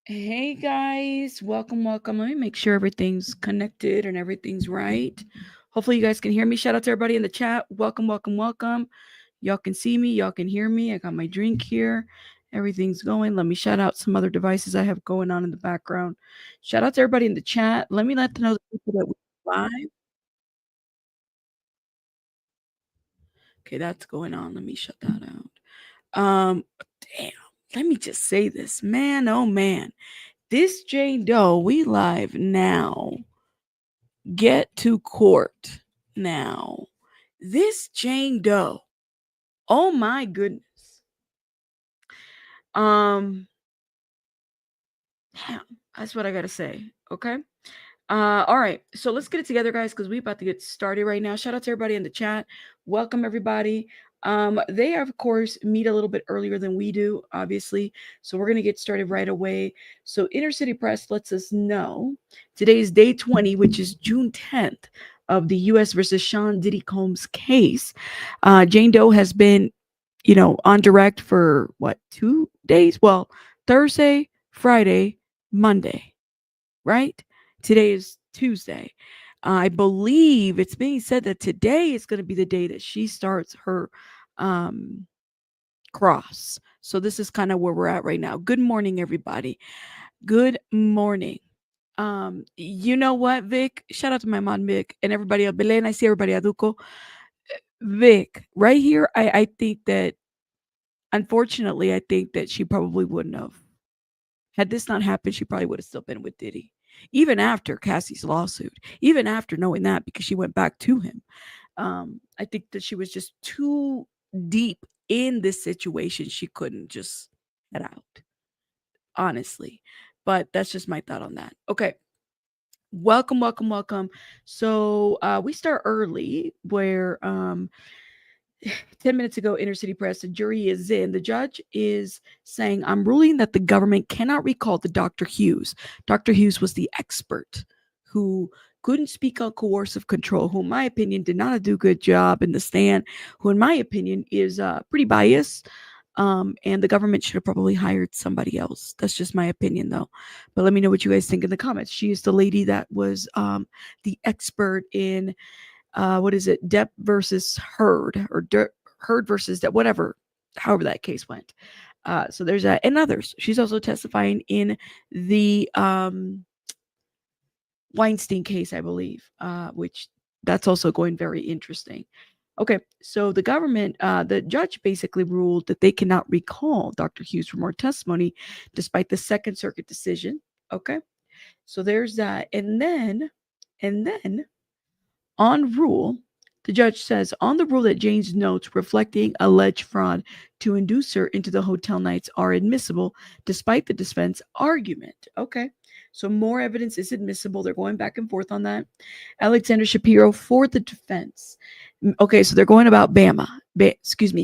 Hey guys, welcome. Let me make sure everything's connected and everything's right. Hopefully, you guys can hear me. Shout out to everybody in the chat. Welcome. Y'all can see me, y'all can hear me. I got my drink here. Everything's going. Let me shout out some other devices I have going on in the background. Shout out to everybody in the chat. Let them know the people that we live. Okay, that's going on. Let me shut that out. Damn. Let me just say this, man. Oh man, this Jane Doe. We live now. Get to court now. This Jane Doe. Oh my goodness. Um, damn, that's what I gotta say. Okay. All right. So let's get it together, guys, because we're about to get started right now. Shout out to everybody in the chat. Welcome everybody. They of course meet a little bit earlier than we do, obviously. So we're gonna get started right away. So Inner City Press lets us know today is day 20, which is June 10th of the US versus Sean Diddy Combs case. Jane Doe has been, on direct for what, 2 days? Well, Thursday, Friday, Monday, right? Today is Tuesday. I believe it's being said that today is going to be the day that she starts her um, cross. So this is kind of where we're at right now. Good morning, everybody. Good morning. You know what, Vic? Shout out to my mom, Vic, and everybody else. Belen, I see everybody. Aduko. Vic, right here, I think that, unfortunately, I think that she probably wouldn't have. Had this not happened, she probably would have still been with Diddy. Even after Cassie's lawsuit, even after knowing that, because she went back to him. I think that she was just too deep in this situation. She couldn't just head out, honestly. But that's just my thought on that. Okay. Welcome. So we start early where 10 minutes ago, Inner City Press, the jury is in. The judge is saying, I'm ruling that the government cannot recall the Dr. Hughes. Dr. Hughes was the expert who couldn't speak on coercive control, who, in my opinion, did not do a good job in the stand, who, in my opinion, is pretty biased. And the government should have probably hired somebody else. That's just my opinion, though. But let me know what you guys think in the comments. She is the lady that was the expert in what is it, Depp versus Heard, or Heard versus Depp, whatever, however that case went. So there's that, and others. She's also testifying in the Weinstein case, I believe, which that's also going very interesting. Okay, so the judge basically ruled that they cannot recall Dr. Hughes for more testimony, despite the Second Circuit decision. Okay, so there's that, and then on rule, the judge says on the rule that Jane's notes reflecting alleged fraud to induce her into the hotel nights are admissible despite the defense argument. Okay. So more evidence is admissible. They're going back and forth on that. Alexander Shapiro for the defense. Okay, so they're going about Bana Brianna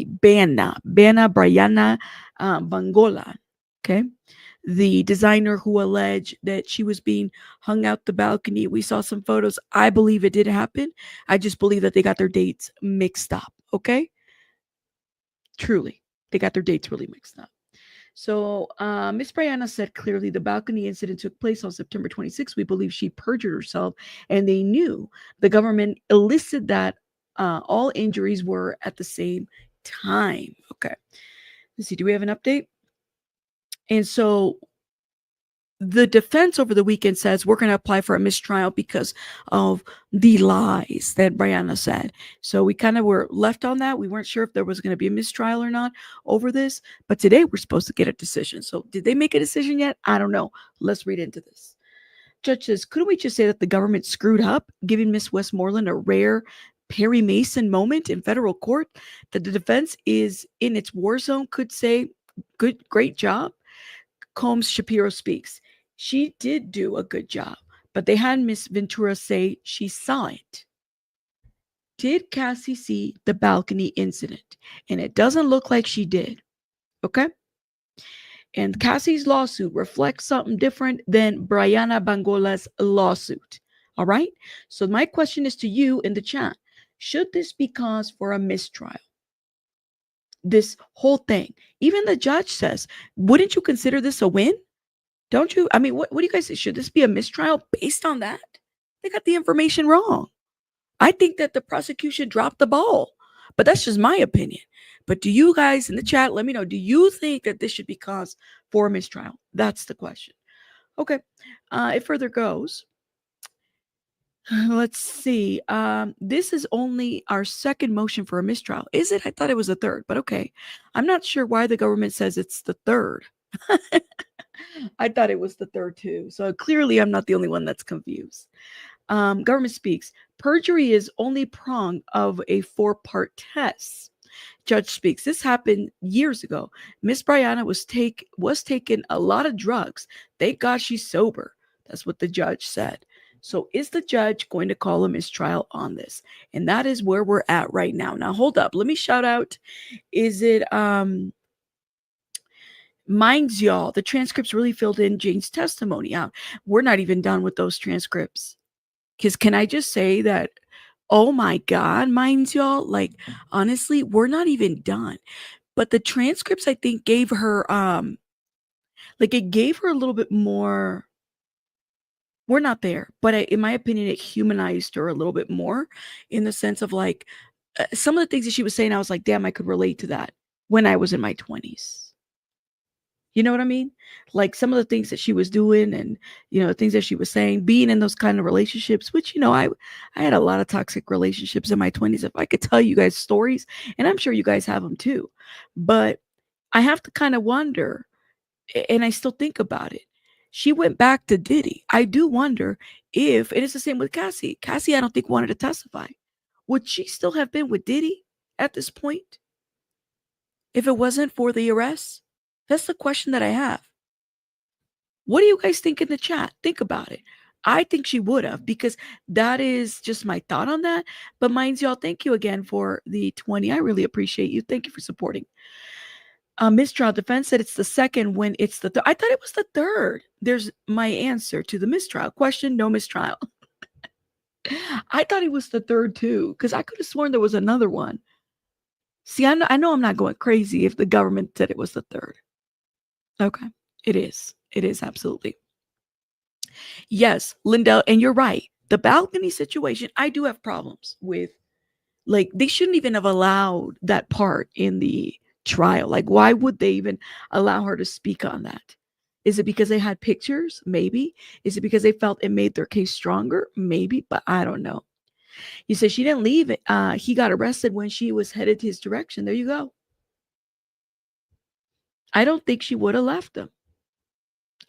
Bangola. Okay, the designer who alleged that she was being hung out the balcony. We saw some photos. I believe it did happen. I just believe that they got their dates mixed up. Okay, truly, they got their dates really mixed up. So Miss Brianna said clearly the balcony incident took place on September 26th. We believe she perjured herself, and they knew the government elicited that all injuries were at the same time. Okay, let's see. Do we have an update? And so the defense over the weekend says we're going to apply for a mistrial because of the lies that Brianna said. So we kind of were left on that. We weren't sure if there was going to be a mistrial or not over this, but today we're supposed to get a decision. So did they make a decision yet? I don't know. Let's read into this. Judge says, couldn't we just say that the government screwed up, giving Miss Westmoreland a rare Perry Mason moment in federal court? That the defense is in its war zone could say, great job. Combs Shapiro speaks. She did do a good job, but they had Miss Ventura say she saw it. Did Cassie see the balcony incident? And it doesn't look like she did. Okay? And Cassie's lawsuit reflects something different than Brianna Bangola's lawsuit. All right? So my question is to you in the chat. Should this be cause for a mistrial? This whole thing. Even the judge says, wouldn't you consider this a win? Don't you? I mean, what do you guys say? Should this be a mistrial based on that? They got the information wrong. I think that the prosecution dropped the ball, but that's just my opinion. But do you guys in the chat let me know? Do you think that this should be cause for a mistrial? That's the question. Okay. It further goes. Let's see. This is only our second motion for a mistrial. Is it? I thought it was a third, but okay. I'm not sure why the government says it's the third. I thought it was the third too. So clearly I'm not the only one that's confused. Government speaks. Perjury is only prong of a 4-part test. Judge speaks. This happened years ago. Miss Brianna was taking a lot of drugs. Thank God she's sober. That's what the judge said. So is the judge going to call a mistrial on this? And that is where we're at right now. Now hold up. Let me shout out. Is it Minds y'all? The transcripts really filled in Jane's testimony. We're not even done with those transcripts. Because can I just say that, oh my God, minds y'all, like honestly, we're not even done. But the transcripts, I think, gave her it gave her a little bit more. We're not there, but in my opinion, it humanized her a little bit more in the sense of like some of the things that she was saying, I was like, damn, I could relate to that when I was in my 20s. You know what I mean? Like some of the things that she was doing and, things that she was saying, being in those kind of relationships, which, I had a lot of toxic relationships in my 20s. If I could tell you guys stories, and I'm sure you guys have them too, but I have to kind of wonder, and I still think about it. She went back to Diddy. I do wonder if, and it's the same with Cassie. Cassie, I don't think wanted to testify. Would she still have been with Diddy at this point if it wasn't for the arrest? That's the question that I have. What do you guys think in the chat? Think about it. I think she would have, because that is just my thought on that. But minds y'all, thank you again for the 20. I really appreciate you. Thank you for supporting. Mistrial defense said it's the second when it's the third. I thought it was the third. There's my answer to the mistrial question. No mistrial. I thought it was the third too, because I could have sworn there was another one. See, I know I'm not going crazy if the government said it was the third. Okay. It is. It is absolutely. Yes, Lindell, and you're right. The balcony situation, I do have problems with. Like, they shouldn't even have allowed that part in the trial. Like, why would they even allow her to speak on that? Is it because they had pictures? Maybe. Is it because they felt it made their case stronger? Maybe, but I don't know. You say she didn't leave it. He got arrested when she was headed his direction. There you go. I don't think she would have left him.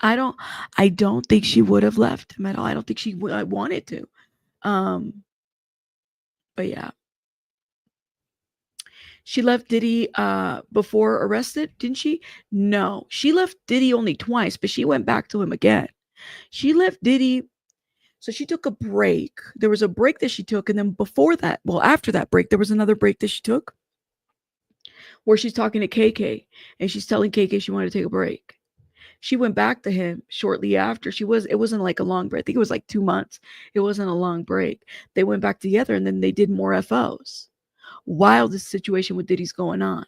I don't think she would have left him at all. I don't think she wanted to. But yeah. She left Diddy before arrested, didn't she? No. She left Diddy only twice, but she went back to him again. She left Diddy. So she took a break. There was a break that she took. And then before that, well, after that break, there was another break that she took where she's talking to KK and she's telling KK she wanted to take a break. She went back to him shortly after. It wasn't like a long break. I think it was like 2 months. It wasn't a long break. They went back together and then they did more FOs while this situation with Diddy's going on.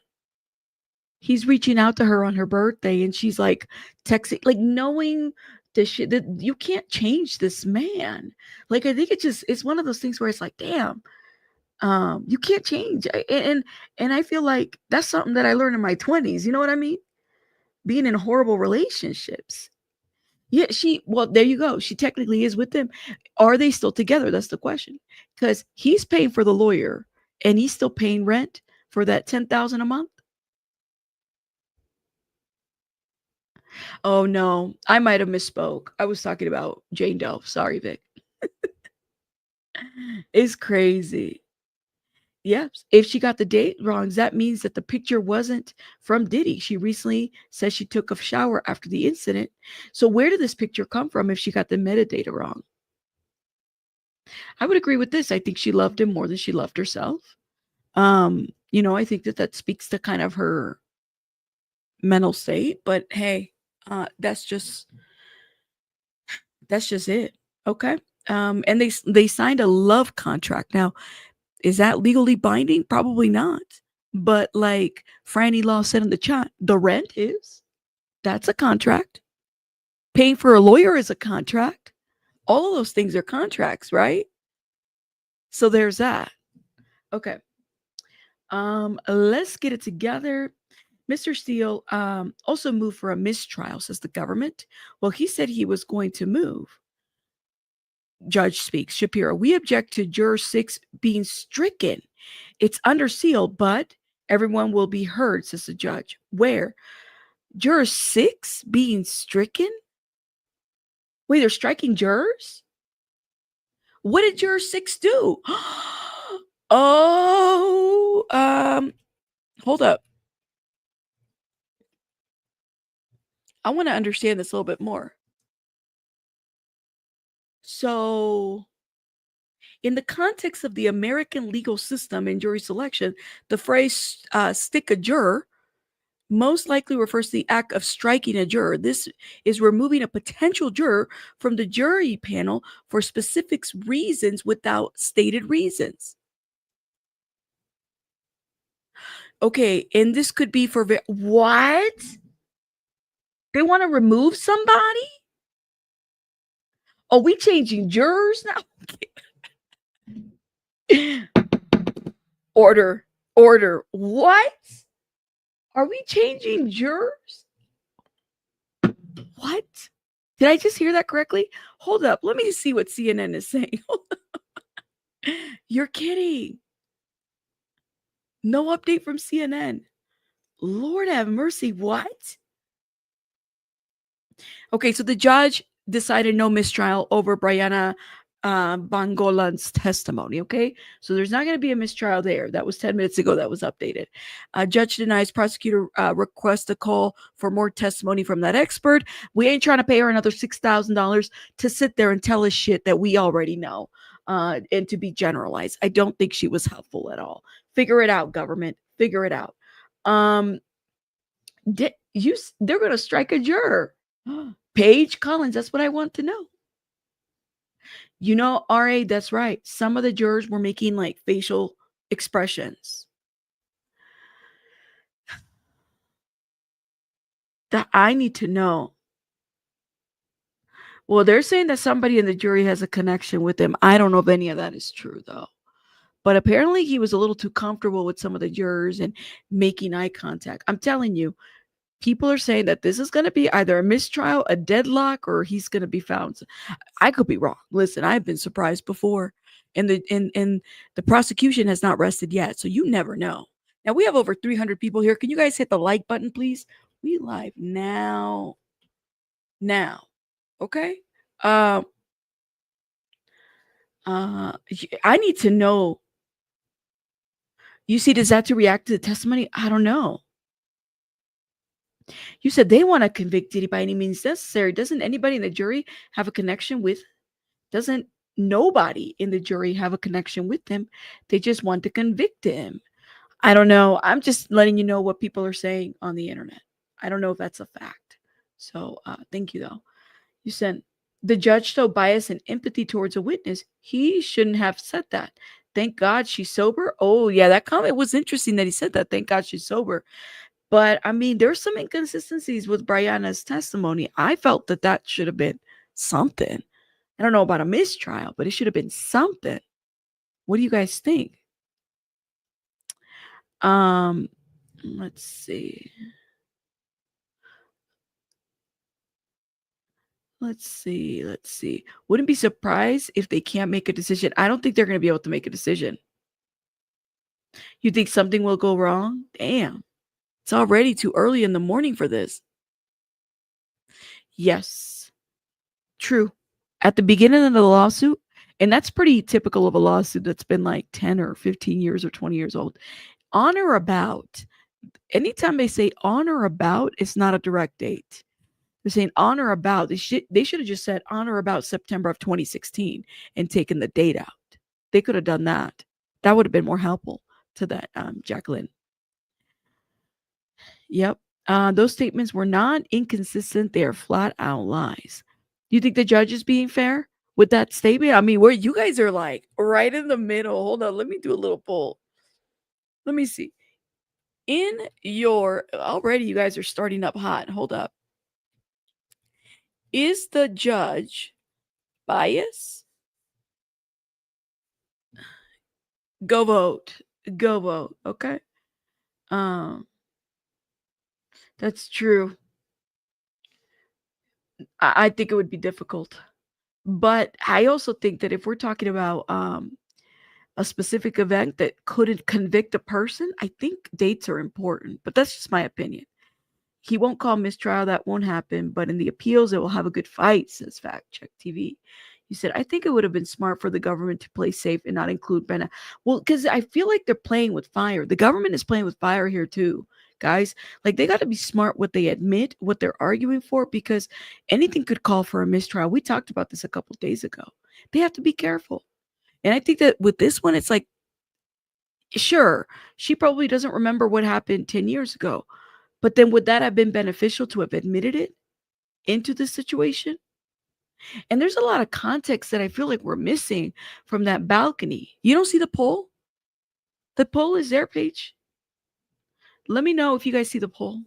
He's reaching out to her on her birthday and she's like texting, like knowing the shit that you can't change this man. Like, I think it's one of those things where it's like, damn, you can't change. And I feel like that's something that I learned in my 20s. You know what I mean? Being in horrible relationships. Yeah, well, there you go. She technically is with them. Are they still together? That's the question. Because he's paying for the lawyer and he's still paying rent for that $10,000 a month. Oh no, I might have misspoke. I was talking about Jane Doe. Sorry, Vic. It's crazy. Yes. If she got the date wrong, that means that the picture wasn't from Diddy. She recently said she took a shower after the incident. So where did this picture come from if she got the metadata wrong? I would agree with this. I think she loved him more than she loved herself. I think that speaks to kind of her mental state, but hey, that's just it. Okay. And they signed a love contract. Now, is that legally binding? Probably not. But like Franny Law said in the chat, the rent is. That's a contract. Paying for a lawyer is a contract. All of those things are contracts, right? So there's that. Okay. Let's get it together. Mr. Steele also moved for a mistrial, says the government. Well, he said he was going to move. Judge speaks. Shapiro, we object to juror 6 being stricken. It's under seal, but everyone will be heard, says the judge. Where? Juror 6 being stricken? Wait, they're striking jurors? What did juror 6 do? Oh, hold up. I want to understand this a little bit more. So, in the context of the American legal system and jury selection, the phrase stick a juror most likely refers to the act of striking a juror. This is removing a potential juror from the jury panel for specific reasons without stated reasons. Okay, and this could be for what? They want to remove somebody? Are we changing jurors now? Order. What? Are we changing jurors? What? Did I just hear that correctly? Hold up. Let me see what CNN is saying. You're kidding. No update from CNN. Lord have mercy. What? Okay, so the judge decided no mistrial over Brianna Bangolan's testimony. Okay, so there's not going to be a mistrial there. That was 10 minutes ago. That was updated. Judge denies prosecutor request a call for more testimony from that expert. We ain't trying to pay her another $6,000 to sit there and tell us shit that we already know and to be generalized. I don't think she was helpful at all. Figure it out, government. Figure it out. They're going to strike a juror. Paige Collins, that's what I want to know. You know, RA, that's right. Some of the jurors were making like facial expressions. That I need to know. Well, they're saying that somebody in the jury has a connection with him. I don't know if any of that is true, though. But apparently he was a little too comfortable with some of the jurors and making eye contact. I'm telling you, people are saying that this is going to be either a mistrial, a deadlock, or he's going to be found. I could be wrong. Listen, I've been surprised before, and the prosecution has not rested yet, so you never know. Now we have over 300 people here. Can you guys hit the like button, please? We live now. Okay. I need to know. You see, does that to react to the testimony? I don't know. You said they want to convict Diddy by any means necessary. Doesn't anybody in the jury have a connection with? Doesn't nobody in the jury have a connection with him? They just want to convict him. I don't know. I'm just letting you know what people are saying on the internet. I don't know if that's a fact. So thank you, though. You said the judge showed bias and empathy towards a witness. He shouldn't have said that. Thank God she's sober. Oh, yeah, that comment was interesting that he said that. Thank God she's sober. But I mean, there's some inconsistencies with Brianna's testimony. I felt that that should have been something. I don't know about a mistrial, but it should have been something. What do you guys think? Let's see. Let's see. Wouldn't be surprised if they can't make a decision. I don't think they're going to be able to make a decision. You think something will go wrong? Damn. It's already too early in the morning for this. Yes. True. At the beginning of the lawsuit, and that's pretty typical of a lawsuit that's been like 10 or 15 years or 20 years old. On or about. Anytime they say on or about, it's not a direct date. They're saying on or about. They should have just said on or about September of 2016 and taken the date out. They could have done that. That would have been more helpful to that, Jacqueline. Yep. Those statements were not inconsistent. They are flat out lies. You think the judge is being fair with that statement? I mean, where you guys are like right in the middle. Hold on. Let me do a little poll. Let me see. In your already, you guys are starting up hot. Hold up. Is the judge biased? Go vote. Go vote. Okay. Um, that's true. I think it would be difficult. But I also think that if we're talking about a specific event that couldn't convict a person, I think dates are important. But that's just my opinion. He won't call mistrial. That won't happen. But in the appeals, it will have a good fight, says Fact Check TV. He said, I think it would have been smart for the government to play safe and not include Brenna. Well, because I feel like they're playing with fire. The government is playing with fire here, too, guys. Like, they got to be smart what they admit, what they're arguing for, because anything could call for a mistrial. We talked about this a couple days ago. They have to be careful. And I think that with this one, it's like, sure, she probably doesn't remember what happened 10 years ago. But then would that have been beneficial to have admitted it into the situation? And there's a lot of context that I feel like we're missing from that balcony. You don't see the poll? The poll is there, Paige. Let me know if you guys see the poll.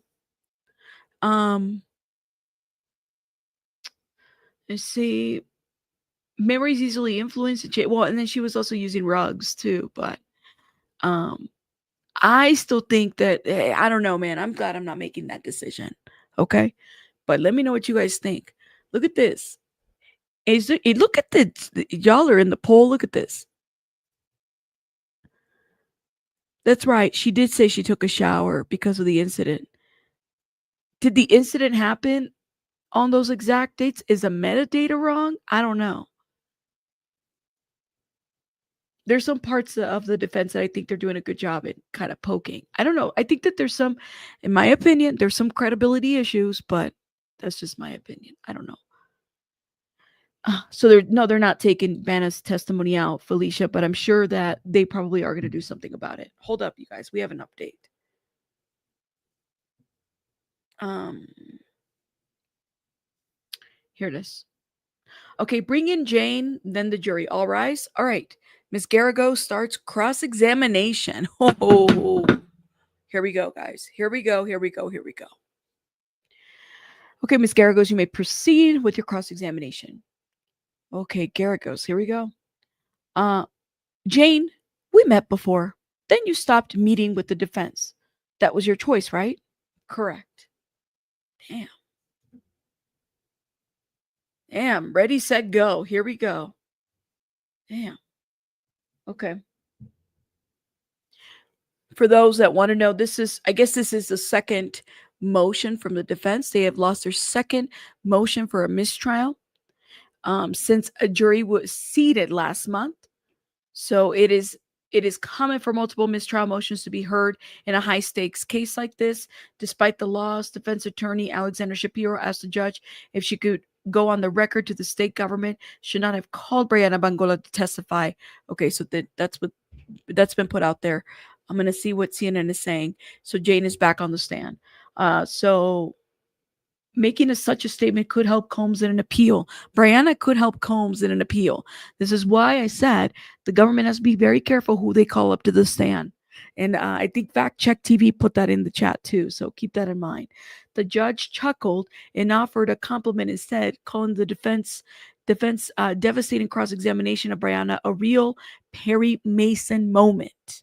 Let's see. Memories easily influenced. Well, and then she was also using rugs too. But I still think that I don't know, man. I'm glad I'm not making that decision. Okay, but let me know what you guys think. Look at this. Look at y'all are in the poll. Look at this. That's right. She did say she took a shower because of the incident. Did the incident happen on those exact dates? Is the metadata wrong? I don't know. There's some parts of the defense that I think they're doing a good job at kind of poking. I don't know. I think that there's some, in my opinion, there's some credibility issues, but that's just my opinion. I don't know. So they're not taking Banna's testimony out, Felicia, but I'm sure that they probably are going to do something about it. Hold up, you guys. We have an update. Here it is. Okay, bring in Jane, then the jury. All rise. All right. Miss Garrigo starts cross-examination. Oh, here we go, guys. Here we go. Here we go. Here we go. Okay, Miss Garrigos, you may proceed with your cross-examination. Okay, Garrigos, here we go. Jane, we met before. Then you stopped meeting with the defense. That was your choice, right? Correct. Damn. Damn. Ready, set, go. Here we go. Damn. Okay. For those that want to know, I guess this is the second motion from the defense. They have lost their second motion for a mistrial since a jury was seated last month. So it is common for multiple mistrial motions to be heard in a high stakes case like this. Despite the loss, defense attorney Alexander Shapiro asked the judge if she could go on the record to the state government should not have called Brianna Bangola to testify. Okay, so that's been put out there. I'm going to see what CNN is saying. So Jane is back on the stand. So making such a statement could help Combs in an appeal. Brianna could help Combs in an appeal. This is why I said the government has to be very careful who they call up to the stand. And I think Fact Check TV put that in the chat too. So keep that in mind. The judge chuckled and offered a compliment instead, calling the defense devastating cross-examination of Brianna a real Perry Mason moment.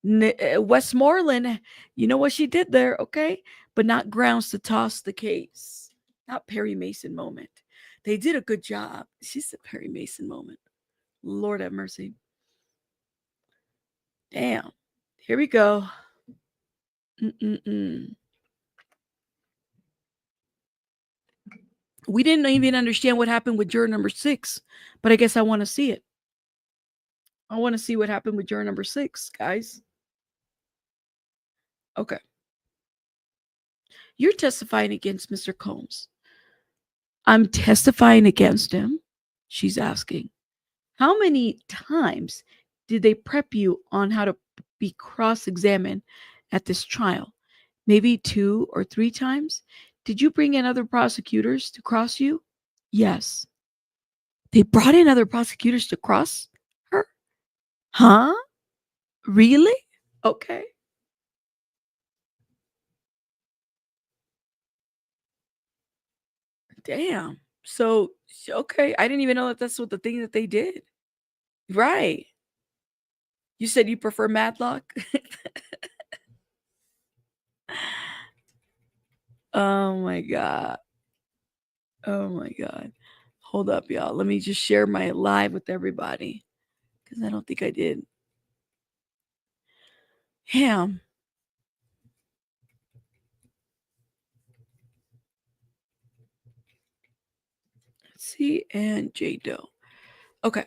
Westmoreland, you know what she did there, okay? But not grounds to toss the case. Not Perry Mason moment. They did a good job. She's a Perry Mason moment. Lord have mercy. Damn. Here we go. We didn't even understand what happened with juror number 6, but I guess I want to see it. I want to see what happened with juror number 6, guys. Okay. You're testifying against Mr. Combs. I'm testifying against him, she's asking. How many times did they prep you on how to be cross-examined at this trial? Maybe 2 or 3 times? Did you bring in other prosecutors to cross you? Yes. They brought in other prosecutors to cross her? Huh? Really? Okay. Damn. So, okay. I didn't even know that that's what the thing that they did. Right. You said you prefer Matlock? Oh my God. Oh my God. Hold up, y'all. Let me just share my live with everybody because I don't think I did. Ham. Let's see. And Jane Doe. Okay.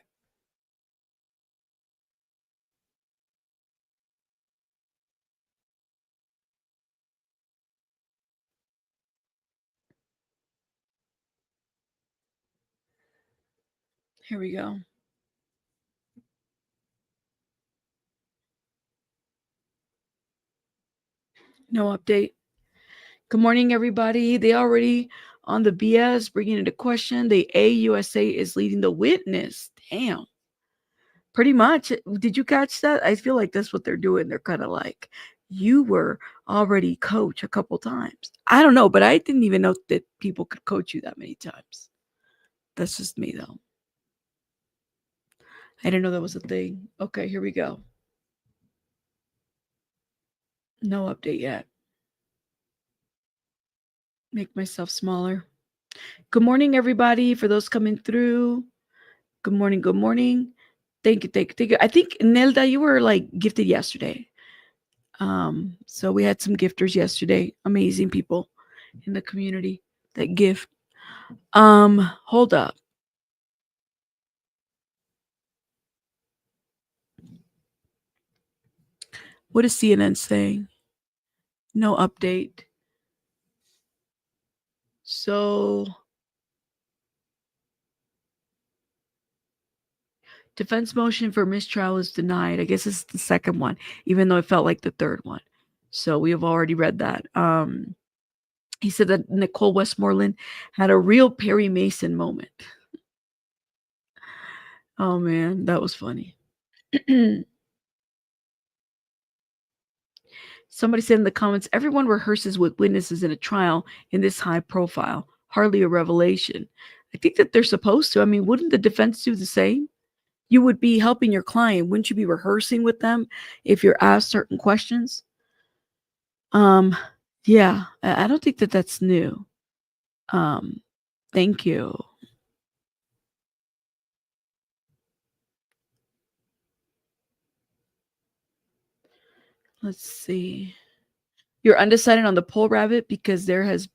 Here we go. No update. Good morning, everybody. They already on the BS bringing into question. The AUSA is leading the witness. Damn. Pretty much. Did you catch that? I feel like that's what they're doing. They're kind of like, you were already coach a couple times. I don't know, but I didn't even know that people could coach you that many times. That's just me, though. I didn't know that was a thing. Okay, here we go. No update yet. Make myself smaller. Good morning, everybody. For those coming through, good morning. Good morning. Thank you. Thank you. Thank you. I think Nelda, you were like gifted yesterday. So we had some gifters yesterday. Amazing people in the community that gift. Hold up. What is CNN saying? No update. So defense motion for mistrial is denied. I guess it's the second one, even though it felt like the third one. So we have already read that. He said that Nicole Westmoreland had a real Perry Mason moment. Oh man, that was funny. Somebody said in the comments, everyone rehearses with witnesses in a trial in this high profile. Hardly a revelation. I think that they're supposed to. I mean, wouldn't the defense do the same? You would be helping your client. Wouldn't you be rehearsing with them if you're asked certain questions? Um, yeah, I don't think that that's new. Thank you. Let's see. You're undecided on the poll rabbit because has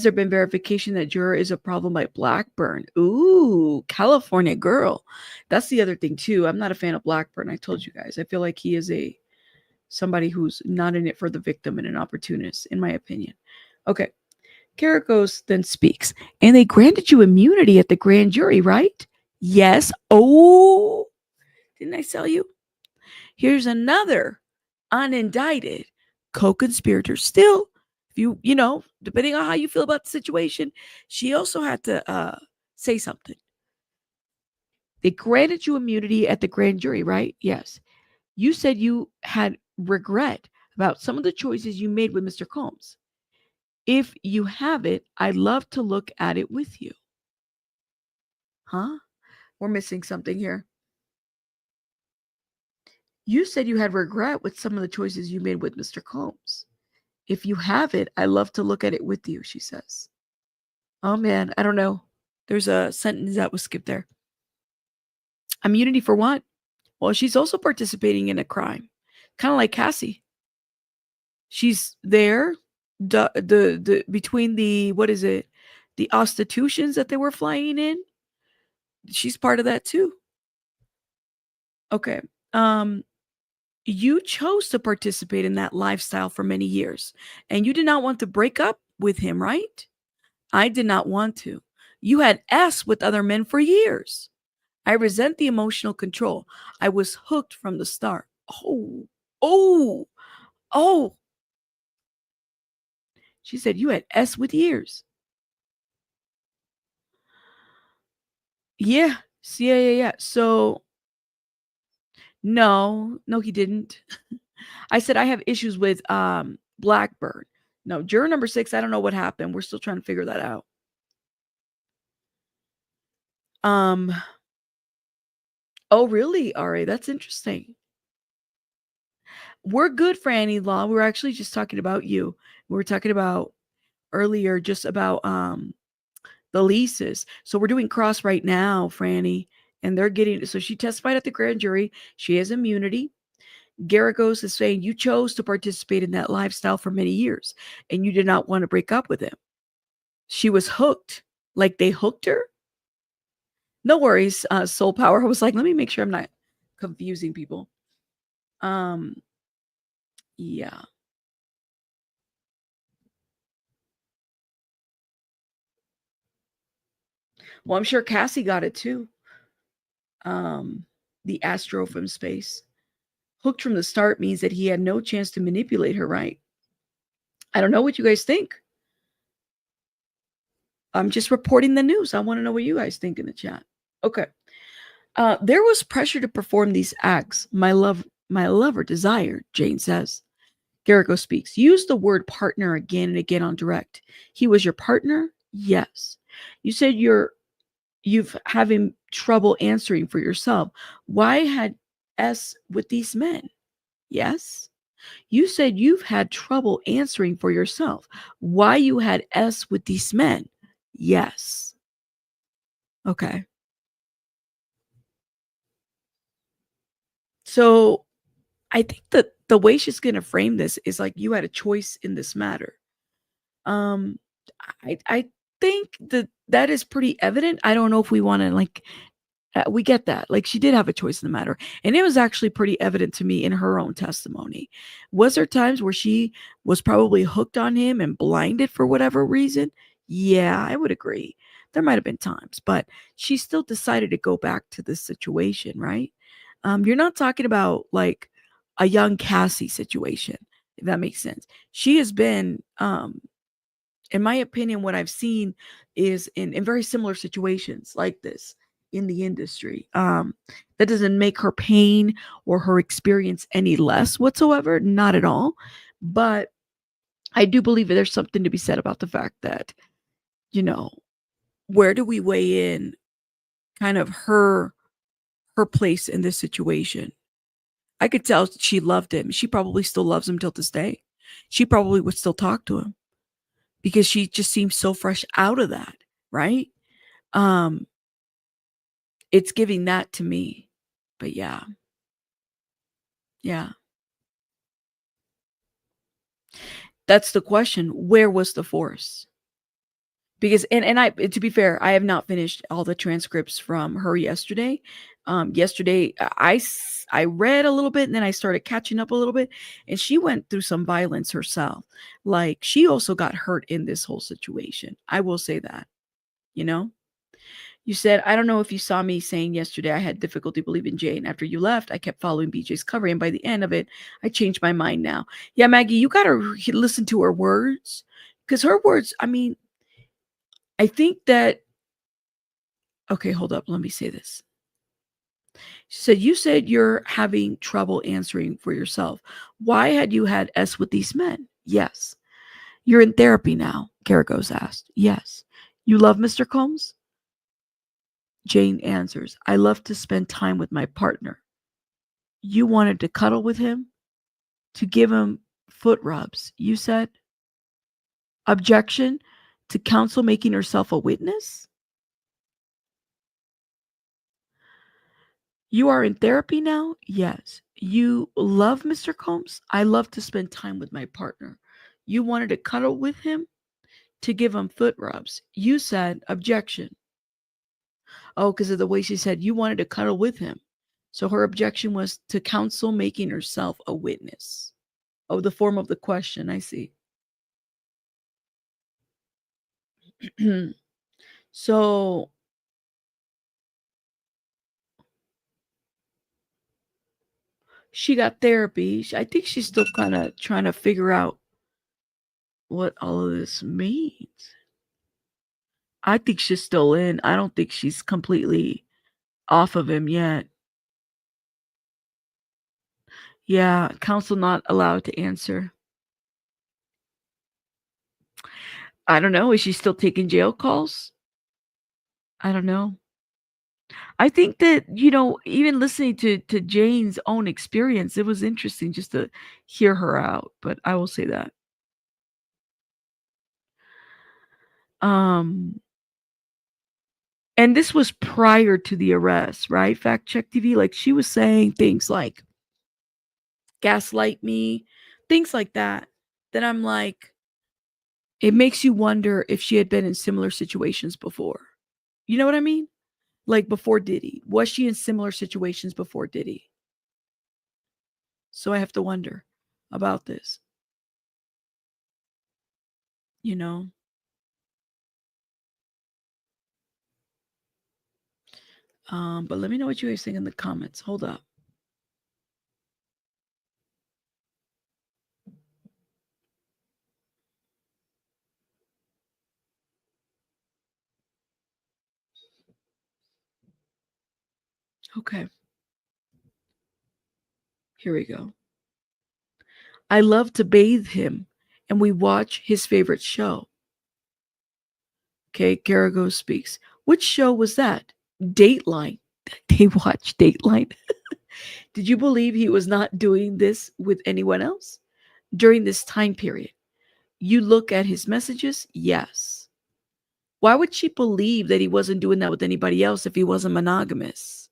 there been verification that juror is a problem like Blackburn? Ooh, California girl. That's the other thing too. I'm not a fan of Blackburn. I told you guys. I feel like he is somebody who's not in it for the victim and an opportunist, in my opinion. Okay. Carragos then speaks, and they granted you immunity at the grand jury, right? Yes. Oh, didn't I tell you? Here's another unindicted co-conspirator. Still, if you know, depending on how you feel about the situation, she also had to say something. They granted you immunity at the grand jury, right? Yes. You said you had regret about some of the choices you made with Mr. Combs. If you have it, I'd love to look at it with you. Huh? We're missing something here. You said you had regret with some of the choices you made with Mr. Combs. If you have it, I'd love to look at it with you, she says. Oh man, I don't know. There's a sentence that was skipped there. Immunity for what? Well, she's also participating in a crime. Kind of like Cassie. She's there the between the what is it? The institutions that they were flying in. She's part of that too. Okay. You chose to participate in that lifestyle for many years, and you did not want to break up with him, right? I did not want to. You had S with other men for years. I resent the emotional control. I was hooked from the start. Oh, oh, oh. She said, you had S with years. Yeah. Yeah. So, no, he didn't. I said, I have issues with Blackbird. No, juror number 6, I don't know what happened. We're still trying to figure that out. Um, oh, really? All right, that's interesting. We're good, Franny Law. We're actually just talking about you. We were talking about earlier just about the leases. So we're doing cross right now, Franny, and they're getting so she testified at the grand jury. She has immunity. Garagos is saying you chose to participate in that lifestyle for many years and you did not want to break up with him. She was hooked. Like they hooked her. No worries, Soul Power. I was like, let me make sure I'm not confusing people. Um, yeah. Well, I'm sure Cassie got it too. The Astro from space. Hooked from the start means that he had no chance to manipulate her, right? I don't know what you guys think. I'm just reporting the news. I want to know what you guys think in the chat. Okay. There was pressure to perform these acts. My lover desired, Jane says. Garrigo speaks. Use the word partner again and again on direct. He was your partner? Yes. You said you've having trouble answering for yourself. Why had S with these men? Yes. You said you've had trouble answering for yourself. Why you had S with these men? Yes. Okay. So I think that the way she's going to frame this is like you had a choice in this matter. Um, I think that that is pretty evident. I don't know if we want to like we get that. Like she did have a choice in the matter. And it was actually pretty evident to me in her own testimony. Was there times where she was probably hooked on him and blinded for whatever reason? Yeah, I would agree. There might have been times, but she still decided to go back to this situation, right? You're not talking about like a young Cassie situation, if that makes sense. She has been in my opinion, what I've seen is in very similar situations like this in the industry. That doesn't make her pain or her experience any less whatsoever, not at all. But I do believe that there's something to be said about the fact that, you know, where do we weigh in kind of her place in this situation? I could tell she loved him. She probably still loves him till this day. She probably would still talk to him because she just seems so fresh out of that, right? Um, it's giving that to me. But yeah, yeah. That's the question. Where was the force? Because and I to be fair, I have not finished all the transcripts from her yesterday. Yesterday I read a little bit and then I started catching up a little bit and she went through some violence herself. Like she also got hurt in this whole situation. I will say that, you know? You said, I don't know if you saw me saying yesterday I had difficulty believing Jane. After you left, I kept following BJ's cover, and by the end of it, I changed my mind now. Yeah, Maggie, you got to listen to her words because her words, I mean, I think that, okay, hold up. Let me say this. She said, you said you're having trouble answering for yourself. Why had you had S with these men? Yes. You're in therapy now, Caragos asked. Yes. You love Mr. Combs? Jane answers, I love to spend time with my partner. You wanted to cuddle with him, to give him foot rubs. You said, objection to counsel making herself a witness? You are in therapy now? Yes. You love Mr. Combs? I love to spend time with my partner. You wanted to cuddle with him, to give him foot rubs. You said, objection. Oh, because of the way she said, you wanted to cuddle with him. So her objection was to counsel making herself a witness. Oh, the form of the question. I see. So she got therapy. I think she's still kind of trying to figure out what all of this means. I think she's still in. I don't think she's completely off of him yet. Yeah, counsel not allowed to answer. I don't know. Is she still taking jail calls? I don't know. I think that, even listening to Jane's own experience, it was interesting just to hear her out, but I will say that. Um, and this was prior to the arrest, right? Fact Check TV, like she was saying things like gaslight me, things like that. That I'm like, it makes you wonder if she had been in similar situations before. You know what I mean? Like before Diddy. Was she in similar situations before Diddy? So I have to wonder about this, you know? But let me know what you guys think in the comments. Hold up. Okay, here we go. I love to bathe him, and we watch his favorite show. Okay, Garrigo speaks. Which show was that? Dateline. They watch Dateline. Did you believe he was not doing this with anyone else during this time period? You look at his messages? Yes. Why would she believe that he wasn't doing that with anybody else if he wasn't monogamous?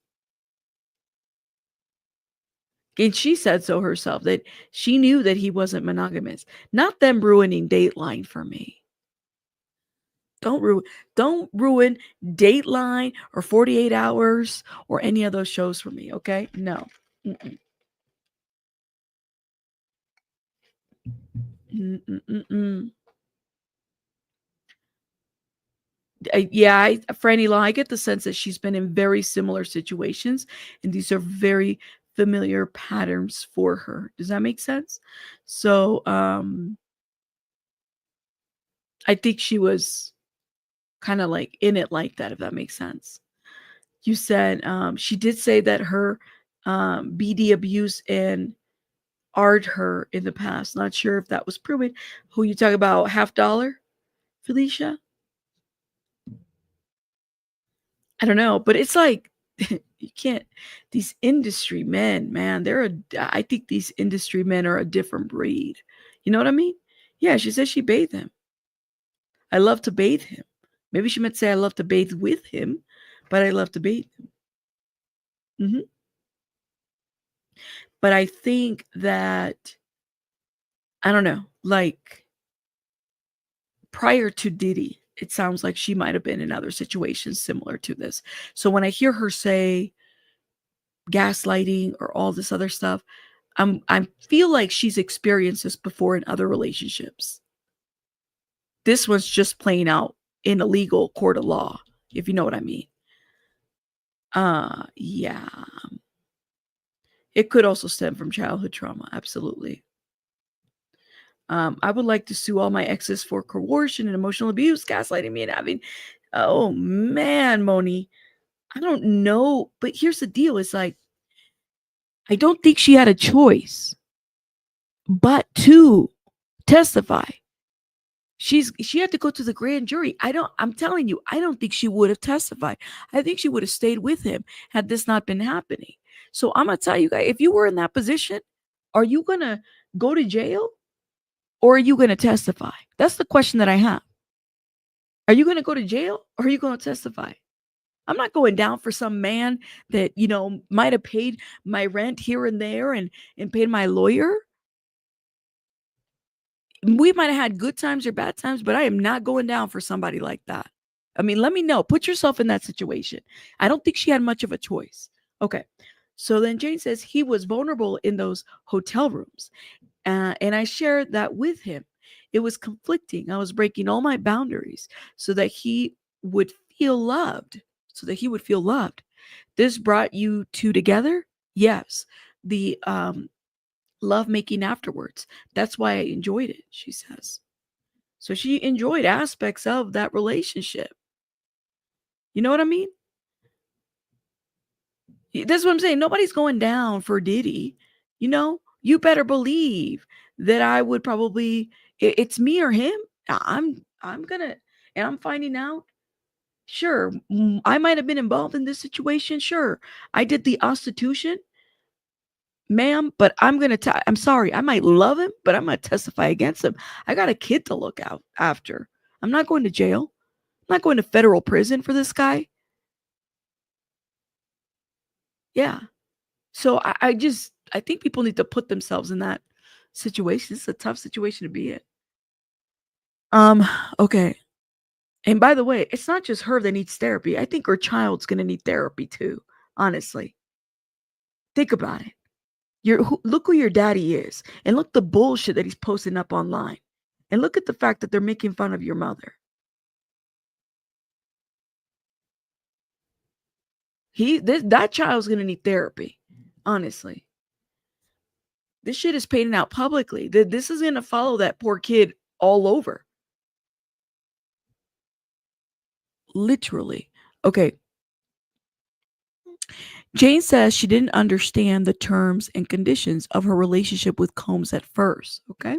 And she said so herself, that she knew that he wasn't monogamous. Not them ruining Dateline for me. Don't ruin Dateline or 48 Hours or any of those shows for me, okay? No. Mm-mm. Mm-mm-mm-mm. Franny Law, I get the sense that she's been in very similar situations, and these are very familiar patterns for her. Does that make sense? So, I think she was kind of like in it like that, if that makes sense. You said she did say that her BD abuse and ard her in the past. Not sure if that was proven. Who you talk about? Half dollar, Felicia? I don't know, but it's like you can't. These industry men, man, I think these industry men are a different breed. You know what I mean? Yeah, she says she bathed him. I love to bathe him. Maybe she meant to say I love to bathe with him, but I love to bathe him. Hmm. But I think that I don't know, like prior to Diddy, it sounds like she might have been in other situations similar to this. So when I hear her say gaslighting or all this other stuff, I feel like she's experienced this before in other relationships. This was just playing out in a legal court of law, if you know what I mean. Yeah. It could also stem from childhood trauma, absolutely. I would like to sue all my exes for coercion and emotional abuse, gaslighting me and having oh man, Moni. I don't know, but here's the deal. It's like I don't think she had a choice but to testify. She had to go to the grand jury. I'm telling you, I don't think she would have testified. I think she would have stayed with him had this not been happening. So I'm gonna tell you guys, if you were in that position, are you gonna go to jail or are you gonna testify? That's the question that I have. Are you gonna go to jail or are you gonna testify? I'm not going down for some man that, might have paid my rent here and there and paid my lawyer. We might have had good times or bad times, but I am not going down for somebody like that. I mean, let me know. Put yourself in that situation. I don't think she had much of a choice. Okay. So then Jane says he was vulnerable in those hotel rooms. And I shared that with him. It was conflicting. I was breaking all my boundaries so that he would feel loved. So that he would feel loved. This brought you two together? Yes. The love making afterwards. That's why I enjoyed it, she says. So she enjoyed aspects of that relationship. You know what I mean? That's what I'm saying. Nobody's going down for Diddy. You better believe that I would probably it's me or him. I'm gonna and I'm finding out Sure, I might have been involved in this situation. Sure, I did the prostitution, ma'am, but I'm sorry, I might love him, but I'm gonna testify against him. I got a kid to look out after. I'm not going to jail. I'm not going to federal prison for this guy. Yeah. So I think people need to put themselves in that situation. It's a tough situation to be in. Um, okay. And by the way, it's not just her that needs therapy. I think her child's gonna need therapy too. Honestly, think about it. Look who your daddy is, and look the bullshit that he's posting up online, and look at the fact that they're making fun of your mother. That child's gonna need therapy. Honestly, this shit is painted out publicly. This is gonna follow that poor kid all over. Literally. Okay. Jane says she didn't understand the terms and conditions of her relationship with Combs at first. Okay.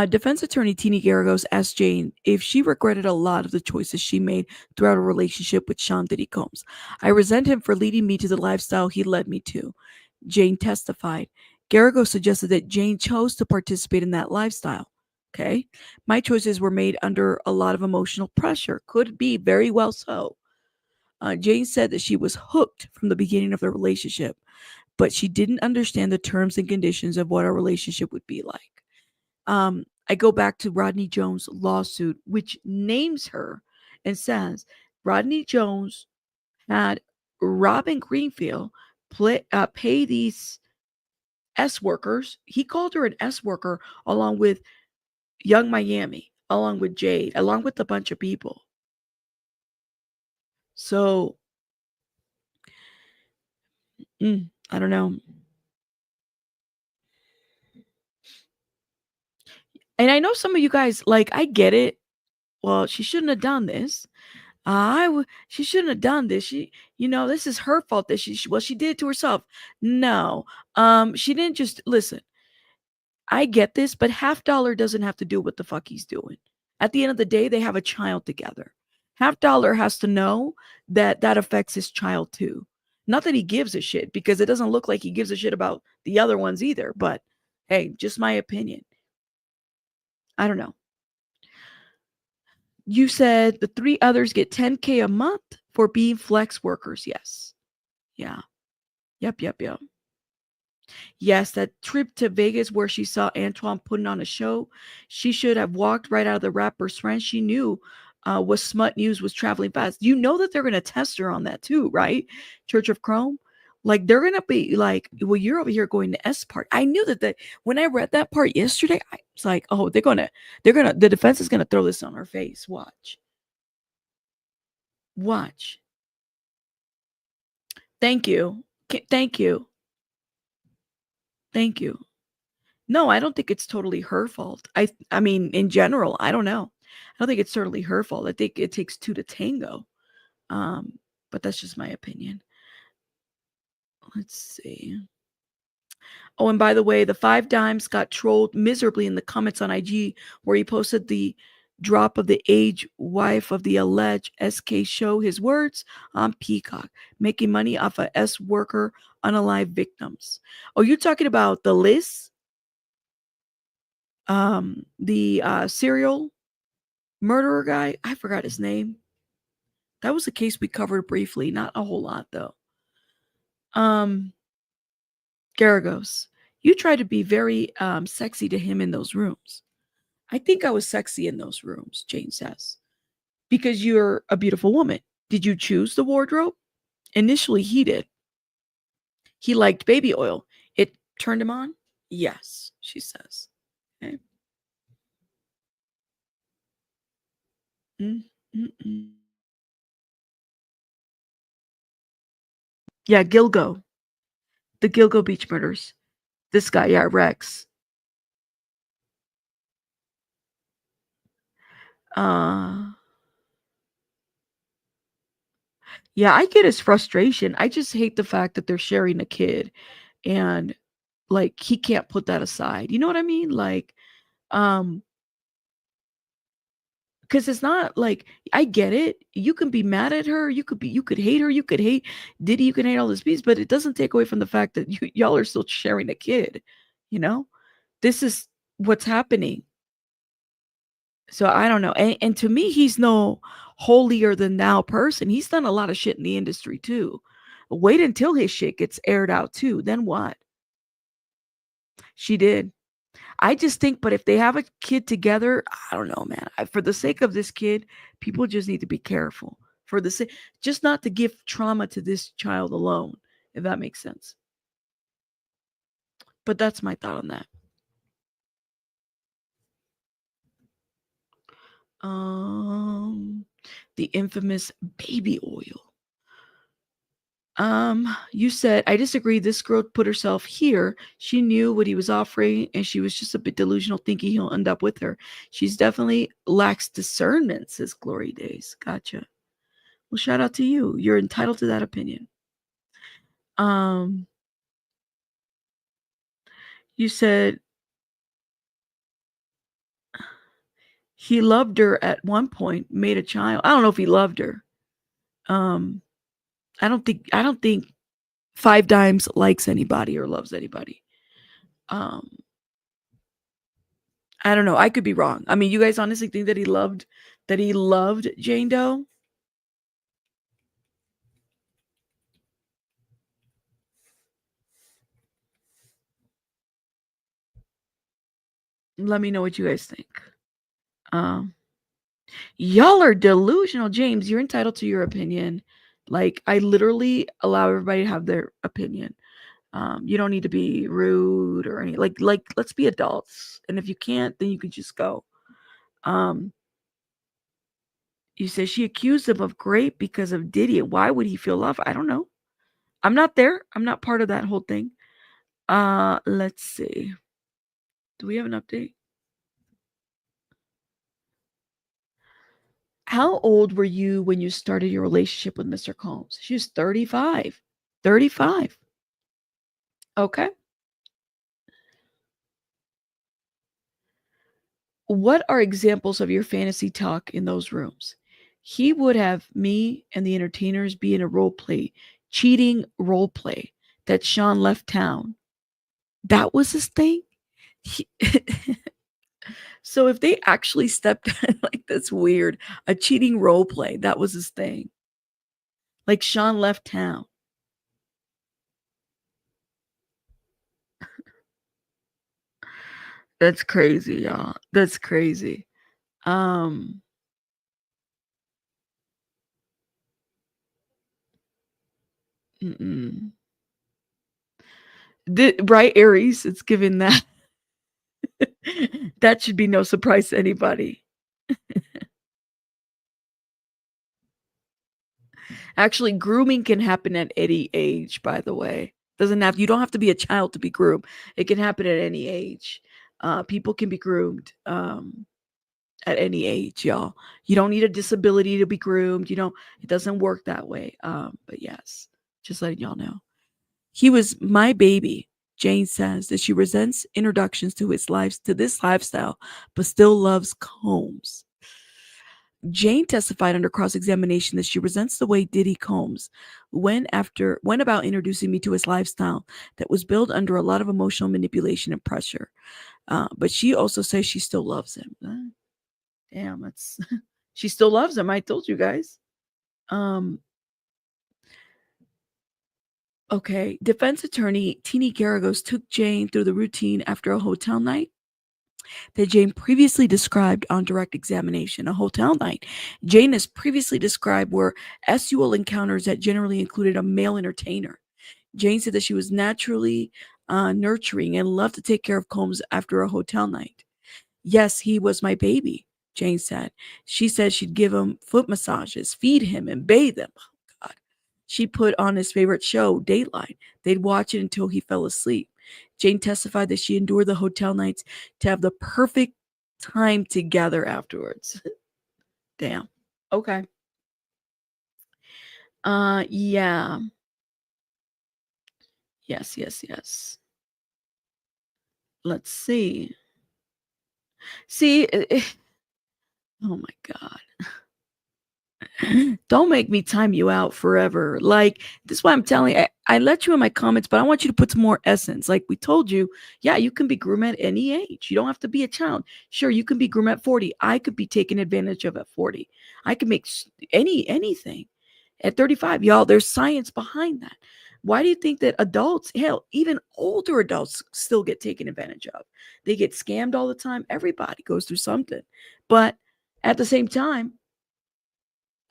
Defense attorney Tina Garagos asked Jane if she regretted a lot of the choices she made throughout her relationship with Sean Diddy Combs. I resent him for leading me to the lifestyle he led me to. Jane testified. Garagos suggested that Jane chose to participate in that lifestyle. Okay. My choices were made under a lot of emotional pressure. Could be very well so. Jane said that she was hooked from the beginning of the relationship, but she didn't understand the terms and conditions of what a relationship would be like. I go back to Rodney Jones' lawsuit, which names her and says Rodney Jones had Robin Greenfield pay these S workers. He called her an S worker along with Young Miami, along with Jade, along with a bunch of people. So, I don't know. And I know some of you guys, like, I get it. Well, she shouldn't have done this. She shouldn't have done this. This is her fault that she did it to herself. No, she didn't just listen. I get this, but Half Dollar doesn't have to do what the fuck he's doing. At the end of the day, they have a child together. Half Dollar has to know that that affects his child too. Not that he gives a shit, because it doesn't look like he gives a shit about the other ones either. But hey, just my opinion. I don't know. You said the three others get 10K a month for being flex workers. Yes. Yeah. Yep. Yes, that trip to Vegas where she saw Antoine putting on a show, she should have walked right out of the rapper's friend. She knew was Smut News was traveling fast. You know that they're going to test her on that too, right? Church of Chrome. Like they're going to be like, well, you're over here going to S part. I knew that when I read that part yesterday, I was like, oh, the defense is going to throw this on her face. Watch. Watch. Thank you. Thank you. Thank you. No, I don't think it's totally her fault. I mean, in general, I don't know. I don't think it's totally her fault. I think it takes two to tango. Um, but that's just my opinion. Let's see. Oh, and by the way, the Five Dimes got trolled miserably in the comments on IG where he posted the drop of the age wife of the alleged SK show, his words on Peacock, making money off a S worker unalive victims. Oh, you're talking about the Liz? The serial murderer guy? I forgot his name. That was a case we covered briefly, not a whole lot though. Um, Garagos, you tried to be very sexy to him in those rooms. I think I was sexy in those rooms, Jane says, because you're a beautiful woman. Did you choose the wardrobe? Initially, he did. He liked baby oil. It turned him on? Yes, she says. Okay. Mm-mm-mm. Yeah, Gilgo. The Gilgo Beach murders. This guy, yeah, Rex. Uh yeah, I get his frustration. I just hate the fact that they're sharing a kid and like he can't put that aside. You know what I mean? Like, um, because it's not like, I get it. You can be mad at her. You could hate her. You could hate Diddy. You can hate all this piece, but it doesn't take away from the fact that y'all are still sharing a kid. You know, this is what's happening. So I don't know. And to me, he's no holier than thou person. He's done a lot of shit in the industry too. Wait until his shit gets aired out too. Then what? She did. I just think, but if they have a kid together, I don't know, man. For the sake of this kid, people just need to be careful. For the sake, just not to give trauma to this child alone, if that makes sense. But that's my thought on that. The infamous baby oil. You said, I disagree. This girl put herself here. She knew what he was offering, and she was just a bit delusional, thinking he'll end up with her. She's definitely lacks discernment, says Glory Days. Gotcha. Well, shout out to you. You're entitled to that opinion. You said he loved her at one point, made a child. I don't know if he loved her. I don't think Five Dimes likes anybody or loves anybody. I don't know. I could be wrong. I mean, you guys honestly think that he loved Jane Doe? Let me know what you guys think. Um, y'all are delusional, James. You're entitled to your opinion. Like, I literally allow everybody to have their opinion. You don't need to be rude or any like let's be adults. And if you can't, then you can just go. You say she accused him of rape because of Diddy. Why would he feel love? I don't know. I'm not there. I'm not part of that whole thing. Let's see. Do we have an update? How old were you when you started your relationship with Mr. Combs? She was 35. 35. Okay. What are examples of your fantasy talk in those rooms? He would have me and the entertainers be in a role play, cheating role play that Sean left town. That was his thing. He, so if they actually stepped like that's weird, a cheating role play, that was his thing. Like Sean left town. That's crazy, y'all. That's crazy. Um mm-mm. Right, Aries, it's given that. That should be no surprise to anybody. Actually, grooming can happen at any age, by the way. Doesn't have You don't have to be a child to be groomed. It can happen at any age. People can be groomed at any age, y'all. You don't need a disability to be groomed. It doesn't work that way. But yes, just letting y'all know. He was my baby. Jane says that she resents introductions to this lifestyle, but still loves Combs. Jane testified under cross-examination that she resents the way Diddy Combs went about introducing me to his lifestyle that was built under a lot of emotional manipulation and pressure. But she also says she still loves him. Damn, that's she still loves him. I told you guys. Um, okay. Defense attorney Teeny Garagos took Jane through the routine after a hotel night that Jane previously described on direct examination. A hotel night Jane has previously described were SUL encounters that generally included a male entertainer. Jane said that she was naturally nurturing and loved to take care of Combs after a hotel night. Yes, he was my baby, Jane said. She said she'd give him foot massages, feed him, and bathe him. Oh, God. She put on his favorite show, Dateline. They'd watch it until he fell asleep. Jane testified that she endured the hotel nights to have the perfect time together afterwards. Damn. Okay. Yeah. Yes, yes, yes. Let's see. See, Oh my God. Don't make me time you out forever. Like, this is why I'm telling you, I let you in my comments, but I want you to put some more essence. Like we told you, yeah, you can be groomed at any age. You don't have to be a child. Sure, you can be groomed at 40. I could be taken advantage of at 40. I could make anything at 35. Y'all, there's science behind that. Why do you think that adults, hell, even older adults still get taken advantage of? They get scammed all the time. Everybody goes through something. But at the same time,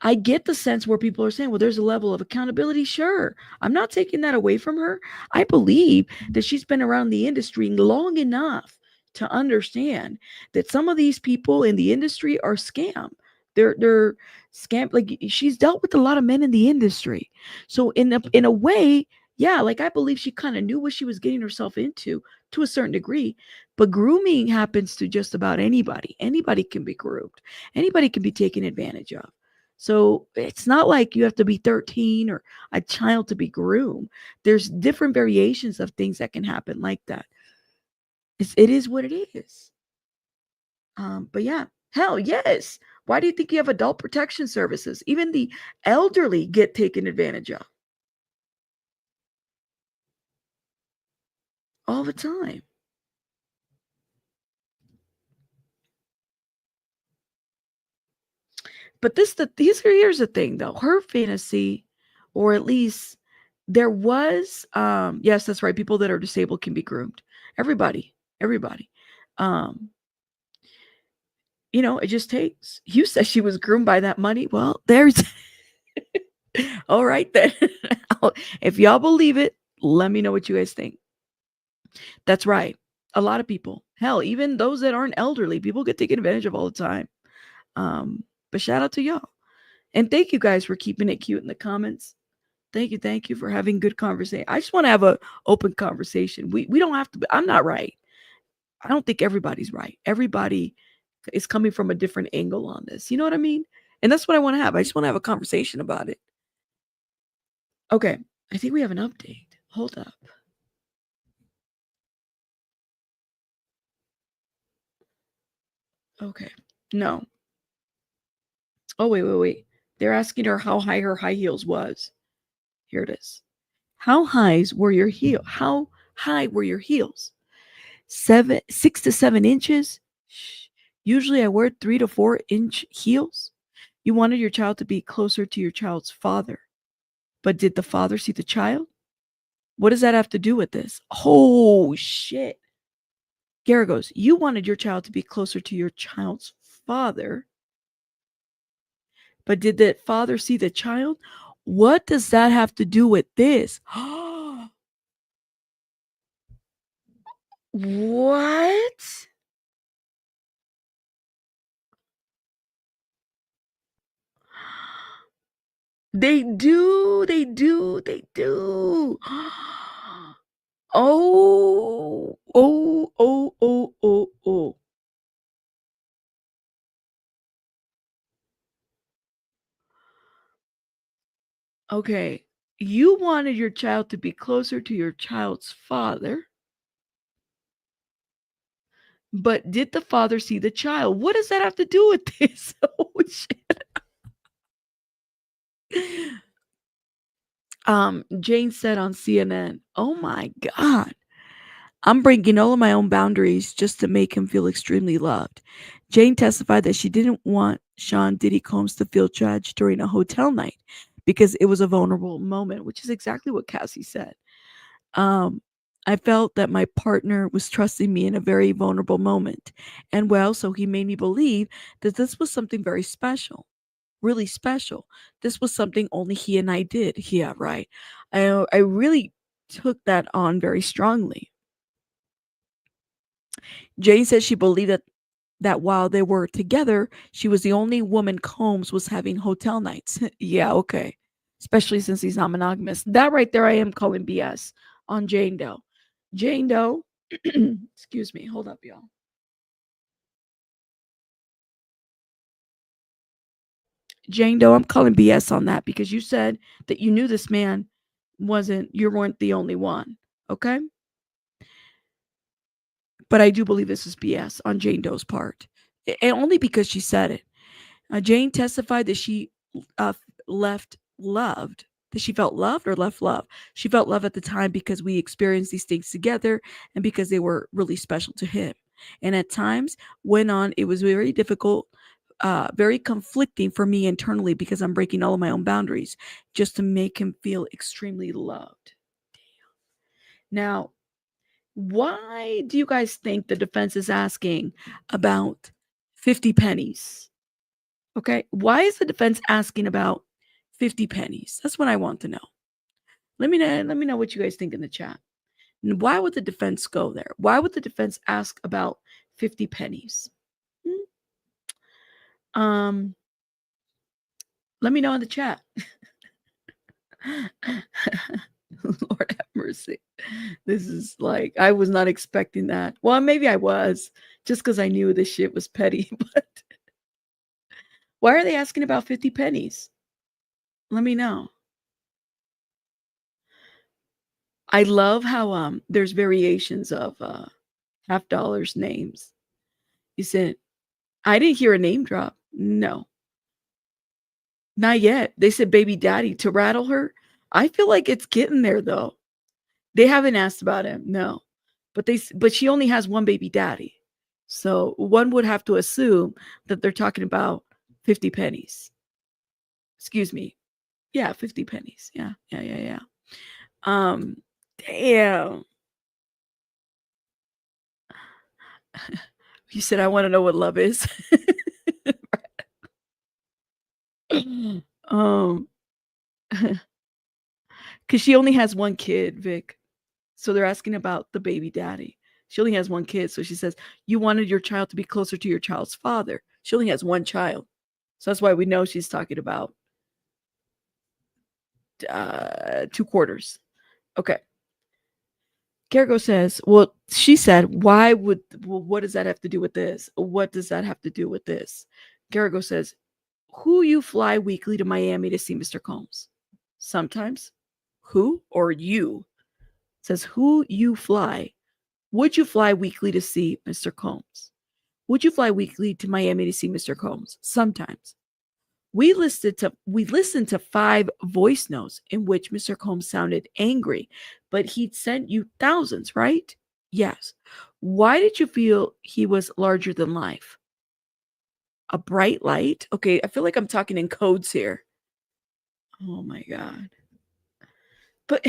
I get the sense where people are saying, well, there's a level of accountability. Sure. I'm not taking that away from her. I believe that she's been around the industry long enough to understand that some of these people in the industry are scam. They're scam. Like she's dealt with a lot of men in the industry. So in a way, yeah, like I believe she kind of knew what she was getting herself into to a certain degree. But grooming happens to just about anybody. Anybody can be groomed. Anybody can be taken advantage of. So it's not like you have to be 13 or a child to be groomed. There's different variations of things that can happen like that. It is what it is. But yeah, hell yes. Why do you think you have adult protection services? Even the elderly get taken advantage of all the time. But here's the thing though. Her fantasy, or at least there was, yes, that's right. People that are disabled can be groomed. Everybody. Um, it just takes. You said she was groomed by that money. Well, there's all right then. If y'all believe it, let me know what you guys think. That's right. A lot of people, hell, even those that aren't elderly, people get taken advantage of all the time. But shout out to y'all. And thank you guys for keeping it cute in the comments. Thank you for having good conversation. I just want to have a open conversation. We don't have to I'm not right. I don't think everybody's right. Everybody is coming from a different angle on this. You know what I mean? And that's what I want to have. I just want to have a conversation about it. Okay. I think we have an update. Hold up. Okay. No. Oh, wait. They're asking her how high her high heels was. Here it is. How high were your heels? 6 to 7 inches. Usually I wear 3 to 4 inch heels. You wanted your child to be closer to your child's father. But did the father see the child? What does that have to do with this? Oh, shit. Gara goes, you wanted your child to be closer to your child's father. But did the father see the child? What does that have to do with this? What? They do. They do. They do. Oh, oh, oh, oh, oh, oh. Okay. You wanted your child to be closer to your child's father, but did the father see the child? What does that have to do with this? Oh, shit. Jane said on CNN, oh my God. I'm breaking all of my own boundaries just to make him feel extremely loved. Jane testified that she didn't want Sean Diddy Combs to feel judged during a hotel night because it was a vulnerable moment, which is exactly what Cassie said. Um, I felt that my partner was trusting me in a very vulnerable moment. And well, so he made me believe that this was something very special, really special. This was something only he and I did. Yeah, right. I really took that on very strongly. Jane said she believed that while they were together, she was the only woman Combs was having hotel nights. Yeah, okay. Especially since he's not monogamous. That right there, I am calling BS on Jane Doe. Jane Doe, excuse me, hold up, y'all. Jane Doe, I'm calling BS on that because you said that you knew this man you weren't the only one. Okay. But I do believe this is BS on Jane Doe's part. And only because she said it. Jane testified that she uh, left loved, that she felt loved or left love. She felt love at the time because we experienced these things together and because they were really special to him. And at times, went on, it was very difficult, very conflicting for me internally because I'm breaking all of my own boundaries just to make him feel extremely loved. Now, why do you guys think the defense is asking about 50 pennies? Okay. Why is the defense asking about 50 pennies? That's what I want to know. Let me know what you guys think in the chat. And why would the defense go there? Why would the defense ask about 50 pennies? Let me know in the chat. Lord have mercy. This is like, I was not expecting that. Well, maybe I was, just because I knew this shit was petty. But why are they asking about 50 pennies? Let me know. I love how there's variations of half dollars names. You said, I didn't hear a name drop. No, not yet. They said baby daddy to rattle her. I feel like it's getting there though. They haven't asked about him. No. But she only has one baby daddy. So one would have to assume that they're talking about 50 pennies. Excuse me. Yeah, 50 pennies. Yeah. Damn. You said I want to know what love is. um because she only has one kid, Vic. So they're asking about the baby daddy. She only has one kid. So she says, you wanted your child to be closer to your child's father. She only has one child. So that's why we know she's talking about 2/4. Okay. Kergo says, well, she said, what does that have to do with this? What does that have to do with this? Kergo says, who you fly weekly to Miami to see Mr. Combs? Sometimes. Who or you? Says, who you fly? Would you fly weekly to see Mr. Combs? Would you fly weekly to Miami to see Mr. Combs? Sometimes. We listened to 5 voice notes in which Mr. Combs sounded angry, but he'd sent you thousands, right? Yes. Why did you feel he was larger than life? A bright light? Okay, I feel like I'm talking in codes here. Oh my god. But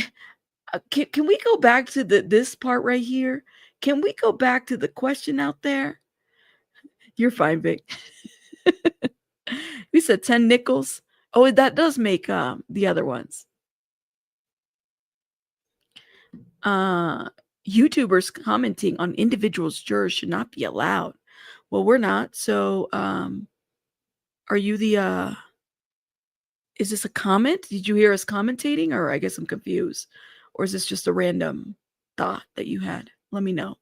can we go back to this part right here? Can we go back to the question out there? You're fine, Vic. We said 10 nickels. Oh, that does make the other ones. YouTubers commenting on individuals jurors should not be allowed. Well, we're not. So are you the is this a comment? Did you hear us commentating? Or I guess I'm confused. Or is this just a random thought that you had? Let me know.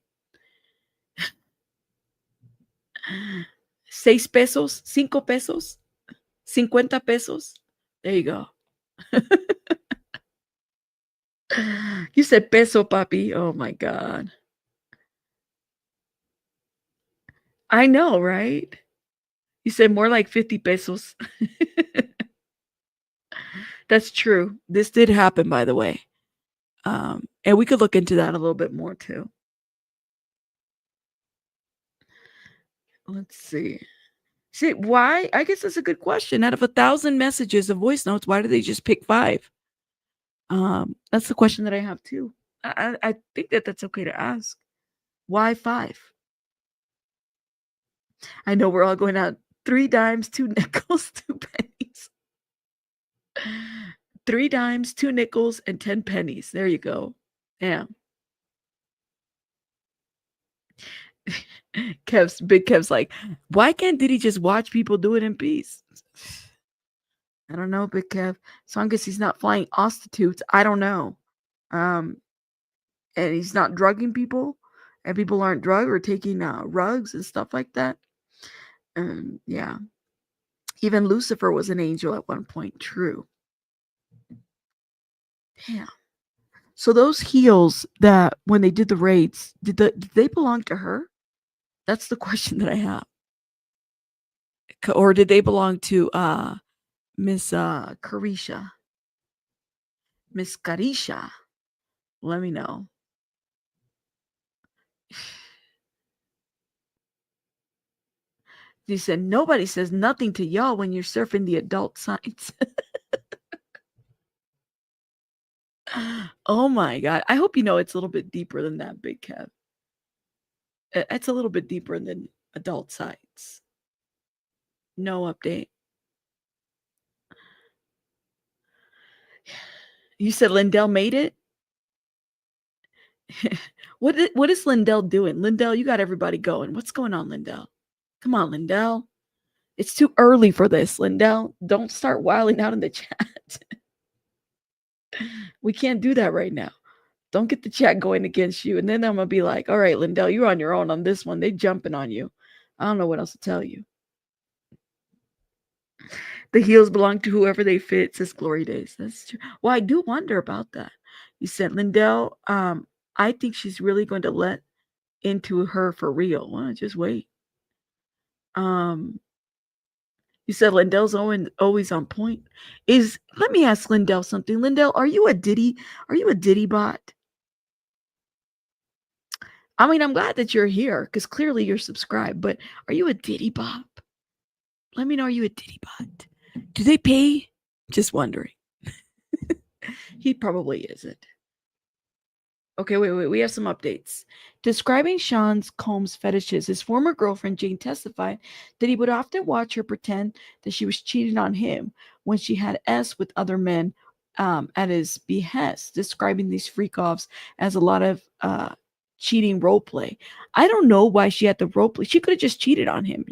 6 pesos, 5 pesos, 50 pesos. There you go. You said peso, papi. Oh my God. I know, right? You said more like 50 pesos. That's true. This did happen, by the way. And we could look into that a little bit more too. Let's see. See, why? I guess that's a good question. Out of 1,000 messages of voice notes, why do they just pick 5? That's the question that I have too. I think that that's okay to ask. Why 5? I know we're all going out 3 dimes, 2 nickels, 2 pennies. 3 dimes, 2 nickels, and 10 pennies. There you go. Yeah. Big Kev's like, why can't Diddy just watch people do it in peace? I don't know, Big Kev. As long as he's not flying prostitutes, I don't know. And he's not drugging people, and people aren't drugged or taking rugs and stuff like that. Yeah. Even Lucifer was an angel at one point. True. Yeah. So those heels that when they did the raids, did they belong to her? That's the question that I have. Or did they belong to Miss Carisha? Miss Carisha? Let me know. You said nobody says nothing to y'all when you're surfing the adult sites. Oh my god. I hope you know it's a little bit deeper than that, Big Kev. It's a little bit deeper than adult sites. No update. You said Lindell made it? What is Lindell doing? Lindell, you got everybody going. What's going on, Lindell? Come on, Lindell. It's too early for this, Lindell. Don't start wilding out in the chat. We can't do that right now. Don't get the chat going against you. And then I'm going to be like, all right, Lindell, you're on your own on this one. They jumping on you. I don't know what else to tell you. The heels belong to whoever they fit, says Glory Days. That's true. Well, I do wonder about that. You said, Lindell, I think she's really going to let into her for real. Well, just wait. You said Lindell's always on point. Let me ask Lindell something. Lindell, are you a Diddy bot? I mean, I'm glad that you're here because clearly you're subscribed, but are you a Diddy bot? Let me know, are you a Diddy bot? Do they pay? Just wondering. He probably isn't. Okay, wait. We have some updates. Describing Sean Combs' fetishes, his former girlfriend Jane testified that he would often watch her pretend that she was cheating on him when she had S with other men at his behest, describing these freak-offs as a lot of cheating role play. I don't know why she had the role play. She could have just cheated on him,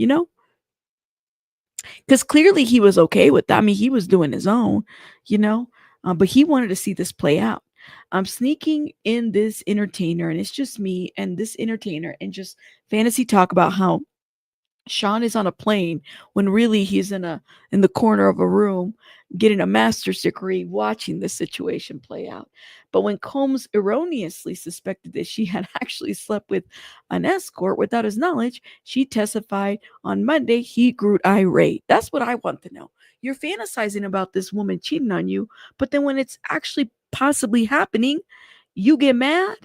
because clearly he was okay with that. I mean, he was doing his own, but he wanted to see this play out. I'm sneaking in this entertainer, and it's just me and this entertainer, and just fantasy talk about how Sean is on a plane when really he's in the corner of a room getting a master's degree watching this situation play out. But when Combs erroneously suspected that she had actually slept with an escort without his knowledge, she testified on Monday he grew irate. That's what I want to know. You're fantasizing about this woman cheating on you, but then when it's actually possibly happening, you get mad?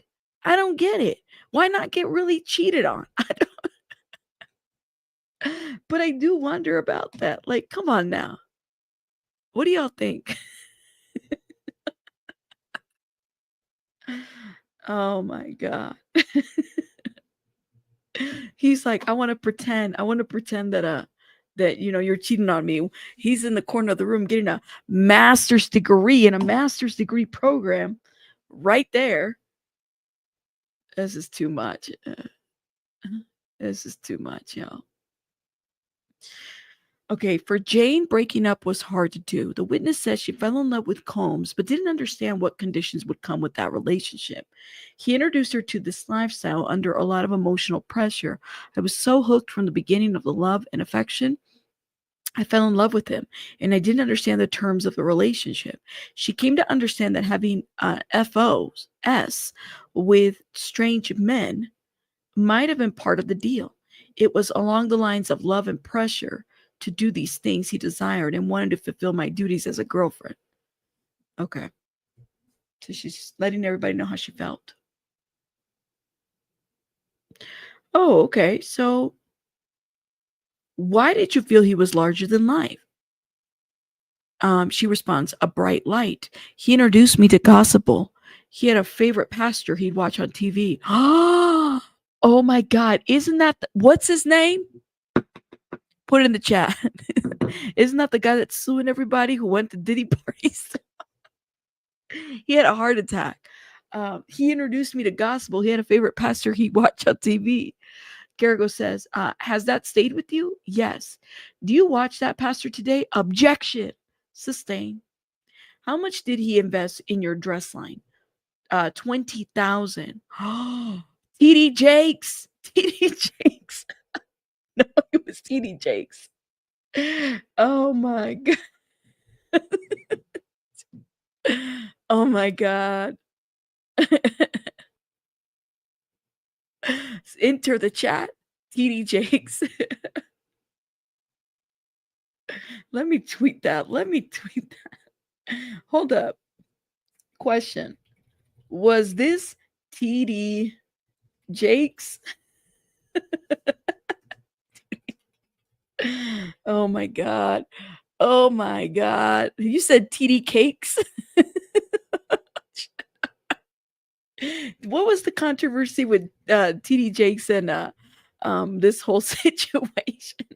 I don't get it. Why not get really cheated on? But I do wonder about that. Like, come on now. What do y'all think? Oh my god. He's like, I want to pretend that you're cheating on me. He's in the corner of the room getting a master's degree in a master's degree program right there. This is too much. This is too much, y'all. Okay, for Jane, breaking up was hard to do. The witness says she fell in love with Combs, but didn't understand what conditions would come with that relationship. He introduced her to this lifestyle under a lot of emotional pressure. I was so hooked from the beginning of the love and affection. I fell in love with him, and I didn't understand the terms of the relationship. She came to understand that having FOS with strange men might have been part of the deal. It was along the lines of love and pressure to do these things he desired and wanted to fulfill my duties as a girlfriend. Okay. So she's letting everybody know how she felt. Oh, okay. So why did you feel he was larger than life? She responds, a bright light. He introduced me to gospel. He had a favorite pastor he'd watch on TV. Oh my God. Isn't that, what's his name? Put it in the chat. Isn't that the guy that's suing everybody who went to Diddy parties? He had a heart attack. He introduced me to gospel. He had a favorite pastor he'd watch on TV. Garrigo says, has that stayed with you? Yes. Do you watch that pastor today? Objection. Sustain. How much did he invest in your dress line? 20,000. TD Jakes. TD Jakes. No, it was TD Jakes. Oh my God. Oh my God. Enter the chat. TD Jakes. Let me tweet that. Let me tweet that. Hold up. Question. Was this TD Jakes? Oh my God. Oh my God. You said TD Cakes? What was the controversy with TD Jakes and this whole situation?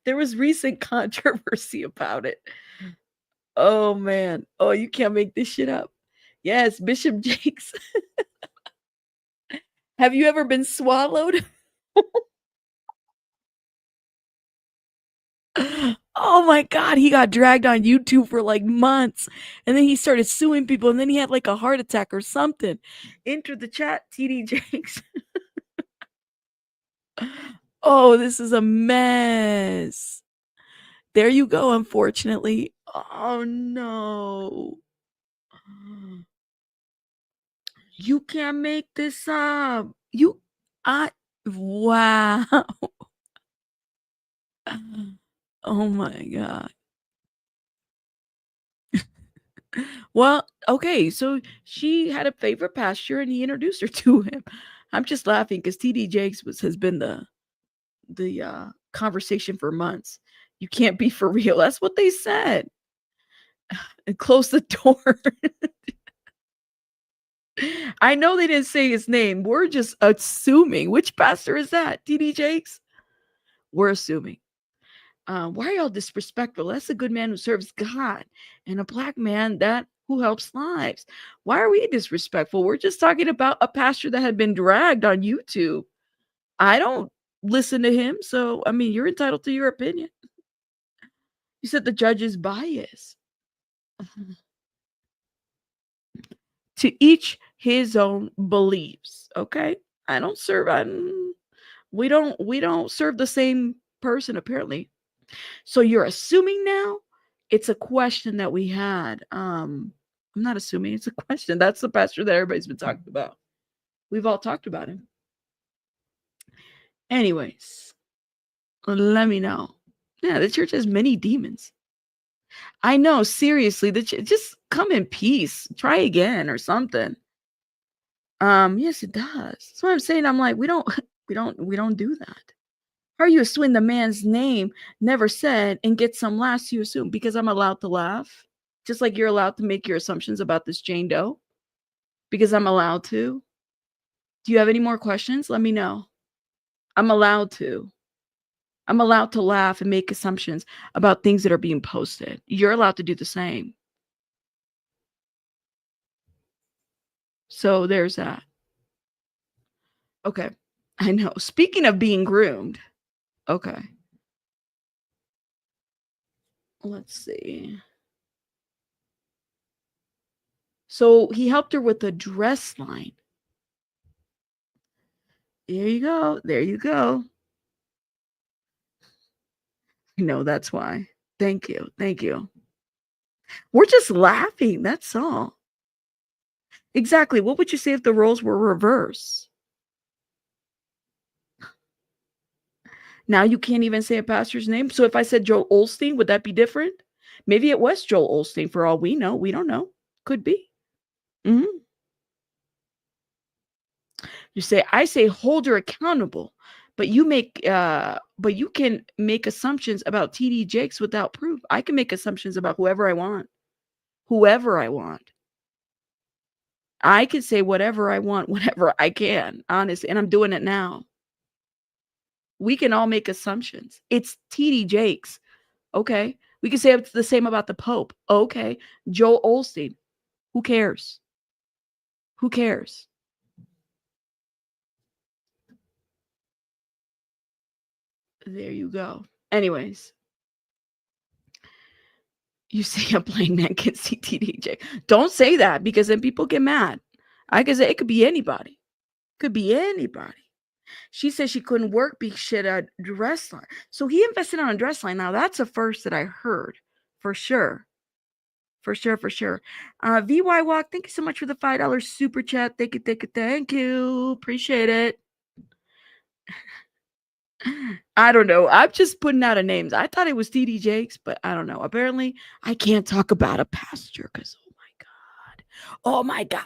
There was recent controversy about it. Oh man. Oh, you can't make this shit up. Yes, Bishop Jakes. Have you ever been swallowed? Oh my God, he got dragged on YouTube for like months. And then he started suing people. And then he had like a heart attack or something. Enter the chat, TD Jakes. Oh, this is a mess. There you go, unfortunately. Oh no. You can't make this up. I, wow. Oh my God. Well, okay, so she had a favorite pastor and he introduced her to him. I'm just laughing because TD Jakes has been the conversation for months. You can't be for real. That's what they said. And close the door. I know they didn't say his name. We're just assuming. Which pastor is that? TD Jakes? We're assuming. Why are y'all disrespectful? That's a good man who serves God and a black man that who helps lives. Why are we disrespectful? We're just talking about a pastor that had been dragged on YouTube. I don't listen to him, so I mean, you're entitled to your opinion. You said the judge is biased. To each his own beliefs. Okay, I don't serve. We don't serve the same person apparently. So you're assuming now? It's a question that we had. I'm not assuming, it's a question. That's the pastor that everybody's been talking about. We've all talked about him. Anyways, let me know. Yeah, the church has many demons. I know, seriously, just come in peace. Try again or something. Yes, it does. That's what I'm saying. I'm like, we don't do that. How are you assuming the man's name never said and get some laughs you assume? Because I'm allowed to laugh. Just like you're allowed to make your assumptions about this Jane Doe. Because I'm allowed to. Do you have any more questions? Let me know. I'm allowed to. I'm allowed to laugh and make assumptions about things that are being posted. You're allowed to do the same. So there's that. Okay. I know. Speaking of being groomed. Okay. Let's see. So he helped her with a dress line. There you go. There you go. No, that's why. Thank you. Thank you. We're just laughing. That's all. Exactly. What would you say if the roles were reversed? Now you can't even say a pastor's name. So if I said Joel Osteen, would that be different? Maybe it was Joel Osteen for all we know. We don't know. Could be. Mhm. You say, I say hold her accountable, but you can make assumptions about TD Jakes without proof. I can make assumptions about whoever I want. Whoever I want. I can say whatever I want, whenever I can, honestly, and I'm doing it now. We can all make assumptions. It's TD Jakes. Okay. We can say it's the same about the Pope. Okay. Joel Osteen. Who cares? Who cares? There you go. Anyways, you say a blind man can see TD Jakes. Don't say that because then people get mad. I can say it could be anybody. Could be anybody. She said she couldn't work because she had a dress line. So he invested on a dress line. Now that's a first that I heard for sure. For sure, for sure. VY Walk, thank you so much for the $5 super chat. Thank you, thank you, thank you. Appreciate it. I don't know. I'm just putting out a names. I thought it was TD Jakes, but I don't know. Apparently, I can't talk about a pastor because oh my God. Oh my God.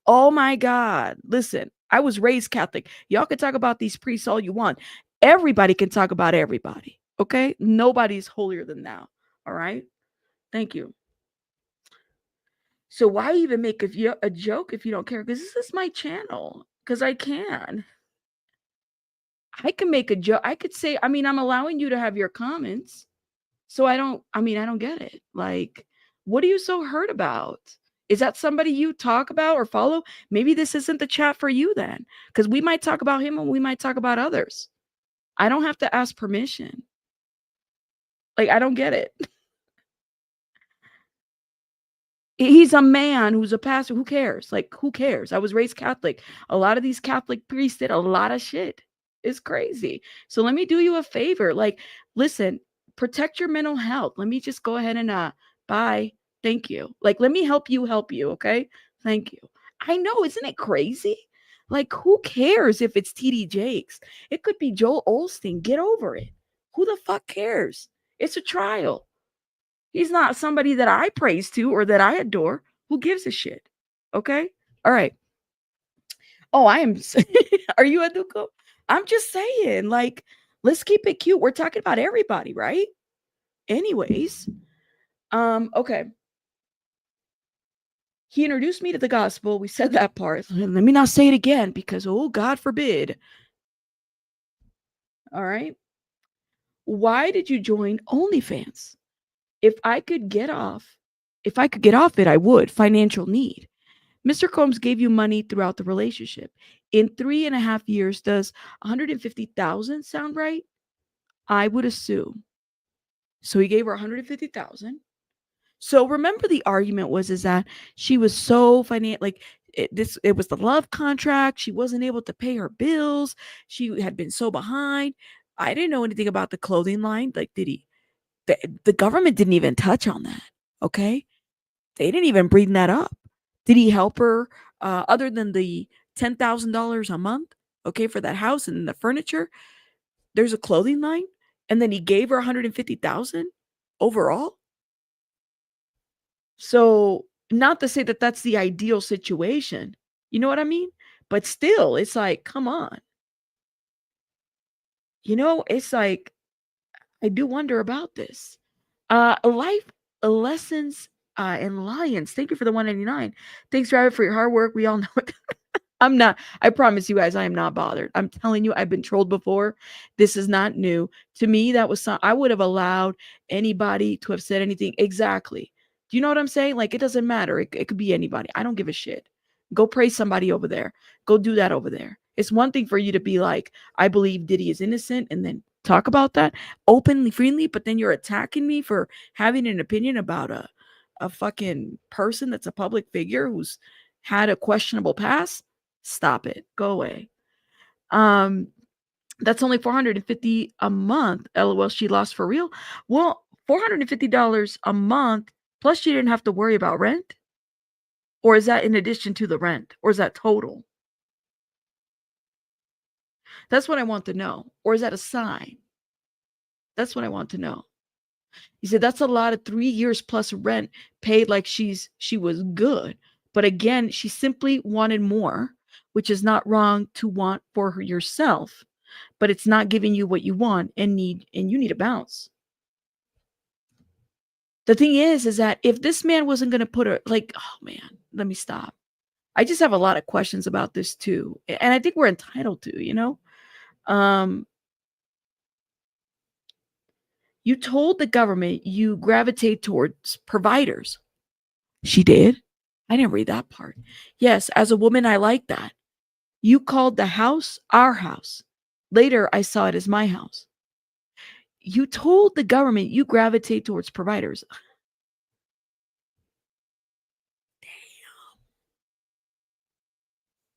Oh my God. Listen, I was raised Catholic. Y'all can talk about these priests all you want. Everybody can talk about everybody. Okay? Nobody's holier than thou. All right? Thank you. So why even make a joke if you don't care? Because this is my channel. Because I can. I can make a joke. I could say, I mean, I'm allowing you to have your comments. So I don't get it. Like, what are you so hurt about? Is that somebody you talk about or follow? Maybe this isn't the chat for you then. Because we might talk about him and we might talk about others. I don't have to ask permission. Like, I don't get it. He's a man who's a pastor. Who cares? Like, who cares? I was raised Catholic. A lot of these Catholic priests did a lot of shit. It's crazy. So let me do you a favor. Like, listen, protect your mental health. Let me just go ahead and bye. Thank you. Like, let me help you, okay? Thank you. I know, isn't it crazy? Like, who cares if it's TD Jakes? It could be Joel Olstein. Get over it. Who the fuck cares? It's a trial. He's not somebody that I praise to or that I adore. Who gives a shit? Okay? All right. Oh, I am. Are you a Duco? I'm just saying, like, let's keep it cute. We're talking about everybody, right? Anyways, okay. He introduced me to the gospel. We said that part. Let me not say it again because, oh, God forbid. All right. Why did you join OnlyFans? If I could get off it, I would. Financial need. Mr. Combs gave you money throughout the relationship. In 3.5 years, does 150,000 sound right? I would assume. So he gave her 150,000. So remember the argument was is that she was so like it was the love contract. She wasn't able to pay her bills. She had been so behind. I didn't know anything about the clothing line. Like, the government didn't even touch on that. Okay. They didn't even bring that up. Did he help her other than the $10,000 a month? Okay, for that house and the furniture. There's a clothing line, and then he gave her 150,000 overall. So, not to say that that's the ideal situation. You know what I mean? But still, it's like, come on. It's like I do wonder about this. Life lessons and lions. Thank you for the 199. Thanks, driver, for your hard work. We all know it. I promise you guys, I am not bothered. I'm telling you, I've been trolled before. This is not new. To me, that was I would have allowed anybody to have said anything. Exactly. Do you know what I'm saying? Like, it doesn't matter. It could be anybody. I don't give a shit. Go praise somebody over there. Go do that over there. It's one thing for you to be like, I believe Diddy is innocent, and then talk about that openly, freely, but then you're attacking me for having an opinion about a fucking person that's a public figure who's had a questionable past. Stop it. Go away. That's only $450 a month. LOL, she lost for real. Well, $450 a month, plus she didn't have to worry about rent? Or is that in addition to the rent? Or is that total? That's what I want to know. Or is that a sign? That's what I want to know. He said that's a lot of 3 years plus rent paid like she was good. But again, she simply wanted more, which is not wrong to want for yourself, but it's not giving you what you want and you need a bounce. The thing is that if this man wasn't going to put her, like, oh man, let me stop. I just have a lot of questions about this too. And I think we're entitled to. You told the government you gravitate towards providers. She did. I didn't read that part. Yes, as a woman, I like that. You called the house our house. Later, I saw it as my house. You told the government you gravitate towards providers.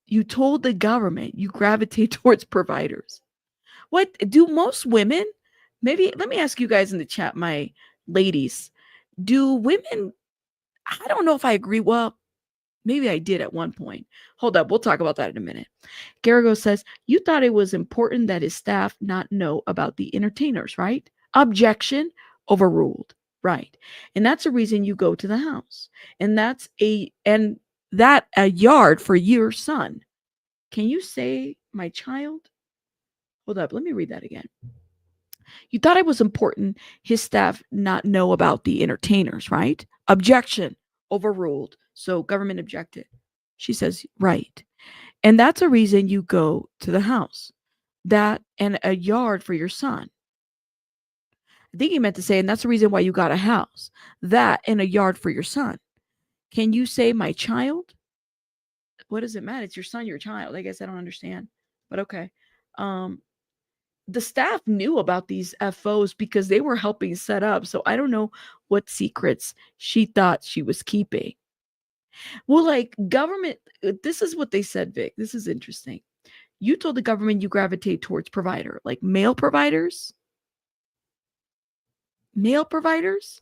You told the government you gravitate towards providers. What do most women? Maybe let me ask you guys in the chat, my ladies. Do women? I don't know if I agree. Well, Maybe I did at one point. Hold up, we'll talk about that in a minute. Garagos says, you thought it was important that his staff not know about the entertainers, right? Objection, overruled. Right. And that's the reason you go to the house. And that a yard for your son. Can you say my child? Hold up, let me read that again. You thought it was important his staff not know about the entertainers, right? Objection, overruled. So government objected. She says, right. And that's a reason you go to the house. That and a yard for your son. I think he meant to say, and that's the reason why you got a house. That and a yard for your son. Can you say my child? What does it matter? It's your son, your child. I guess I don't understand. But okay. Um, the staff knew about these FOs because they were helping set up. So I don't know what secrets she thought she was keeping. Well, like government, this is what they said, Vic. This is interesting. You told the government you gravitate towards provider, like male providers. Male providers?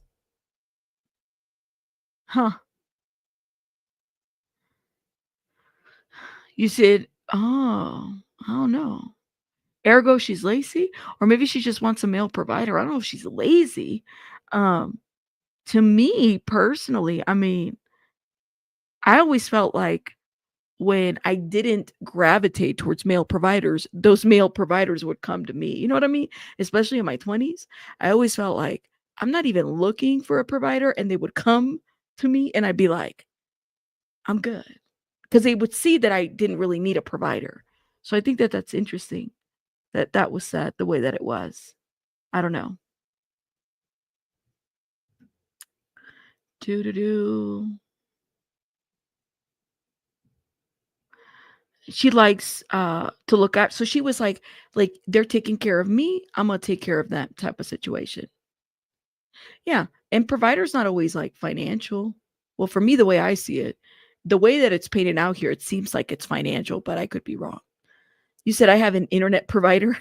Huh. You said, oh, I don't know. Ergo, she's lazy, or maybe she just wants a male provider. I don't know if she's lazy. Um, to me personally, I mean, I always felt like when I didn't gravitate towards male providers, those male providers would come to me. You know what I mean? Especially in my 20s. I always felt like I'm not even looking for a provider, and they would come to me, and I'd be like, I'm good. Because they would see that I didn't really need a provider. So I think that that's interesting that that was said the way that it was. I don't know. Do do do. She likes to look at, so she was like they're taking care of me, I'm gonna take care of them type of situation. Yeah. And provider's not always like financial. Well, for me, the way I see it, the way that it's painted out here, it seems like it's financial, but I could be wrong. You said I have an internet provider.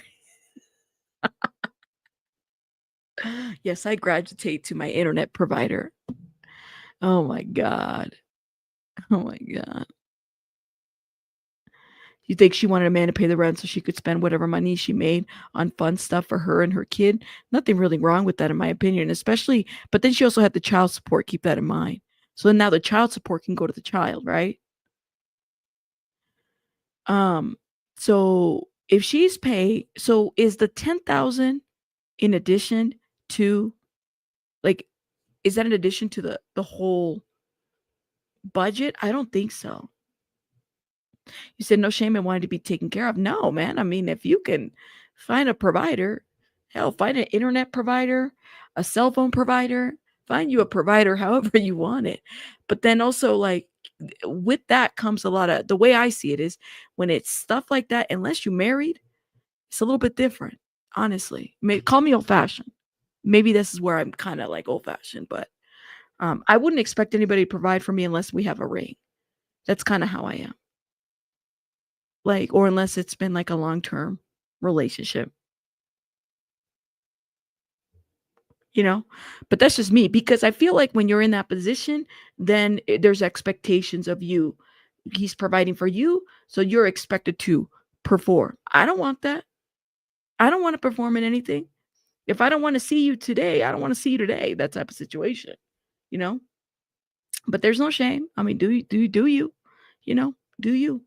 Yes, I graduate to my internet provider. Oh my god. Oh my god. You think she wanted a man to pay the rent so she could spend whatever money she made on fun stuff for her and her kid? Nothing really wrong with that, in my opinion, especially, but then she also had the child support. Keep that in mind. So then now the child support can go to the child, right? Um, so if she's paid, so is the 10,000 in addition to, like, is that in addition to the whole budget? I don't think so. You said no shame in wanting to be taken care of. No, man. I mean, if you can find a provider, hell, find an internet provider, a cell phone provider, find you a provider however you want it. But then also, like, with that comes a lot of, the way I see it is, when it's stuff like that, unless you married, it's a little bit different, honestly. Call me old fashioned. Maybe this is where I'm kind of like old fashioned, but I wouldn't expect anybody to provide for me unless we have a ring. That's kind of how I am. Like, or unless it's been like a long-term relationship, you know? But that's just me, because I feel like when you're in that position, then there's expectations of you. He's providing for you, so you're expected to perform. I don't want that. I don't want to perform in anything. If I don't want to see you today, I don't want to see you today. That type of situation, you know? But there's no shame. I mean, do you, you know, do you?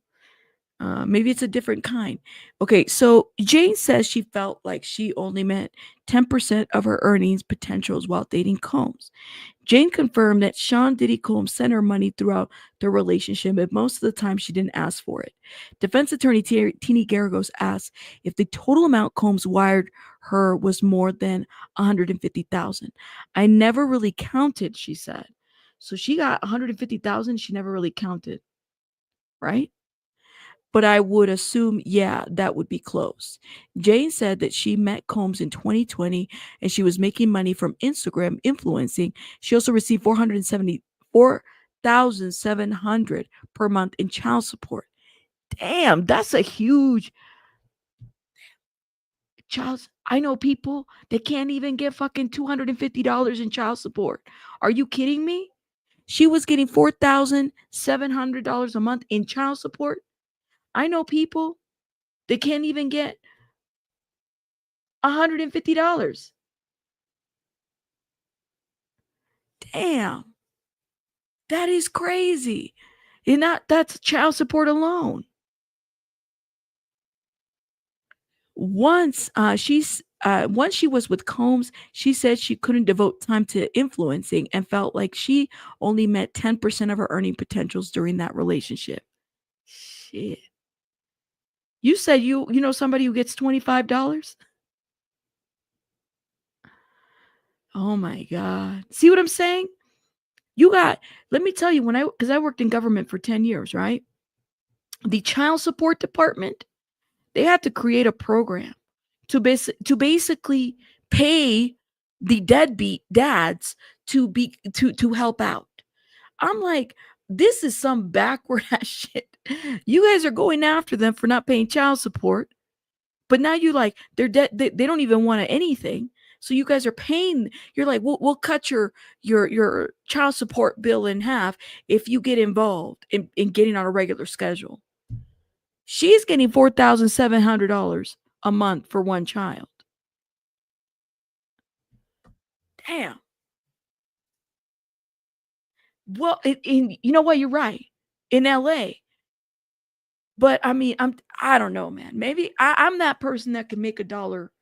Maybe it's a different kind. Okay, so Jane says she felt like she only met 10% of her earnings potentials while dating Combs. Jane confirmed that Sean Diddy Combs sent her money throughout their relationship, and most of the time she didn't ask for it. Defense attorney Teeny Garagos asked if the total amount Combs wired her was more than 150,000. I never really counted, she said. So she got 150,000. She never really counted, right? But I would assume, yeah, that would be close. Jane said that she met Combs in 2020 and she was making money from Instagram influencing. She also received 474,700 per month in child support. Damn, that's a huge child. I know people that can't even get fucking $250 in child support. Are you kidding me? She was getting $4,700 a month in child support. I know people that can't even get $150. Damn, that is crazy. And that's child support alone. Once she was with Combs, she said she couldn't devote time to influencing and felt like she only met 10% of her earning potentials during that relationship. Shit. You said you know somebody who gets $25? Oh my God. See what I'm saying? Let me tell you, because I worked in government for 10 years, right? The child support department, they had to create a program to basically pay the deadbeat dads to help out. I'm like, this is some backward ass shit. You guys are going after them for not paying child support, but now you like they're dead. They don't even want anything. So you guys are paying. You're like, we'll cut your child support bill in half if you get involved in getting on a regular schedule. She's getting $4,700 a month for one child. Damn. Well, you know what? You're right. In LA. But I mean, I don't know, man. Maybe I'm that person that can make a dollar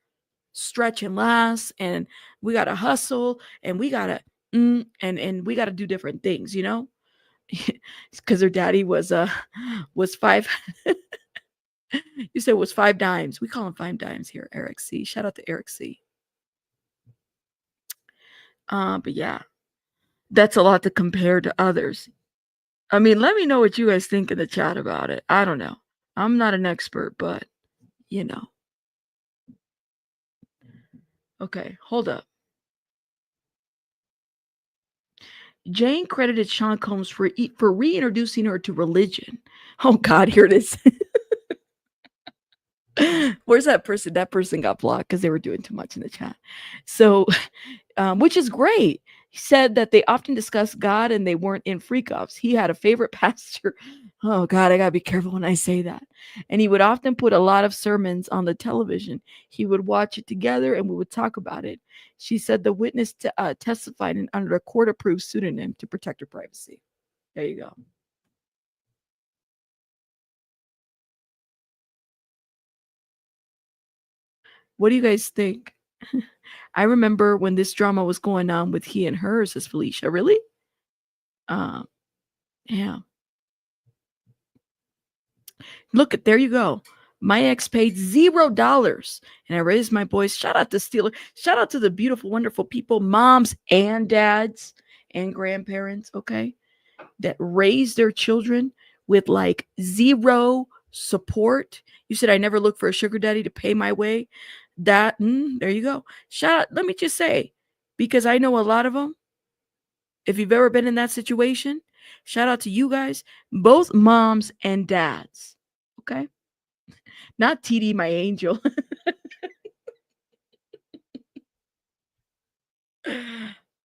stretch and last, and we gotta hustle, and we gotta and we gotta do different things, you know? Because her daddy was five. You said it was 5 dimes. We call him 5 dimes here, Eric C. Shout out to Eric C. But yeah, that's a lot to compare to others. I mean, let me know what you guys think in the chat about it. I don't know. I'm not an expert, but you know. Okay, hold up. Jane credited Sean Combs for reintroducing her to religion. Oh God, here it is. Where's that person? That person got blocked because they were doing too much in the chat. So, which is great. He said that they often discussed God and they weren't in freak offs. He had a favorite pastor. Oh God, I gotta be careful when I say that. And he would often put a lot of sermons on the television. He would watch it together and we would talk about it. She said the witness testified under a court-approved pseudonym to protect her privacy. There you go. What do you guys think? I remember when this drama was going on with he and hers, says Felicia. Really? Yeah. Look, there you go. My ex paid $0 and I raised my boys. Shout out to Steeler. Shout out to the beautiful, wonderful people, moms and dads and grandparents, okay, that raised their children with like zero support. You said I never look for a sugar daddy to pay my way. There you go. Shout out. Let me just say, because I know a lot of them. If you've ever been in that situation, shout out to you guys, both moms and dads. Okay. Not TD, my angel.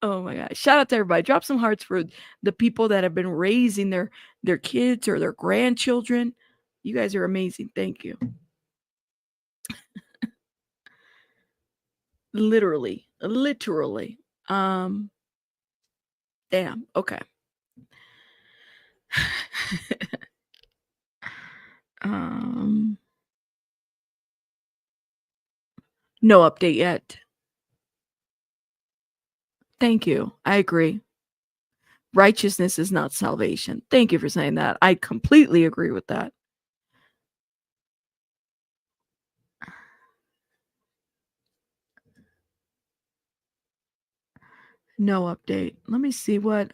Oh my God. Shout out to everybody. Drop some hearts for the people that have been raising their kids or their grandchildren. You guys are amazing. Thank you. Literally. Damn. Okay. No update yet. Thank you. I agree. Righteousness is not salvation. Thank you for saying that. I completely agree with that. No update. Let me see what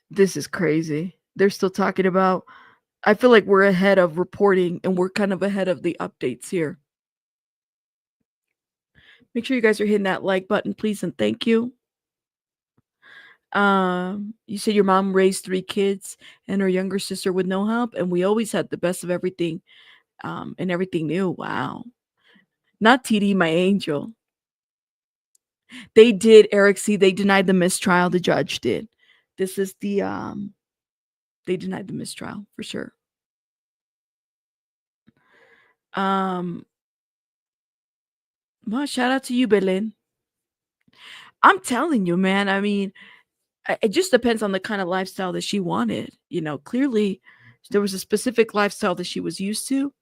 this is crazy. They're still talking about, I feel like we're ahead of reporting and we're kind of ahead of the updates here. Make sure you guys are hitting that like button, please, and thank you. You said your mom raised 3 kids and her younger sister with no help, and we always had the best of everything, and everything new. Wow. Not TD, my angel. They did, Eric. See, they denied the mistrial. The judge did. This is the they denied the mistrial for sure. Um, well, shout out to you, Berlin. I'm telling you, man. I mean, it just depends on the kind of lifestyle that she wanted. You know, clearly there was a specific lifestyle that she was used to.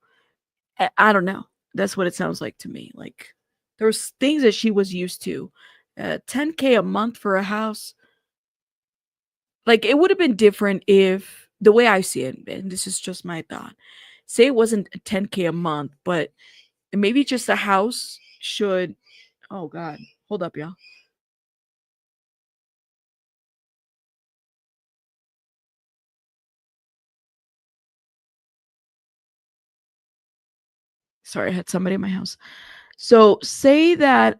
I don't know. That's what it sounds like to me. Like there was things that she was used to. 10K a month for a house. Like it would have been different if the way I see it, and this is just my thought. Say it wasn't 10K a month, but maybe just a house should. Oh God, hold up, y'all. Sorry, I had somebody in my house. So say that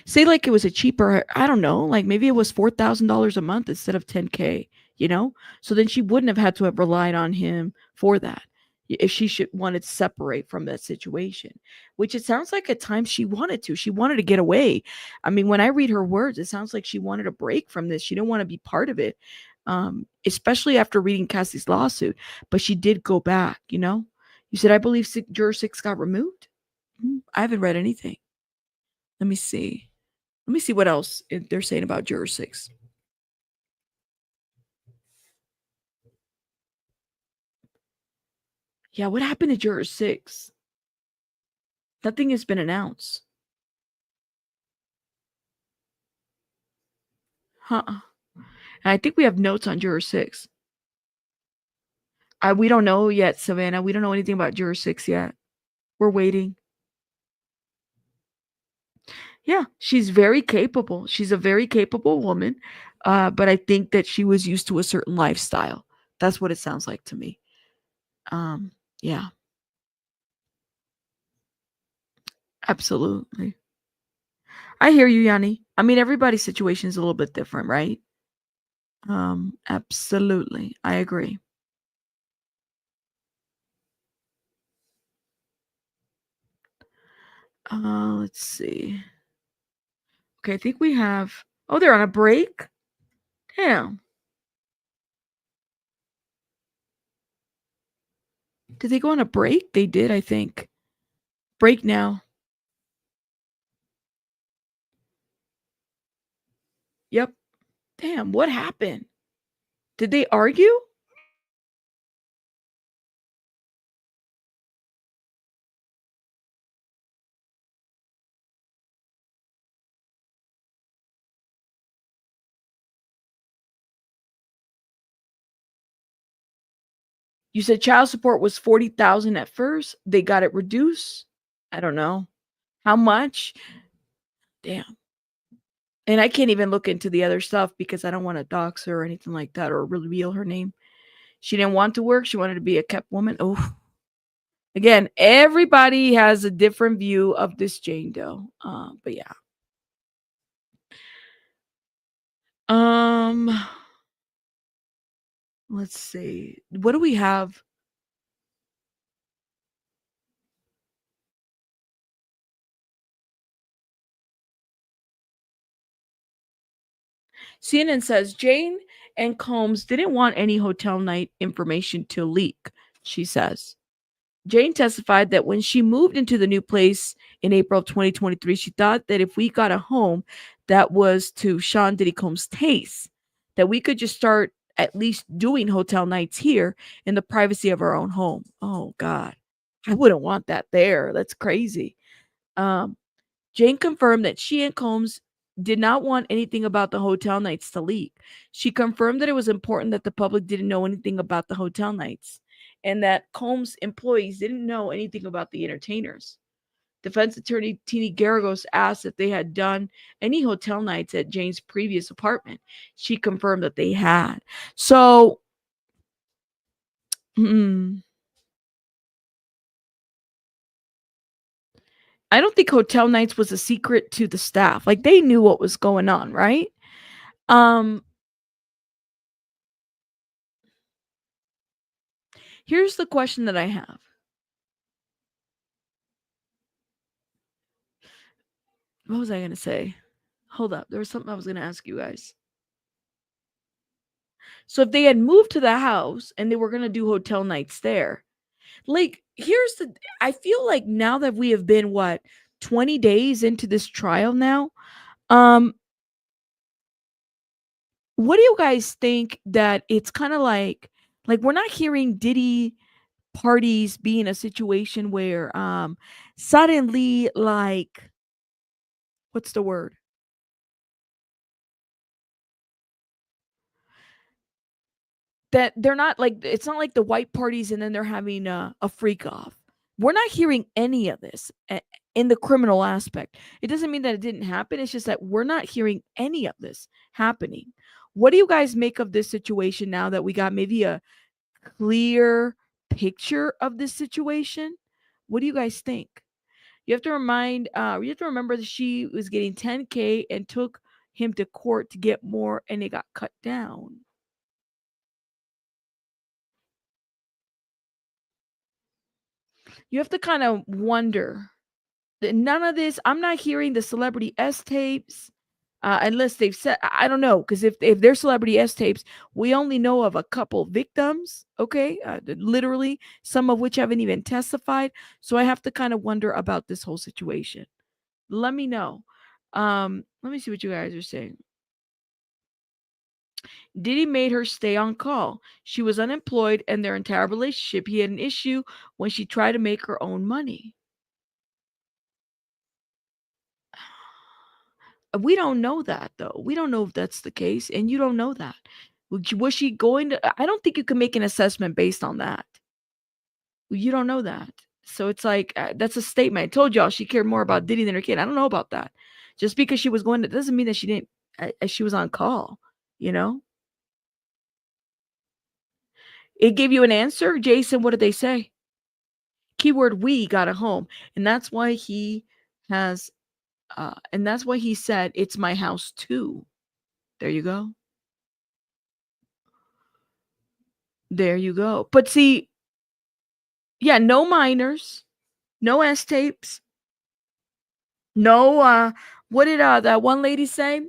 say like it was a cheaper, I don't know, like maybe it was $4,000 a month instead of 10K, you know? So then she wouldn't have had to have relied on him for that if she should wanted to separate from that situation, which it sounds like at times she wanted to. She wanted to get away. I mean, when I read her words, it sounds like she wanted a break from this. She didn't want to be part of it. Especially after reading Cassie's lawsuit, but she did go back, you know? You said, I believe juror 6 got removed. I haven't read anything. Let me see. Let me see what else they're saying about juror 6. Yeah, what happened to juror 6? Nothing has been announced. Huh. And I think we have notes on juror 6. We don't know yet, Savannah. We don't know anything about juror 6 yet. We're waiting. Yeah, she's very capable. She's a very capable woman. But I think that she was used to a certain lifestyle. That's what it sounds like to me. Um, yeah, absolutely. I hear you, Yanni. I mean, everybody's situation is a little bit different, right? Absolutely. I agree. Let's see. Okay, I think we have. Oh, they're on a break? Damn. Did they go on a break? They did, I think. Break now. Yep. Damn, what happened? Did they argue? You said child support was 40,000 at first. They got it reduced. I don't know. How much? Damn. And I can't even look into the other stuff because I don't want to dox her or anything like that or reveal her name. She didn't want to work. She wanted to be a kept woman. Oh, again, everybody has a different view of this Jane Doe. But yeah. Um, let's see. What do we have? CNN says Jane and Combs didn't want any hotel night information to leak, she says. Jane testified that when she moved into the new place in April of 2023, she thought that if we got a home that was to Sean Diddy Combs' taste, that we could just start at least doing hotel nights here in the privacy of our own home. Oh God, I wouldn't want that there. That's crazy. Um, Jane confirmed that she and Combs did not want anything about the hotel nights to leak. She confirmed that it was important that the public didn't know anything about the hotel nights and that Combs' employees didn't know anything about the entertainers. Defense attorney Tini Garagos asked if they had done any hotel nights at Jane's previous apartment. She confirmed that they had. So, mm, I don't think hotel nights was a secret to the staff. Like they knew what was going on, right? Um, Here's the question that I have. What was I going to say? Hold up. There was something I was going to ask you guys. So if they had moved to the house and they were going to do hotel nights there, like, I feel like now that we have been, 20 days into this trial now, um, what do you guys think that it's kind of like we're not hearing Diddy parties be in a situation where suddenly, like, what's the word? That they're not like, it's not like the white parties and then they're having a freak off. We're not hearing any of this in the criminal aspect. It doesn't mean that it didn't happen. It's just that we're not hearing any of this happening. What do you guys make of this situation now that we got maybe a clear picture of this situation? What do you guys think? You have to remember that she was getting 10K and took him to court to get more and it got cut down. You have to kind of wonder that none of this, I'm not hearing the celebrity S tapes, unless they've said, I don't know, because if they're celebrity S tapes, we only know of a couple victims, okay, literally, some of which haven't even testified. So I have to kind of wonder about this whole situation. Let me know. Let me see what you guys are saying. Diddy made her stay on call. She was unemployed, and their entire relationship, he had an issue when she tried to make her own money. We don't know that, though. We don't know if that's the case, and you don't know that. Was she going to? I don't think you can make an assessment based on that. You don't know that. So it's like, that's a statement. I told y'all she cared more about Diddy than her kid. I don't know about that. Just because she was going to, doesn't mean that she didn't. She was on call. You know, it gave you an answer, Jason. What did they say? Keyword, we got a home, and that's why he has, and that's why he said it's my house too. There you go. There you go. But see, yeah, no minors, no S tapes, no. What did that one lady say?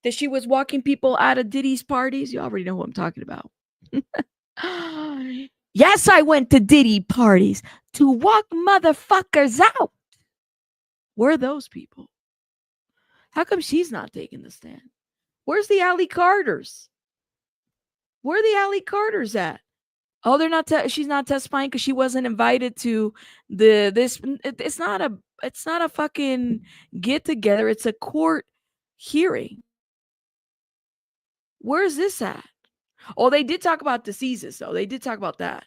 That she was walking people out of Diddy's parties. You already know who I'm talking about. Yes, I went to Diddy parties to walk motherfuckers out. Where are those people? How come she's not taking the stand? Where's the Alley Carters? Where are the Alley Carters at? Oh, they're not. She's not testifying because she wasn't invited to this. It's not a fucking get together. It's a court hearing. Where is this at? Oh, they did talk about diseases, though. They did talk about that.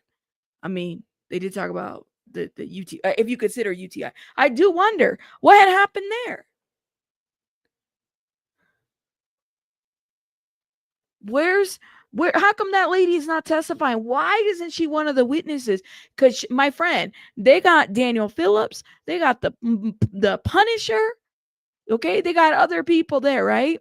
I mean, they did talk about the UTI, if you consider UTI. I do wonder what had happened there. Where? How come that lady is not testifying? Why isn't she one of the witnesses? Because my friend, they got Daniel Phillips, they got the Punisher. Okay, they got other people there, right?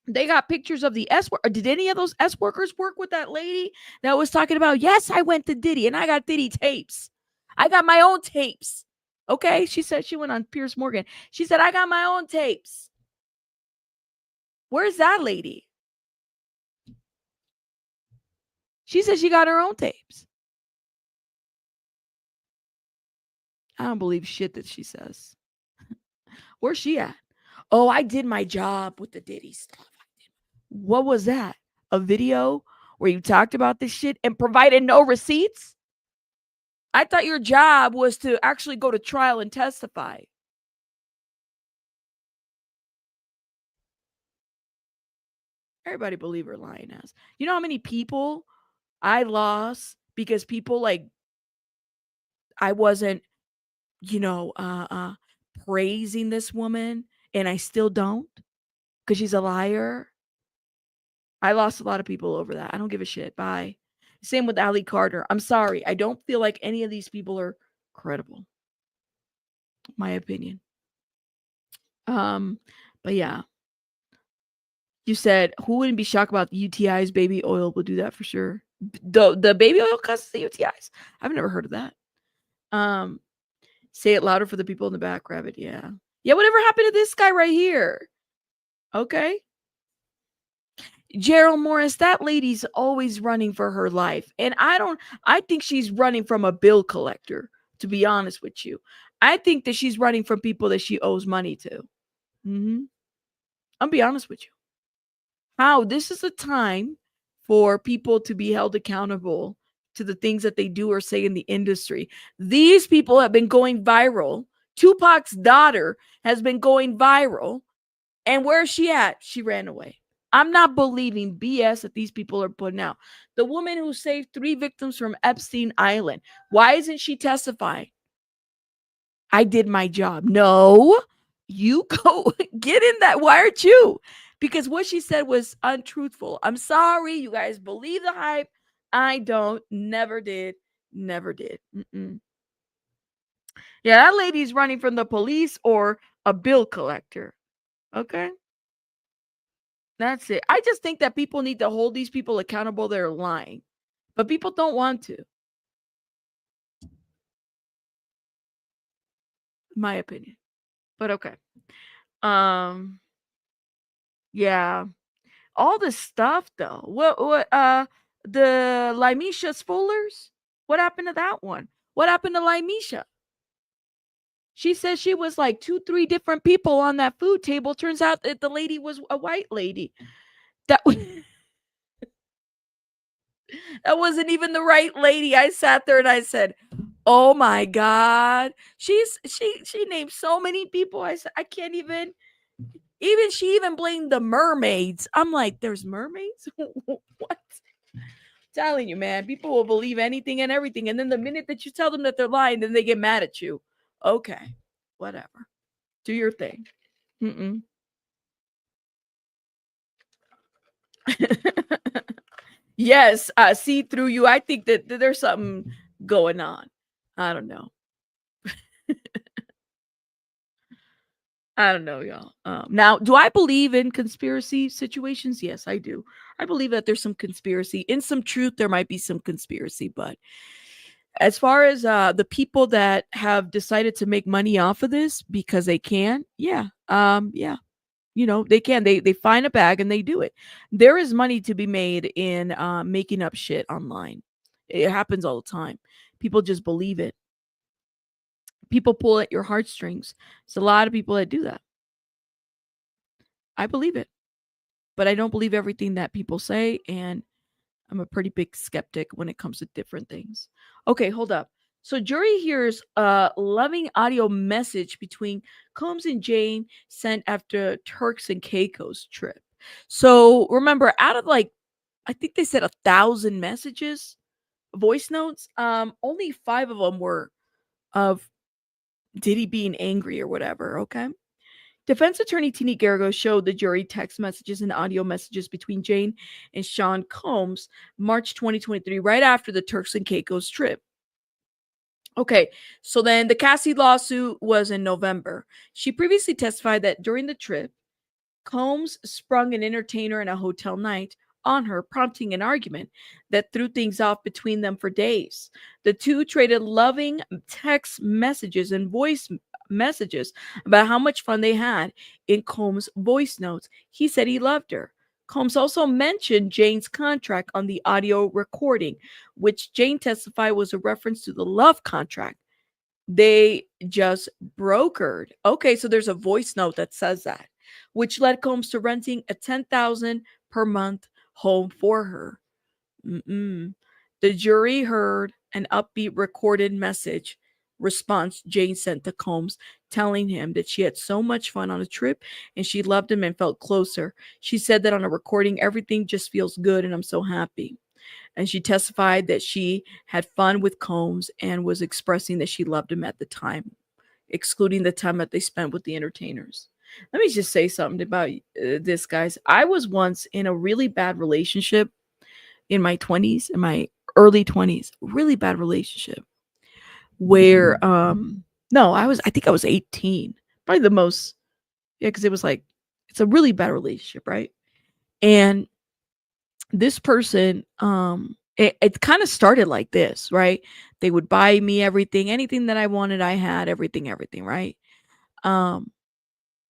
They got pictures of the S worker. Did any of those S workers work with that lady that was talking about, yes, I went to Diddy and I got Diddy tapes. I got my own tapes. Okay. She said she went on Piers Morgan. She said, I got my own tapes. Where's that lady? She said she got her own tapes. I don't believe shit that she says. Where's she at? Oh, I did my job with the Diddy stuff. What was that? A video where you talked about this shit and provided no receipts? I thought your job was to actually go to trial and testify. Everybody believe her lying ass. You know how many people I lost because people, like, I wasn't, you know, praising this woman, and I still don't because she's a liar. I lost a lot of people over that. I don't give a shit. Bye. Same with Ali Carter. I'm sorry. I don't feel like any of these people are credible. My opinion. But yeah. You said, who wouldn't be shocked about the UTIs? Baby oil will do that for sure. The baby oil causes the UTIs. I've never heard of that. Say it louder for the people in the back, Rabbit. Yeah. Yeah, whatever happened to this guy right here? Okay. Gerald Morris, that lady's always running for her life. And I think she's running from a bill collector, to be honest with you. I think that she's running from people that she owes money to. I'll be honest with you. How this is a time for people to be held accountable to the things that they do or say in the industry. These people have been going viral. Tupac's daughter has been going viral. And where is she at? She ran away. I'm not believing BS that these people are putting out. The woman who saved 3 victims from Epstein Island, why isn't she testifying? I did my job. No, you go get in that. Why aren't you? Because what she said was untruthful. I'm sorry, you guys believe the hype. I don't. Never did. Never did. Mm-mm. Yeah, that lady's running from the police or a bill collector. Okay. That's it. I just think that people need to hold these people accountable that are lying, but people don't want to, in my opinion. But okay. Um, yeah. All this stuff though. What the Limesha spoolers? What happened to that one? What happened to Limesha? She says she was like 2, 3 different people on that food table. Turns out that the lady was a white lady. That that wasn't even the right lady. I sat there and I said, "Oh my god." She named so many people. I said, I can't even she even blamed the mermaids. I'm like, there's mermaids? What? Telling you, man, people will believe anything and everything. And then the minute that you tell them that they're lying, then they get mad at you. Okay, whatever. Do your thing. Mm-mm. Yes, I see through you. I think that there's something going on. I don't know. I don't know, y'all. Now, do I believe in conspiracy situations? Yes, I do. I believe that there's some conspiracy. In some truth, there might be some conspiracy, but as far as the people that have decided to make money off of this because they can, yeah, yeah, they can. They find a bag and they do it. There is money to be made in making up shit online. It happens all the time. People just believe it. People pull at your heartstrings. There's a lot of people that do that. I believe it, but I don't believe everything that people say, and I'm a pretty big skeptic when it comes to different things. Okay, hold up. So jury hears a loving audio message between Combs and Jane sent after Turks and Caicos trip. So remember, out of like, I think they said 1,000 messages, voice notes, only 5 of them were of Diddy being angry or whatever. Okay. Defense attorney Tini Garrigo showed the jury text messages and audio messages between Jane and Sean Combs March 2023, right after the Turks and Caicos trip. Okay, so then the Cassie lawsuit was in November. She previously testified that during the trip, Combs sprung an entertainer in a hotel night on her, prompting an argument that threw things off between them for days. The two traded loving text messages and voice messages about how much fun they had in Combs' voice notes. He said he loved her. Combs also mentioned Jane's contract on the audio recording, which Jane testified was a reference to the love contract they just brokered. Okay, so there's a voice note that says that, which led Combs to renting a 10,000 per month home for her. Mm-mm. The jury heard an upbeat recorded message response Jane sent to Combs, telling him that she had so much fun on a trip and she loved him and felt closer. She said that on a recording, everything just feels good and I'm so happy. And she testified that she had fun with Combs and was expressing that she loved him at the time, excluding the time that they spent with the entertainers. Let me just say something about this, guys. I was once in a really bad relationship in my 20s, in my early 20s, really bad relationship where, no, I think I was 18, probably the most, yeah, because it was like, it's a really bad relationship, right? And this person, it kind of started like this, right? They would buy me everything, anything that I wanted, I had everything, right?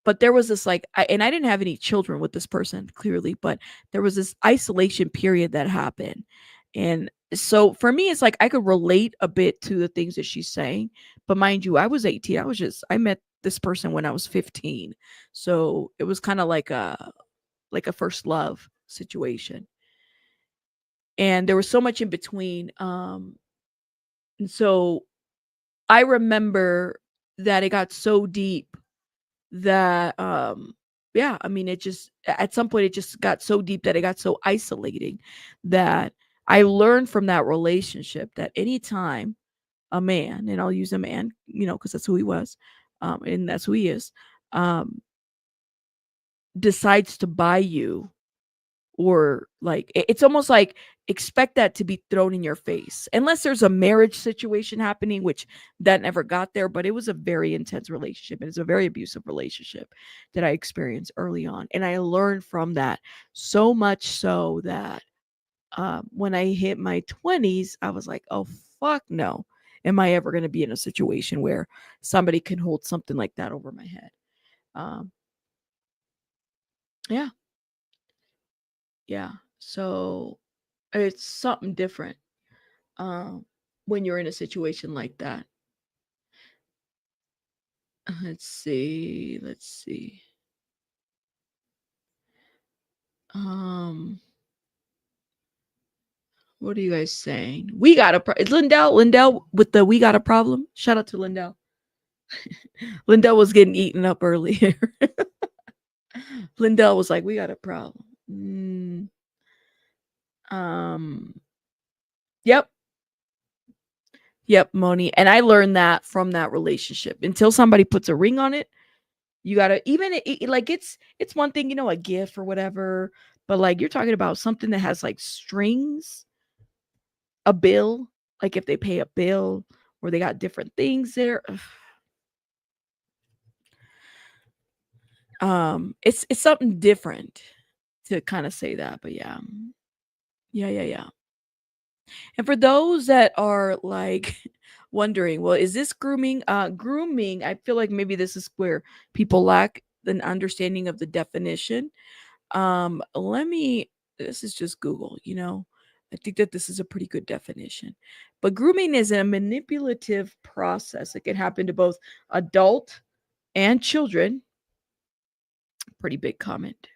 But there was this like and I didn't have any children with this person clearly, but there was this isolation period that happened. And so for me it's like I could relate a bit to the things that she's saying, but mind you, I was 18. I met this person when I was 15. So it was kind of like a first love situation. And there was so much in between. And so I remember that it got so deep that yeah, I mean it just at some point it just got so deep that it got so isolating that I learned from that relationship that anytime a man, and I'll use a man, because that's who he was, and that's who he is, um, decides to buy you, or like it's almost like expect that to be thrown in your face unless there's a marriage situation happening, which that never got there, but it was a very intense relationship and it's a very abusive relationship that I experienced early on, and I learned from that so much so that when I hit my 20s I was like, oh fuck no, am I ever going to be in a situation where somebody can hold something like that over my head. um yeah, yeah, so it's something different um, when you're in a situation like that. Let's see. Let's see. Um, what are you guys saying? We got a it's Lindell. Lindell with the we got a problem. Shout out to Lindell. Lindell was getting eaten up earlier. Lindell was like, "We got a problem." Um. Yep. Yep, Moni. And I learned that from that relationship. Until somebody puts a ring on it, you gotta even like it's one thing, a gift or whatever, but like you're talking about something that has like strings, a bill, like if they pay a bill or they got different things there. It's something different to kind of say that, but yeah. Yeah, yeah, yeah. And for those that are like wondering, well, is this grooming? Grooming, I feel like maybe this is where people lack an understanding of the definition. Let me this is just Google, I think that this is a pretty good definition. But grooming is a manipulative process. It can happen to both adult and children. Pretty big comment.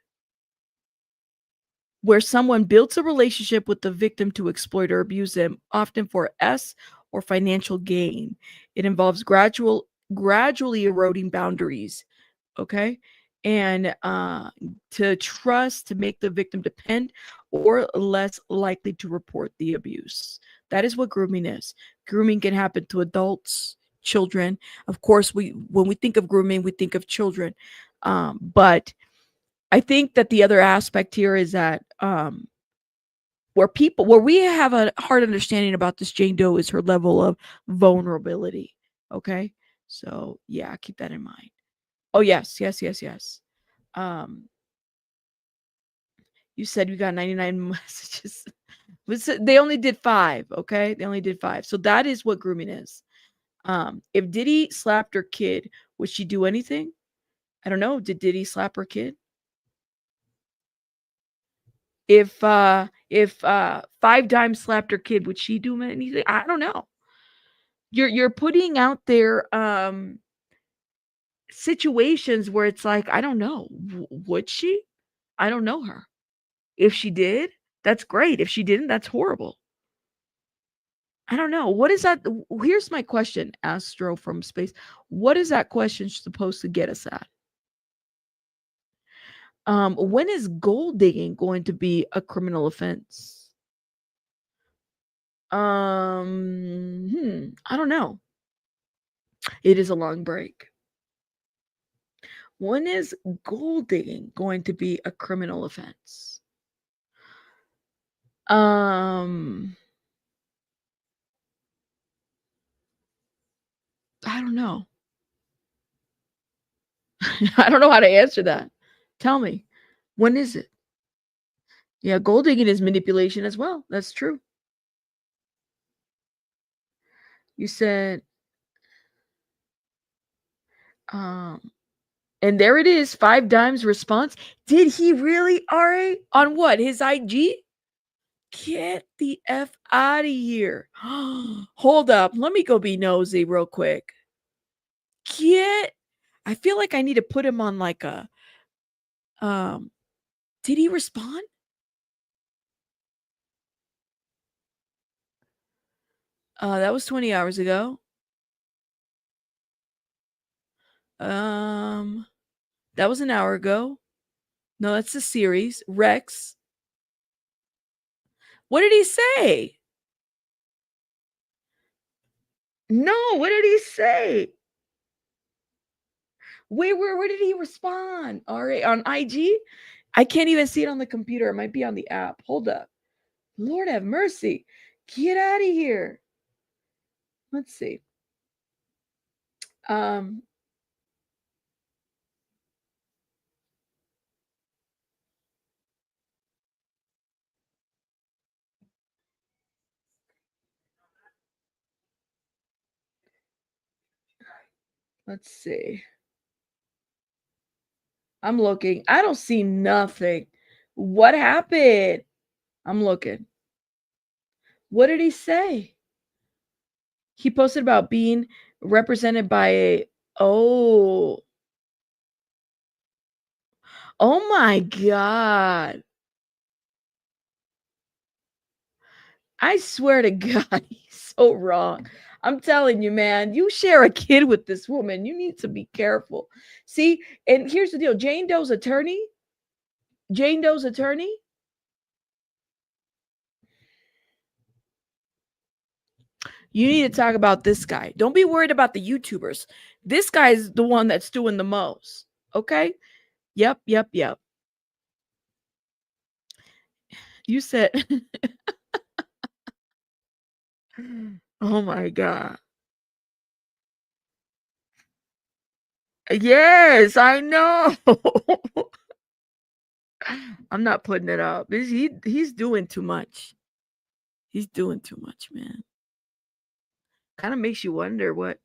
Where someone builds a relationship with the victim to exploit or abuse them, often for or financial gain. It involves gradually eroding boundaries, okay? And to trust to make the victim depend or less likely to report the abuse. That is what grooming is. Grooming can happen to adults, children. Of course, when we think of grooming, we think of children. But I think that the other aspect here is that where we have a hard understanding about this Jane Doe is her level of vulnerability. Okay, so yeah, keep that in mind. Oh yes, yes, yes, yes. Um, you said you got 99 messages. They only did 5. Okay, they only did 5. So that is what grooming is. If Diddy slapped her kid, would she do anything? I don't know. Did Diddy slap her kid? If 5 Dimes slapped her kid, would she do anything? I don't know. You're putting out there situations where it's like, I don't know. Would she? I don't know her. If she did, that's great. If she didn't, that's horrible. I don't know. What is that? Here's my question, Astro from space. What is that question supposed to get us at? When is gold digging going to be a criminal offense? I don't know. It is a long break. When is gold digging going to be a criminal offense? Um, I don't know. I don't know how to answer that. Tell me. When is it? Yeah, gold digging is manipulation as well. That's true. You said um And there it is, 5 dimes response. Did he really, RA? On what? His IG? Get the F out of here. Hold up. Let me go be nosy real quick. Get. I feel like I need to put him on like a. Did he respond? That was 20 hours ago. That was an hour ago. No, that's the series. Rex. What did he say? No, what did he say? Where did he respond? All right, on IG? I can't even see it on the computer. It might be on the app. Hold up. Lord have mercy. Get out of here. Let's see. Um let's see. I'm looking. I don't see nothing. What happened? I'm looking. What did he say? He posted about being represented by a oh. Oh my god. I swear to God, he's so wrong. I'm telling you, man, you share a kid with this woman. You need to be careful. See, and here's the deal. Jane Doe's attorney, you need to talk about this guy. Don't be worried about the YouTubers. This guy's the one that's doing the most. Okay? Yep. You said, oh my God. Yes, I know. I'm not putting it up. He's doing too much. He's doing too much, man. Kind of makes you wonder what.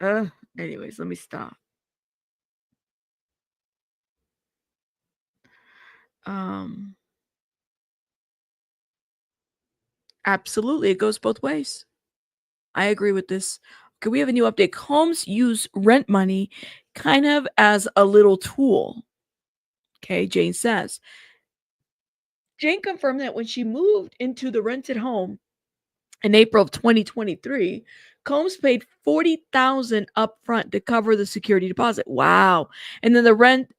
Uh, Anyways, let me stop. Um, Absolutely, it goes both ways. I agree with this. Okay, we have a new update. Combs use rent money kind of as a little tool. Okay, Jane says. Jane confirmed that when she moved into the rented home in April of 2023, Combs paid $40,000 upfront to cover the security deposit. Wow. And then the rent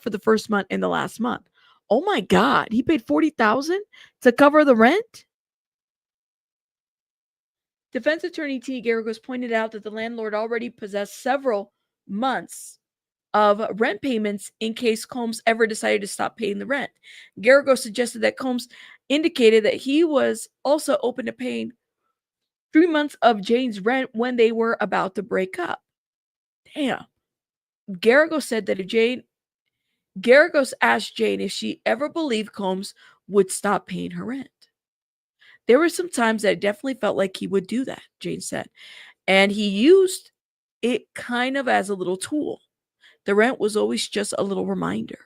for the first month and the last month. Oh my God. He paid $40,000 to cover the rent? Defense attorney T. Garagos pointed out that the landlord already possessed several months of rent payments in case Combs ever decided to stop paying the rent. Garagos suggested that Combs indicated that he was also open to paying 3 months of Jane's rent when they were about to break up. Damn. Garagos said that Garagos asked Jane if she ever believed Combs would stop paying her rent. There were some times that I definitely felt like he would do that, Jane said. And he used it kind of as a little tool. The rent was always just a little reminder.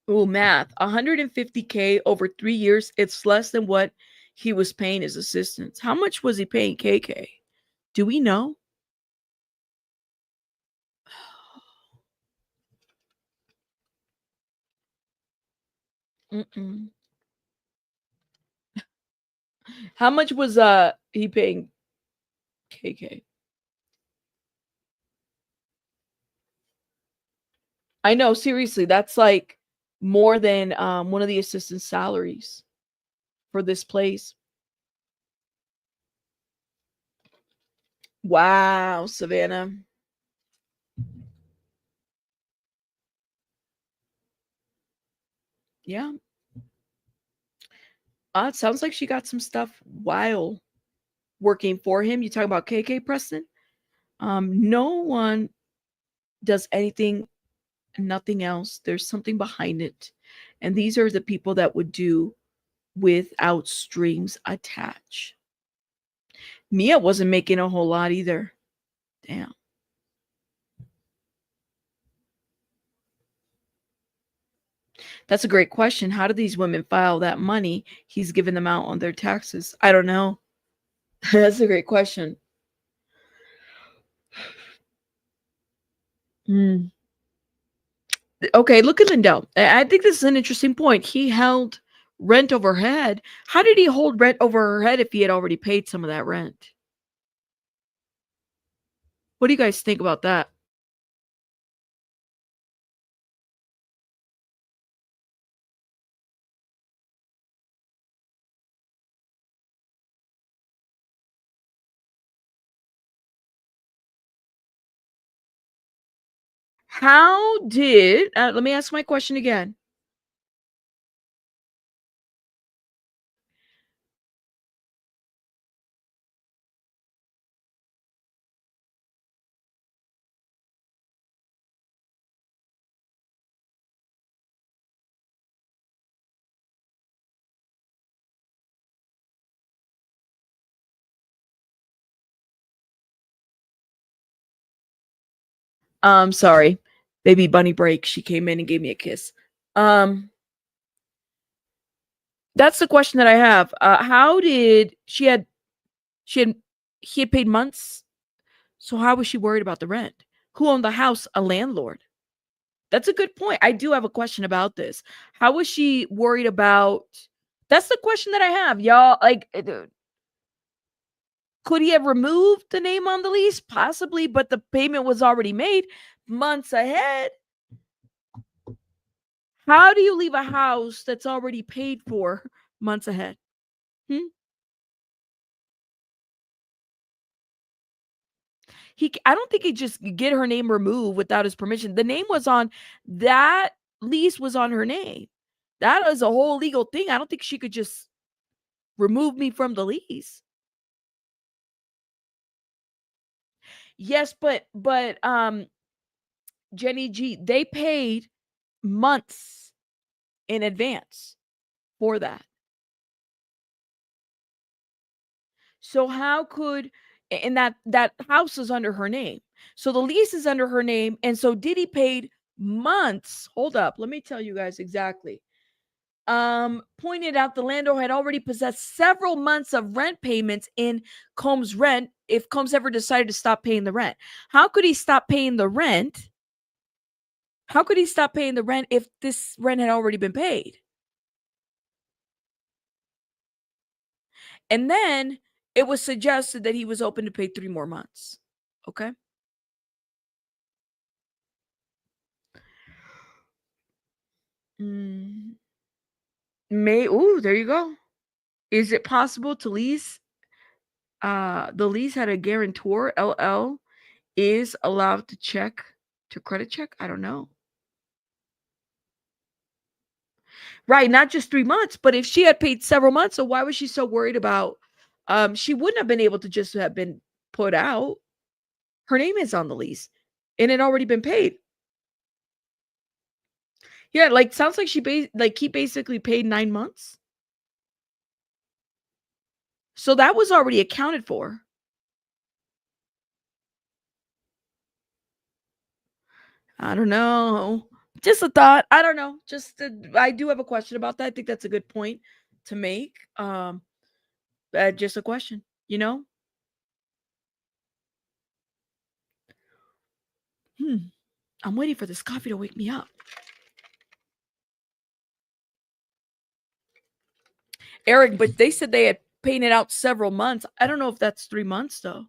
Oh, math. 150K over 3 years. It's less than what he was paying his assistants. How much was he paying KK? Do we know? Mm-mm. How much was he paying KK? I know, seriously, that's like more than one of the assistants' salaries for this place. Wow, Savannah. Yeah. It sounds like she got some stuff while working for him. You talk about KK Preston. No one does anything, nothing else. There's something behind it. And these are the people that would do without strings attached. Mia wasn't making a whole lot either. Damn. That's a great question. How do these women file that money he's giving them out on their taxes? I don't know. That's a great question. Mm. Okay, look at Lindell. I think this is an interesting point. He held rent over her head. How did he hold rent over her head if he had already paid some of that rent? What do you guys think about that? How did, let me ask my question again. Sorry. Baby bunny break. She came in and gave me a kiss. That's the question that I have. How did she had he had paid months? So how was she worried about the rent? Who owned the house? A landlord. That's a good point. I do have a question about this. How was she worried about? That's the question that I have, y'all. Like, could he have removed the name on the lease? Possibly, but the payment was already made months ahead. How do you leave a house that's already paid for months ahead? Hmm? I don't think he just get her name removed without his permission. The name was on that lease was on her name. That is a whole legal thing. I don't think she could just remove me from the lease. Yes, but Jenny G, they paid months in advance for that. So how could, and that house is under her name. So the lease is under her name, and so Diddy paid months. Hold up, let me tell you guys exactly. Pointed out the landlord had already possessed several months of rent payments in Combs' rent if Combs ever decided to stop paying the rent. How could he stop paying the rent? How could he stop paying the rent if this rent had already been paid? And then it was suggested that he was open to pay 3 more months. Okay. Mm, there you go. Is it possible to lease? The lease had a guarantor. LL is allowed to credit check. I don't know. Right, not just 3 months, but if she had paid several months, so why was she so worried about? She wouldn't have been able to just have been put out. Her name is on the lease, and it already been paid. Yeah, like sounds like he basically paid 9 months. So that was already accounted for. I don't know. Just a thought. I don't know. I do have a question about that. I think that's a good point to make. Just a question, you know? Hmm. I'm waiting for this coffee to wake me up. Eric, but they said they had painted out several months. I don't know if that's 3 months though.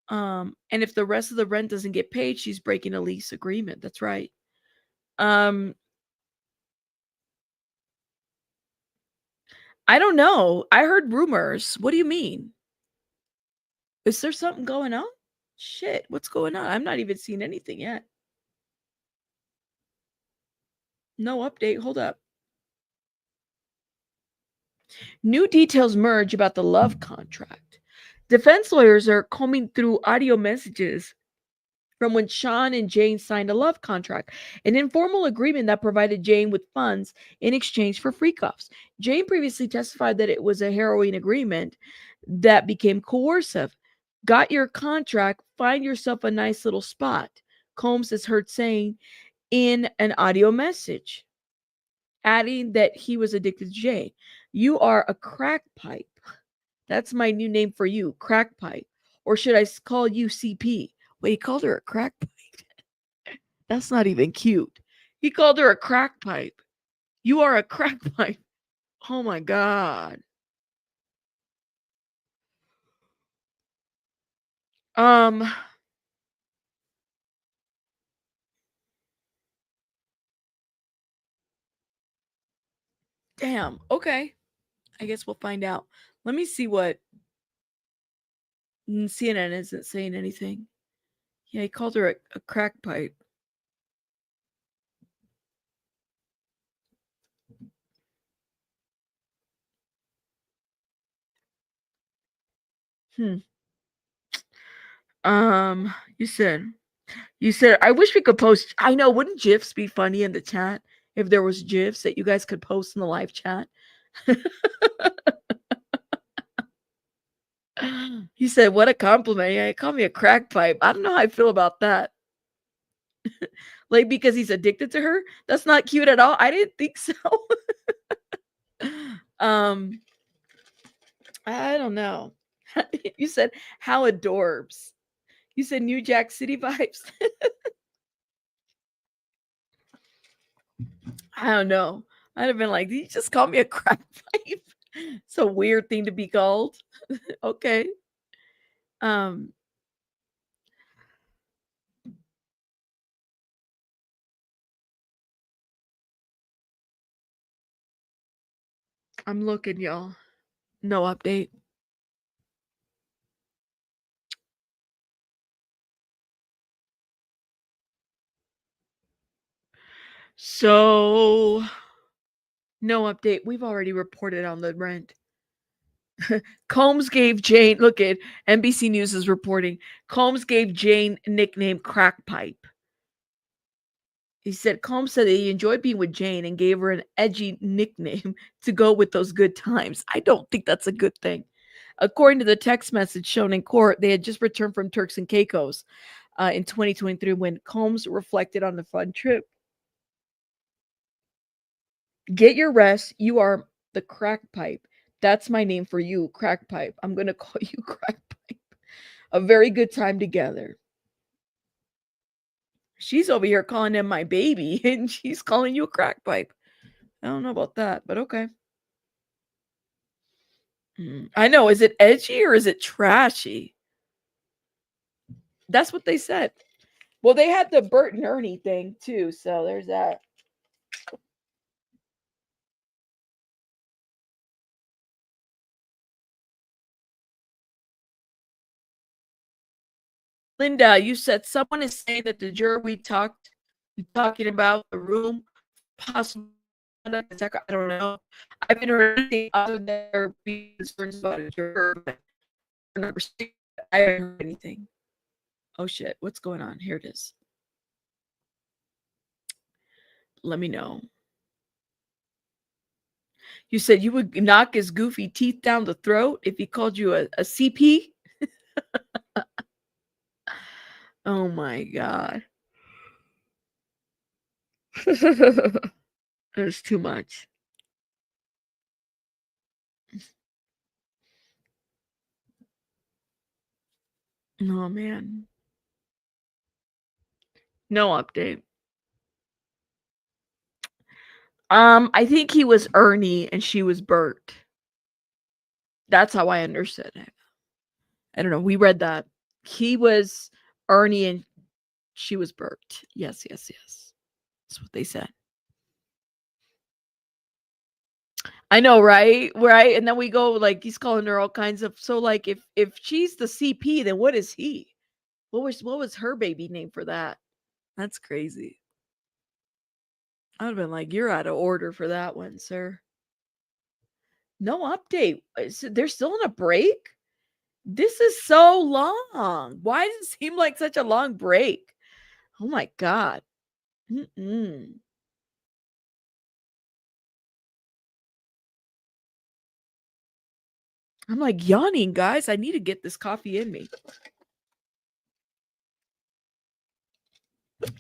And if the rest of the rent doesn't get paid, she's breaking a lease agreement. That's right. Um, I don't know. I heard rumors. What do you mean? Is there something going on? Shit, what's going on? I'm not even seeing anything yet. No update. Hold up. New details merge about the love contract. Defense lawyers are combing through audio messages from when Sean and Jane signed a love contract, an informal agreement that provided Jane with funds in exchange for free cuffs. Jane previously testified that it was a harrowing agreement that became coercive. Got your contract, find yourself a nice little spot, Combs is heard saying in an audio message, adding that he was addicted to Jane. You are a crack pipe. That's my new name for you, crack pipe. Or should I call you CP? Wait, he called her a crack pipe. That's not even cute. He called her a crack pipe. You are a crack pipe. Oh my God. Um, damn. Okay. I guess we'll find out. Let me see what CNN isn't saying anything. Yeah, he called her a crack pipe. Hmm. You said I wish we could post. I know, wouldn't GIFs be funny in the chat if there was GIFs that you guys could post in the live chat? He said, "What a compliment! Yeah, he called me a crack pipe." I don't know how I feel about that. Like because he's addicted to her. That's not cute at all. I didn't think so. um, I don't know. You said how adorbs. You said New Jack City vibes. I don't know. I'd have been like, "Did you just call me a crack pipe?" It's a weird thing to be called. Okay. Um, I'm looking, y'all. No update. So no update. We've already reported on the rent. Combs gave Jane, look at NBC News is reporting. Combs gave Jane nickname Crack Pipe. He said Combs said that he enjoyed being with Jane and gave her an edgy nickname to go with those good times. I don't think that's a good thing. According to the text message shown in court, they had just returned from Turks and Caicos in 2023 when Combs reflected on the fun trip. Get your rest. You are the crack pipe. That's my name for you, crack pipe. I'm going to call you crack pipe. A very good time together. She's over here calling him my baby, and she's calling you a crack pipe. I don't know about that, but okay. I know. Is it edgy or is it trashy? That's what they said. Well, they had the Bert and Ernie thing too, so there's that. Linda, you said someone is saying that the juror we talking about the room possible. I don't know. I haven't heard anything other than there being concerns about a juror, but I haven't heard anything. Oh shit, what's going on? Here it is. Let me know. You said you would knock his goofy teeth down the throat if he called you a CP? Oh my God. That's too much. Oh man. No update. I think he was Ernie and she was Bert. That's how I understood it. I don't know. We read that. He was Ernie and she was Bert. Yes, yes, yes. That's what they said. I know, right? Right. And then we go like he's calling her all kinds of so like if she's the CP, then what is he? What was her baby name for that? That's crazy. I'd have been like, you're out of order for that one, sir. No update. They're still on a break? This is so long. Why does it seem like such a long break? Oh my God. Mm-mm. I'm like yawning, guys. I need to get this coffee in me.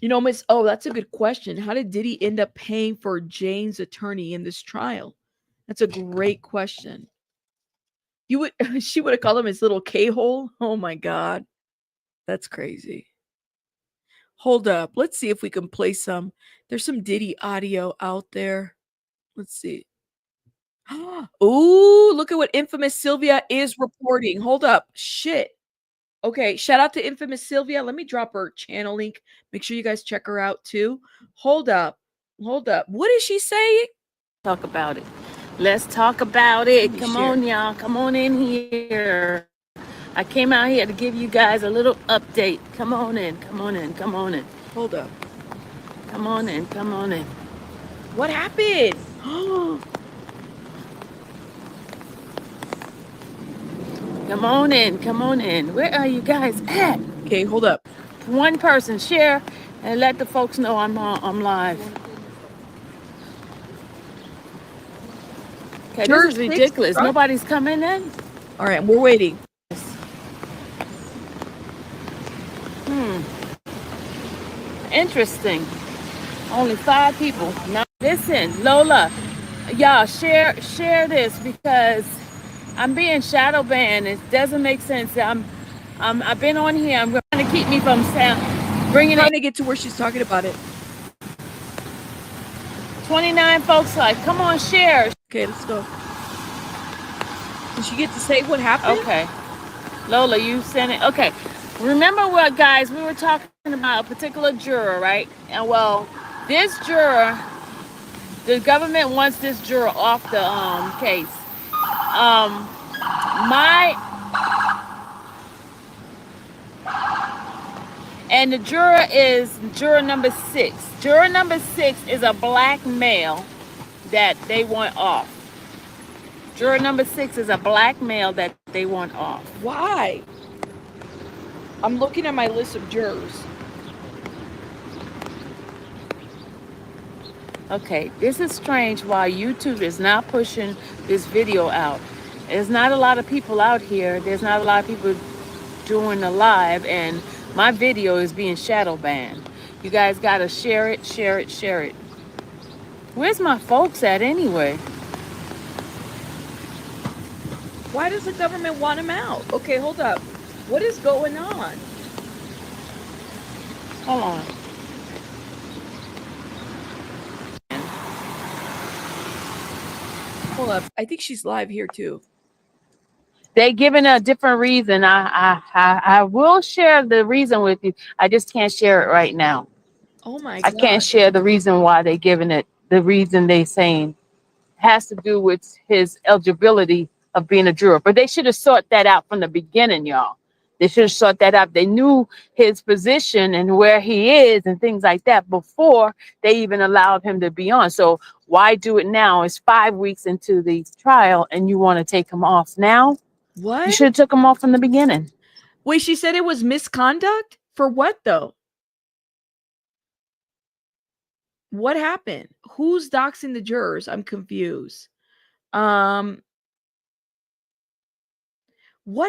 You know, Miss, oh, that's a good question. How did Diddy end up paying for Jane's attorney in this trial? That's a great question. You would, she would have called him his little K-hole. Oh my God. That's crazy. Hold up. Let's see if we can play some. There's some Diddy audio out there. Let's see. Ooh, look at what Infamous Sylvia is reporting. Hold up. Shit. Okay, shout out to Infamous Sylvia. Let me drop her channel link. Make sure you guys check her out too. Hold up. Hold up. What is she saying? Talk about it. Let's talk about it. Come share. on, y'all. Come on in here. I came out here to give you guys a little update. Come on in. Come on in. Come on in. Hold up. Come on in. Come on in. What happened? Come on in. Come on in. Where are you guys at? Okay, hold up. One person share and let the folks know I'm live. Okay, this is ridiculous. Nobody's coming in. All right, we're waiting. Interesting. Only 5 people. Now listen, Lola, y'all share this because I'm being shadow banned. It doesn't make sense. I've been on here. I'm trying to keep me from bringing trying to get to where she's talking about it. 29 folks like, come on, share. Okay, let's go. Did she get to say what happened? Okay. Lola, you sent it. Okay. Remember what, guys, we were talking about a particular juror, right? And well, this juror, the government wants this juror off the case. And the juror is juror number 6. Juror number 6 is a black male that they want off. Juror number 6 is a black male that they want off. Why? I'm looking at my list of jurors. Okay, this is strange why YouTube is not pushing this video out. There's not a lot of people out here. There's not a lot of people doing a live, and my video is being shadow banned. You guys gotta share it, share it, share it. Where's my folks at anyway? Why does the government want him out? Okay, hold up. What is going on? Hold on. Hold up. I think she's live here too. They giving a different reason. I will share the reason with you. I just can't share it right now. Oh my God. I can't share the reason why they giving it. The reason they saying has to do with his eligibility of being a juror. But they should have sought that out from the beginning, y'all. They should have sought that out. They knew his position and where he is and things like that before they even allowed him to be on. So why do it now? It's 5 weeks into the trial and you want to take him off now? What? You should have took him off from the beginning. Wait, she said it was misconduct? For what though? What happened? Who's doxing the jurors? I'm confused. What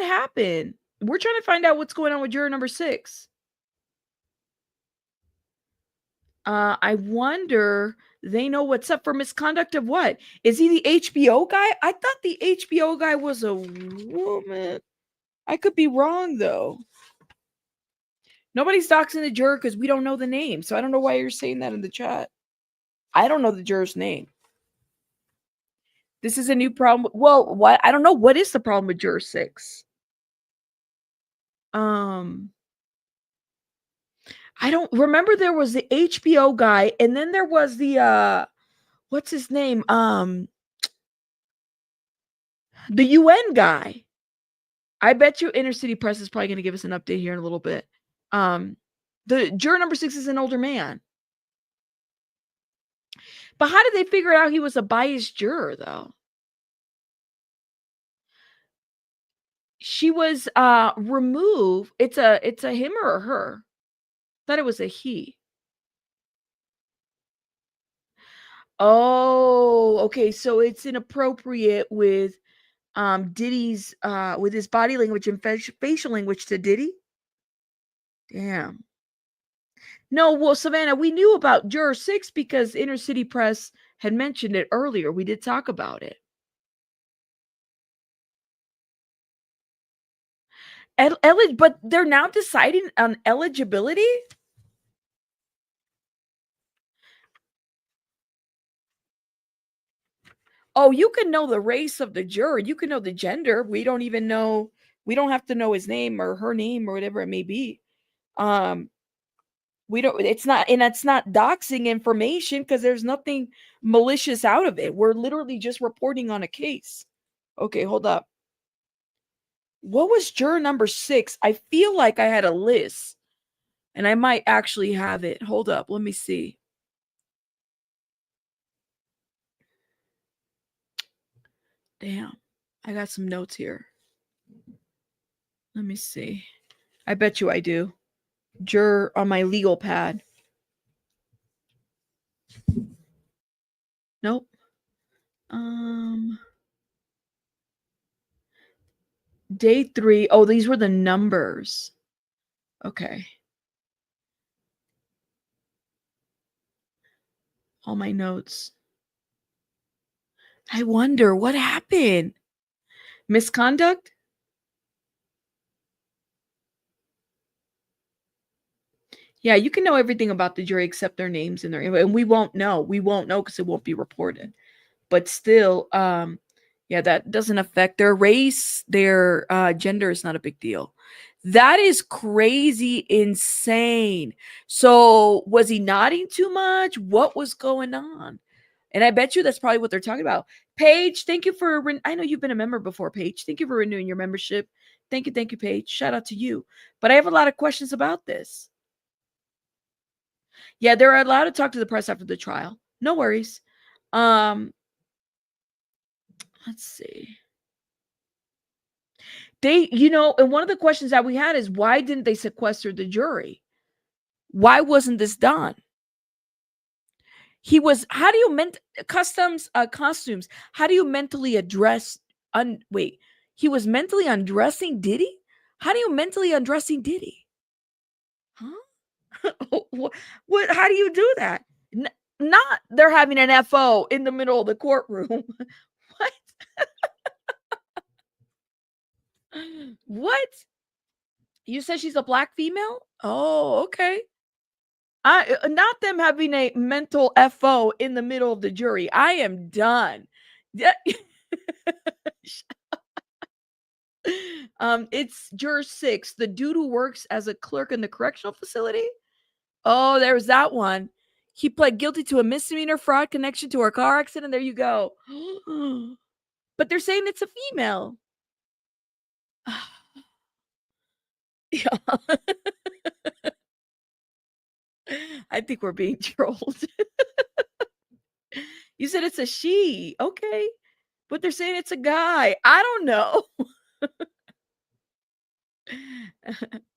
happened? We're trying to find out what's going on with juror number 6. I wonder they know what's up for misconduct of what? Is he the HBO guy? I thought the HBO guy was a woman. I could be wrong though. Nobody's doxing the juror because we don't know the name. So I don't know why you're saying that in the chat. I don't know the juror's name. This is a new problem. Well, what? I don't know. What is the problem with juror 6? I don't remember. There was the HBO guy, and then there was the what's his name? The UN guy. I bet you Inner City Press is probably going to give us an update here in a little bit. The juror number 6 is an older man. But how did they figure out he was a biased juror, though? She was removed. It's a him or a her? Thought it was a he. Oh, okay. So it's inappropriate with Diddy's with his body language and facial language to Diddy. Damn. No, well, Savannah, we knew about Juror 6 because Inner City Press had mentioned it earlier. We did talk about it. But they're now deciding on eligibility? Oh, you can know the race of the juror. You can know the gender. We don't even know. We don't have to know his name or her name or whatever it may be. Um, we don't. It's not, and that's not doxing information because there's nothing malicious out of it. We're literally just reporting on a case. Okay, hold up. What was juror number 6? I feel like I had a list, and I might actually have it. Hold up. Let me see. Damn, I got some notes here. Let me see. I bet you I do. Juror on my legal pad. Nope. Day 3. Oh, these were the numbers. Okay. All my notes. I wonder what happened. Misconduct? Yeah, you can know everything about the jury except their names and and we won't know. We won't know because it won't be reported. But still, yeah, that doesn't affect their race, their gender is not a big deal. That is crazy insane. So was he nodding too much? What was going on? And I bet you that's probably what they're talking about. Paige, thank you for I know you've been a member before, Paige. Thank you for renewing your membership. Thank you, Paige. Shout out to you. But I have a lot of questions about this. Yeah, they're allowed to talk to the press after the trial. No worries. Let's see. They, and one of the questions that we had is why didn't they sequester the jury? Why wasn't this done? He was, how do you costumes, how do you mentally address wait, he was mentally undressing Diddy? How do you mentally undressing Diddy? Huh? What how do you do that? Not they're having an FO in the middle of the courtroom. What? What? You said she's a black female? Oh, okay. Not them having a mental FO in the middle of the jury. I am done. Yeah. It's juror 6, the dude who works as a clerk in the correctional facility. Oh, there's that one. He pled guilty to a misdemeanor fraud connection to a car accident. There you go. But they're saying it's a female. Yeah. I think we're being trolled. You said it's a she. Okay. But they're saying it's a guy. I don't know.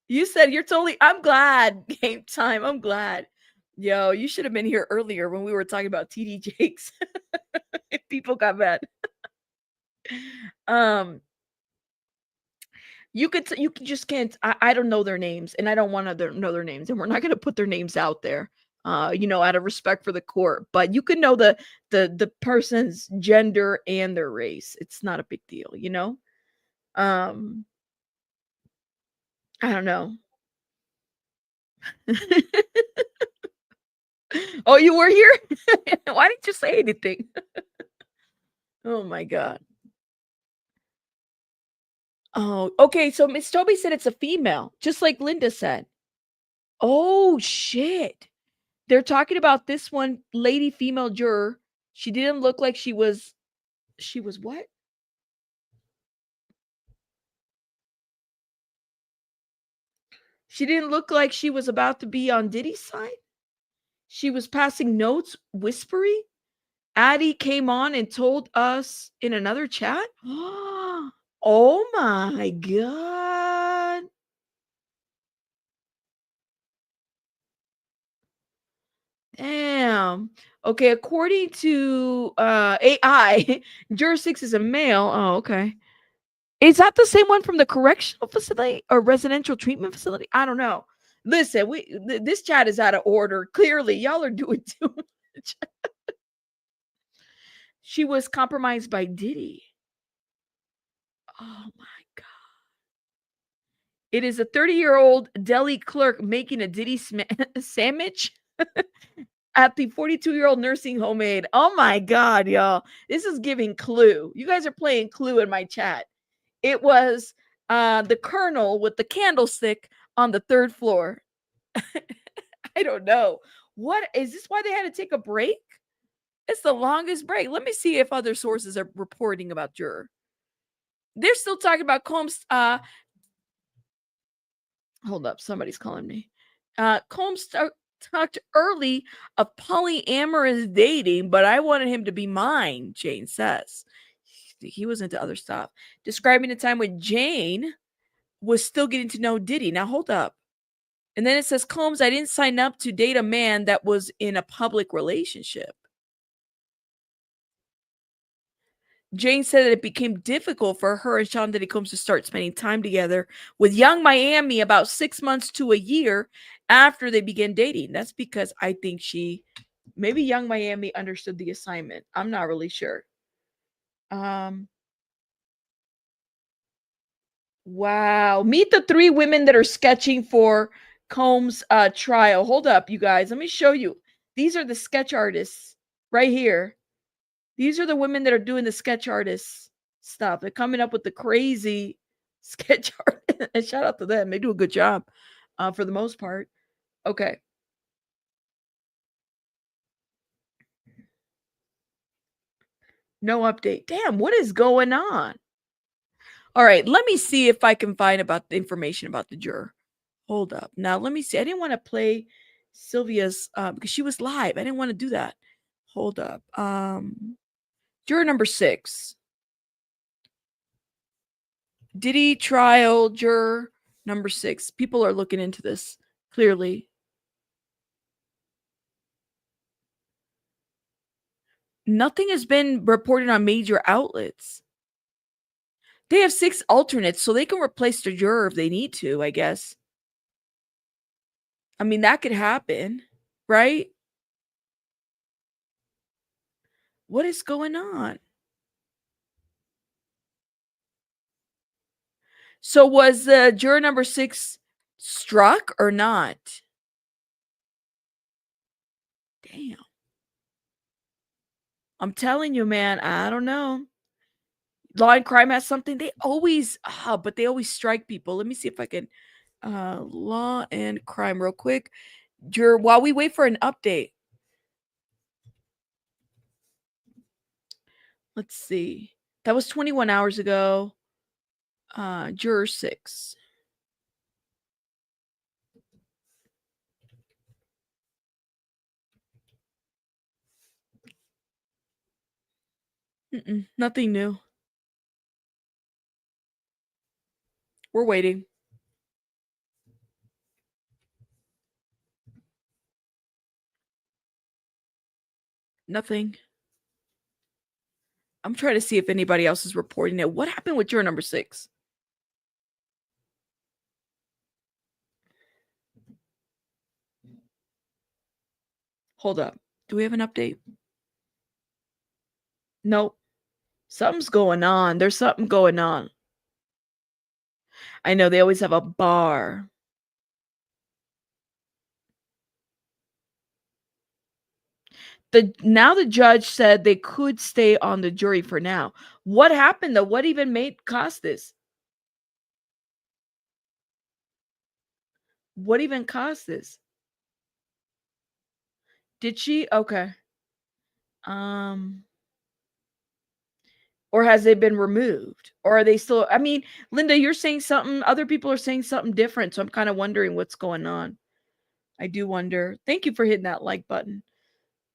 You said you're totally I'm glad. Game time. I'm glad. Yo, you should have been here earlier when we were talking about TD Jakes. People got mad. You just can't. I don't know their names, and I don't want to know their names, and we're not going to put their names out there. Out of respect for the court. But you can know the person's gender and their race. It's not a big deal. I don't know. Oh, you were here? Why didn't you say anything? Oh my god. Oh, okay. So Miss Toby said it's a female, just like Linda said. Oh shit. They're talking about this one lady female juror. She didn't look like she was what? She didn't look like she was about to be on Diddy's side. She was passing notes, whispery. Addie came on and told us in another chat. Oh my God. Damn. Okay, according to AI, juror 6 is a male. Oh, okay. Is that the same one from the correctional facility or residential treatment facility? I don't know. Listen, this chat is out of order. Clearly, y'all are doing too much. She was compromised by Diddy. Oh my God. It is a 30-year-old deli clerk making a Diddy sandwich at the 42-year-old nursing home aide. Oh my God, y'all. This is giving Clue. You guys are playing Clue in my chat. It was the colonel with the candlestick on the third floor. I don't know. What is this? Why they had to take a break? It's the longest break. Let me see if other sources are reporting about juror. They're still talking about Combs. Hold up, somebody's calling me. Combs talked early of polyamorous dating, but I wanted him to be mine, Jane says. He was into other stuff. Describing a time when Jane was still getting to know Diddy. Now, hold up. And then it says, Combs, I didn't sign up to date a man that was in a public relationship. Jane said that it became difficult for her and Sean Diddy Combs to start spending time together with Young Miami about 6 months to a year after they began dating. That's because I think maybe Young Miami understood the assignment. I'm not really sure. Wow. Meet the 3 women that are sketching for Combs' trial. Hold up, you guys. Let me show you. These are the sketch artists right here. These are the women that are doing the sketch artists stuff. They're coming up with the crazy sketch art. And shout out to them. They do a good job for the most part. Okay. No update. Damn, what is going on? All right, let me see if I can find about the information about the juror. Hold up. Now, let me see. I didn't want to play Sylvia's because she was live. I didn't want to do that. Hold up. Juror number 6. Diddy trial juror number 6. People are looking into this clearly. Nothing has been reported on major outlets. They have 6 alternates, so they can replace the juror if they need to, I guess. I mean, that could happen, right? What is going on? So was juror number 6 struck or not? Damn. I'm telling you, man, I don't know. Law and Crime has something. They always, but they always strike people. Let me see if I can. Law and Crime, real quick. While we wait for an update. Let's see. That was 21 hours ago. Juror 6. Nothing new. We're waiting. Nothing. I'm trying to see if anybody else is reporting it. What happened with juror number 6? Hold up. Do we have an update? Nope. Something's going on. There's something going on. I know they always have a bar. Now the judge said they could stay on the jury for now. What happened though? What even caused this? What even caused this? Did she? Okay. Or has it been removed? Or are they still? I mean, Linda, you're saying something, other people are saying something different, so I'm kind of wondering what's going on. I do wonder. Thank you for hitting that like button.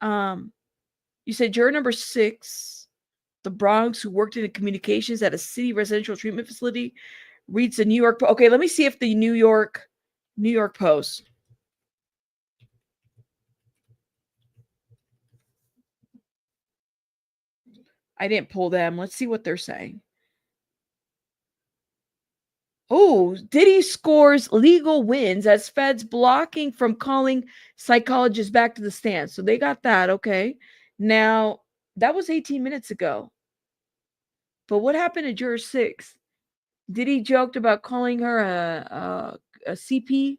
You said juror number 6 the Bronx who worked in communications at a city residential treatment facility reads the New York. Okay, let me see if the New York Post. I didn't pull them. Let's see what they're saying. Oh, Diddy scores legal wins as feds blocking from calling psychologists back to the stand. So they got that. Okay. Now, that was 18 minutes ago. But what happened to juror 6? Diddy joked about calling her a CP.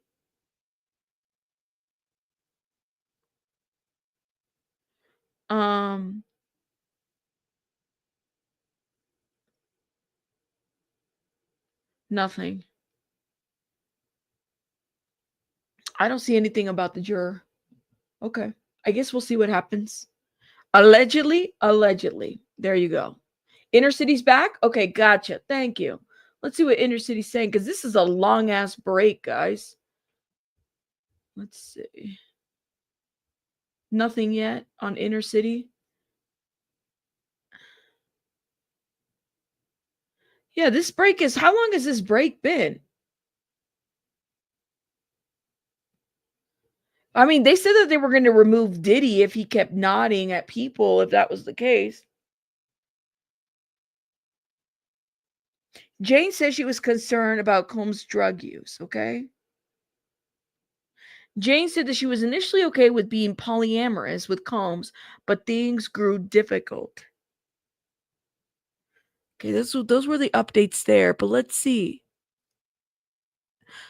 Nothing. I don't see anything about the juror. Okay. I guess we'll see what happens. Allegedly. There you go. Inner City's back? Okay, gotcha. Thank you. Let's see what Inner City's saying, because this is a long ass break, guys. Let's see. Nothing yet on Inner City. Yeah, this break is, how long has this break been? I mean, they said that they were going to remove Diddy if he kept nodding at people, if that was the case. Jane says she was concerned about Combs' drug use, okay? Jane said that she was initially okay with being polyamorous with Combs, but things grew difficult. Okay, those were the updates there, but let's see.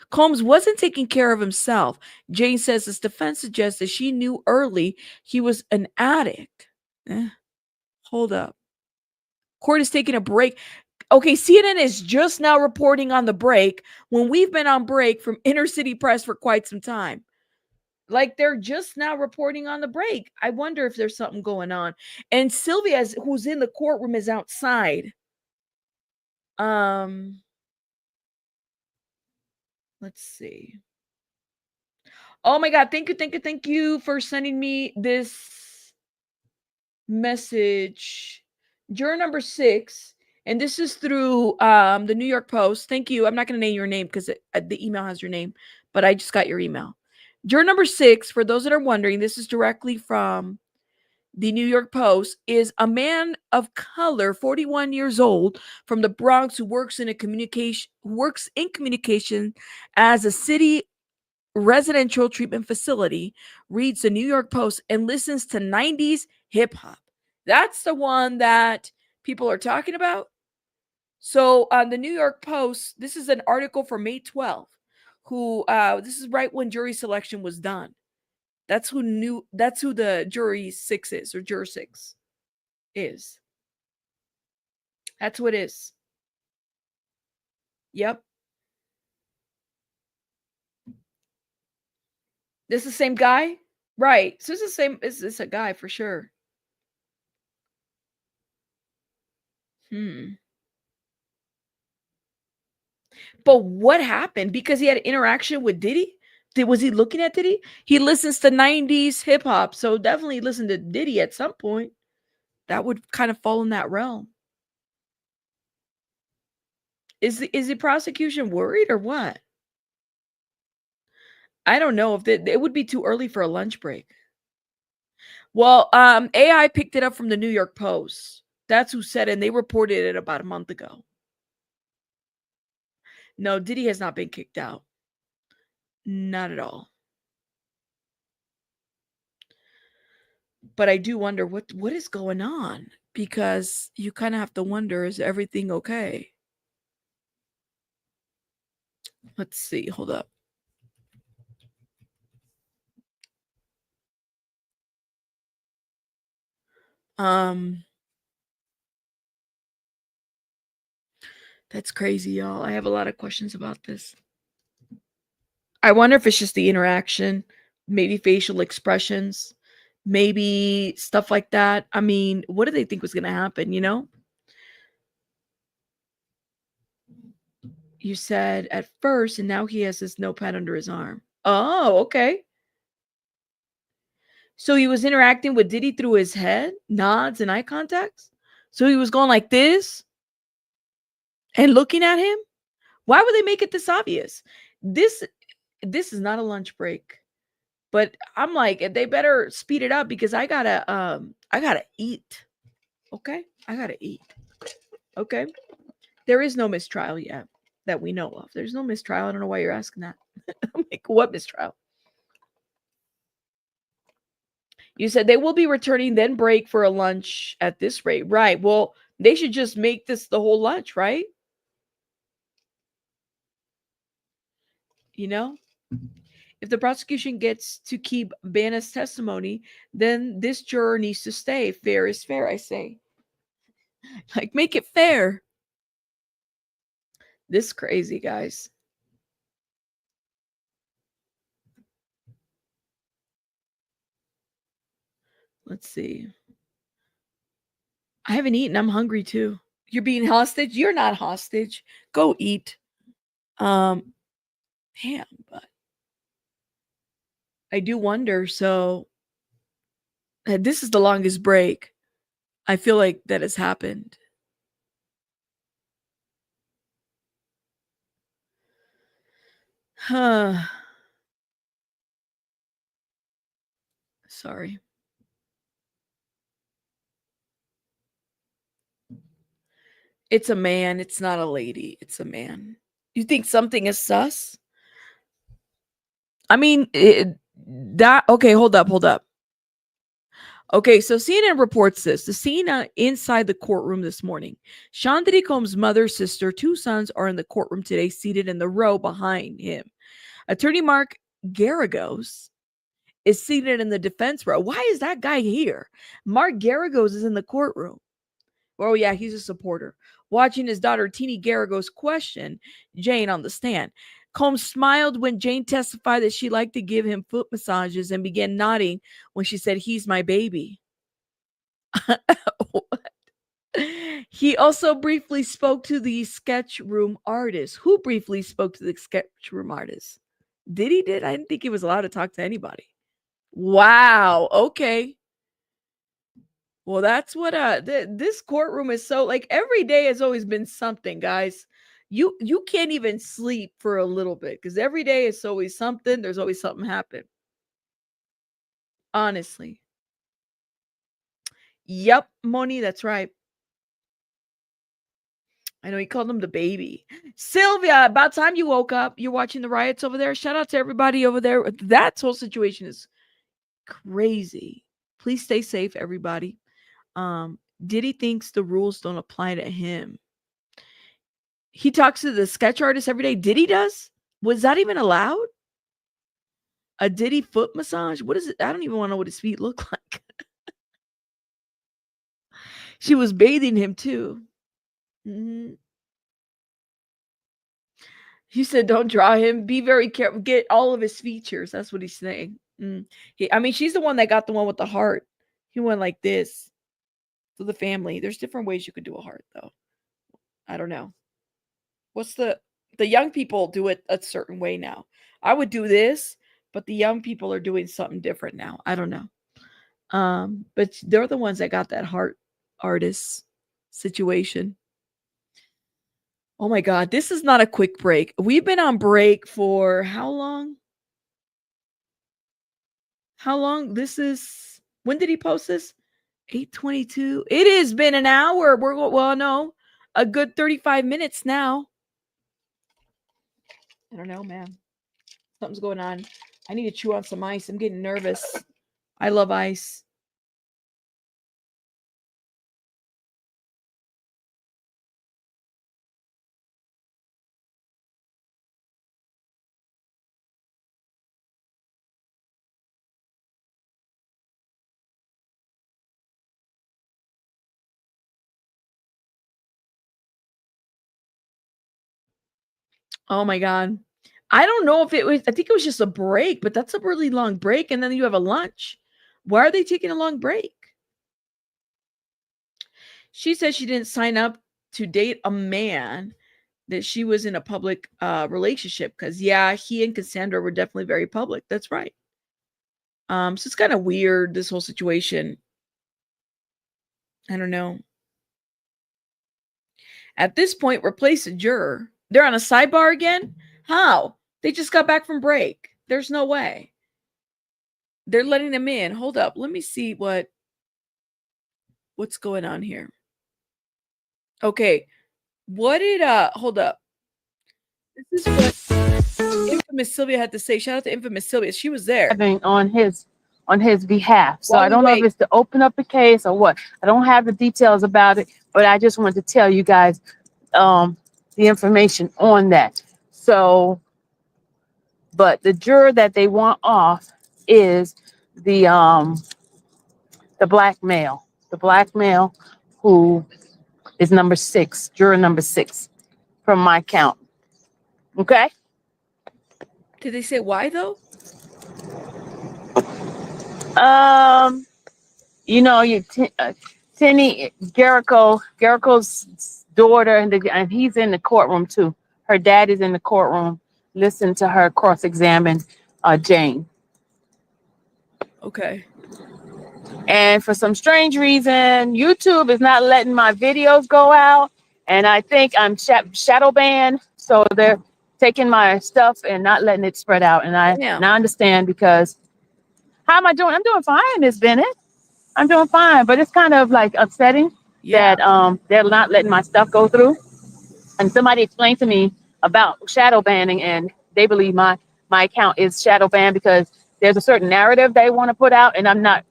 Combs wasn't taking care of himself. Jane says his defense suggests that she knew early he was an addict. Hold up. Court is taking a break. Okay, CNN is just now reporting on the break when we've been on break from Inner City Press for quite some time. Like, they're just now reporting on the break. I wonder if there's something going on. And Sylvia, who's in the courtroom, is outside. Let's see. Oh my God. Thank you for sending me this message. Juror number 6, and this is through the New York Post. Thank you. I'm not going to name your name because the email has your name, but I just got your email. Juror number 6, for those that are wondering, this is directly from the New York Post, is a man of color, 41 years old, from the Bronx, who works in communication as a city residential treatment facility, reads the New York Post and listens to 90s hip hop. That's the one that people are talking about. So on the New York Post, this is an article from May 12th, who this is right when jury selection was done. That's who the jury 6 is, or juror 6 is. That's who it is. Yep. This is the same guy? Right. So it's the same, it's a guy for sure. But what happened? Because he had an interaction with Diddy? Was he looking at Diddy? He listens to 90s hip hop, so definitely listen to Diddy at some point. That would kind of fall in that realm. Is the prosecution worried or what? I don't know if it would be too early for a lunch break. Well, AI picked it up from the New York Post. That's who said it, and they reported it about a month ago. No, Diddy has not been kicked out. Not at all. But I do wonder what is going on, because you kind of have to wonder, is everything okay? Let's see. Hold up. That's crazy, y'all. I have a lot of questions about this. I wonder if it's just the interaction, maybe facial expressions, maybe stuff like that. I mean, what do they think was going to happen, you know? You said at first, and now he has this notepad under his arm. Oh, okay. So he was interacting with Diddy through his head, nods, and eye contacts? So he was going like this and looking at him. Why would they make it this obvious? This is not a lunch break. But I'm like, they better speed it up because I gotta eat. Okay? I gotta eat. Okay? There is no mistrial yet that we know of. There's no mistrial. I don't know why you're asking that. I'm like, what mistrial? You said they will be returning, then break for a lunch at this rate. Right. Well, they should just make this the whole lunch, right? You know? If the prosecution gets to keep Banna's testimony, then this juror needs to stay. Fair is fair, I say. Like, make it fair. This crazy, guys. Let's see. I haven't eaten. I'm hungry too. You're being hostage? You're not hostage. Go eat. Damn, but I do wonder. So, this is the longest break I feel like that has happened. Huh. Sorry. It's a man. It's not a lady. It's a man. You think something is sus? I mean, okay, hold up. Okay, so CNN reports this. The scene inside the courtroom this morning. Sean Diddy Combs' mother, sister, two sons are in the courtroom today, seated in the row behind him. Attorney Mark Garagos is seated in the defense row. Why is that guy here? Mark Garagos is in the courtroom. Oh, yeah, he's a supporter. Watching his daughter, Teeny Garagos, question Jane on the stand. Combs smiled when Jane testified that she liked to give him foot massages and began nodding when she said, "He's my baby." He also briefly spoke to the sketch room artist. Who briefly spoke to the sketch room artist? Diddy did? I didn't think he was allowed to talk to anybody. Wow. Okay. Well, that's what this courtroom is so like every day has always been something, guys. You can't even sleep for a little bit because every day is always something. There's always something happen. Honestly. Yep, Moni, that's right. I know he called him the baby. Sylvia, about time you woke up. You're watching the riots over there. Shout out to everybody over there. That whole situation is crazy. Please stay safe, everybody. Diddy thinks the rules don't apply to him. He talks to the sketch artist every day. Diddy does? Was that even allowed? A Diddy foot massage? What is it? I don't even want to know what his feet look like. She was bathing him too. Mhm. He said, "Don't draw him. Be very careful. Get all of his features." That's what he's saying. I mean, she's the one that got the one with the heart. He went like this for the family. There's different ways you could do a heart, though. I don't know. What's the young people do it a certain way now? I would do this, but the young people are doing something different now. I don't know. But they're the ones that got that heart artist situation. Oh my God, this is not a quick break. We've been on break for how long? How long? This is when did he post this? 8:22. It has been an hour. Well, no, a good 35 minutes now. I don't know, man. Something's going on. I need to chew on some ice. I'm getting nervous. I love ice. Oh my God. I don't know if it was, I think it was just a break, but that's a really long break. And then you have a lunch. Why are they taking a long break? She says she didn't sign up to date a man, that she was in a public relationship because, yeah, he and Cassandra were definitely very public. That's right. So it's kind of weird, this whole situation. I don't know. At this point, replace a juror. They're on a sidebar again? How? They just got back from break. There's no way. They're letting them in. Hold up. Let me see what's going on here. Okay. What did hold up. This is what Infamous Sylvia had to say. Shout out to Infamous Sylvia. She was there. On his behalf. So While I we don't know if wait. it's to open up the case or what. I don't have the details about it, but I just wanted to tell you guys the information on that. So, but the juror that they want off is the black male. The black male who is number 6, juror number 6 from my count. Okay? Did they say why though? You know, Tinny Jericho's daughter, and he's in the courtroom too. Her dad is in the courtroom. Listen to her cross-examine Jane. Okay. And for some strange reason, YouTube is not letting my videos go out, and I think I'm shadow banned, so they're taking my stuff and not letting it spread out. And I understand, because how am I doing? I'm doing fine, Miss Bennett. I'm doing fine, but it's kind of like upsetting that they're not letting my stuff go through. And somebody explained to me about shadow banning, and they believe my account is shadow banned because there's a certain narrative they want to put out, and I'm not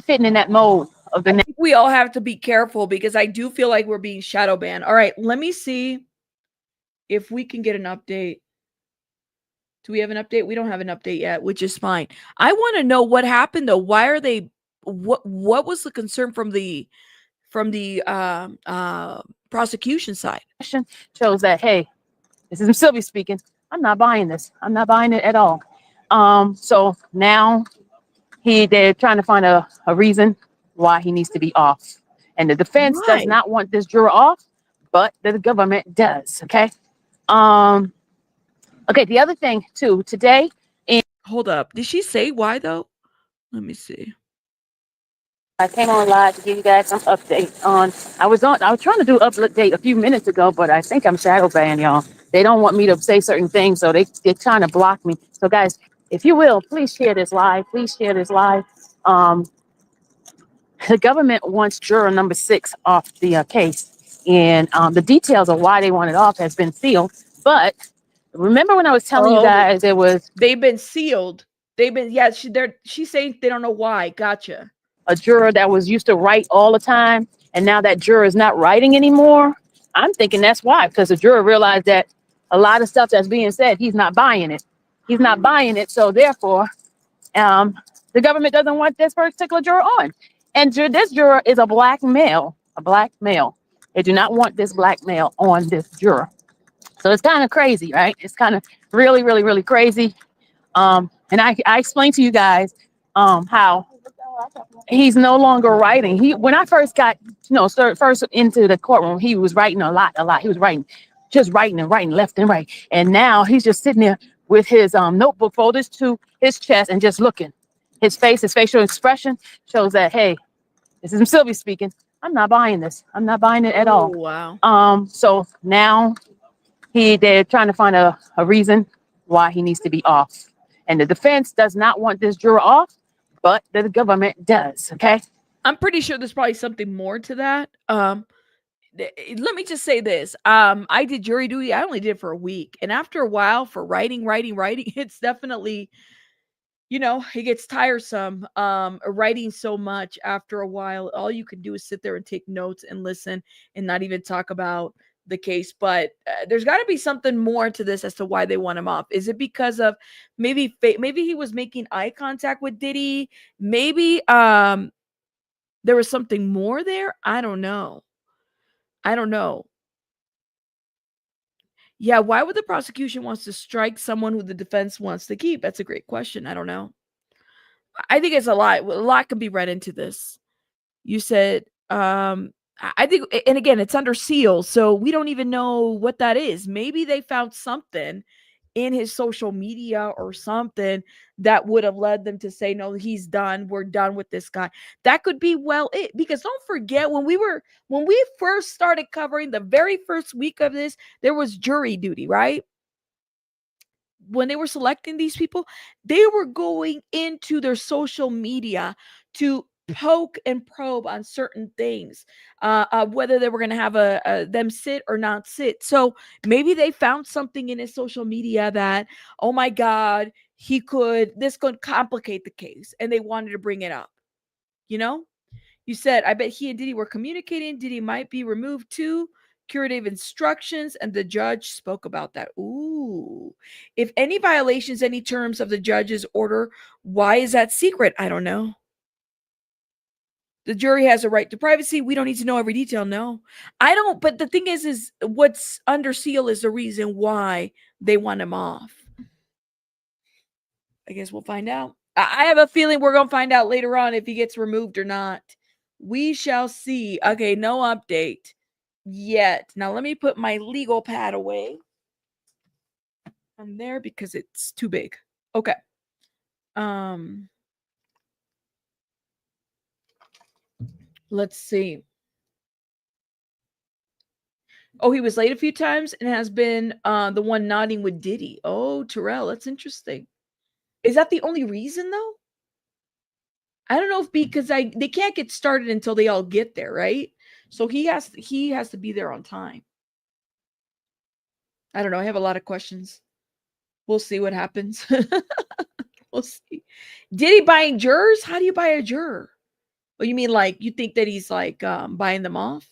fitting in that mode of the. I think we all have to be careful, because I do feel like we're being shadow banned. All right, let me see if we can get an update. Do we have an update? We don't have an update yet, which is fine. I want to know what happened though. Why are they? What was the concern from the prosecution side? Shows that, hey, this is Sylvia speaking. I'm not buying this. I'm not buying it at all. So now they're trying to find a reason why he needs to be off, and the defense does not want this juror off, but the government does. Okay. Okay. The other thing too today. Hold up. Did she say why though? Let me see. I came on live to give you guys some update on. I was trying to do update a few minutes ago, but I think I'm shadow banned, y'all. They don't want me to say certain things, so they're trying to block me. So guys, if you will, please share this live. Please share this live. The government wants juror number 6 off the case, and the details of why they want it off has been sealed. But remember when I was telling you guys they've been sealed. They've been she's saying they don't know why. Gotcha. A juror that was used to write all the time, and now that juror is not writing anymore. I'm thinking that's why, because the juror realized that a lot of stuff that's being said, he's not buying it. He's not buying it, so therefore, the government doesn't want this particular juror on. And this juror is a black male. A black male. They do not want this black male on this juror. So it's kind of crazy, right? It's kind of really, really, really crazy. And I explained to you guys how he's no longer writing. When I first got, first into the courtroom, he was writing a lot. He was just writing and writing left and right. And now he's just sitting there with his notebook folded to his chest and just looking. His facial expression shows that, hey, this is Sylvia speaking. I'm not buying this. I'm not buying it at all. Wow. So now they're trying to find a reason why he needs to be off. And the defense does not want this juror off, but the government does. Okay. I'm pretty sure there's probably something more to that. Let me just say this. I did jury duty. I only did it for a week. And after a while, for writing, it's definitely, it gets tiresome. Writing so much after a while, all you can do is sit there and take notes and listen and not even talk about the case. But there's got to be something more to this as to why they want him off. Is it because of maybe he was making eye contact with Diddy? Maybe there was something more there. I don't know. Yeah, why would the prosecution wants to strike someone who the defense wants to keep? That's a great question. I don't know. I think it's a lot. A lot can be read into this. You said, I think, and again, it's under seal, so we don't even know what that is. Maybe they found something in his social media or something that would have led them to say, no, he's done. We're done with this guy. That could be well it. Because don't forget, when we first started covering the very first week of this, there was jury duty, right? When they were selecting these people, they were going into their social media to poke and probe on certain things, whether they were going to have them sit or not sit. So maybe they found something in his social media that, oh my God, this could complicate the case, and they wanted to bring it up. You know, you said, I bet he and Diddy were communicating. Diddy might be removed too. Curative instructions, and the judge spoke about that. Ooh. If any violations, any terms of the judge's order, why is that secret? I don't know. The jury has a right to privacy. We don't need to know every detail. No, I don't. But the thing is what's under seal is the reason why they want him off. I guess we'll find out. I have a feeling we're going to find out later on if he gets removed or not. We shall see. Okay, no update yet. Now let me put my legal pad away from there because it's too big. Okay. Let's see. Oh, he was late a few times and has been the one nodding with Diddy. Oh, Terrell, that's interesting. Is that the only reason though? I don't know if because they can't get started until they all get there, right? So he has to be there on time. I don't know. I have a lot of questions. We'll see what happens. We'll see. Diddy buying jurors? How do you buy a juror? Well, you mean like you think that he's like buying them off?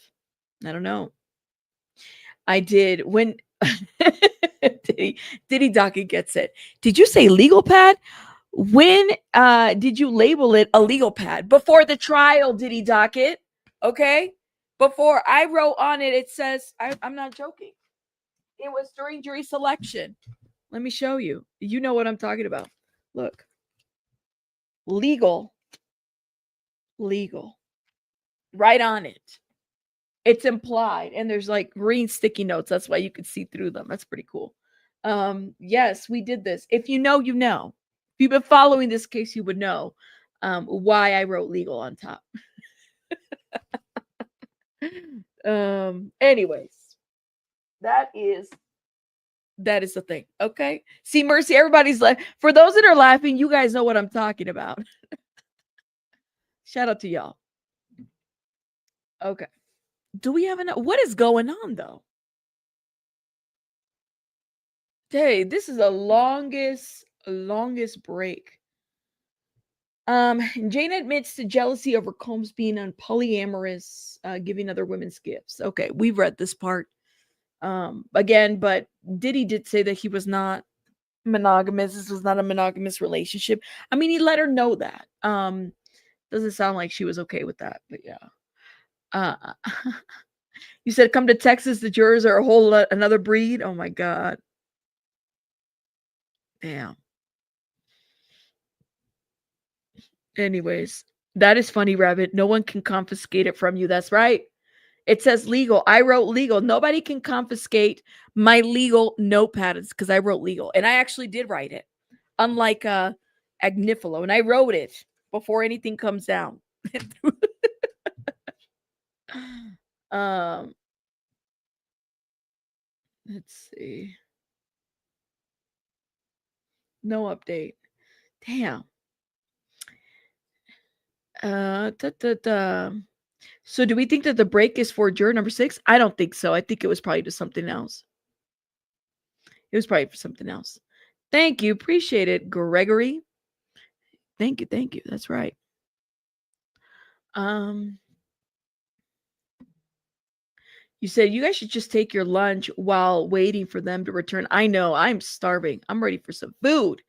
I don't know. I did when Diddy Docket gets it. Did you say legal pad? When did you label it a legal pad? Before the trial, Diddy Docket. Okay. Before I wrote on it, it says, I'm not joking. It was during jury selection. Let me show you. You know what I'm talking about. Look. Legal. Right on it. It's implied. And there's like green sticky notes. That's why you could see through them. That's pretty cool. Yes, we did this. If you know, you know. If you've been following this case, you would know why I wrote legal on top. Anyways, that is the thing. Okay. See, Mercy, everybody's like, for those that are laughing, you guys know what I'm talking about. Shout out to y'all. Okay. Do we have enough? What is going on though? Hey, this is the longest break. Jane admits to jealousy over Combs being on polyamorous, giving other women's gifts. Okay, we've read this part. Again, but Diddy did say that he was not monogamous. This was not a monogamous relationship. I mean, he let her know that. Doesn't sound like she was okay with that, but yeah. You said come to Texas, the jurors are a whole another breed. Oh my God. Damn. Anyways, that is funny, Rabbit. No one can confiscate it from you. That's right. It says legal. I wrote legal. Nobody can confiscate my legal notepads because I wrote legal. And I actually did write it. Unlike Agnifilo. And I wrote it before anything comes down. Let's see. No update. Damn. So do we think that the break is for juror number 6? I don't think so. I think it was probably to something else. It was probably for something else. Thank you. Appreciate it, Gregory. Thank you. Thank you. That's right. You said you guys should just take your lunch while waiting for them to return. I know. I'm starving. I'm ready for some food.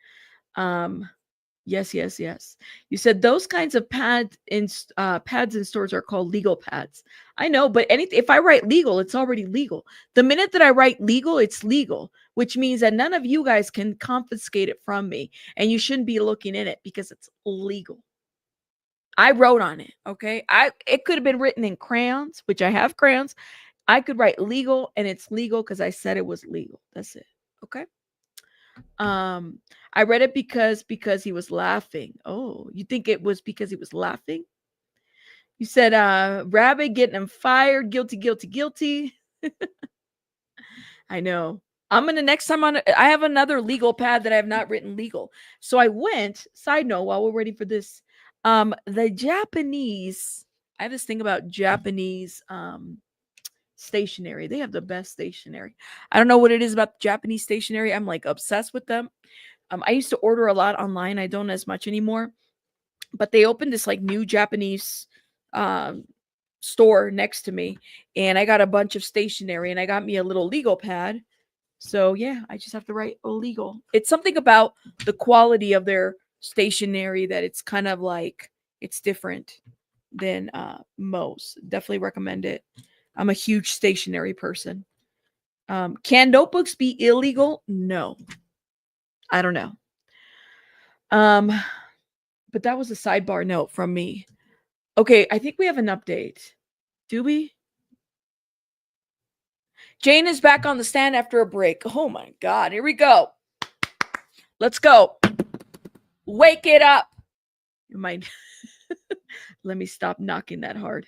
Yes. You said those kinds of pads in stores are called legal pads. I know, but if I write legal, it's already legal. The minute that I write legal, it's legal, which means that none of you guys can confiscate it from me, and you shouldn't be looking in it because it's legal. I wrote on it. Okay. It could have been written in crayons, which I have crayons. I could write legal and it's legal because I said it was legal. That's it. Okay. I read it because he was laughing. Oh, you think it was because he was laughing? You said Rabbit getting him fired, guilty, guilty, guilty. I know. I'm gonna next time on. I have another legal pad that I have not written legal. So I went. Side note, while we're waiting for this, the Japanese. I have this thing about Japanese stationery. They have the best stationery. I don't know what it is about Japanese stationery. I'm like obsessed with them. I used to order a lot online. I don't as much anymore. But they opened this like new Japanese um store next to me, and I got a bunch of stationery, and I got me a little legal pad. So yeah, I just have to write illegal. It's something about the quality of their stationery that it's kind of like it's different than most. Definitely recommend it. I'm a huge stationery person. Can notebooks be illegal? No. I don't know. Um, but that was a sidebar note from me. Okay, I think we have an update. Do we? Jane is back on the stand after a break. Oh my God, here we go. Let's go. Wake it up. You might let me stop knocking that hard.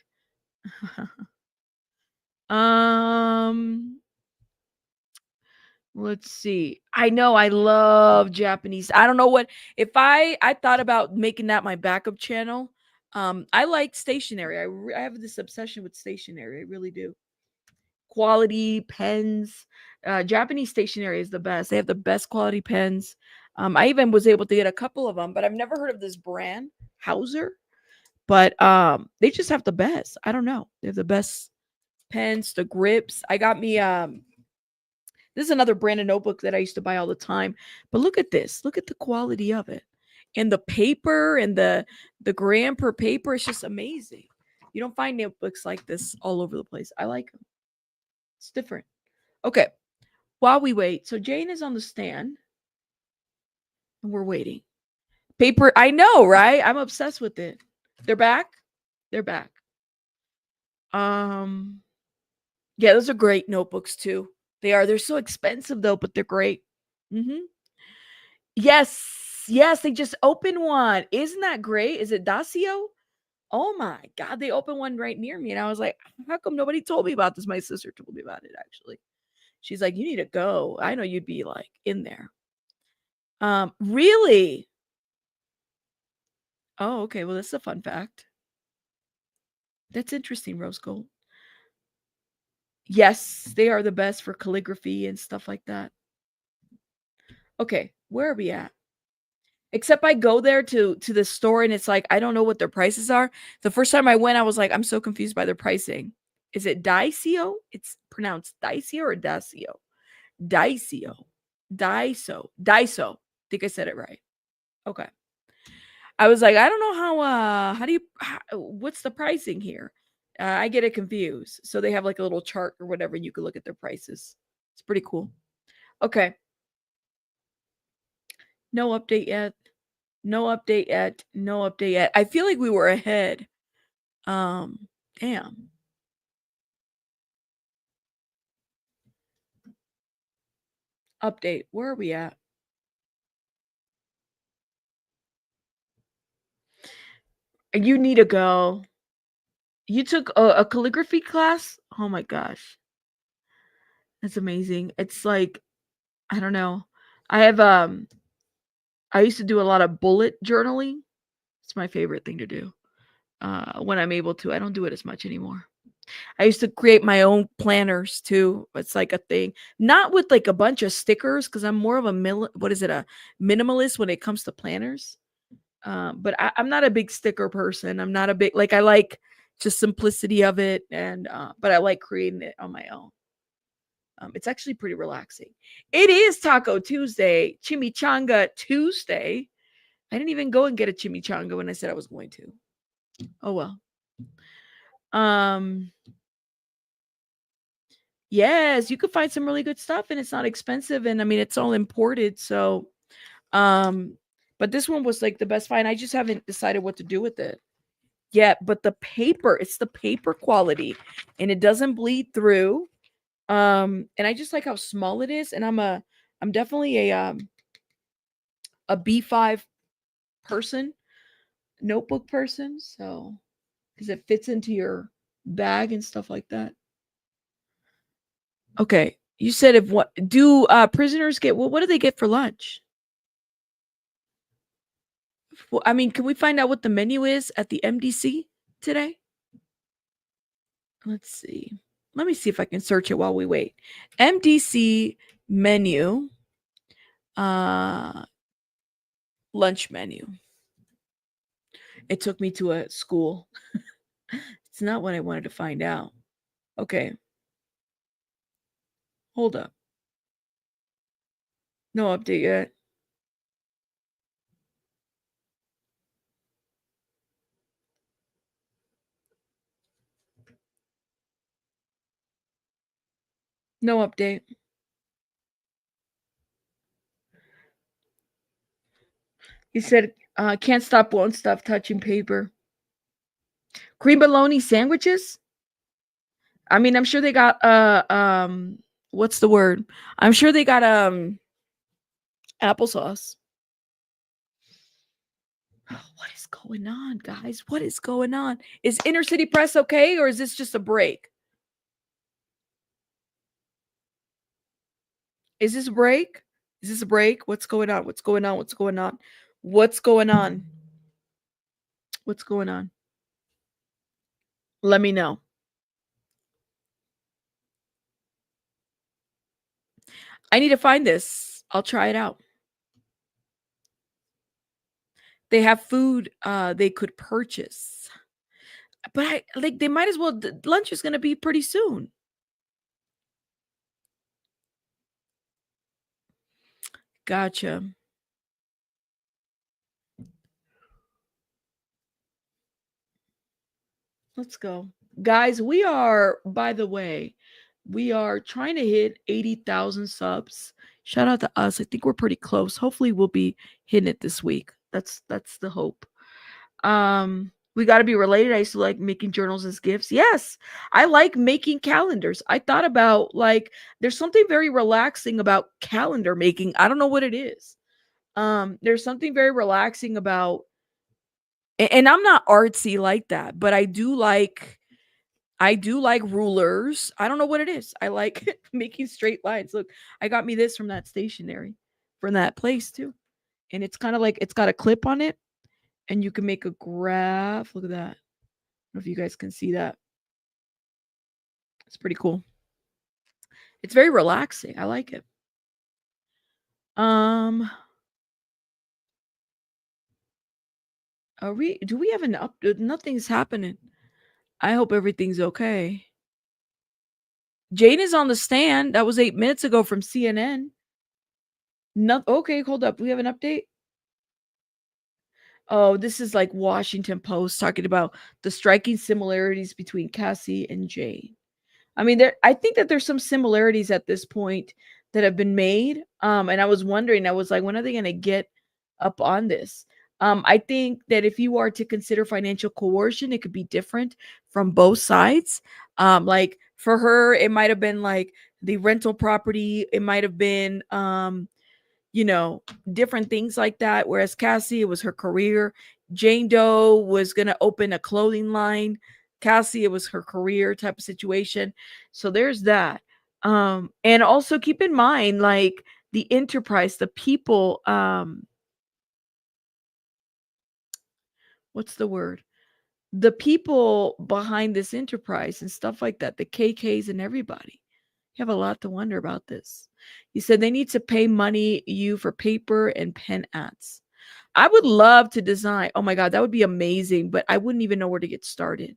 um, let's see. I know I love Japanese. I don't know what if I thought about making that my backup channel. I like stationery. I have this obsession with stationery. I really do. Quality pens. Japanese stationery is the best. They have the best quality pens. I even was able to get a couple of them, but I've never heard of this brand, Hauser. But they just have the best. I don't know. They have the best pens, the grips. I got me this is another brand of notebook that I used to buy all the time. But look at this. Look at the quality of it. And the paper and the gram per paper is just amazing. You don't find notebooks like this all over the place. I like them. It's different. Okay. While we wait, so Jane is on the stand and we're waiting. Paper, I know, right? I'm obsessed with it. They're back. They're back. Um, yeah, those are great notebooks too. They are. They're so expensive though, but they're great. Hmm. Yes, yes, they just opened one. Isn't that great? Is it Dacio? Oh my God, they opened one right near me, and I was like, how come nobody told me about this? My sister told me about it actually. She's like, you need to go. I know you'd be like in there. Really? Oh, okay. Well, that's a fun fact. That's interesting, Rose Gold. Yes, they are the best for calligraphy and stuff like that. Okay, where are we at? Except I go there to the store and it's like I don't know what their prices are. The first time I went, I was like, I'm so confused by their pricing. Is it Dicio? It's pronounced Dicio or Dacio? Dicio. Diso. Diso. I think I said it right. Okay. I was like, I don't know how do you what's the pricing here? I get it confused. So they have like a little chart or whatever and you can look at their prices. It's pretty cool. Okay. No update yet. No update yet. No update yet. I feel like we were ahead. Damn. Update. Where are we at? You need to go. You took a calligraphy class? Oh my gosh. That's amazing. It's like I don't know. I have I used to do a lot of bullet journaling. It's my favorite thing to do. When I'm able to. I don't do it as much anymore. I used to create my own planners too. It's like a thing. Not with like a bunch of stickers because I'm more of a a minimalist when it comes to planners. But I'm not a big sticker person. I'm not a big like I like just simplicity of it and but I like creating it on my own. It's actually pretty relaxing. It is Taco Tuesday, Chimichanga Tuesday. I didn't even go and get a chimichanga when I said I was going to. Oh well. Um Yes, you could find some really good stuff and it's not expensive and I mean it's all imported so but this one was like the best find. I just haven't decided what to do with it yet, but the paper, it's the paper quality and it doesn't bleed through. And I just like how small it is and I'm definitely a a B5 person, notebook person, so because it fits into your bag and stuff like that. Okay, you said if what do prisoners get? What do they get for lunch? Well, I mean, can we find out what the menu is at the MDC today? Let's see. Let me see if I can search it while we wait. MDC menu, uh, lunch menu. It took me to a school. It's not what I wanted to find out. Okay. Hold up. No update yet. No update. He said, can't stop, won't stop touching paper. Cream bologna sandwiches? I mean, I'm sure they got what's the word? I'm sure they got applesauce. What is going on, guys? What is going on? Is Inner City Press okay, or is this just a break? Is this a break? Is this a break? What's going on? What's going on? What's going on? What's going on? What's going on? Let me know. I need to find this. I'll try it out. They have food they could purchase. But I like they might as well lunch is going to be pretty soon. Gotcha. Let's go. Guys, we are, by the way, we are trying to hit 80,000 subs. Shout out to us. I think we're pretty close. Hopefully we'll be hitting it this week. That's the hope. We got to be related. I used to like making journals as gifts. Yes, I like making calendars. I thought about like there's something very relaxing about calendar making. I don't know what it is. There's something very relaxing about and I'm not artsy like that, but I do like rulers. I don't know what it is. I like making straight lines. Look, I got me this from that stationery, from that place too. And it's kind of like it's got a clip on it and you can make a graph. Look at that. I don't know if you guys can see that. It's pretty cool. It's very relaxing. I like it. Um do we have an up nothing's happening. I hope everything's okay. Jane is on the stand. That was 8 minutes ago from CNN. No, okay, hold up. We have an update. Oh, this is like Washington Post talking about the striking similarities between Cassie and Jane. I mean, I think that there's some similarities at this point that have been made. And I was wondering, I was like, when are they going to get up on this? I think that if you are to consider financial coercion, it could be different from both sides. Like for her, it might have been like the rental property. It might have been, different things like that. Whereas Cassie, it was her career. Jane Doe was going to open a clothing line. Cassie, it was her career type of situation. So there's that. And also keep in mind, like the enterprise, the people, what's the word? The people behind this enterprise and stuff like that, the KKs and everybody. You have a lot to wonder about this. He said they need to pay money you for paper and pen ads. I would love to design. Oh my God, that would be amazing, but I wouldn't even know where to get started.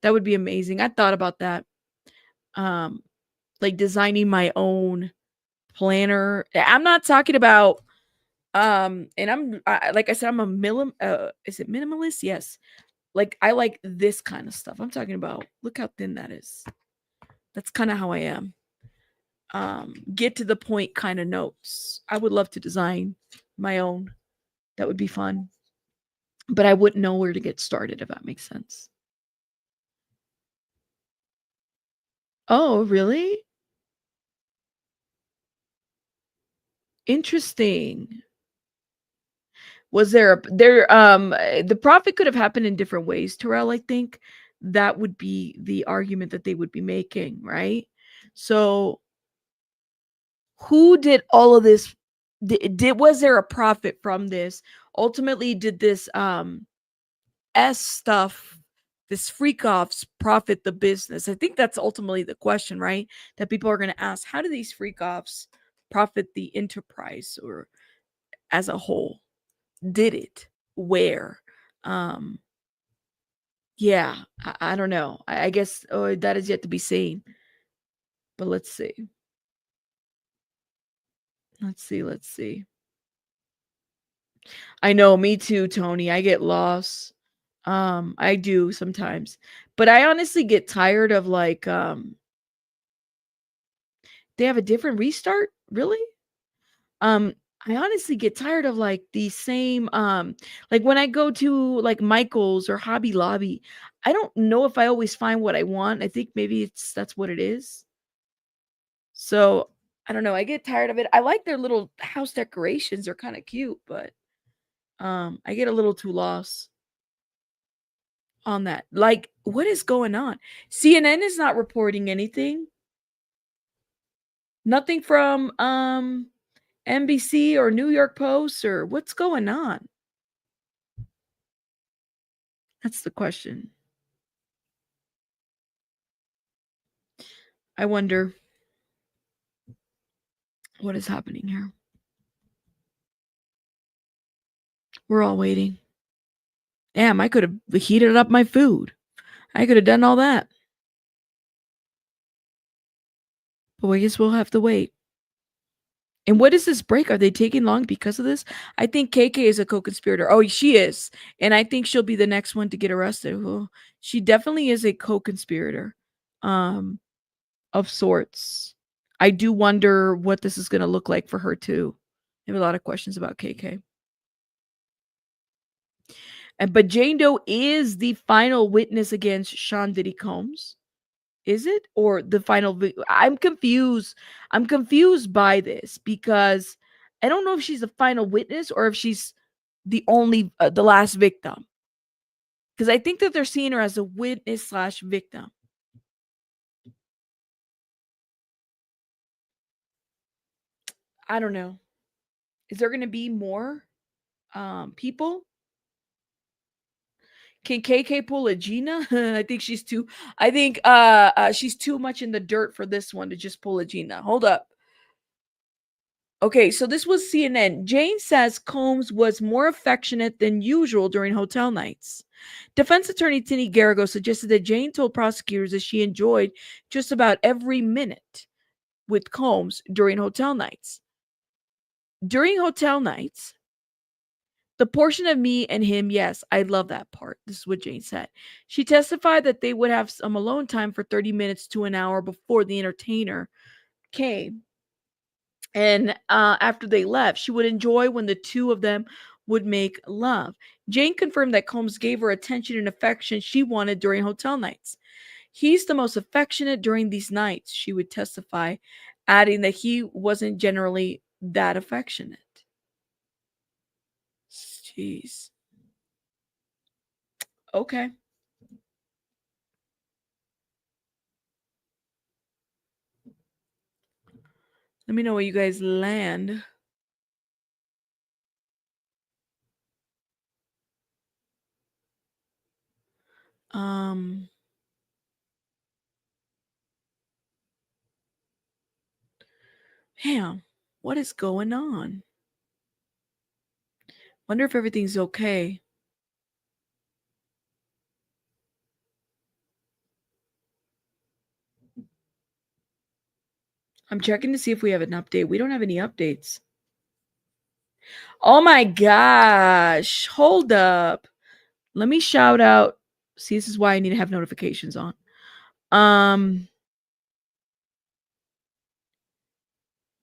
That would be amazing. I thought about that. Um, like designing my own planner. I'm not talking about and like I said, I'm is it minimalist? Yes. Like I like this kind of stuff. I'm talking about look how thin that is. That's kind of how I am. Get to the point kind of notes. I would love to design my own. That would be fun. But I wouldn't know where to get started if that makes sense. Oh, really? Interesting. Was there the profit could have happened in different ways, Terrell, I think. That would be the argument that they would be making, right? So who did all of this? Did was there a profit from this? Ultimately, did this S stuff, this freak offs profit the business? I think that's ultimately the question, right? That people are going to ask. How do these freak offs profit the enterprise or as a whole? Did it? Where? Um, yeah, I don't know. I guess that is yet to be seen. But let's see. Let's see. Let's see. I know, me too, Tony. I get lost. I do sometimes. But I honestly get tired of like they have a different restart? Really? Um I honestly get tired of like the same like when I go to like Michael's or Hobby Lobby, I don't know if I always find what I want. I think maybe that's what it is. So, I don't know, I get tired of it. I like their little house decorations, they're kind of cute, but I get a little too lost on that. Like, what is going on? CNN is not reporting anything. Nothing from NBC or New York Post or what's going on? That's the question. I wonder what is happening here. We're all waiting. Damn, I could have heated up my food. I could have done all that. But I guess we'll have to wait. And what is this break? Are they taking long because of this? I think KK is a co-conspirator. Oh, she is. And I think she'll be the next one to get arrested. Well, she definitely is a co-conspirator um of sorts. I do wonder what this is going to look like for her too. I have a lot of questions about KK. But Jane Doe is the final witness against Sean Diddy Combs. Is it? Or the final I'm confused. I'm confused by this because I don't know if she's the final witness or if she's the last victim. Because I think that they're seeing her as a witness slash victim. I don't know. Is there going to be more people? Can KK pull a Gina? I think she's too. I think she's too much in the dirt for this one to just pull a Gina. Hold up. Okay, so this was CNN. Jane says Combs was more affectionate than usual during hotel nights. Defense attorney Tinny Garrigo suggested that Jane told prosecutors that she enjoyed just about every minute with Combs during hotel nights. During hotel nights, the portion of me and him, yes, I love that part. This is what Jane said. She testified that they would have some alone time for 30 minutes to an hour before the entertainer came. And after they left, she would enjoy when the two of them would make love. Jane confirmed that Combs gave her attention and affection she wanted during hotel nights. He's the most affectionate during these nights, she would testify, adding that he wasn't generally that affectionate. Jeez. Okay. Let me know where you guys land. Um Damn, what is going on? Wonder if everything's okay. I'm checking to see if we have an update. We don't have any updates. Oh my gosh. Hold up. Let me shout out. See, this is why I need to have notifications on.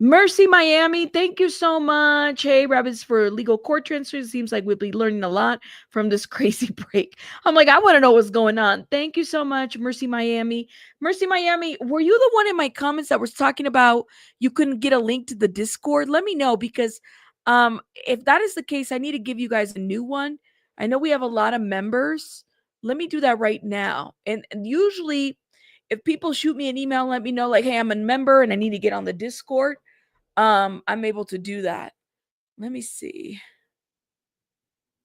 Mercy Miami, thank you so much. Hey, Rabbits, for legal court transfers. Seems like we'll be learning a lot from this crazy break. I'm like, I want to know what's going on. Thank you so much, Mercy Miami. Mercy Miami, were you the one in my comments that was talking about you couldn't get a link to the Discord? Let me know because If that is the case, I need to give you guys a new one. I know we have a lot of members. Let me do that right now. And usually, if people shoot me an email, and let me know like, hey, I'm a member and I need to get on the Discord. I'm able to do that. Let me see.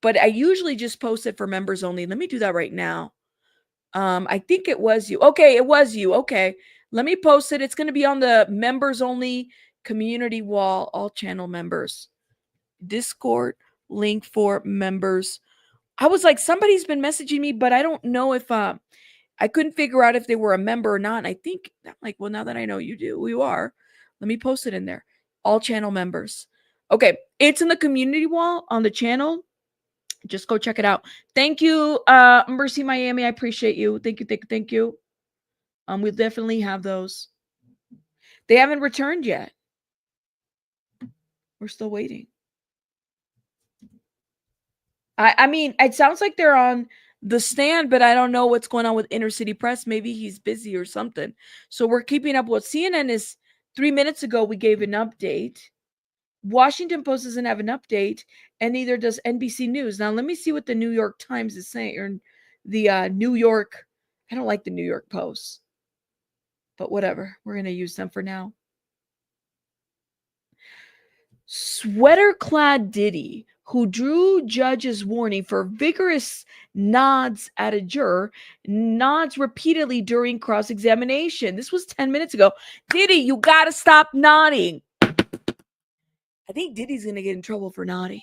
But I usually just post it for members only. Let me do that right now. I think it was you. Okay, it was you. Okay. Let me post it. It's going to be on the members only community wall, all channel members. Discord link for members. I was like, somebody's been messaging me, but I don't know if I couldn't figure out if they were a member or not. And I think I'm like, well, now that I know you are, let me post it in there. All channel members. Okay, it's in the community wall on the channel. Just go check it out. Thank you, Mercy Miami. I appreciate you. Thank you, thank you, thank you. We'll definitely have those. They haven't returned yet. We're still waiting. I mean, it sounds like they're on the stand, but I don't know what's going on with Inner City Press. Maybe he's busy or something. So we're keeping up with CNN. Is 3 minutes ago we gave an update. Washington Post doesn't have an update, and neither does NBC News. Now let me see what the New York Times is saying, or the New York. I don't like the New York Post, but whatever. We're gonna use them for now. Sweater-clad Diddy, who drew judge's warning for vigorous nods at a juror, nods repeatedly during cross-examination. This was 10 minutes ago. Diddy, you gotta stop nodding. I think Diddy's gonna get in trouble for nodding.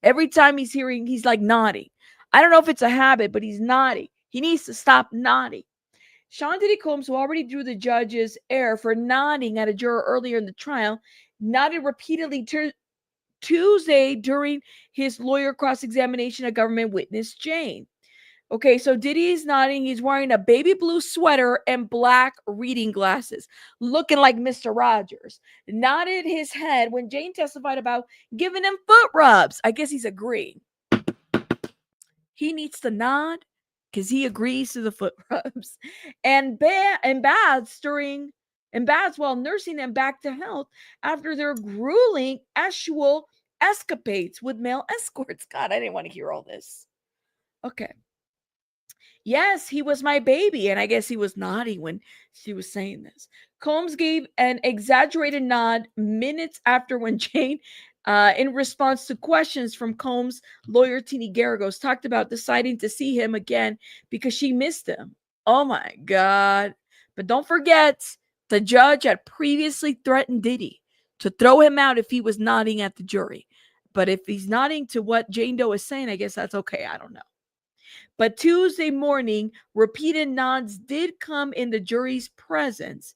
Every time he's like nodding. I don't know if it's a habit, but he's nodding. He needs to stop nodding. Sean Diddy Combs, who already drew the judge's error for nodding at a juror earlier in the trial, nodded repeatedly Tuesday during his lawyer cross-examination of government witness Jane. Okay, so Diddy is nodding. He's wearing a baby blue sweater and black reading glasses, looking like Mr. Rogers. Nodded his head when Jane testified about giving him foot rubs. I guess he's agreeing. He needs to nod because he agrees to the foot rubs and baths while nursing them back to health after their grueling sexual escapades with male escorts. God, I didn't want to hear all this. Okay. Yes, he was my baby. And I guess he was nodding when she was saying this. Combs gave an exaggerated nod minutes after when Jane, in response to questions from Combs' lawyer Tini Garagos, talked about deciding to see him again because she missed him. Oh my God. But don't forget, the judge had previously threatened Diddy to throw him out if he was nodding at the jury. But if he's nodding to what Jane Doe is saying, I guess that's okay. I don't know. But Tuesday morning, repeated nods did come in the jury's presence,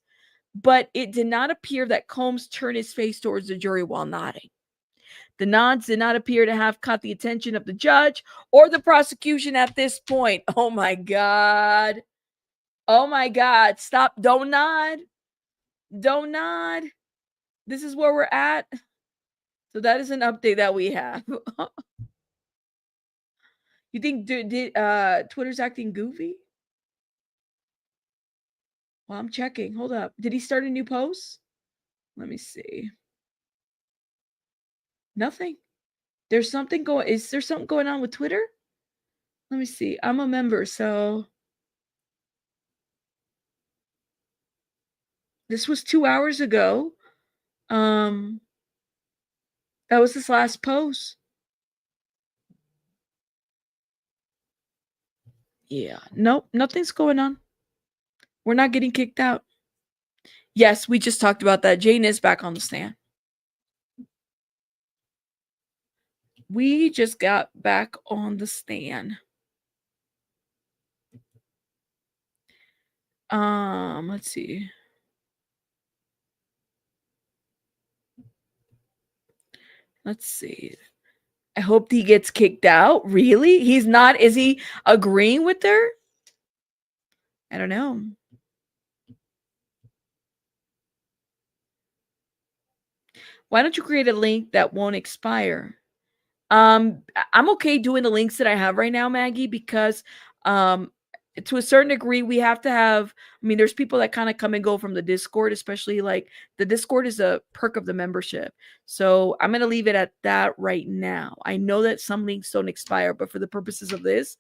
but it did not appear that Combs turned his face towards the jury while nodding. The nods did not appear to have caught the attention of the judge or the prosecution at this point. Oh my God. Oh my God. Stop. Don't nod. Don't nod. This is where we're at. So that is an update that we have. You think Twitter's acting goofy? Well, I'm checking. Hold up. Did he start a new post? Let me see. Nothing. Is there something going on with Twitter? Let me see. I'm a member, so this was 2 hours ago. That was his last post. Yeah. Nope, nothing's going on. We're not getting kicked out. Yes, we just talked about that. Jane is back on the stand. We just got back on the stand. Let's see. Let's see. I hope he gets kicked out. Really? He's not? Is he agreeing with her? I don't know. Why don't you create a link that won't expire? I'm okay doing the links that I have right now, Maggie, because to a certain degree, we have to have, I mean, there's people that kind of come and go from the Discord, especially like the Discord is a perk of the membership. So I'm going to leave it at that right now. I know that some links don't expire, but for the purposes of this,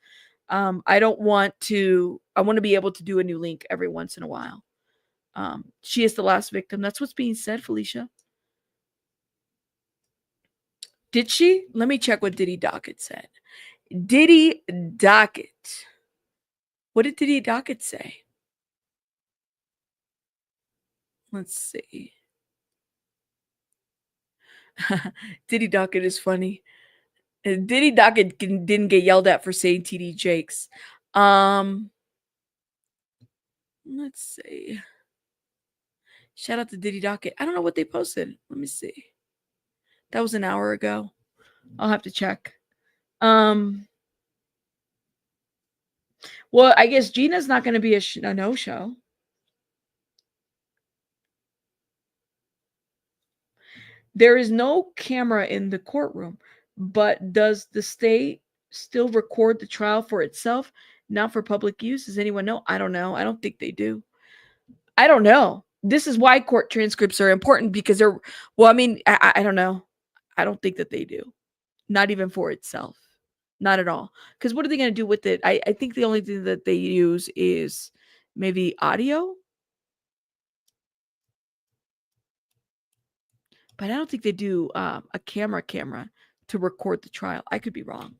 I don't want to, I want to be able to do a new link every once in a while. She is the last victim. That's what's being said, Felicia. Did she? Let me check what Diddy Docket said. Diddy Docket. What did Diddy Docket say? Let's see. Diddy Docket is funny. Diddy Docket didn't get yelled at for saying TD Jakes. Let's see. Shout out to Diddy Docket. I don't know what they posted. Let me see. That was an hour ago. I'll have to check. Well, I guess Gina's not going to be a no-show. There is no camera in the courtroom, but does the state still record the trial for itself, not for public use? Does anyone know? I don't know. I don't think they do. I don't know. This is why court transcripts are important because they're, well, I mean, I don't know. I don't think that they do. Not even for itself. Not at all. Because what are they going to do with it? I think the only thing that they use is maybe audio. But I don't think they do a camera to record the trial. I could be wrong.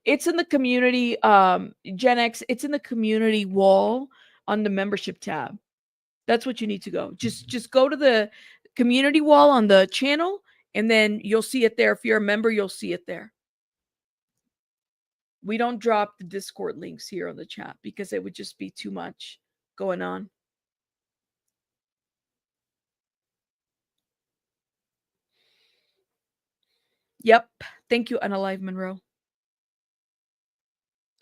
It's in the community, Gen X, it's in the community wall on the membership tab. That's what you need to go. Just go to the community wall on the channel, and then you'll see it there. If you're a member, you'll see it there. We don't drop the Discord links here on the chat because it would just be too much going on. Yep. Thank you, Unalive Monroe.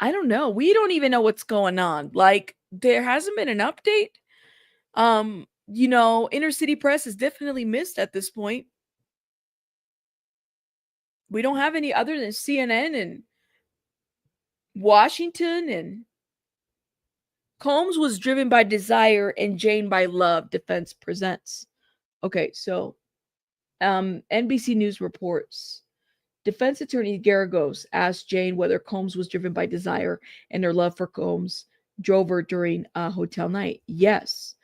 I don't know. We don't even know what's going on. Like, there hasn't been an update. Inner city press is definitely missed at this point. We don't have any other than CNN and Washington, and Combs was driven by desire and Jane by love. Defense presents. Okay, so NBC News reports. Defense attorney Garagos asked Jane whether Combs was driven by desire and her love for Combs drove her during a hotel night. Yes.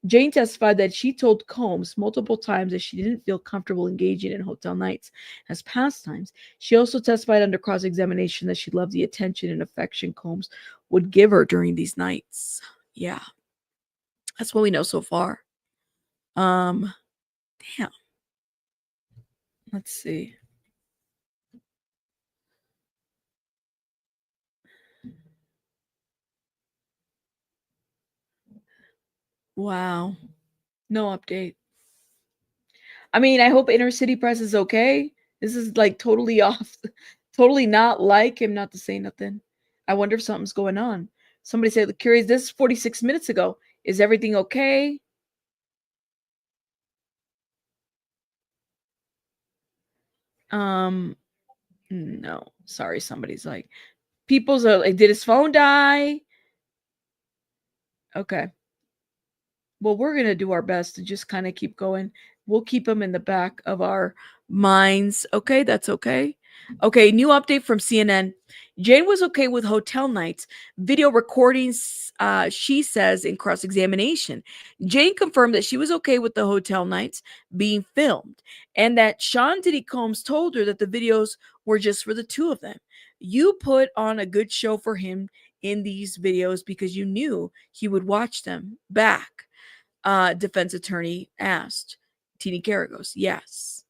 Jane testified that she told Combs multiple times that she didn't feel comfortable engaging in hotel nights as pastimes. She also testified under cross-examination that she loved the attention and affection Combs would give her during these nights. Yeah. That's what we know so far. Damn. Let's see. Wow. No update. I mean, I hope Inner City Press is okay. This is like totally off, totally not like him not to say nothing. I wonder if something's going on. Somebody said, curious, this is 46 minutes ago. Is everything okay? No. Sorry, somebody's like, people's like, did his phone die? Okay. Well, we're going to do our best to just kind of keep going. We'll keep them in the back of our minds. Okay, that's okay. Okay, new update from CNN. Jane was okay with hotel nights, video recordings, she says in cross-examination. Jane confirmed that she was okay with the hotel nights being filmed and that Sean Diddy Combs told her that the videos were just for the two of them. You put on a good show for him in these videos because you knew he would watch them back. Defense attorney asked. Teeny Garagos, yes.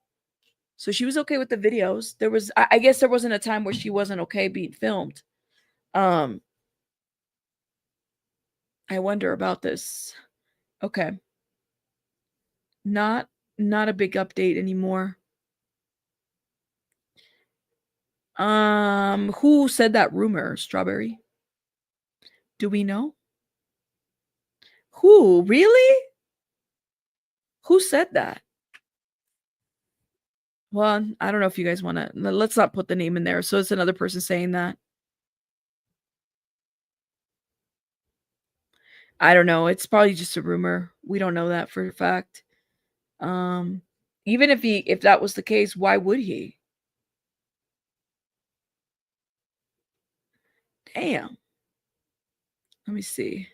So she was okay with the videos. There was, I guess, there wasn't a time where she wasn't okay being filmed. I wonder about this. Okay, not a big update anymore. Who said that rumor? Strawberry. Do we know? Who really? Who said that? Well, I don't know if you guys want to. Let's not put the name in there. So it's another person saying that. I don't know. It's probably just a rumor. We don't know that for a fact. Um, Even if that was the case, why would he? Damn. Let me see.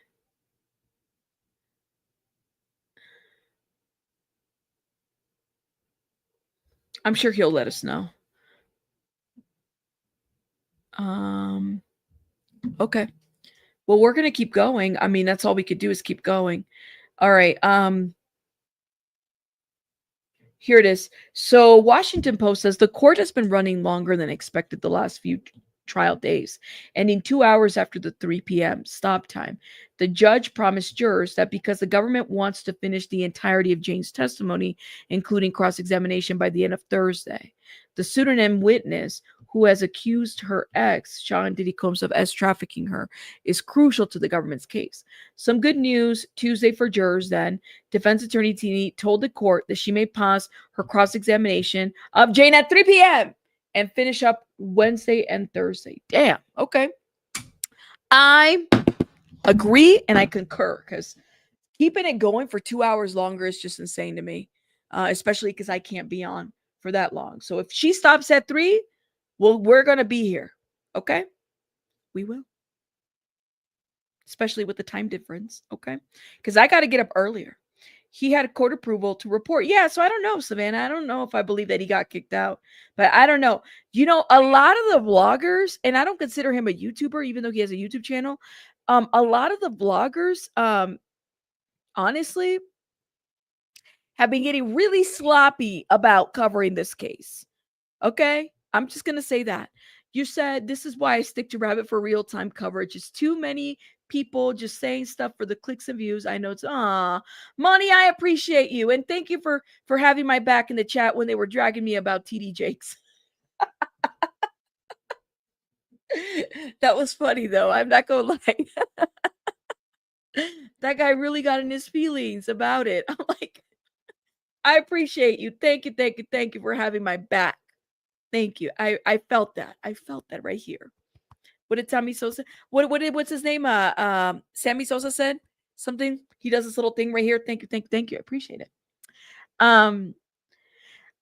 I'm sure he'll let us know. Okay. Well, we're gonna keep going. I mean, that's all we could do is keep going. All right. Here it is. So, Washington Post says the court has been running longer than expected the last few trial days, ending 2 hours after the 3 p.m. stop time. The judge promised jurors that because the government wants to finish the entirety of Jane's testimony, including cross examination, by the end of Thursday, the pseudonym witness who has accused her ex, Sean Diddy Combs, of trafficking her, is crucial to the government's case. Some good news Tuesday for jurors then. Defense attorney Tini told the court that she may pause her cross-examination of Jane at 3 p.m. and finish up Wednesday and Thursday. Damn. Okay. I agree and I concur because keeping it going for 2 hours longer is just insane to me, especially because I can't be on for that long. So if she stops at 3, well, we're going to be here. Okay? We will. Especially with the time difference. Okay? Because I got to get up earlier. He had court approval to report. Yeah, so I don't know, Savannah. I don't know if I believe that he got kicked out, but I don't know. You know, a lot of the vloggers, and I don't consider him a YouTuber, even though he has a YouTube channel. A lot of the vloggers, honestly, have been getting really sloppy about covering this case. Okay? I'm just going to say that. You said this is why I stick to Rabbit for real-time coverage. It's too many people just saying stuff for the clicks and views. I know it's Money, I appreciate you. And thank you for having my back in the chat when they were dragging me about TD Jakes. That was funny though. I'm not going to lie. That guy really got in his feelings about it. I'm like, I appreciate you. Thank you, thank you, thank you for having my back. Thank you. I felt that. I felt that right here. What did Sammy Sosa? What's his name? Sammy Sosa said something. He does this little thing right here. Thank you, thank you, thank you. I appreciate it. I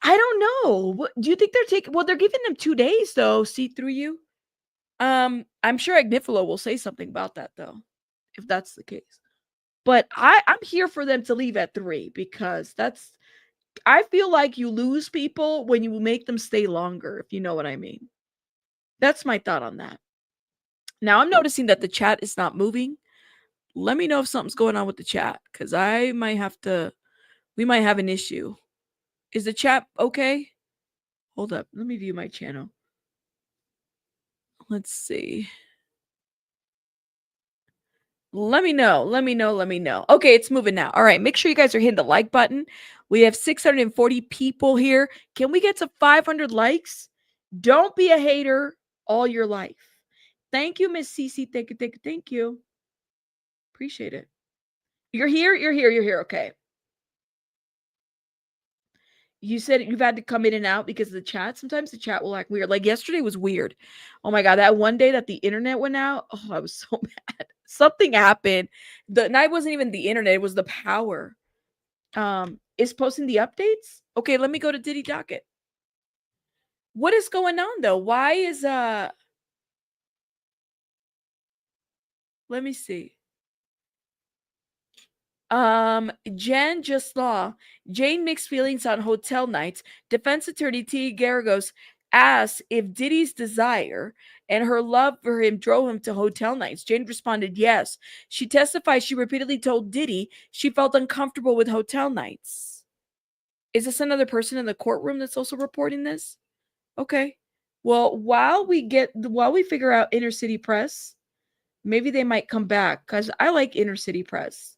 don't know. What do you think they're taking? Well, they're giving them 2 days though. See through you. I'm sure Agnifilo will say something about that though, if that's the case. But I'm here for them to leave at 3 because I feel like you lose people when you make them stay longer, if you know what I mean. That's my thought on that. Now I'm noticing that the chat is not moving. Let me know if something's going on with the chat because we might have an issue. Is the chat okay? Hold up. Let me view my channel. Let's see. Let me know. Okay, it's moving now. All right, make sure you guys are hitting the like button. We have 640 people here. Can we get to 500 likes? Don't be a hater all your life. Thank you, Miss Cece. Thank you. Appreciate it. You're here. Okay. You said you've had to come in and out because of the chat. Sometimes the chat will act weird. Like yesterday was weird. Oh my God. That one day that the internet went out. Oh, I was so mad. Something happened. The night wasn't even the internet. It was the power. Is posting the updates. Okay. Let me go to Diddy Docket. What is going on though? Why is, let me see. Jen just law. Jane mixed feelings on hotel nights. Defense attorney T. Garagos asked if Diddy's desire and her love for him drove him to hotel nights. Jane responded yes. She testified she repeatedly told Diddy she felt uncomfortable with hotel nights. Is this another person in the courtroom that's also reporting this? Okay. Well, while we figure out inner city press, maybe they might come back because I like inner city press.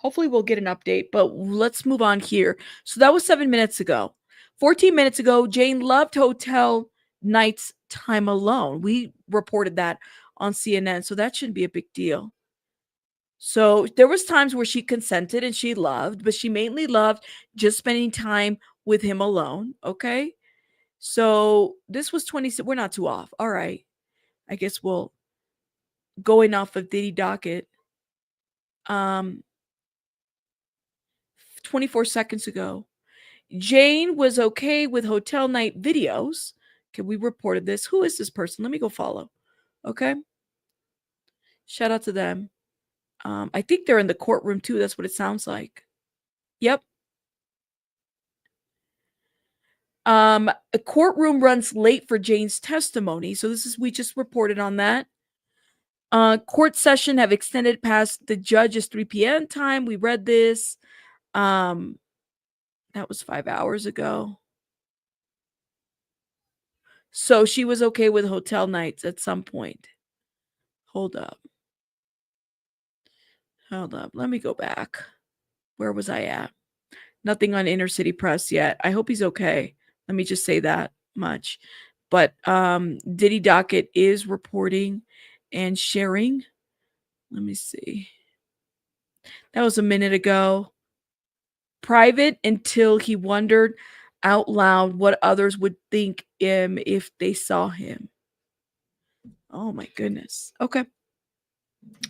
Hopefully we'll get an update, but let's move on here. So that was 7 minutes ago. 14 minutes ago, Jane loved hotel nights time alone. We reported that on CNN, so that shouldn't be a big deal. So there was times where she consented and she loved, but she mainly loved just spending time with him alone. Okay. So this was 26. We're not too off. All right. I guess we'll going off of Diddy docket. 24 seconds ago. Jane was okay with hotel night videos. Okay, we reported this. Who is this person? Let me go follow. Okay. Shout out to them. I think they're in the courtroom too. That's what it sounds like. Yep. A courtroom runs late for Jane's testimony. So this is we just reported on that. Court session have extended past the judge's 3 p.m. time. We read this. That was 5 hours ago. So she was okay with hotel nights at some point. Hold up. Let me go back. Where was I at? Nothing on Inner City Press yet. I hope he's okay. Let me just say that much. But Diddy Docket is reporting and sharing. Let me see. That was a minute ago. Private until he wondered out loud what others would think if they saw him. Oh my goodness. Okay.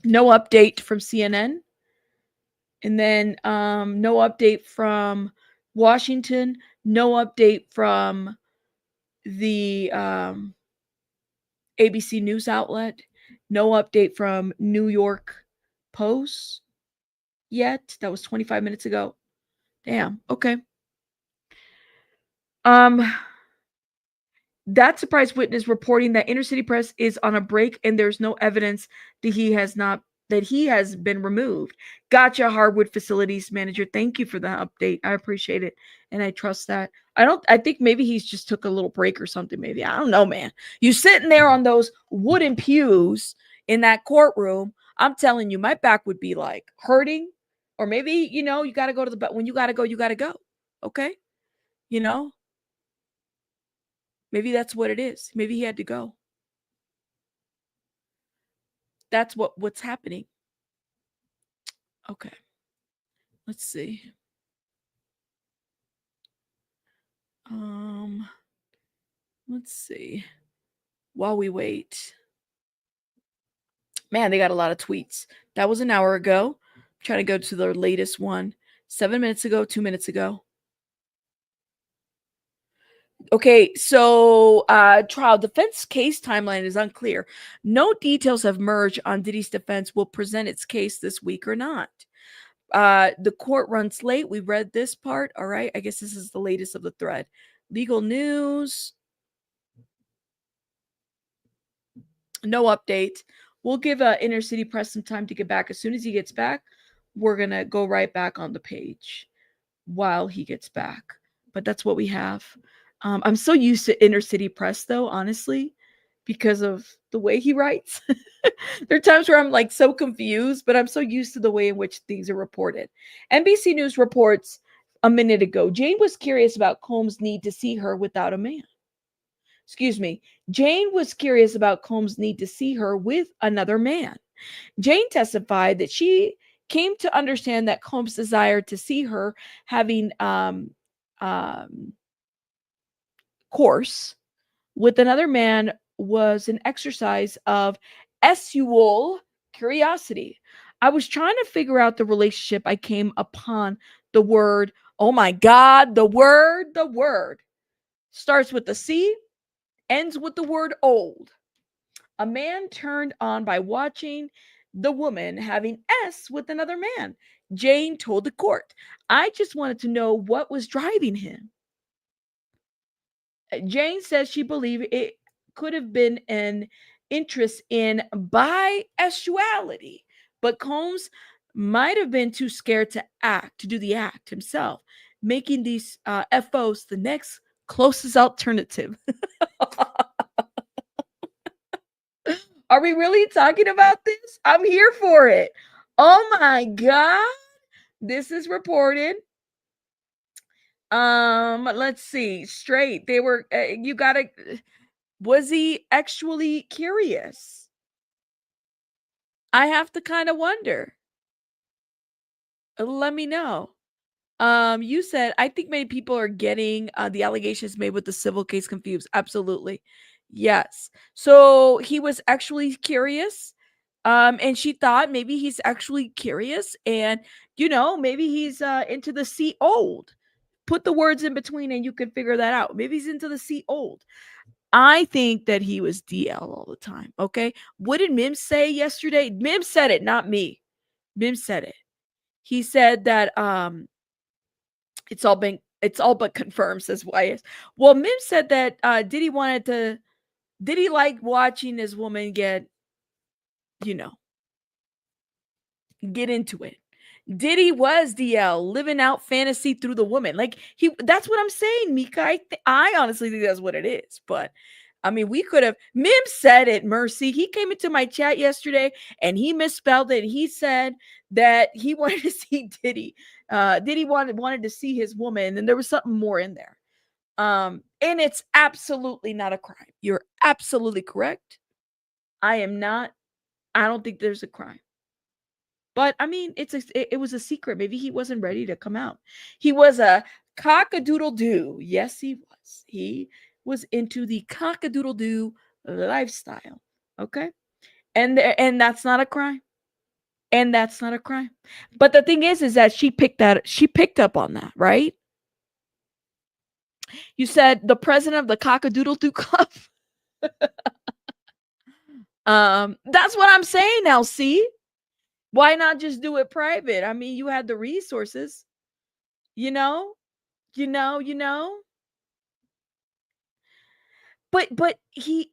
No update from CNN. And then no update from Washington. No update from the ABC News outlet. No update from New York Post yet. That was 25 minutes ago. Damn. Okay. That surprise witness reporting that Inner City Press is on a break and there's no evidence that he has been removed. Gotcha, Harwood Facilities Manager. Thank you for the update. I appreciate it. And I trust that. I think maybe he's just took a little break or something. Maybe. I don't know, man. You sitting there on those wooden pews in that courtroom. I'm telling you, my back would be like hurting. Or maybe, you got to go to the, when you got to go, you got to go. Okay. You know, maybe that's what it is. Maybe he had to go. That's what's happening. Okay. Let's see. Let's see. While we wait. Man, they got a lot of tweets. That was an hour ago. I'm trying to go to the latest one. 7 minutes ago, 2 minutes ago. Okay, so trial defense case timeline is unclear. No details have merged on Diddy's defense will present its case this week or not. The court runs late. We read this part. All right. I guess this is the latest of the thread. Legal news. No update. We'll give Inner City Press some time to get back. As soon as he gets back, we're going to go right back on the page while he gets back. But that's what we have. I'm so used to Inner City Press, though, honestly, because of the way he writes. There are times where I'm like so confused, but I'm so used to the way in which things are reported. NBC News reports a minute ago, Jane was curious about Combs' need to see her without a man. Excuse me. Jane was curious about Combs' need to see her with another man. Jane testified that she came to understand that Combs' desire to see her having course with another man was an exercise of sexual curiosity. I was trying to figure out the relationship. I came upon the word. Oh my God, the word starts with the C, ends with the word old. A man turned on by watching the woman having S with another man. Jane told the court, I just wanted to know what was driving him. Jane says she believed it could have been an interest in bisexuality, but Combs might have been too scared to do the act himself, making these FOs the next closest alternative. Are we really talking about this? I'm here for it. Oh my God. This is reported. Let's see. Straight. They were, was he actually curious? I have to kind of wonder. Let me know. You said, I think many people are getting the allegations made with the civil case confused. Absolutely. Yes. So he was actually curious. And she thought maybe he's actually curious and, maybe he's into the sea old. Put the words in between and you can figure that out. Maybe he's into the sea old. I think that he was DL all the time. Okay. What did Mims say yesterday? Mims said it, not me. Mims said it. He said that it's all but confirmed, says YS. Well, Mims said that Diddy like watching his woman you know, get into it. Diddy was DL, living out fantasy through the woman. Like that's what I'm saying, Mika. I honestly think that's what it is. But I mean, we could have. Mim said it, Mercy. He came into my chat yesterday and he misspelled it. He said that he wanted to see Diddy. Diddy wanted to see his woman, and there was something more in there. And it's absolutely not a crime. You're absolutely correct. I am not. I don't think there's a crime. But I mean, it was a secret. Maybe he wasn't ready to come out. He was a cock-a-doodle-doo. Yes, he was. He was into the cock-a-doodle-doo lifestyle. Okay, and that's not a crime. And that's not a crime. But the thing is that she picked up on that, right? You said the president of the cock-a-doodle-doo club. That's what I'm saying now. See, why not just do it private? I mean, you had the resources. You know, you know. But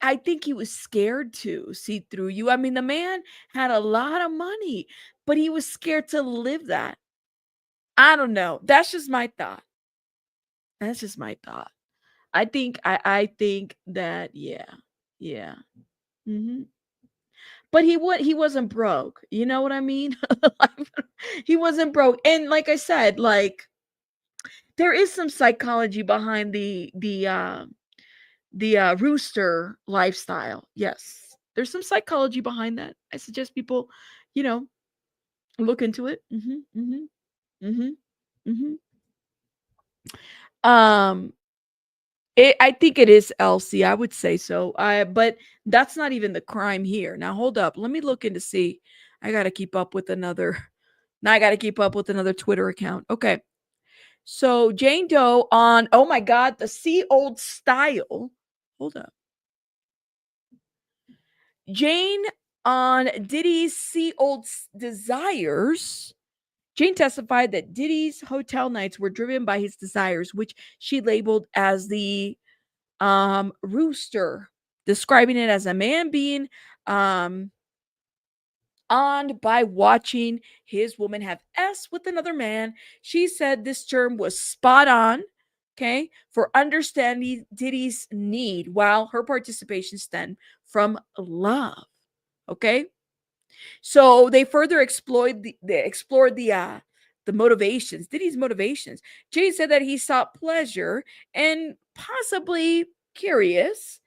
I think he was scared to see through you. I mean, the man had a lot of money, but he was scared to live that. I don't know. That's just my thought. That's just my thought. I think that yeah. Yeah. hmm But he wasn't broke. You know what I mean? He wasn't broke. And like I said, like there is some psychology behind the rooster lifestyle. Yes. There's some psychology behind that. I suggest people, you know, look into it. Um I think it is Elsie. I would say so. But that's not even the crime here. Now hold up. Let me look in to see. I got to keep up with another. Now I got to keep up with another Twitter account. Okay. So Jane Doe on, oh my God, the sea old style. Hold up. Jane on Diddy's sea old desires. Jane testified that Diddy's hotel nights were driven by his desires, which she labeled as the rooster, describing it as a man being on by watching his woman have S with another man. She said this term was spot on, okay, for understanding Diddy's need while her participation stemmed from love. Okay. So they further explored the motivations, Diddy's motivations. Jay said that he sought pleasure and possibly curious,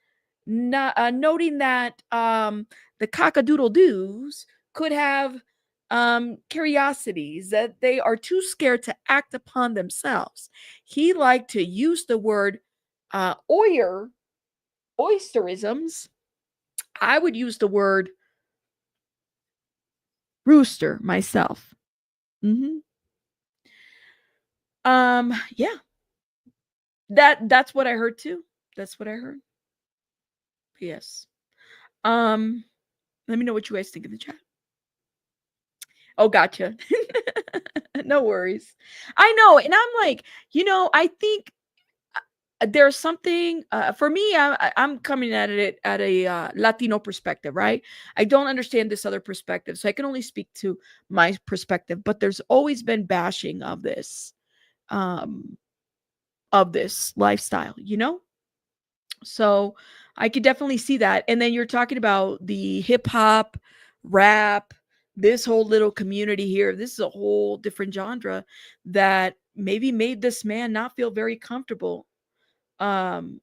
noting that the cockadoodle-doos could have curiosities that they are too scared to act upon themselves. He liked to use the word oysterisms. I would use the word rooster myself. Mhm. Yeah. That's what I heard too. That's what I heard. Yes. Um, let me know what you guys think in the chat. Oh, gotcha. No worries. I know, and I'm like, I think there's something for me. I'm coming at it at a Latino perspective, right? I don't understand this other perspective, so I can only speak to my perspective. But there's always been bashing um, of this lifestyle, So I could definitely see that. And then you're talking about the hip hop, rap, this whole little community here. This is a whole different genre that maybe made this man not feel very comfortable um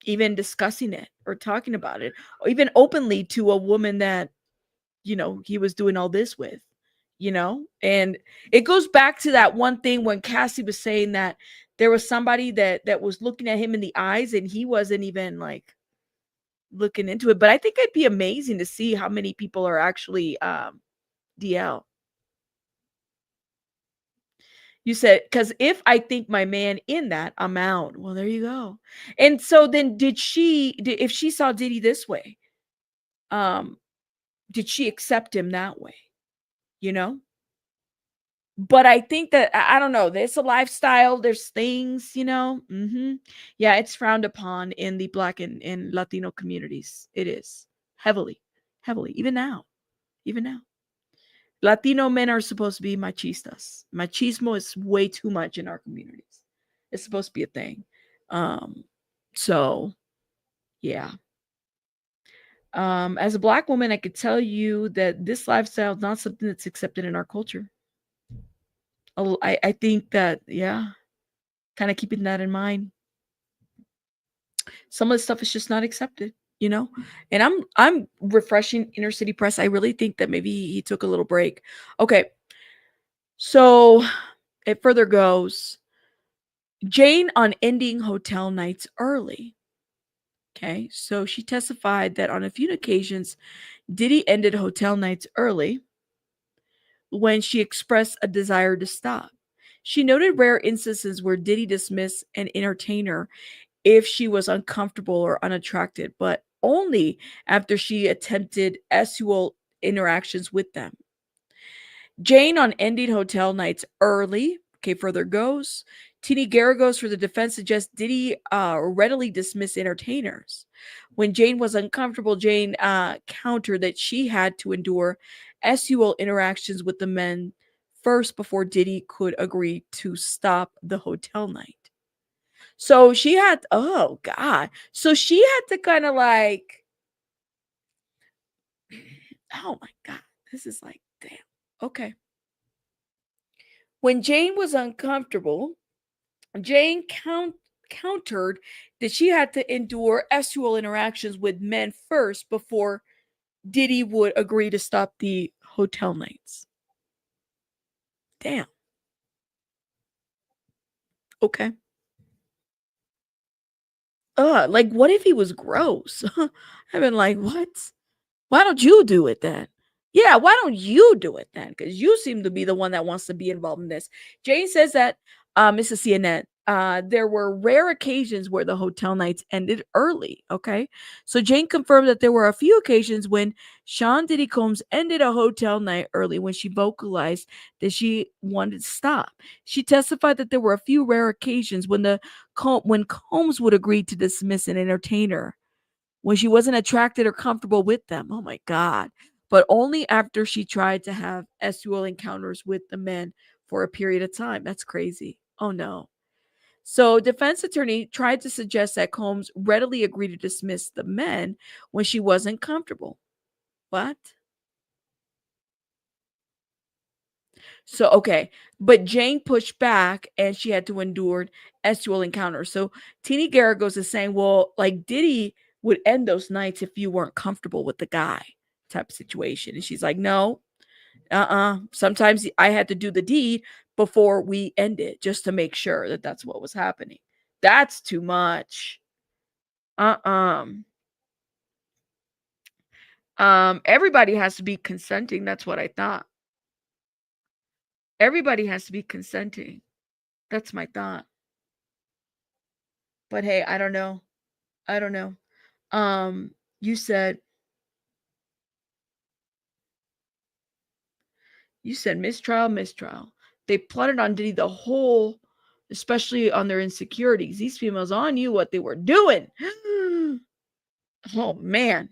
even discussing it or talking about it or even openly to a woman that he was doing all this with. And it goes back to that one thing when Cassie was saying that there was somebody that was looking at him in the eyes and he wasn't even like looking into it. But I think it'd be amazing to see how many people are actually DL. You said, because if I think my man in that, I'm out. Well, there you go. And so then if she saw Diddy this way, um, did she accept him that way? You know? But I think that I don't know, there's a lifestyle, there's things. Yeah, it's frowned upon in the Black and Latino communities. It is heavily, heavily, even now, even now. Latino men are supposed to be machistas. Machismo is way too much in our communities. It's supposed to be a thing. Um, so yeah. As a Black woman, I could tell you that this lifestyle is not something that's accepted in our culture. I think that, yeah, kind of keeping that in mind. Some of the stuff is just not accepted. And I'm refreshing Inner City Press. I really think that maybe he took a little break. Okay. So it further goes. Jane on ending hotel nights early. Okay. So she testified that on a few occasions, Diddy ended hotel nights early when she expressed a desire to stop. She noted rare instances where Diddy dismissed an entertainer if she was uncomfortable or unattracted, but only after she attempted sexual interactions with them. Jane on ending hotel nights early. Okay, further goes. Tini Garagos for the defense suggests Diddy readily dismissed entertainers. When Jane was uncomfortable, Jane countered that she had to endure sexual interactions with the men first before Diddy could agree to stop the hotel night. So she had, oh God. So she had to kind of like, oh my God. This is like, damn. Okay. When Jane was uncomfortable, Jane countered that she had to endure sexual interactions with men first before Diddy would agree to stop the hotel nights. Damn. Okay. Like what if he was gross? I've been like, what? Why don't you do it then? Yeah, why don't you do it then? Because you seem to be the one that wants to be involved in this. Jane says that, Mrs. CNN, there were rare occasions where the hotel nights ended early. Okay. So Jane confirmed that there were a few occasions when Sean Diddy Combs ended a hotel night early when she vocalized that she wanted to stop. She testified that there were a few rare occasions when Combs would agree to dismiss an entertainer when she wasn't attracted or comfortable with them. Oh my God. But only after she tried to have sexual encounters with the men for a period of time. That's crazy. Oh no. So, defense attorney tried to suggest that Combs readily agreed to dismiss the men when she wasn't comfortable. What? So, okay. But Jane pushed back and she had to endure sexual encounters. So, Teeny Garagos is saying, well, like Diddy would end those nights if you weren't comfortable with the guy type situation. And she's like, no, sometimes I had to do the deed before we end it just to make sure that that's what was happening. That's too much. Everybody has to be consenting. That's what I thought. Everybody has to be consenting. That's my thought. But hey, I don't know. I don't know. Um, you said mistrial. They plotted on Diddy the whole, especially on their insecurities. These females all knew what they were doing. Oh man.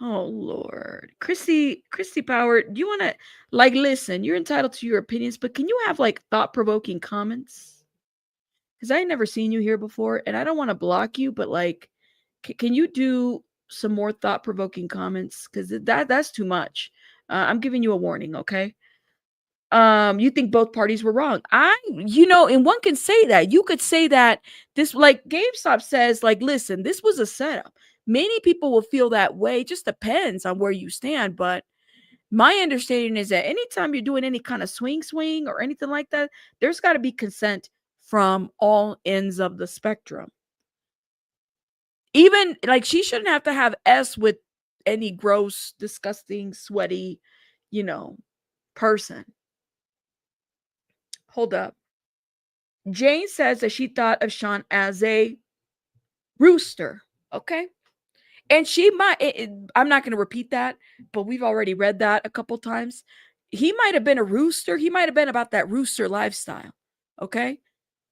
Oh Lord. Christy Power, do you want to like listen, you're entitled to your opinions, but can you have like thought-provoking comments? Because I ain't never seen you here before, and I don't want to block you, but like, can you do some more thought-provoking comments? Because that's too much. I'm giving you a warning, okay? You think both parties were wrong. And one can say that. You could say that this, like GameStop says, like, listen, this was a setup. Many people will feel that way. It just depends on where you stand, but My understanding is that anytime you're doing any kind of swing or anything like that, there's got to be consent from all ends of the spectrum. Even like she shouldn't have to have S with any gross, disgusting, sweaty, you know, person. Hold up. Jane says that she thought of Sean as a rooster. Okay. And she might, I'm not going to repeat that, but we've already read that a couple times. He might have been a rooster. He might have been about that rooster lifestyle. Okay.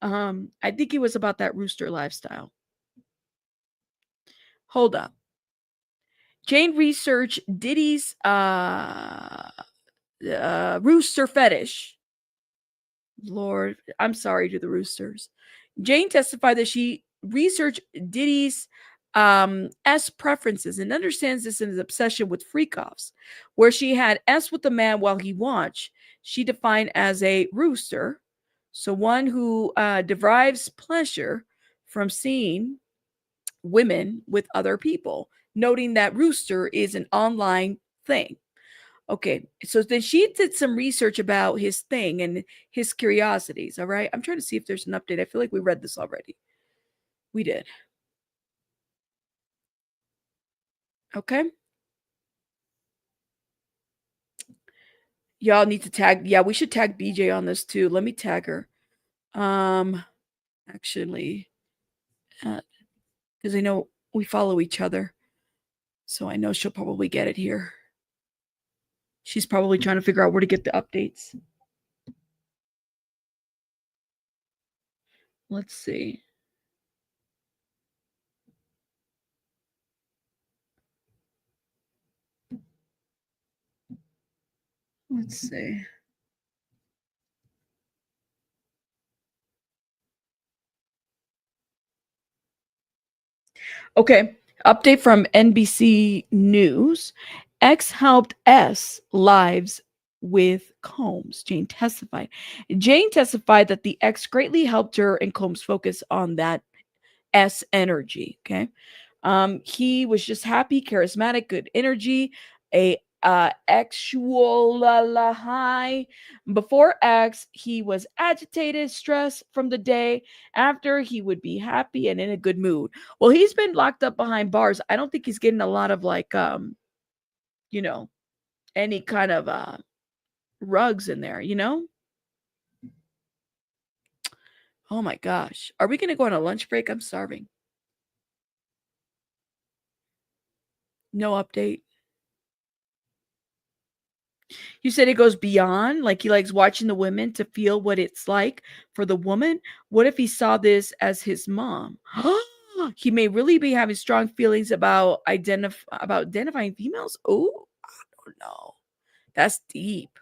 I think he was about that rooster lifestyle. Hold up. Jane researched Diddy's rooster fetish. Lord, I'm sorry to the roosters. Jane testified that she researched Diddy's S preferences and understands this in his obsession with freak-offs, where she had S with the man while he watched. She defined as a rooster, so one who derives pleasure from seeing women with other people, noting that rooster is an online thing. Okay, so then she did some research about his thing and his curiosities. All right, I'm trying to see if there's an update. I feel like we read this already. We did. Okay. Y'all need to tag. Yeah, we should tag BJ on this too. Let me tag her. Actually, because I know we follow each other, so I know she'll probably get it here. She's probably trying to figure out where to get the updates. Let's see. Let's see. Okay. Update from NBC News. X helped S lives with Combs. Jane testified. Jane testified that the X greatly helped her and Combs focus on that S energy. Okay. He was just happy, charismatic, good energy, a actual high. Before X, he was agitated, stressed from the day. After, he would be happy and in a good mood. Well, he's been locked up behind bars. I don't think he's getting a lot of like you know, any kind of rugs in there, you know? Oh my gosh. Are we gonna go on a lunch break? I'm starving. No update. You said it goes beyond, like he likes watching the women to feel what it's like for the woman. What if he saw this as his mom? He may really be having strong feelings about identifying females. Oh, I don't know. That's deep.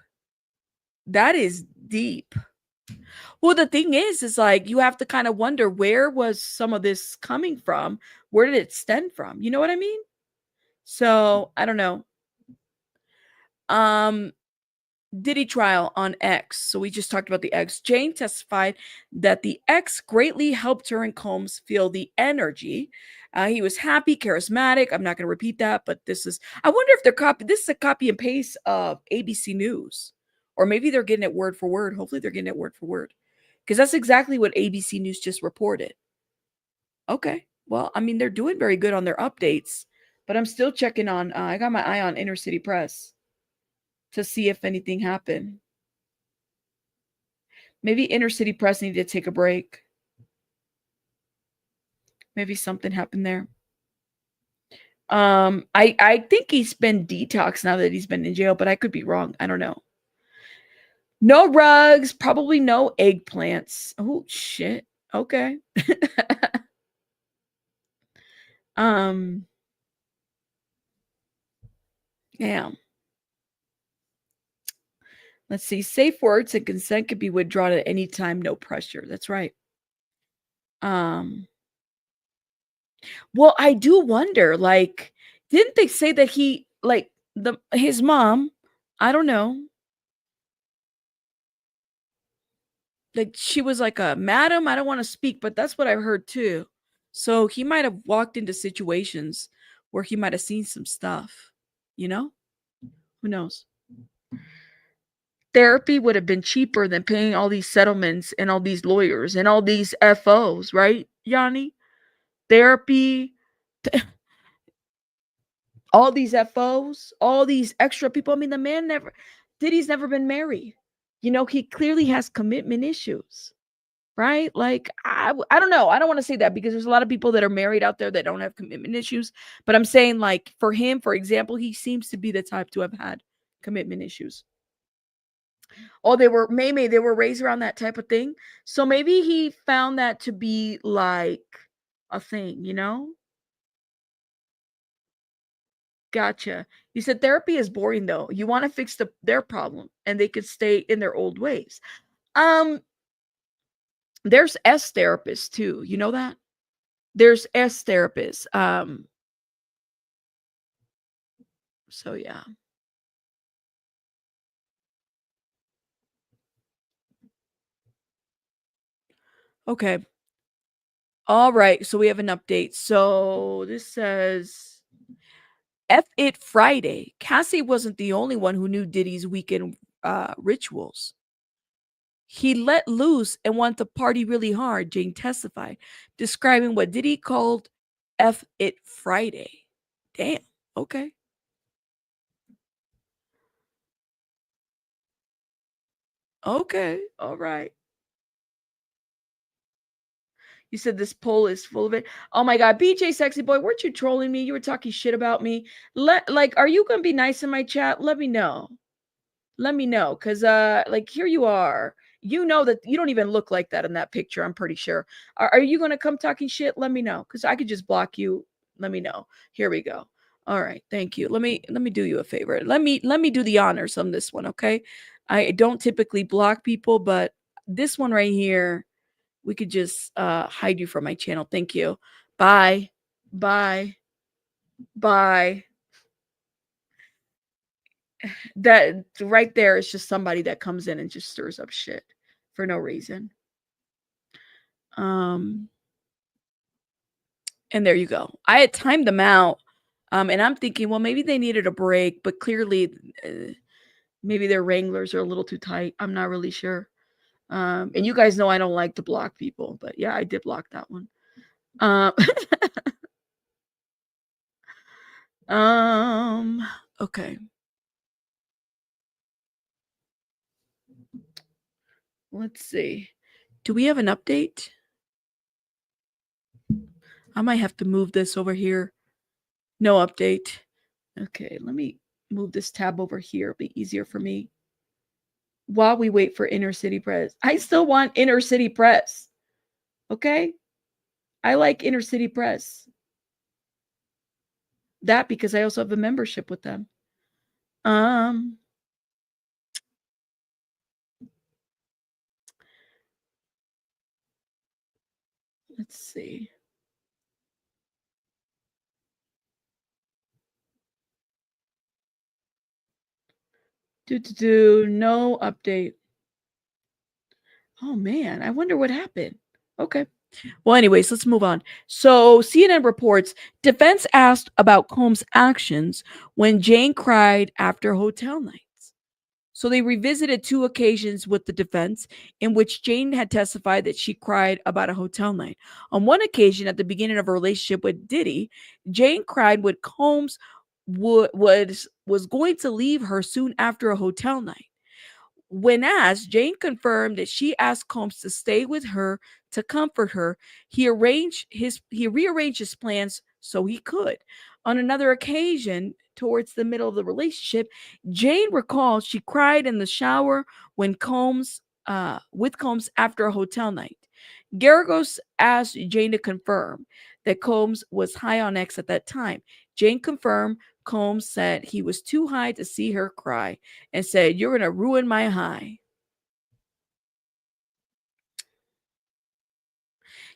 That is deep. Well, the thing is like you have to kind of wonder where was some of this coming from? Where did it stem from? You know what I mean? So I don't know. Um, Diddy trial on X. So we just talked about the X. Jane testified that the X greatly helped her and Combs feel the energy. He was happy, charismatic. I'm not going to repeat that, but this is, I wonder if they're copy. This is a copy and paste of ABC News, or maybe they're getting it word for word. Hopefully they're getting it word for word because that's exactly what ABC News just reported. Okay. Well, I mean, they're doing very good on their updates, but I'm still checking on, I got my eye on Inner City Press to see if anything happened. Maybe Inner City Press needed to take a break. Maybe something happened there. I think he's been detoxed now that he's been in jail, but I could be wrong. I don't know. No rugs, probably no eggplants. Oh shit. Okay. um yeah. Let's see. Safe words and consent could be withdrawn at any time, no pressure. That's right. Um Well, I do wonder, like, didn't they say that he like the his mom, I don't know, like she was like a madam, I don't want to speak, but that's what I heard too. So he might have walked into situations where he might have seen some stuff, you know? Who knows? Therapy would have been cheaper than paying all these settlements and all these lawyers and all these FOs, right, Yanni? Therapy, all these FOs, all these extra people. I mean, the man never, Diddy's never been married. You know, he clearly has commitment issues, right? Like, I don't know. I don't want to say that because there's a lot of people that are married out there that don't have commitment issues. But I'm saying, like, for him, for example, he seems to be the type to have had commitment issues. Oh, they were maybe they were raised around that type of thing. So maybe he found that to be like a thing, you know? Gotcha. You said therapy is boring though. You want to fix their problem and they could stay in their old ways. Um, there's S therapists too. You know that? There's S therapists. So yeah. Okay. All right. So we have an update. So this says F it Friday. Cassie wasn't the only one who knew Diddy's weekend rituals. He let loose and wanted to party really hard, Jane testified, describing what Diddy called F it Friday. Damn. Okay. Okay. All right. You said this poll is full of it. Oh my God. BJ Sexy Boy, weren't you trolling me? You were talking shit about me. Are you gonna be nice in my chat? Let me know. Let me know. Cause like here you are. You know that you don't even look like that in that picture, I'm pretty sure. Are you gonna come talking shit? Let me know. Cause I could just block you. Let me know. Here we go. All right, thank you. Let me do you a favor. Let me do the honors on this one, okay? I don't typically block people, but this one right here, we could just hide you from my channel. Thank you. Bye. Bye. Bye. That right there is just somebody that comes in and just stirs up shit for no reason. Um and there you go. I had timed them out. And I'm thinking, well, maybe they needed a break, but clearly maybe their wranglers are a little too tight. I'm not really sure. And you guys know I don't like to block people, but yeah, I did block that one. Um, okay. Let's see. Do we have an update? I might have to move this over here. No update. Okay, let me move this tab over here. It'll be easier for me. While we wait for inner city press. I still want inner city press. Okay? I like inner city press. That because I also have a membership with them. Um let's see. No update. Oh man, I wonder what happened. Okay. Well, anyways, let's move on. So, CNN reports defense asked about Combs' actions when Jane cried after hotel nights. So, they revisited two occasions with the defense in which Jane had testified that she cried about a hotel night. On one occasion, at the beginning of her relationship with Diddy, Jane cried when Combs was going to leave her soon after a hotel night. When asked, Jane confirmed that she asked Combs to stay with her to comfort her. He rearranged his plans so he could. On another occasion, towards the middle of the relationship, Jane recalls she cried in the shower when Combs with Combs after a hotel night. Garagos asked Jane to confirm that Combs was high on X at that time. Jane confirmed Combs said he was too high to see her cry and said, "You're going to ruin my high."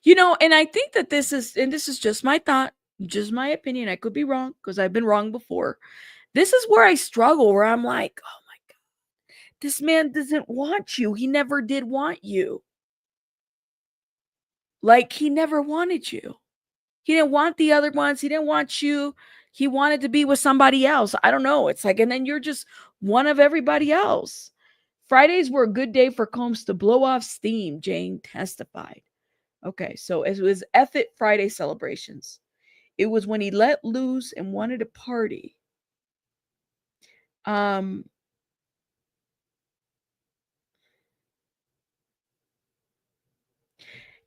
You know, and I think that this is just my thought, just my opinion. I could be wrong because I've been wrong before. This is where I struggle, where I'm like, oh my God, this man doesn't want you. He never did want you. Like, he never wanted you. He didn't want the other ones. He didn't want you. He wanted to be with somebody else. I don't know. It's like, and then you're just one of everybody else. Fridays were a good day for Combs to blow off steam, Jane testified. Okay, so it was Ethic Friday celebrations. It was when he let loose and wanted to party.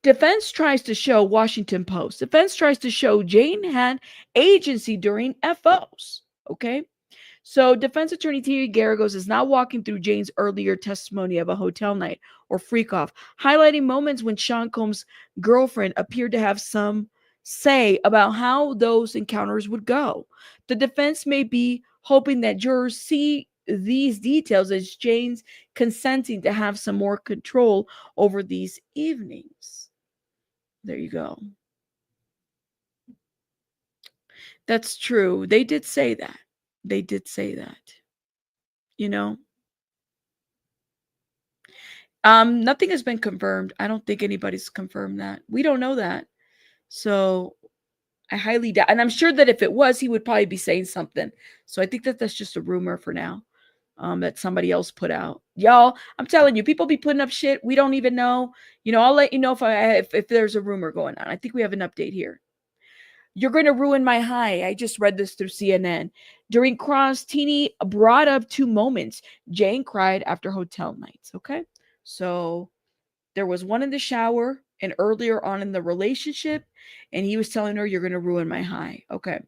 Defense tries to show Washington Post. Defense tries to show Jane had agency during FOs. Okay. So defense attorney Terry Garagos is now walking through Jane's earlier testimony of a hotel night or freak off, highlighting moments when Sean Combs' girlfriend appeared to have some say about how those encounters would go. The defense may be hoping that jurors see these details as Jane's consenting to have some more control over these evenings. There you go. That's true. They did say that. They did say that. You know? Nothing has been confirmed. I don't think anybody's confirmed that. We don't know that. So I highly doubt. And I'm sure that if it was, he would probably be saying something. So I think that that's just a rumor for now. That somebody else put out. Y'all, I'm telling you, people be putting up shit we don't even know. You know, I'll let you know if there's a rumor going on. I think we have an update here. You're going to ruin my high. I just read this through CNN. During cross, Teeny brought up 2 moments. Jane cried after hotel nights. Okay. So there was one in the shower and earlier on in the relationship. And he was telling her, you're going to ruin my high. Okay.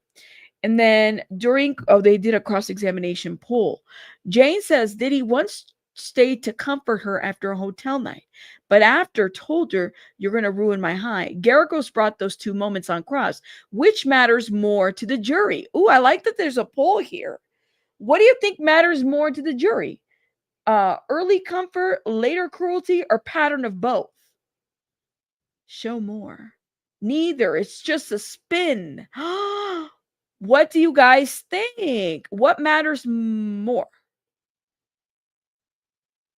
And then they did a cross-examination poll. Jane says Diddy once stayed to comfort her after a hotel night, but after told her, you're going to ruin my high. Garagos brought those 2 moments on cross. Which matters more to the jury? Ooh, I like that there's a poll here. What do you think matters more to the jury? Early comfort, later cruelty, or pattern of both? Show more. Neither. It's just a spin. What do you guys think? What matters more?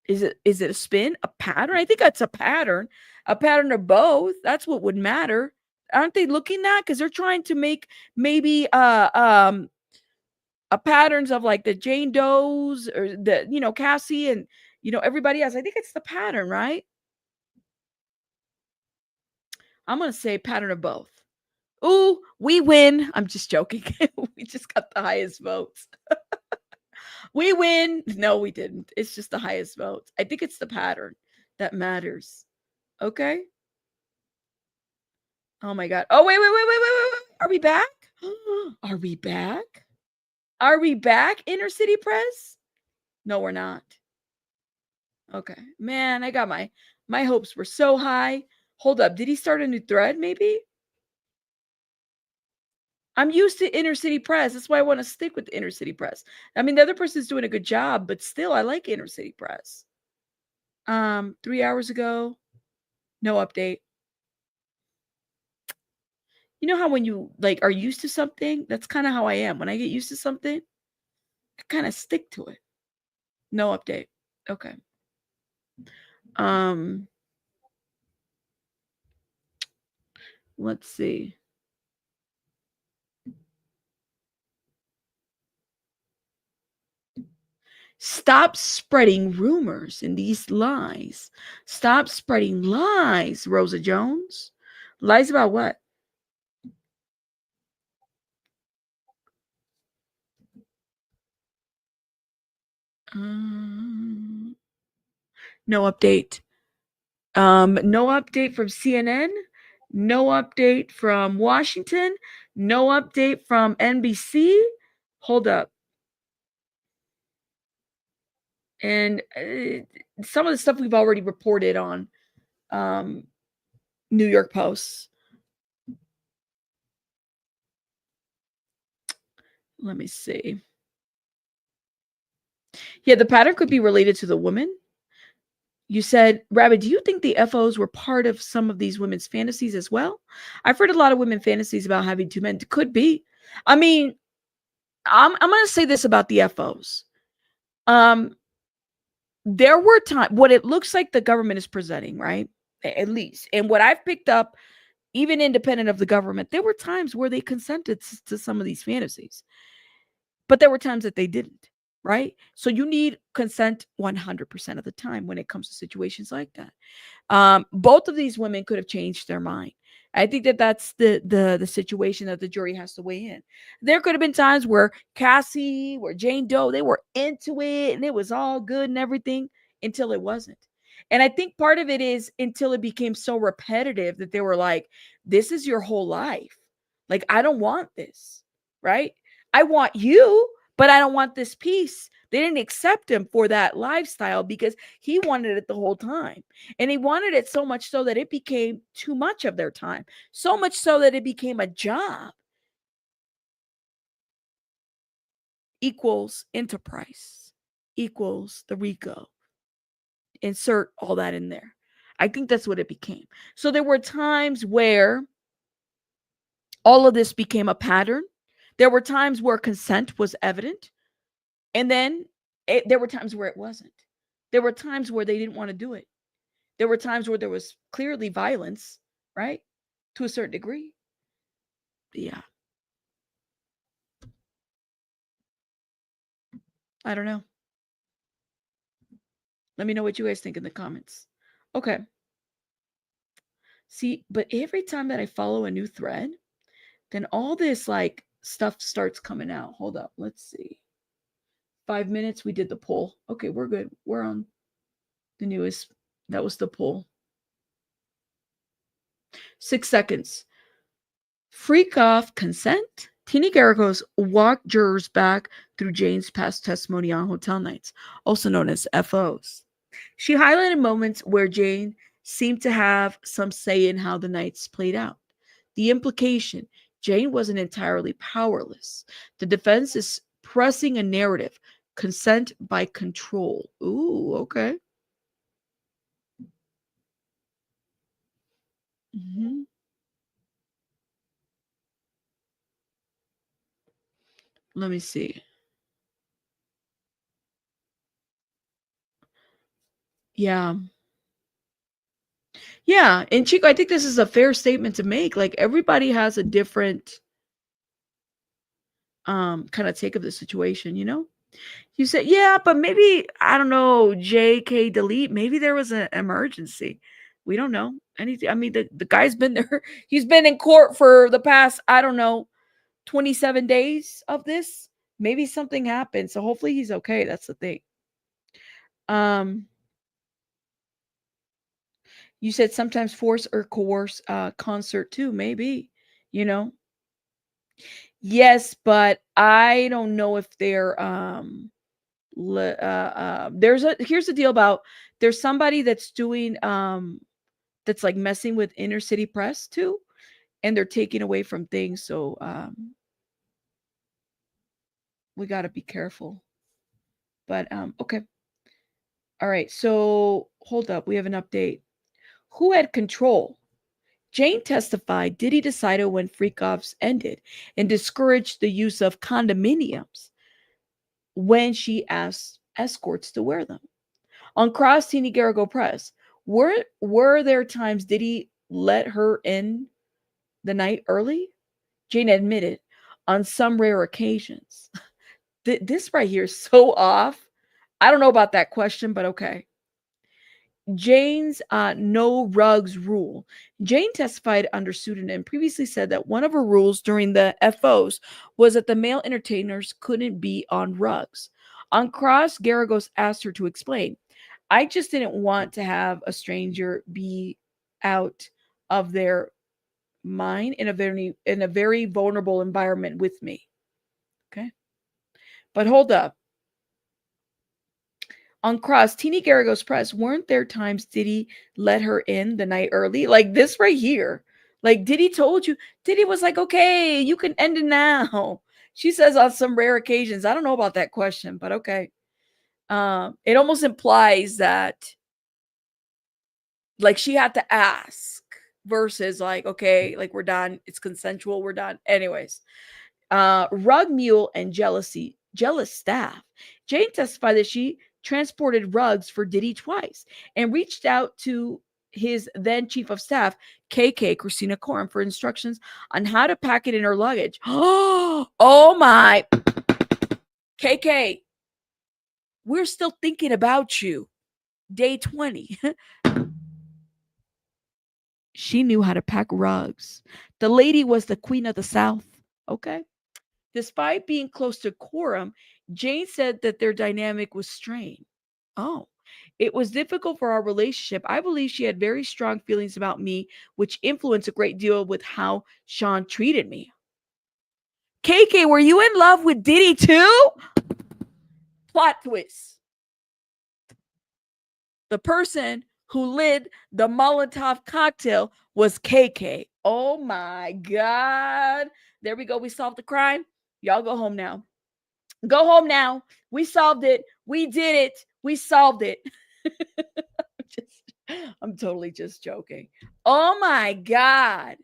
Is it a spin? A pattern? I think that's a pattern. A pattern of both. That's what would matter. Aren't they looking at? Because they're trying to make maybe a patterns of like the Jane Does or the Cassie and everybody else. I think it's the pattern, right? I'm gonna say pattern of both. Ooh, we win. I'm just joking. We just got the highest votes. We win. No, we didn't. It's just the highest votes. I think it's the pattern that matters. Okay. Oh my God. Oh, wait. Are we back? Are we back? Are we back, Inner City Press? No, we're not. Okay. Man, I got my hopes were so high. Hold up. Did he start a new thread maybe? I'm used to Inner City Press. That's why I want to stick with the Inner City Press. I mean, the other person's doing a good job, but still, I like Inner City Press. 3 hours ago, no update. You know how when you are used to something, that's kind of how I am. When I get used to something, I kind of stick to it. No update. Okay. Let's see. Stop spreading rumors and these lies. Stop spreading lies, Rosa Jones. Lies about what? No update. No update from CNN. No update from Washington. No update from NBC. Hold up. And some of the stuff we've already reported on New York Post. Let me see. Yeah, the pattern could be related to the woman. You said, Rabbit, do you think the FOs were part of some of these women's fantasies as well? I've heard a lot of women fantasies about having 2 men. Could be. I mean, I'm going to say this about the FOs. There were times, what it looks like the government is presenting, right? At least. And what I've picked up even independent of the government, there were times where they consented to some of these fantasies, but there were times that they didn't, right? So you need consent 100% of the time when it comes to situations like that. Both of these women could have changed their mind. I think that that's the situation that the jury has to weigh in. There could have been times where Cassie, where Jane Doe, they were into it and it was all good and everything until it wasn't. And I think part of it is until it became so repetitive that they were like, this is your whole life. Like, I don't want this, right? I want you, but I don't want this piece. They didn't accept him for that lifestyle because he wanted it the whole time. And he wanted it so much so that it became too much of their time, so much so that it became a job. Equals enterprise, equals the RICO. Insert all that in there. I think that's what it became. So there were times where all of this became a pattern. There were times where consent was evident. And then there were times where it wasn't. There were times where they didn't want to do it. There were times where there was clearly violence, right? To a certain degree. Yeah. I don't know. Let me know what you guys think in the comments. Okay. See, but every time that I follow a new thread, then all this like stuff starts coming out. Hold up. Let's see. 5 minutes. We did the poll. Okay, we're good. We're on the newest. That was the poll. 6 seconds. Freak off consent. Tina Garagos walked jurors back through Jane's past testimony on hotel nights, also known as FOs. She highlighted moments where Jane seemed to have some say in how the nights played out. The implication: Jane wasn't entirely powerless. The defense is pressing a narrative: consent by control. Ooh, okay. Mm-hmm. Let me see. Yeah. Yeah, and Chico, I think this is a fair statement to make. Like, everybody has a different kind of take of the situation, you know? You said, yeah, but maybe, I don't know, JK delete, maybe there was an emergency. We don't know anything. I mean, the guy's been there. He's been in court for the past, I don't know, 27 days of this. Maybe something happened. So hopefully he's okay. That's the thing. Um, you said sometimes force or coerce concert too, maybe, you know. Yes, but I don't know if they're here's the deal about there's somebody that's doing that's like messing with inner city press too, and they're taking away from things, so we got to be careful. But okay. All right. So hold up, we have an update. Who had control? Jane testified Diddy decided when freak-offs ended and discouraged the use of condominiums when she asked escorts to wear them. On cross, Tina Garrigo press, were there times Diddy let her in the night early? Jane admitted, on some rare occasions. This right here is so off. I don't know about that question, but okay. Jane's no rugs rule. Jane testified under pseudonym, previously said that one of her rules during the FOs was that the male entertainers couldn't be on rugs. On cross, Garagos asked her to explain. I just didn't want to have a stranger be out of their mind in a very vulnerable environment with me. Okay. But hold up. On cross, Teeny Garagos press, weren't there times Diddy let her in the night early? Like this right here. Like Diddy told you. Diddy was like, okay, you can end it now. She says on some rare occasions. I don't know about that question, but okay. It almost implies that like she had to ask versus like, okay, like we're done. It's consensual. We're done. Anyways, rug mule and jealous staff. Jane testified that she transported rugs for Diddy twice and reached out to his then chief of staff, KK, Christina Coram, for instructions on how to pack it in her luggage. Oh my. KK, we're still thinking about you. Day 20. She knew how to pack rugs. The lady was the queen of the South. Okay. Despite being close to Coram, Jane said that their dynamic was strained. Oh, it was difficult for our relationship. I believe she had very strong feelings about me, which influenced a great deal with how Sean treated me. KK, were you in love with Diddy too? Plot twist. The person who lit the Molotov cocktail was KK. Oh my God. There we go. We solved the crime. Y'all go home now. Go home now. We solved it. We did it. We solved it. I'm totally just joking. Oh my God.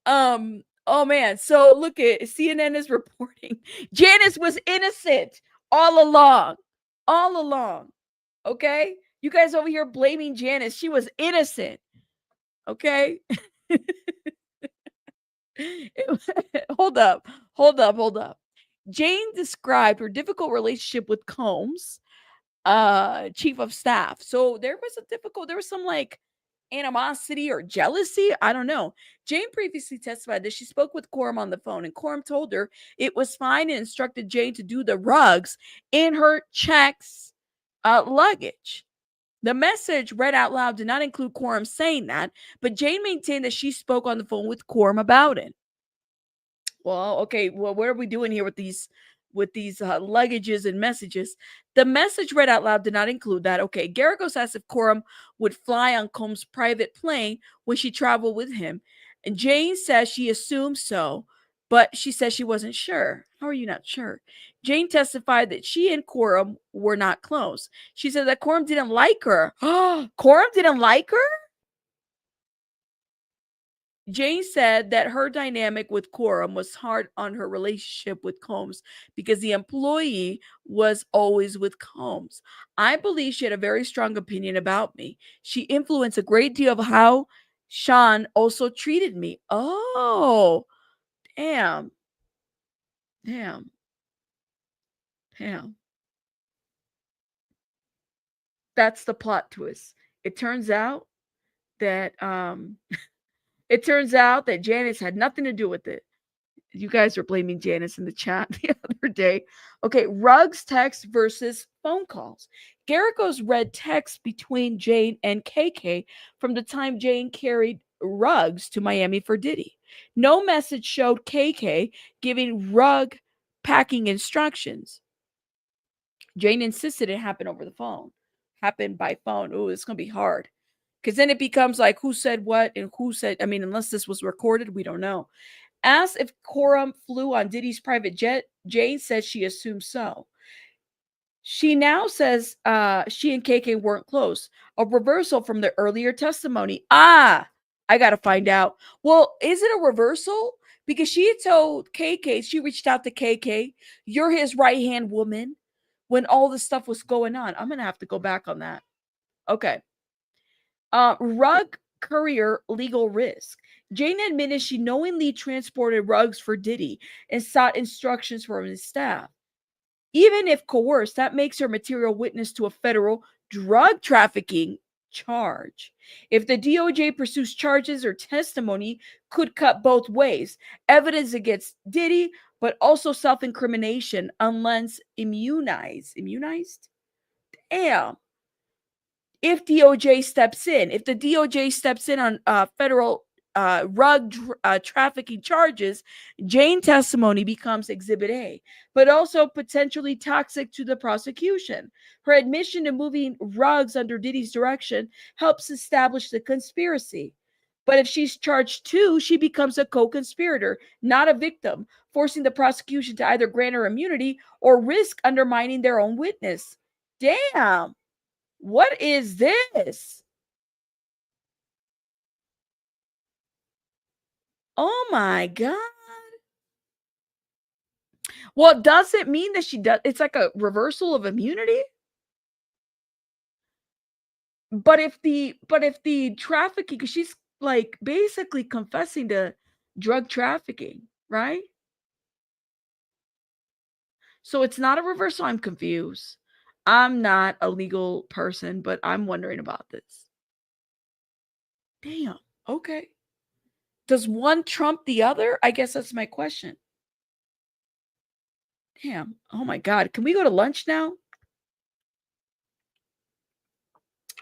Oh man. So look at CNN is reporting Janice was innocent all along. All along. Okay? You guys over here blaming Janice. She was innocent. Okay? Hold up. Hold up. Hold up. Jane described her difficult relationship with Combs, chief of staff. So there was some like animosity or jealousy. I don't know. Jane previously testified that she spoke with Coram on the phone, and Coram told her it was fine and instructed Jane to do the rugs in her checks luggage. The message read out loud did not include Coram saying that, but Jane maintained that she spoke on the phone with Coram about it. Well, okay. Well, what are we doing here with these luggages and messages? The message read out loud did not include that. Okay. Garagos asked if Coram would fly on Combs' private plane when she traveled with him. And Jane says she assumed so, but she says she wasn't sure. How are you not sure? Jane testified that she and Coram were not close. She said that Coram didn't like her. Coram didn't like her? Jane said that her dynamic with Coram was hard on her relationship with Combs because the employee was always with Combs. I believe she had a very strong opinion about me. She influenced a great deal of how Sean also treated me. Oh, damn. Damn. Damn. That's the plot twist. It turns out that Janice had nothing to do with it. You guys are blaming Janice in the chat the other day. Okay, rugs text versus phone calls. Garagos read text between Jane and KK from the time Jane carried rugs to Miami for Diddy. No message showed KK giving rug packing instructions. Jane insisted it happened over the phone. Happened by phone. Oh, it's going to be hard. Because then it becomes like who said what and who said, I mean, unless this was recorded, we don't know. Asked if Coram flew on Diddy's private jet, Jane said she assumed so. She now says she and KK weren't close, a reversal from the earlier testimony. I got to find out. Well, is it a reversal? Because she had told KK, she reached out to KK, you're his right-hand woman when all this stuff was going on. I'm going to have to go back on that. Okay. Rug courier legal risk. Jane admitted she knowingly transported rugs for Diddy and sought instructions from his staff. Even if coerced, that makes her material witness to a federal drug trafficking charge. If the DOJ pursues charges, or testimony could cut both ways. Evidence against Diddy, but also self-incrimination unless immunized. Immunized? Damn. If the DOJ steps in on federal rug trafficking charges, Jane testimony becomes Exhibit A, but also potentially toxic to the prosecution. Her admission to moving rugs under Diddy's direction helps establish the conspiracy. But if she's charged too, she becomes a co-conspirator, not a victim, forcing the prosecution to either grant her immunity or risk undermining their own witness. Damn. What is this? Oh my God. Well, does it mean that she does? It's like a reversal of immunity? But if the trafficking, because she's like basically confessing to drug trafficking, right? So it's not a reversal. I'm confused. I'm not a legal person, but I'm wondering about this. Damn. Okay. Does one trump the other? I guess that's my question. Damn. Oh my God. Can we go to lunch now?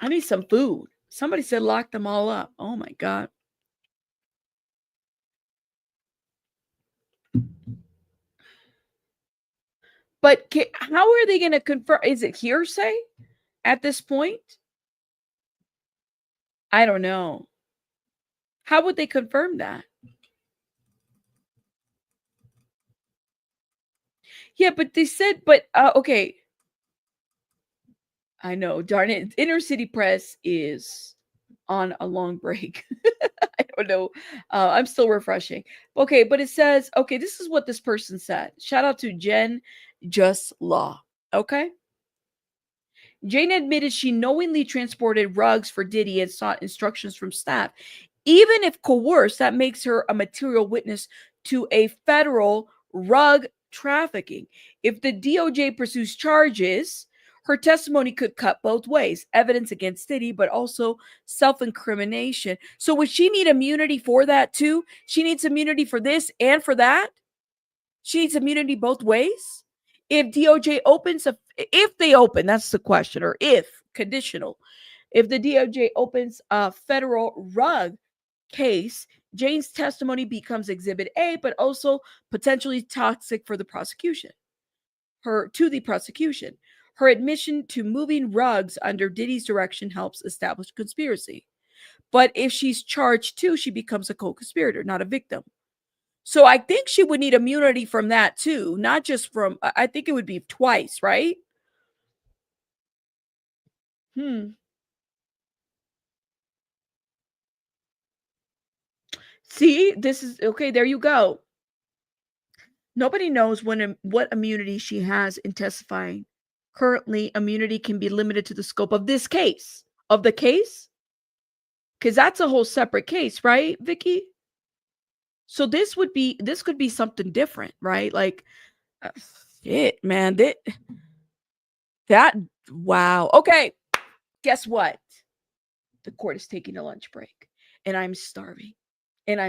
I need some food. Somebody said lock them all up. Oh my God. But how are they going to confirm? Is it hearsay at this point? I don't know. How would they confirm that? Yeah, but they said, okay. I know, darn it. Inner City Press is on a long break. I don't know. I'm still refreshing. Okay, but it says, okay, this is what this person said. Shout out to Jen Just Law. Okay. Jane admitted she knowingly transported rugs for Diddy and sought instructions from staff. Even if coerced, that makes her a material witness to a federal rug trafficking. If the DOJ pursues charges, her testimony could cut both ways, evidence against Diddy, but also self-incrimination. So would she need immunity for that too? She needs immunity for this and for that? She needs immunity both ways? If DOJ opens if they open, that's the question, or if conditional. If the DOJ opens a federal rug case, Jane's testimony becomes exhibit A, but also potentially toxic for the prosecution. Her admission to moving rugs under Diddy's direction helps establish conspiracy. But if she's charged too, she becomes a co-conspirator, not a victim. So I think she would need immunity from that too, not just from, I think it would be twice, right? See, this is okay. There you go. Nobody knows what immunity she has in testifying. Currently, immunity can be limited to the scope of this case, of the case, because that's a whole separate case, right, Vicky? So this could be something different, right? Like, shit, man, that wow. Okay, guess what? The court is taking a lunch break, and I'm starving, and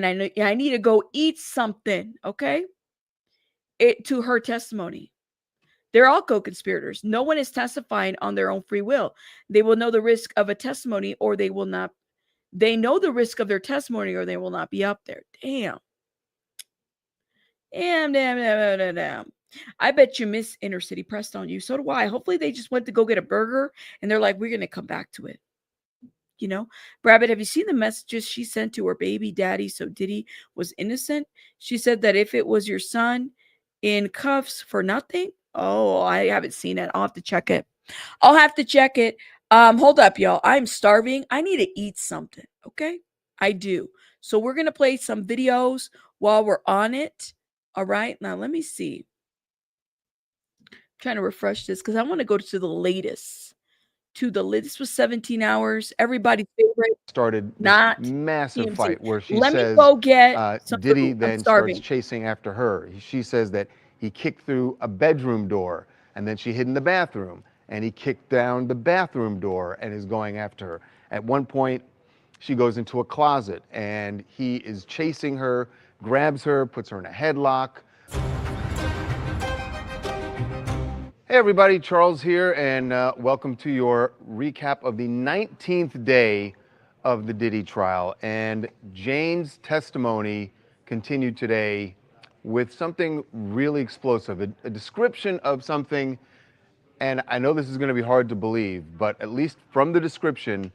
I know I need to go eat something. Okay, to her testimony. They're all co-conspirators. No one is testifying on their own free will. They will know the risk of a testimony or they will not. They know the risk of their testimony or they will not be up there. Damn. Damn. I bet you miss Inner City Press, don't you? So do I. Hopefully they just went to go get a burger and they're like, we're going to come back to it. You know, Rabbit, have you seen the messages she sent to her baby daddy so Diddy was innocent? She said that if it was your son in cuffs for nothing. Oh, I haven't seen it. I'll have to check it. Hold up, y'all. I'm starving. I need to eat something. Okay. I do. So we're gonna play some videos while we're on it. All right. Now let me see. I'm trying to refresh this because I want to go to the latest. This was 17 hours. Everybody's favorite. Started this Not massive TMZ. fight where she Let me says go get some Diddy food. I'm then starts starving. chasing after her. She says that he kicked through a bedroom door and then she hid in the bathroom and he kicked down the bathroom door and is going after her. At one point, she goes into a closet and he is chasing her, grabs her, puts her in a headlock. Hey everybody, Charles here, and welcome to your recap of the 19th day of the Diddy trial. And Jane's testimony continued today with something really explosive, a description of something, and I know this is going to be hard to believe, but at least from the description,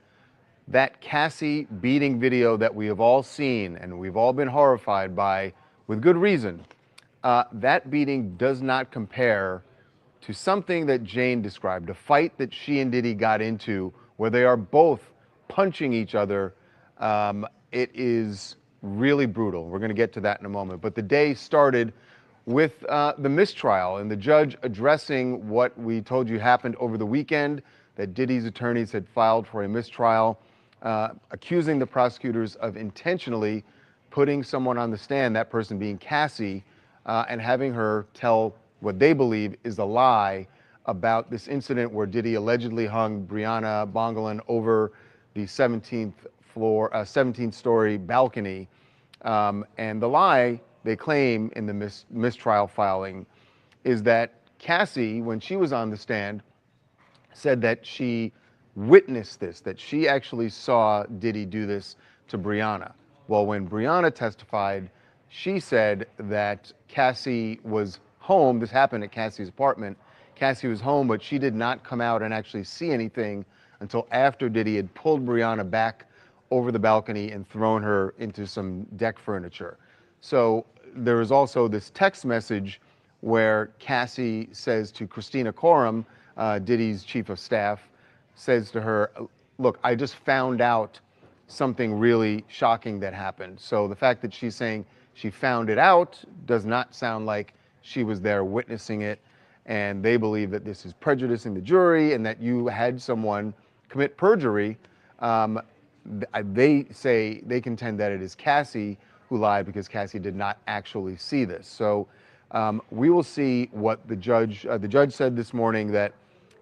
that Cassie beating video that we have all seen and we've all been horrified by, with good reason, that beating does not compare to something that Jane described, a fight that she and Diddy got into where they are both punching each other. It is really brutal. We're going to get to that in a moment. But the day started with the mistrial and the judge addressing what we told you happened over the weekend, that Diddy's attorneys had filed for a mistrial, accusing the prosecutors of intentionally putting someone on the stand, that person being Cassie, and having her tell what they believe is a lie about this incident where Diddy allegedly hung Brianna Bongolan over the 17th-story balcony. And the lie they claim in the mistrial filing is that Cassie, when she was on the stand, said that she witnessed this, that she actually saw Diddy do this to Brianna. Well, when Brianna testified, she said that Cassie was home. This happened at Cassie's apartment. Cassie was home, but she did not come out and actually see anything until after Diddy had pulled Brianna back over the balcony and thrown her into some deck furniture. So there is also this text message where Cassie says to Christina Coram, Diddy's chief of staff, says to her, look, I just found out something really shocking that happened. So the fact that she's saying she found it out does not sound like she was there witnessing it. And they believe that this is prejudicing the jury and that you had someone commit perjury. They say, they contend that it is Cassie who lied because Cassie did not actually see this. So we will see what the judge said this morning, that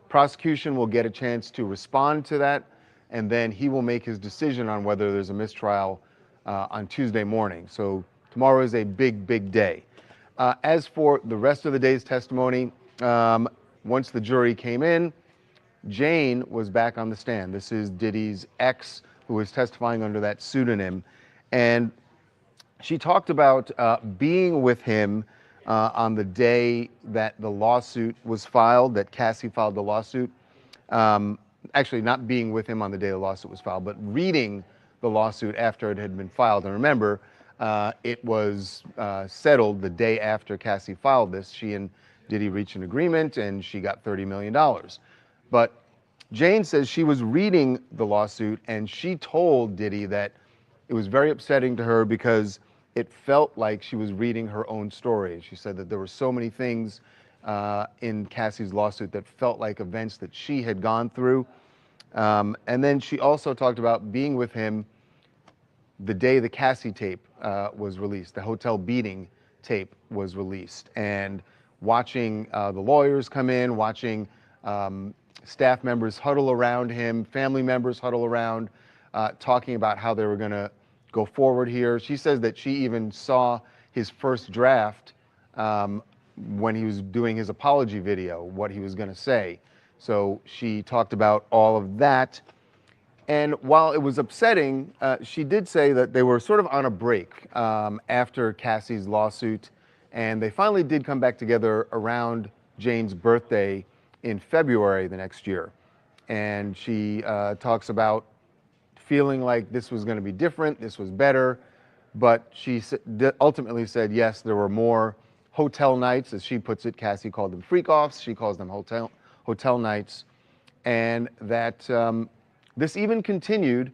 prosecution will get a chance to respond to that, and then he will make his decision on whether there's a mistrial on Tuesday morning. So tomorrow is a big, big day. As for the rest of the day's testimony, once the jury came in, Jane was back on the stand. This is Diddy's ex, who was testifying under that pseudonym. And she talked about being with him on the day that the lawsuit was filed, that Cassie filed the lawsuit. Actually, not being with him on the day the lawsuit was filed, but reading the lawsuit after it had been filed. And remember, it was settled the day after Cassie filed this. She and Diddy reached an agreement, and she got $30 million. But Jane says she was reading the lawsuit, and she told Diddy that it was very upsetting to her because it felt like she was reading her own story. She said that there were so many things in Cassie's lawsuit that felt like events that she had gone through. And then she also talked about being with him the day the Cassie tape was released, the hotel beating tape was released, and watching the lawyers come in, watching staff members huddle around him, family members huddle around, talking about how they were going to go forward here. She says that she even saw his first draft when he was doing his apology video, what he was going to say. So she talked about all of that. And while it was upsetting, she did say that they were sort of on a break after Cassie's lawsuit, and they finally did come back together around Jane's birthday in February the next year. And she talks about feeling like this was going to be different, this was better, but she ultimately said, yes, there were more hotel nights, as she puts it. Cassie called them freak-offs, she calls them hotel nights, and that this even continued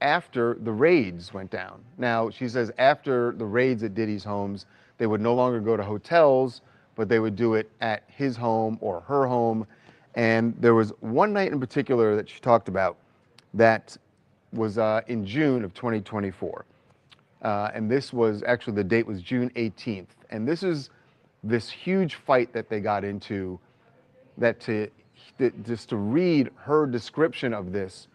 after the raids went down. Now, she says after the raids at Diddy's homes, they would no longer go to hotels, but they would do it at his home or her home. And there was one night in particular that she talked about that was in June of 2024. And this was, actually the date was June 18th. And this is this huge fight that they got into, that just to read her description of this,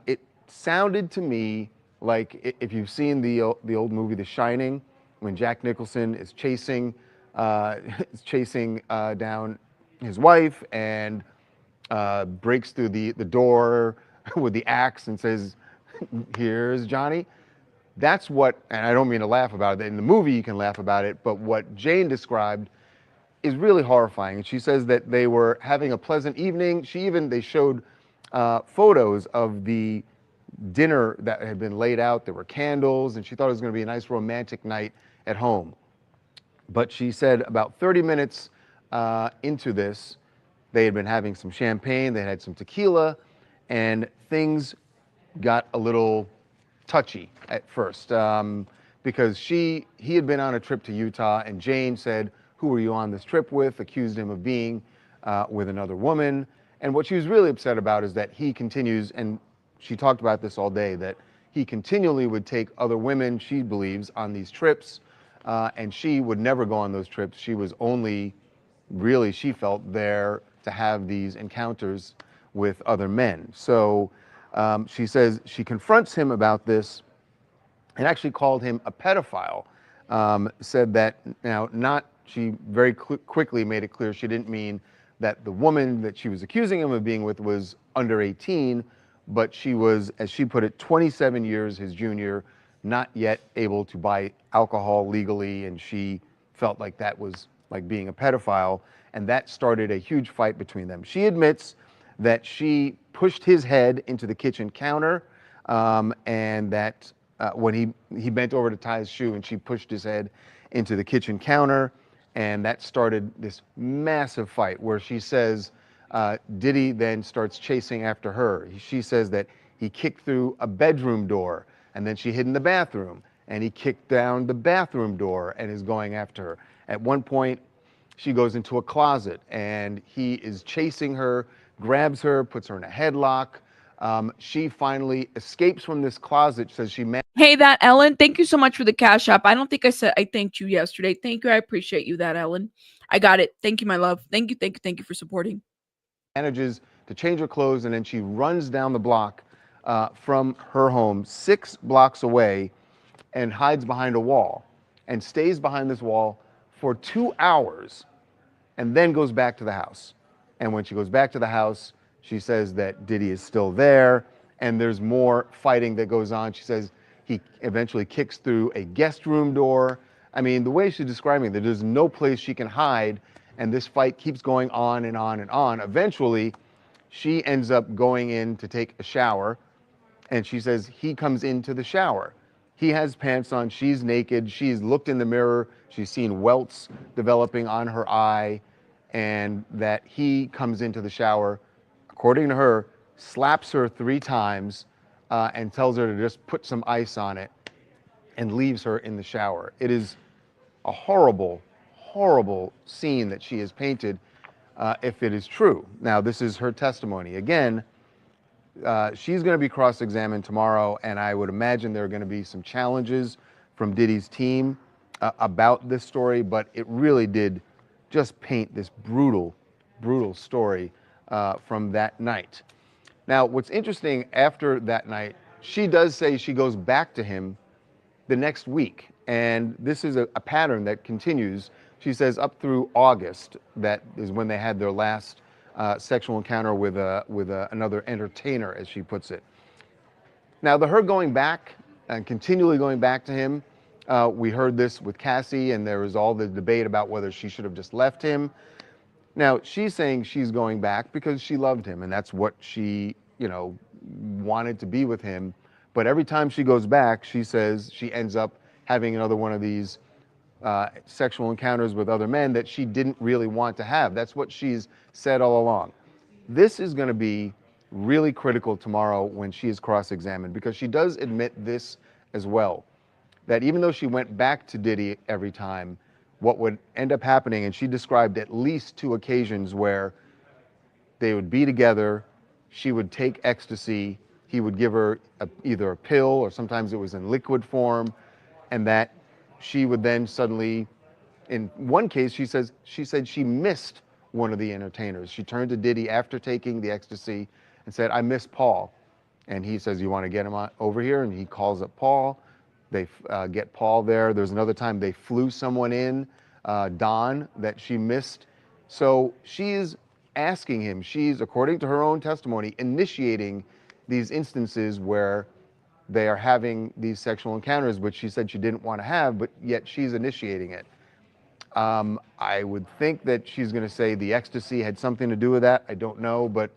it sounded to me like, if you've seen the old movie The Shining, when Jack Nicholson is chasing down his wife and breaks through the door with the axe and says, "Here's Johnny." That's what, and I don't mean to laugh about it. In the movie, you can laugh about it, but what Jane described is really horrifying. And she says that they were having a pleasant evening. They showed photos of the dinner that had been laid out. There were candles, and she thought it was going to be a nice romantic night at home. But she said about 30 minutes into this, they had been having some champagne, they had some tequila, and things got a little touchy at first because he had been on a trip to Utah, and Jane said, "Who were you on this trip with?" Accused him of being with another woman. And what she was really upset about is that he continues, and she talked about this all day, that he continually would take other women, she believes, on these trips, and she would never go on those trips. She was only really, she felt, there to have these encounters with other men. So she says she confronts him about this and actually called him a pedophile. Said that, now, not, she very quickly made it clear she didn't mean that the woman that she was accusing him of being with was under 18, but she was, as she put it, 27 years his junior, not yet able to buy alcohol legally, and she felt like that was like being a pedophile, and that started a huge fight between them. She admits that she pushed his head into the kitchen counter, and that when he bent over to tie his shoe, and she pushed his head into the kitchen counter, and that started this massive fight where she says Diddy then starts chasing after her. She says that he kicked through a bedroom door, and then she hid in the bathroom, and he kicked down the bathroom door and is going after her. At one point, she goes into a closet, and he is chasing her, grabs her, puts her in a headlock. She finally escapes from this closet, says she managed. Hey, that Ellen, thank you so much for the cash app. I don't think I said I thanked you yesterday. Thank you. I appreciate you, that Ellen. I got it. Thank you, my love. Thank you for supporting. Manages to change her clothes, and then she runs down the block from her home 6 blocks away and hides behind a wall and stays behind this wall for 2 hours and then goes back to the house. And when she goes back to the house, she says that Diddy is still there, and there's more fighting that goes on. She says he eventually kicks through a guest room door. I mean, the way she's describing that there's no place she can hide, and this fight keeps going on and on and on. Eventually, she ends up going in to take a shower, and she says he comes into the shower. He has pants on, she's naked, she's looked in the mirror, she's seen welts developing on her eye, and that he comes into the shower, according to her, slaps her 3 times and tells her to just put some ice on it and leaves her in the shower. It is a horrible, horrible scene that she has painted, if it is true. Now, this is her testimony. Again, she's going to be cross-examined tomorrow, and I would imagine there are going to be some challenges from Diddy's team about this story, but it really did just paint this brutal, brutal story from that night. Now, what's interesting, after that night, she does say she goes back to him the next week, and this is a pattern that continues. She says up through August, that is when they had their last sexual encounter with another entertainer, as she puts it. Now, her going back and continually going back to him, we heard this with Cassie, and there was all the debate about whether she should have just left him. Now, she's saying she's going back because she loved him, and that's what she, wanted to be with him. But every time she goes back, she says she ends up having another one of these sexual encounters with other men that she didn't really want to have. That's what she's said all along. This is going to be really critical tomorrow when she is cross-examined, because she does admit this as well, that even though she went back to Diddy every time, what would end up happening, and she described at least 2 occasions where they would be together, she would take ecstasy, he would give her either a pill or sometimes it was in liquid form, and that she would then suddenly, in one case, she said she missed one of the entertainers. She turned to Diddy after taking the ecstasy and said, "I miss Paul." And he says, "You want to get him over here?" And he calls up Paul. They get Paul there. There's another time they flew someone in, Don, that she missed. So she's asking him, she's, according to her own testimony, initiating these instances where they are having these sexual encounters, which she said she didn't want to have, but yet she's initiating it. I would think that she's going to say the ecstasy had something to do with that. I don't know, but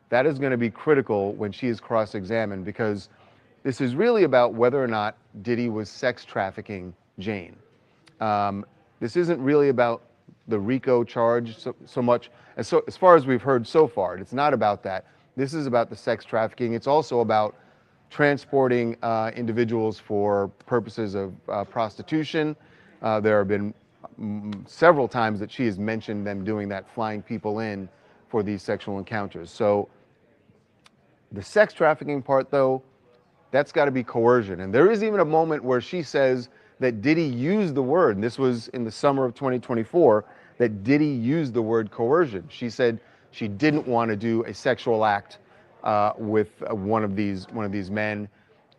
that is going to be critical when she is cross-examined, because this is really about whether or not Diddy was sex trafficking Jane. This isn't really about the RICO charge so much, as far as we've heard so far. It's not about that. This is about the sex trafficking. It's also about transporting individuals for purposes of prostitution. There have been several times that she has mentioned them doing that, flying people in for these sexual encounters. So the sex trafficking part, though, that's got to be coercion. And there is even a moment where she says that Diddy used the word, and this was in the summer of 2024, that Diddy used the word coercion. She said she didn't want to do a sexual act with one of these men,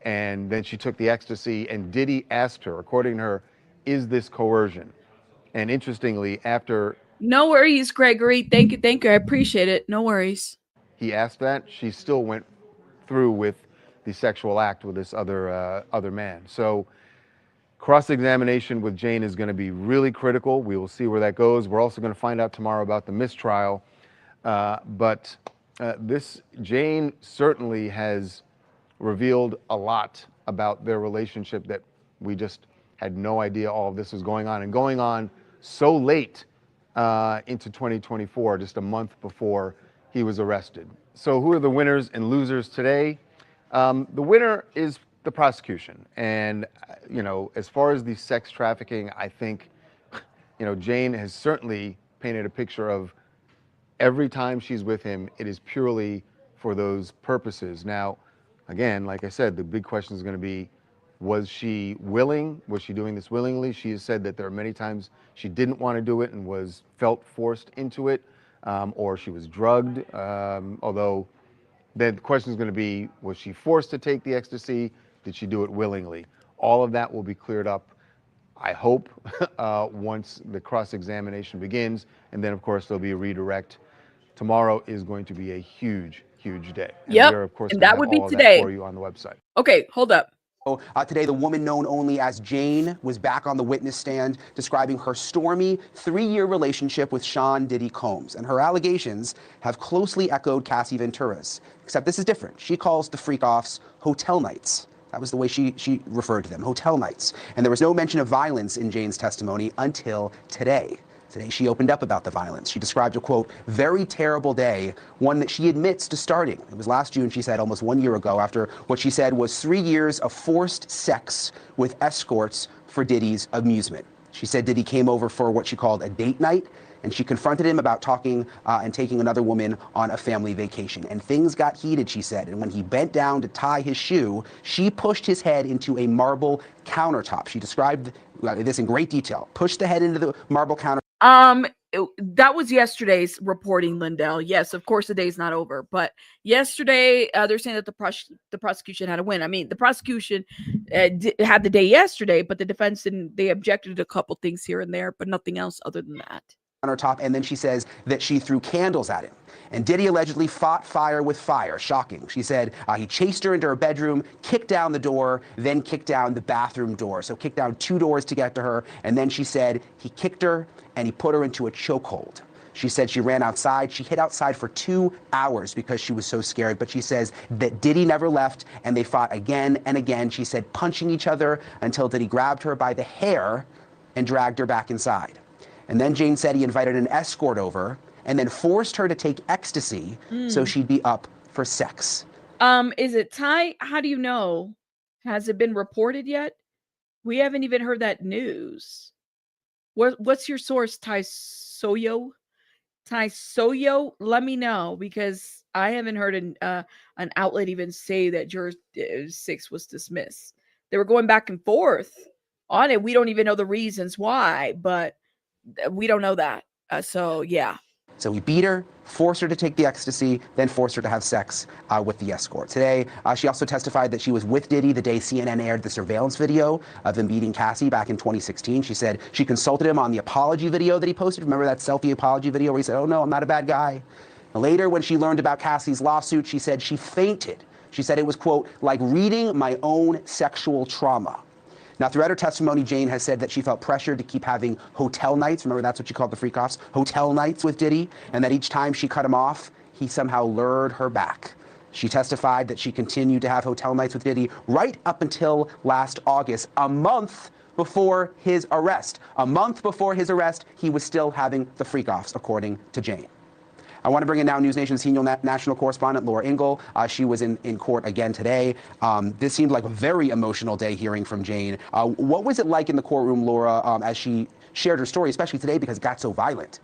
and then she took the ecstasy, and Diddy asked her, according to her, is this coercion? And interestingly, after No worries, Gregory. Thank you. Thank you. I appreciate it. No worries. he asked that, she still went through with the sexual act with this other man. So cross-examination with Jane is going to be really critical. We will see where that goes. We're also going to find out tomorrow about the mistrial. But this Jane certainly has revealed a lot about their relationship that we just had no idea all of this was going on, and going on so late into 2024, just a month before he was arrested. So who are the winners and losers today? The winner is the prosecution. And, you know, as far as the sex trafficking, I think, you know, Jane has certainly painted a picture of every time she's with him, it is purely for those purposes. Now, again, like I said, the big question is going to be, was she willing? Was she doing this willingly? She has said that there are many times she didn't want to do it and felt forced into it, or she was drugged. Although the question is going to be, was she forced to take the ecstasy? Did she do it willingly? All of that will be cleared up, I hope, once the cross-examination begins. And then, of course, there'll be a redirect. Tomorrow is going to be a huge, huge day. And Yep. we are, of course, And going to that have would be all of today. that for you on the website. Okay, hold up. Today, the woman known only as Jane was back on the witness stand describing her stormy 3-year relationship with Sean Diddy Combs. And her allegations have closely echoed Cassie Ventura's, except this is different. She calls the freak-offs hotel nights. That was the way she referred to them, hotel nights. And there was no mention of violence in Jane's testimony until today. Today, she opened up about the violence. She described a, quote, very terrible day, one that she admits to starting. It was last June, she said, almost 1 year ago, after what she said was 3 years of forced sex with escorts for Diddy's amusement. She said Diddy came over for what she called a date night, and she confronted him about talking and taking another woman on a family vacation. And things got heated, she said. And when he bent down to tie his shoe, she pushed his head into a marble countertop. She described this in great detail. Pushed the head into the marble countertop. That was yesterday's reporting, Lindell. Yes, of course the day's not over, but yesterday they're saying that the prosecution had a win. I mean, the prosecution had the day yesterday, but the defense didn't. They objected to a couple things here and there, but nothing else other than that. Countertop, and then she says that she threw candles at him. And Diddy allegedly fought fire with fire. Shocking. She said he chased her into her bedroom, kicked down the door, then kicked down the bathroom door. So kicked down 2 doors to get to her. And then she said he kicked her and he put her into a chokehold. She said she ran outside. She hid outside for 2 hours because she was so scared. But she says that Diddy never left, and they fought again and again. She said punching each other until Diddy grabbed her by the hair and dragged her back inside. And then Jane said he invited an escort over and then forced her to take ecstasy so she'd be up for sex. Is it Ty? How do you know? Has it been reported yet? We haven't even heard that news. What's your source, Ty Soyo? Ty Soyo? Let me know, because I haven't heard an outlet even say that juror 6 was dismissed. They were going back and forth on it. We don't even know the reasons why, but we don't know that. So yeah. So he beat her, forced her to take the ecstasy, then forced her to have sex with the escort. Today, she also testified that she was with Diddy the day CNN aired the surveillance video of him beating Cassie back in 2016. She said she consulted him on the apology video that he posted. Remember that selfie apology video where he said, oh no, I'm not a bad guy. And later, when she learned about Cassie's lawsuit, she said she fainted. She said it was, quote, like reading my own sexual trauma. Now, throughout her testimony, Jane has said that she felt pressured to keep having hotel nights. Remember, that's what she called the freak-offs, hotel nights with Diddy, and that each time she cut him off, he somehow lured her back. She testified that she continued to have hotel nights with Diddy right up until last August, a month before his arrest. A month before his arrest, he was still having the freak-offs, according to Jane. I want to bring in now News Nation's senior national correspondent, Laura Ingle. She was in court again today. This seemed like a very emotional day hearing from Jane. What was it like in the courtroom, Laura, as she shared her story, especially today because it got so violent?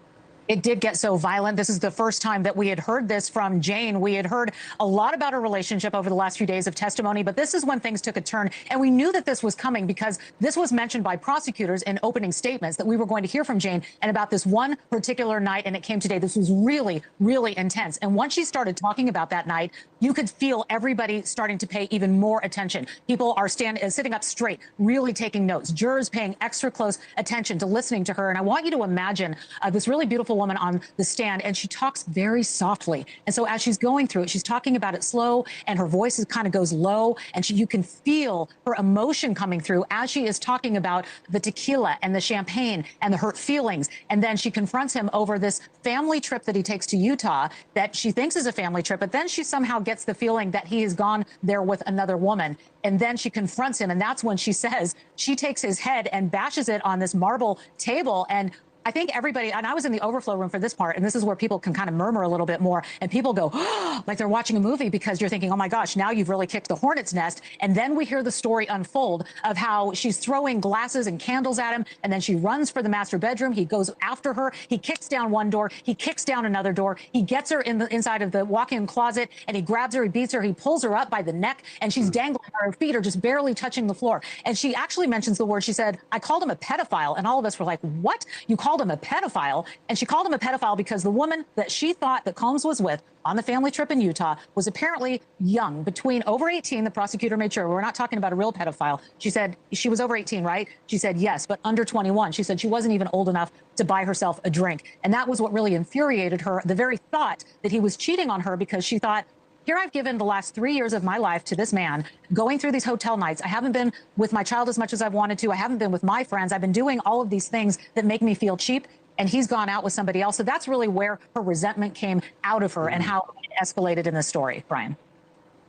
it did get so violent. This is the first time that we had heard this from Jane. We had heard a lot about her relationship over the last few days of testimony, but this is when things took a turn. And we knew that this was coming because this was mentioned by prosecutors in opening statements that we were going to hear from Jane and about this one particular night. And it came today. This was really, really intense. And once she started talking about that night, you could feel everybody starting to pay even more attention. People are sitting up straight, really taking notes. Jurors paying extra close attention to listening to her. And I want you to imagine this really beautiful woman on the stand, and she talks very softly. And so as she's going through it, she's talking about it slow, and her voice kind of goes low, and you can feel her emotion coming through as she is talking about the tequila and the champagne and the hurt feelings. And then she confronts him over this family trip that he takes to Utah that she thinks is a family trip, but then she somehow gets the feeling that he has gone there with another woman. And then she confronts him, and that's when she says she takes his head and bashes it on this marble table. And I think everybody, and I was in the overflow room for this part, and this is where people can kind of murmur a little bit more, and people go, oh, like they're watching a movie, because you're thinking, oh my gosh, now you've really kicked the hornet's nest. And then we hear the story unfold of how she's throwing glasses and candles at him, and then she runs for the master bedroom. He goes after her. He kicks down one door. He kicks down another door. He gets her in the inside of the walk-in closet, and he grabs her. He beats her. He pulls her up by the neck, and she's dangling. Her feet are just barely touching the floor. And she actually mentions the word. She said, I called him a pedophile. And all of us were like, what? You called him a pedophile? And she called him a pedophile because the woman that she thought that Combs was with on the family trip in Utah was apparently young, between over 18. The prosecutor made sure we're not talking about a real pedophile. She said she was over 18, right? She said yes, but under 21. She said she wasn't even old enough to buy herself a drink. And that was what really infuriated her, the very thought that he was cheating on her, because she thought, here I've given the last 3 years of my life to this man, going through these hotel nights. I haven't been with my child as much as I've wanted to. I haven't been with my friends. I've been doing all of these things that make me feel cheap, and he's gone out with somebody else. So that's really where her resentment came out of her and how it escalated in this story, Brian.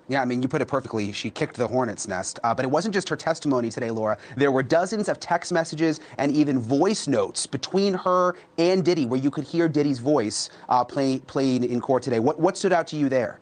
Yeah, I mean, you put it perfectly. She kicked the hornet's nest. But it wasn't just her testimony today, Laura. There were dozens of text messages and even voice notes between her and Diddy, where you could hear Diddy's voice playing in court today. What stood out to you there?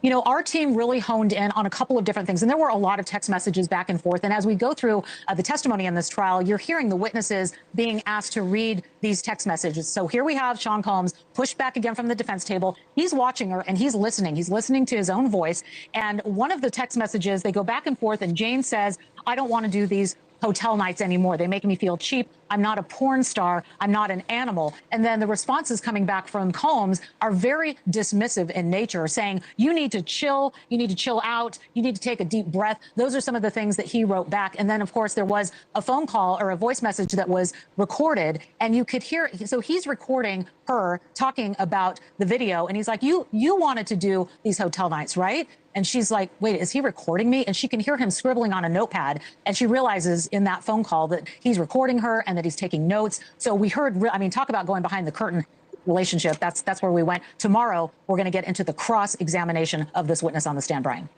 You know, our team really honed in on a couple of different things, and there were a lot of text messages back and forth. And as we go through the testimony in this trial, you're hearing the witnesses being asked to read these text messages. So here we have Sean Combs pushed back again from the defense table. He's watching her and he's listening. He's listening to his own voice. And one of the text messages, they go back and forth, and Jane says, I don't want to do these hotel nights anymore. They make me feel cheap. I'm not a porn star. I'm not an animal. And then the responses coming back from Combs are very dismissive in nature, saying, you need to chill. You need to chill out. You need to take a deep breath. Those are some of the things that he wrote back. And then, of course, there was a phone call or a voice message that was recorded, and you could hear. So he's recording her talking about the video, and he's like, you wanted to do these hotel nights, right? And she's like, wait, is he recording me? And she can hear him scribbling on a notepad. And she realizes in that phone call that he's recording her and that he's taking notes. So we heard, I mean, talk about going behind the curtain relationship. That's where we went. Tomorrow, we're going to get into the cross-examination of this witness on the stand, Brian.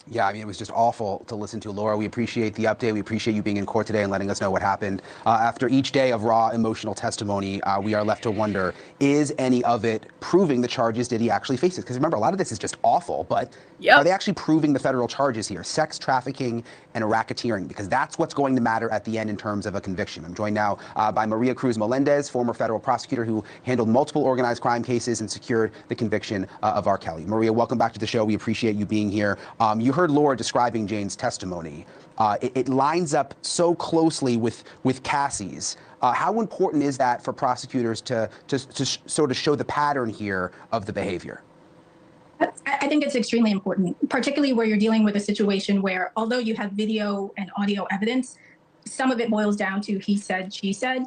Yeah, I mean, it was just awful to listen to. Laura, we appreciate the update. We appreciate you being in court today and letting us know what happened. After each day of raw emotional testimony, we are left to wonder, is any of it proving the charges Diddy actually faces? Because remember, a lot of this is just awful, but are they actually proving the federal charges here? Sex trafficking and racketeering, because that's what's going to matter at the end in terms of a conviction. I'm joined now by Maria Cruz Melendez, former federal prosecutor who handled multiple organized crime cases and secured the conviction of R. Kelly. Maria, welcome back to the show. We appreciate you being here. You heard Laura describing Jane's testimony. It lines up so closely with Cassie's. How important is that for prosecutors to sort of show the pattern here of the behavior? I think it's extremely important, particularly where you're dealing with a situation where, although you have video and audio evidence, some of it boils down to he said, she said.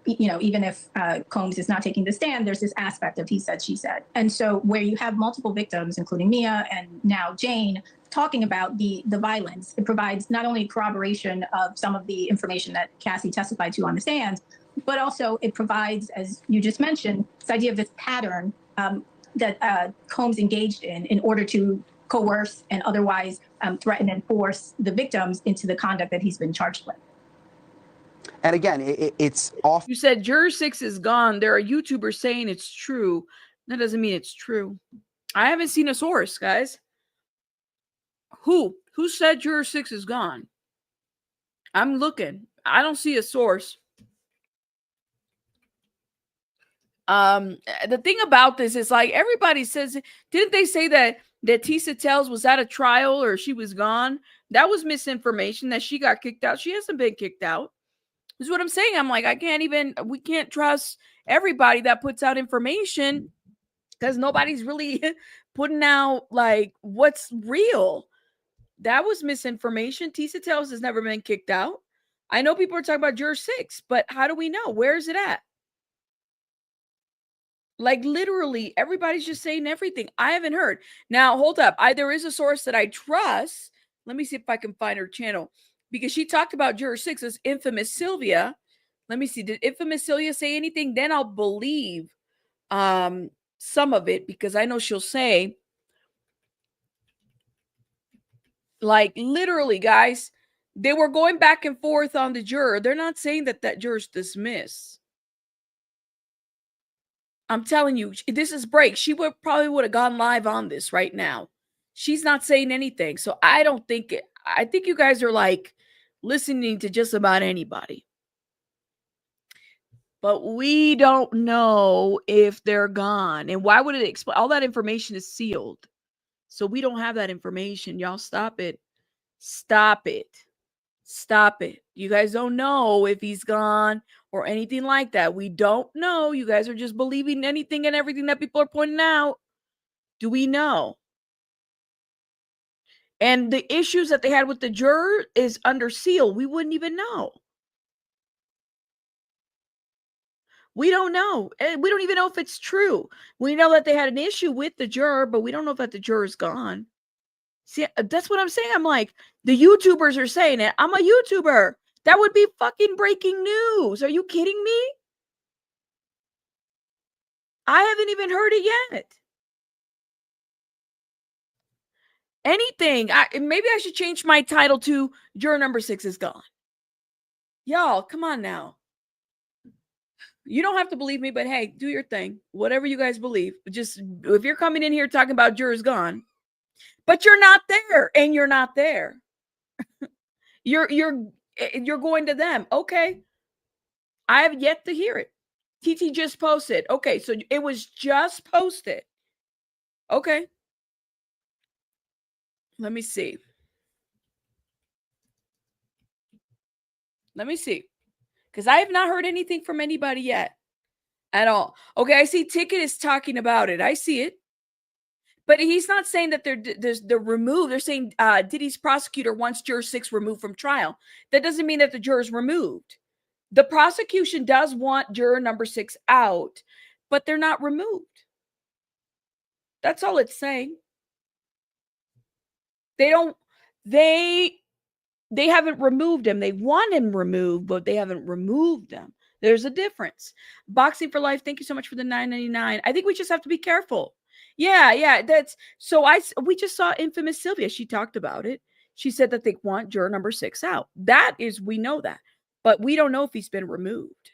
You know, even if Combs is not taking the stand, there's this aspect of he said, she said. And so where you have multiple victims, including Mia and now Jane, talking about the violence, it provides not only corroboration of some of the information that Cassie testified to on the stand, but also it provides, as you just mentioned, this idea of this pattern that Combs engaged in order to coerce and otherwise threaten and force the victims into the conduct that he's been charged with. And again, it's off. You said Juror 6 is gone. There are YouTubers saying it's true. That doesn't mean it's true. I haven't seen a source, guys. Who said Juror 6 is gone? I'm looking. I don't see a source. The thing about this is like everybody says, didn't they say that Tisa Tells was at a trial or she was gone? That was misinformation, that she got kicked out. She hasn't been kicked out. This is what I'm saying. I'm like, we can't trust everybody that puts out information because nobody's really putting out like what's real. That was misinformation. Tisa Tells has never been kicked out. I know people are talking about juror 6, but how do we know? Where is it at? Like literally everybody's just saying everything. I haven't heard. Now, hold up. There is a source that I trust. Let me see if I can find her channel, because she talked about juror 6 as infamous Sylvia. Let me see. Did infamous Sylvia say anything? Then I'll believe some of it, because I know she'll say, like, literally, guys, they were going back and forth on the juror. They're not saying that that juror's dismissed. I'm telling you, this is break. She probably would have gone live on this right now. She's not saying anything. So I don't think it. I think you guys are like listening to just about anybody. But we don't know if they're gone. And why would it explain? All that information is sealed. So we don't have that information. Y'all stop it. Stop it. Stop it. You guys don't know if he's gone or anything like that. We don't know. You guys are just believing anything and everything that people are pointing out. Do we know? And the issues that they had with the juror is under seal. We wouldn't even know. We don't know. We don't even know if it's true. We know that they had an issue with the juror, but we don't know if that the juror's gone. See, that's what I'm saying. I'm like, the YouTubers are saying it. I'm a YouTuber. That would be fucking breaking news. Are you kidding me? I haven't even heard it yet. Anything. Maybe I should change my title to Juror Number 6 is gone. Y'all, come on now. You don't have to believe me, but hey, do your thing. Whatever you guys believe. Just if you're coming in here talking about jurors gone, but you're not there, and you're not there. You're going to them. Okay. I have yet to hear it. TT just posted. Okay, so it was just posted. Okay. Let me see. Let me see. Because I have not heard anything from anybody yet. At all. Okay, I see Ticket is talking about it. I see it. But he's not saying that they're removed. They're saying Diddy's prosecutor wants juror 6 removed from trial. That doesn't mean that the juror's removed. The prosecution does want juror number 6 out, but they're not removed. That's all it's saying. They haven't removed him. They want him removed, but they haven't removed them. There's a difference. Boxing for Life, thank you so much for the $9.99. I think we just have to be careful. Yeah. That's so. We just saw infamous Sylvia. She talked about it. She said that they want juror number 6 out. That is, we know that, but we don't know if he's been removed.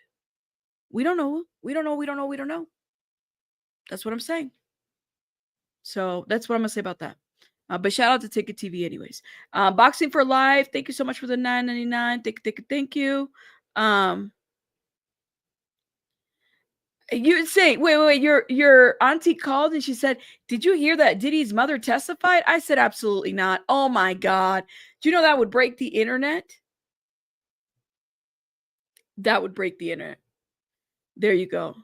We don't know. We don't know. That's what I'm saying. So that's what I'm gonna say about that. But shout out to Ticket TV anyways. Boxing for Life, thank you so much for the $9.99. Thank you. You say, wait, your auntie called and she said, did you hear that Diddy's mother testified? I said, absolutely not. Oh my God. Do you know that would break the internet? That would break the internet. There you go.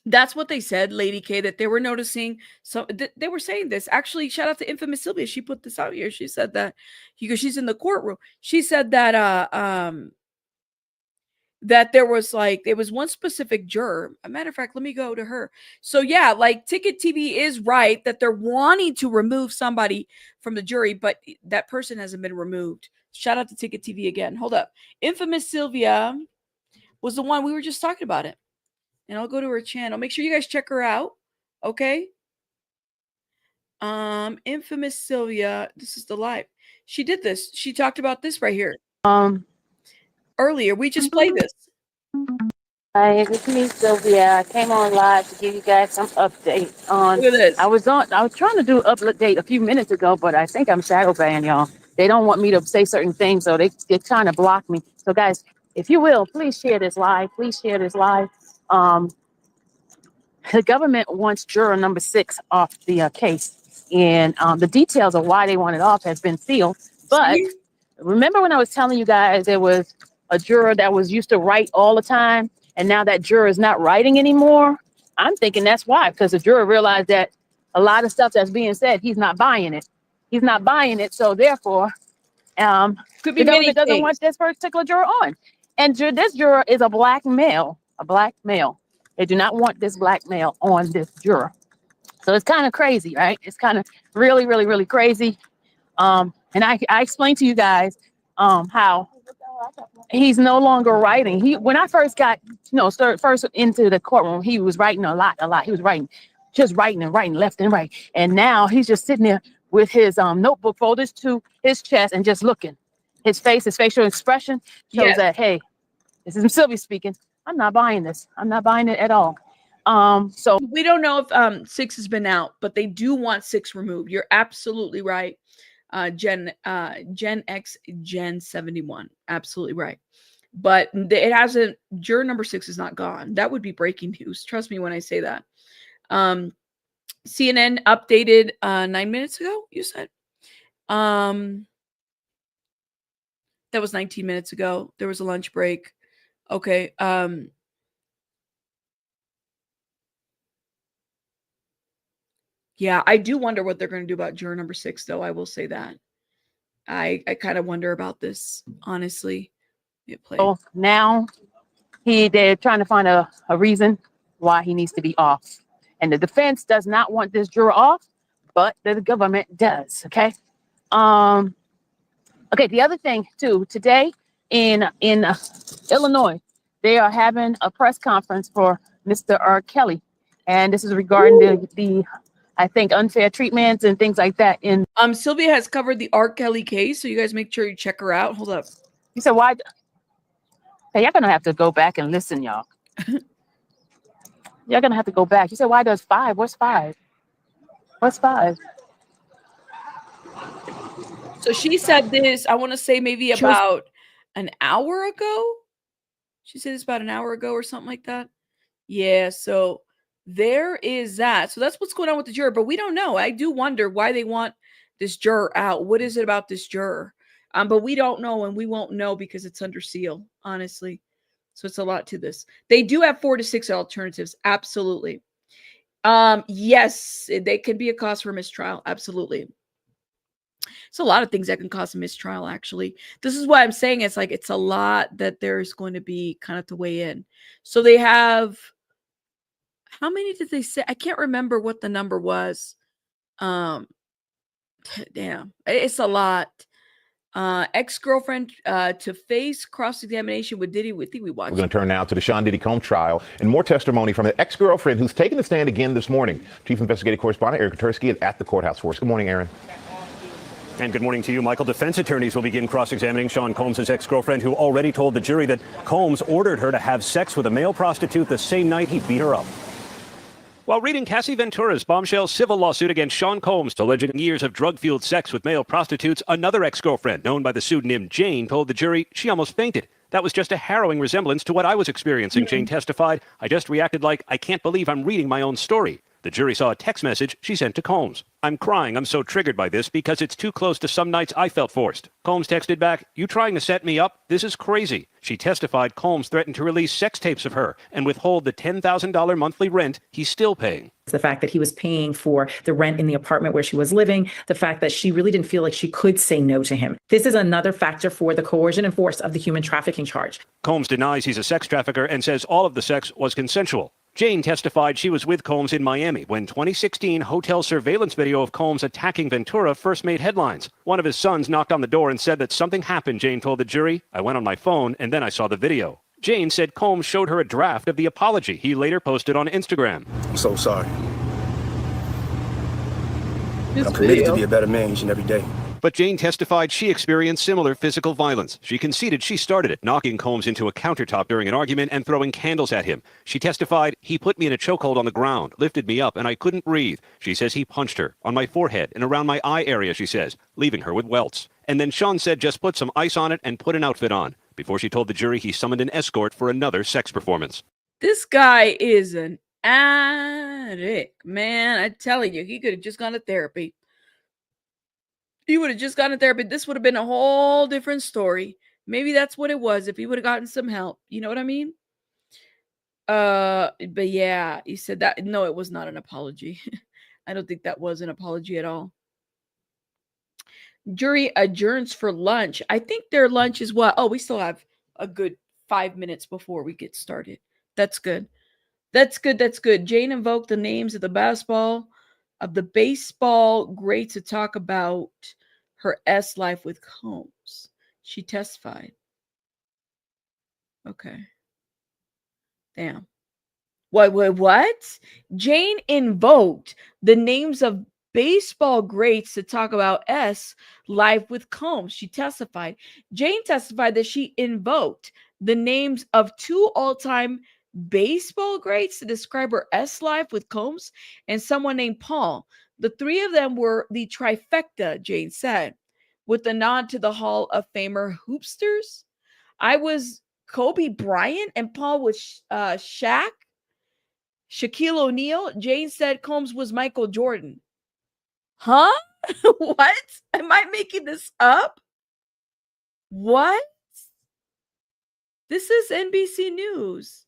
That's what they said, Lady K, that they were noticing. So they were saying this. Actually, shout out to infamous Sylvia. She put this out here. She said that, because she's in the courtroom. She said that that there was one specific juror. As a matter of fact, let me go to her. So yeah, like Ticket TV is right that they're wanting to remove somebody from the jury, but that person hasn't been removed. Shout out to Ticket TV again. Hold up. Infamous Sylvia was the one we were just talking about it. And I'll go to her channel. Make sure you guys check her out. Okay. Infamous Sylvia. This is the live. She did this. She talked about this right here. Earlier. We just played this. Hi, it's me, Sylvia. I came on live to give you guys some update on. Look at this. I was trying to do an update a few minutes ago, but I think I'm shadow banned, y'all. They don't want me to say certain things, so they're trying to block me. So guys, if you will, please share this live. Please share this live. The government wants juror number 6 off the case, and the details of why they want it off has been sealed. But remember when I was telling you guys there was a juror that was used to write all the time, and now that juror is not writing anymore? I'm thinking that's why, because the juror realized that a lot of stuff that's being said, he's not buying it. He's not buying it, so therefore, Could be the government doesn't things. want this particular juror on. And this juror is a black male, They do not want this black male on this juror. So it's kind of crazy, right? It's kind of really, really, really crazy. And I explained to you guys how he's no longer writing. When I first got, first into the courtroom, he was writing a lot. He was just writing and writing left and right. And now he's just sitting there with his notebook folded to his chest and just looking. His facial expression shows that, hey, this is Sylvia speaking. I'm not buying this. I'm not buying it at all. So we don't know if 6 has been out, but they do want 6 removed. You're absolutely right. Gen X, Gen 71. Absolutely right. But it hasn't, juror number 6 is not gone. That would be breaking news. Trust me when I say that. CNN updated 9 minutes ago, you said. That was 19 minutes ago. There was a lunch break. Okay. Yeah, I do wonder what they're going to do about juror number 6, though. I will say that. I kind of wonder about this, honestly. So now they're trying to find a reason why he needs to be off. And the defense does not want this juror off, but the government does. Okay. Okay. The other thing too, today in Illinois, they are having a press conference for Mr. R. Kelly, and this is regarding the I think unfair treatments and things like that. In Sylvia has covered the R. Kelly case, so you guys make sure you check her out. Hold up. You said why? Hey, you're gonna have to go back and listen, y'all. You're gonna have to go back. You said why does 5? What's 5? What's 5? So she said this, I want to say maybe about an hour ago. She said this about an hour ago or something like that. Yeah, so there is that. So that's what's going on with the juror, but we don't know. I do wonder why they want this juror out. What is it about this juror? But we don't know, and we won't know because it's under seal, honestly. So it's a lot to this. They do have 4 to 6 alternatives. Absolutely. Yes, they could be a cause for mistrial. Absolutely. It's a lot of things that can cause a mistrial, actually. This is why I'm saying it's like it's a lot that there's going to be kind of to weigh in. So they have, how many did they say? I can't remember what the number was. Damn, it's a lot. Ex-girlfriend to face cross-examination with Diddy. We think we watched. We're going to turn now to the Diddy Combs trial and more testimony from the ex-girlfriend who's taking the stand again this morning. Chief Investigative Correspondent Aaron Katersky is at the courthouse for us. Good morning, Aaron. And good morning to you, Michael. Defense attorneys will begin cross-examining Sean Combs' ex-girlfriend, who already told the jury that Combs ordered her to have sex with a male prostitute the same night he beat her up. While reading Cassie Ventura's bombshell civil lawsuit against Sean Combs, alleging years of drug-fueled sex with male prostitutes, another ex-girlfriend, known by the pseudonym Jane, told the jury she almost fainted. That was just a harrowing resemblance to what I was experiencing, Jane testified. I just reacted like, I can't believe I'm reading my own story. The jury saw a text message she sent to Combs. I'm crying. I'm so triggered by this because it's too close to some nights I felt forced. Combs texted back, you trying to set me up? This is crazy. She testified Combs threatened to release sex tapes of her and withhold the $10,000 monthly rent he's still paying. The fact that he was paying for the rent in the apartment where she was living, the fact that she really didn't feel like she could say no to him. This is another factor for the coercion and force of the human trafficking charge. Combs denies he's a sex trafficker and says all of the sex was consensual. Jane testified she was with Combs in Miami when 2016 hotel surveillance video of Combs attacking Ventura first made headlines. One of his sons knocked on the door and said that something happened, Jane told the jury. I went on my phone and then I saw the video. Jane said Combs showed her a draft of the apology he later posted on Instagram. I'm so sorry. I'm committed to be a better man each and every day. But Jane testified she experienced similar physical violence. She conceded she started it, knocking Combs into a countertop during an argument and throwing candles at him. She testified, he put me in a chokehold on the ground, lifted me up, and I couldn't breathe. She says he punched her on my forehead and around my eye area, she says, leaving her with welts. And then Sean said just put some ice on it and put an outfit on. before she told the jury he summoned an escort for another sex performance. This guy is an addict, man. I'm telling you, he could have just gone to therapy. He would have just gone to therapy. This would have been a whole different story. Maybe that's what it was if he would have gotten some help. You know what I mean? But yeah, he said that. No, it was not an apology. I don't think that was an apology at all. Jury adjourns for lunch. I think their lunch is what? Oh, we still have a good 5 minutes before we get started. That's good. That's good. That's good. Jane invoked the names of the baseball greats to talk about her S life with Combs. She testified. Okay. Damn. What? Jane invoked the names of baseball greats to talk about S life with Combs. She testified. Jane testified that she invoked the names of two all-time baseball greats to describe her S life with Combs and someone named Paul. The three of them were the trifecta, Jane said, with a nod to the Hall of Famer hoopsters. I was Kobe Bryant and Paul was Shaq. Shaquille O'Neal. Jane said Combs was Michael Jordan. Huh? What? Am I making this up? What? This is NBC News.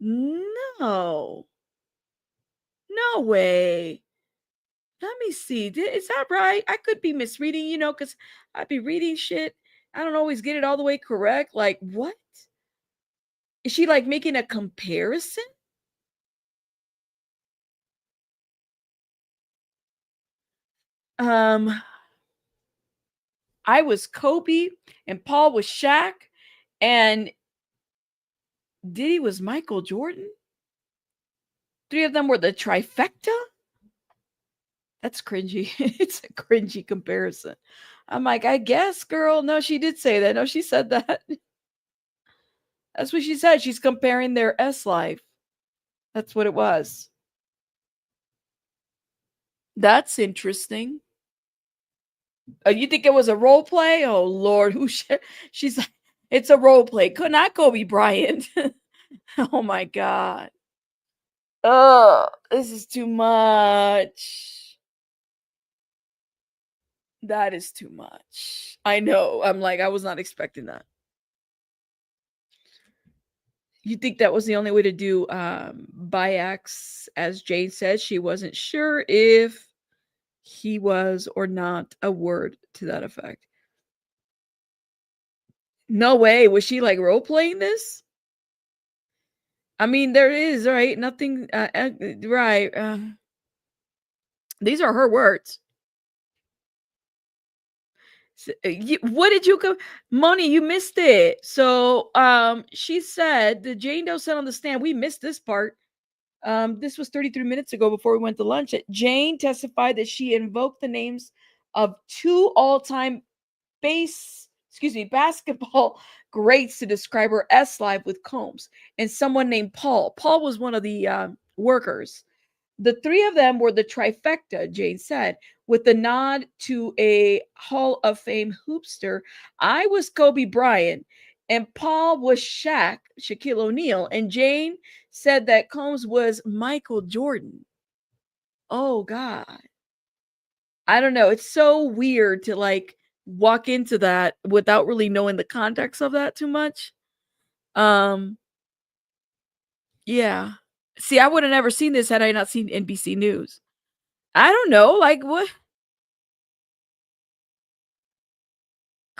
No. No way. Let me see. Is that right? I could be misreading, because I'd be reading shit. I don't always get it all the way correct. Like, what? Is she like making a comparison? I was Kobe and Paul was Shaq and Diddy was Michael Jordan. Three of them were the trifecta. That's cringy. It's a cringy comparison. I'm like, I guess, girl. No, she did say that. No, she said that. That's what she said. She's comparing their S life. That's what it was. That's interesting. You think it was a role play? Oh Lord, she's like, it's a role play. Could not Kobe Bryant. Oh my God. Oh, this is too much. That is too much. I know. I'm like, I was not expecting that. You think that was the only way to do Biax? As Jane said, she wasn't sure if he was or not, a word to that effect. No way. Was she like role playing this? I mean, there is, right? Nothing, right. These are her words. What did you Moni, you missed it. So she said, the Jane Doe said on the stand, we missed this part. This was 33 minutes ago before we went to lunch. Jane testified that she invoked the names of two all-time basketball greats to describe her S life with Combs and someone named Paul. Paul was one of the workers. The three of them were the trifecta, Jane said, with a nod to a Hall of Fame hoopster. I was Kobe Bryant, and Paul was Shaquille O'Neal, and Jane said that Combs was Michael Jordan. Oh, God. I don't know. It's so weird to like walk into that without really knowing the context of that too much. Yeah. See, I would have never seen this had I not seen NBC News. I don't know, like what?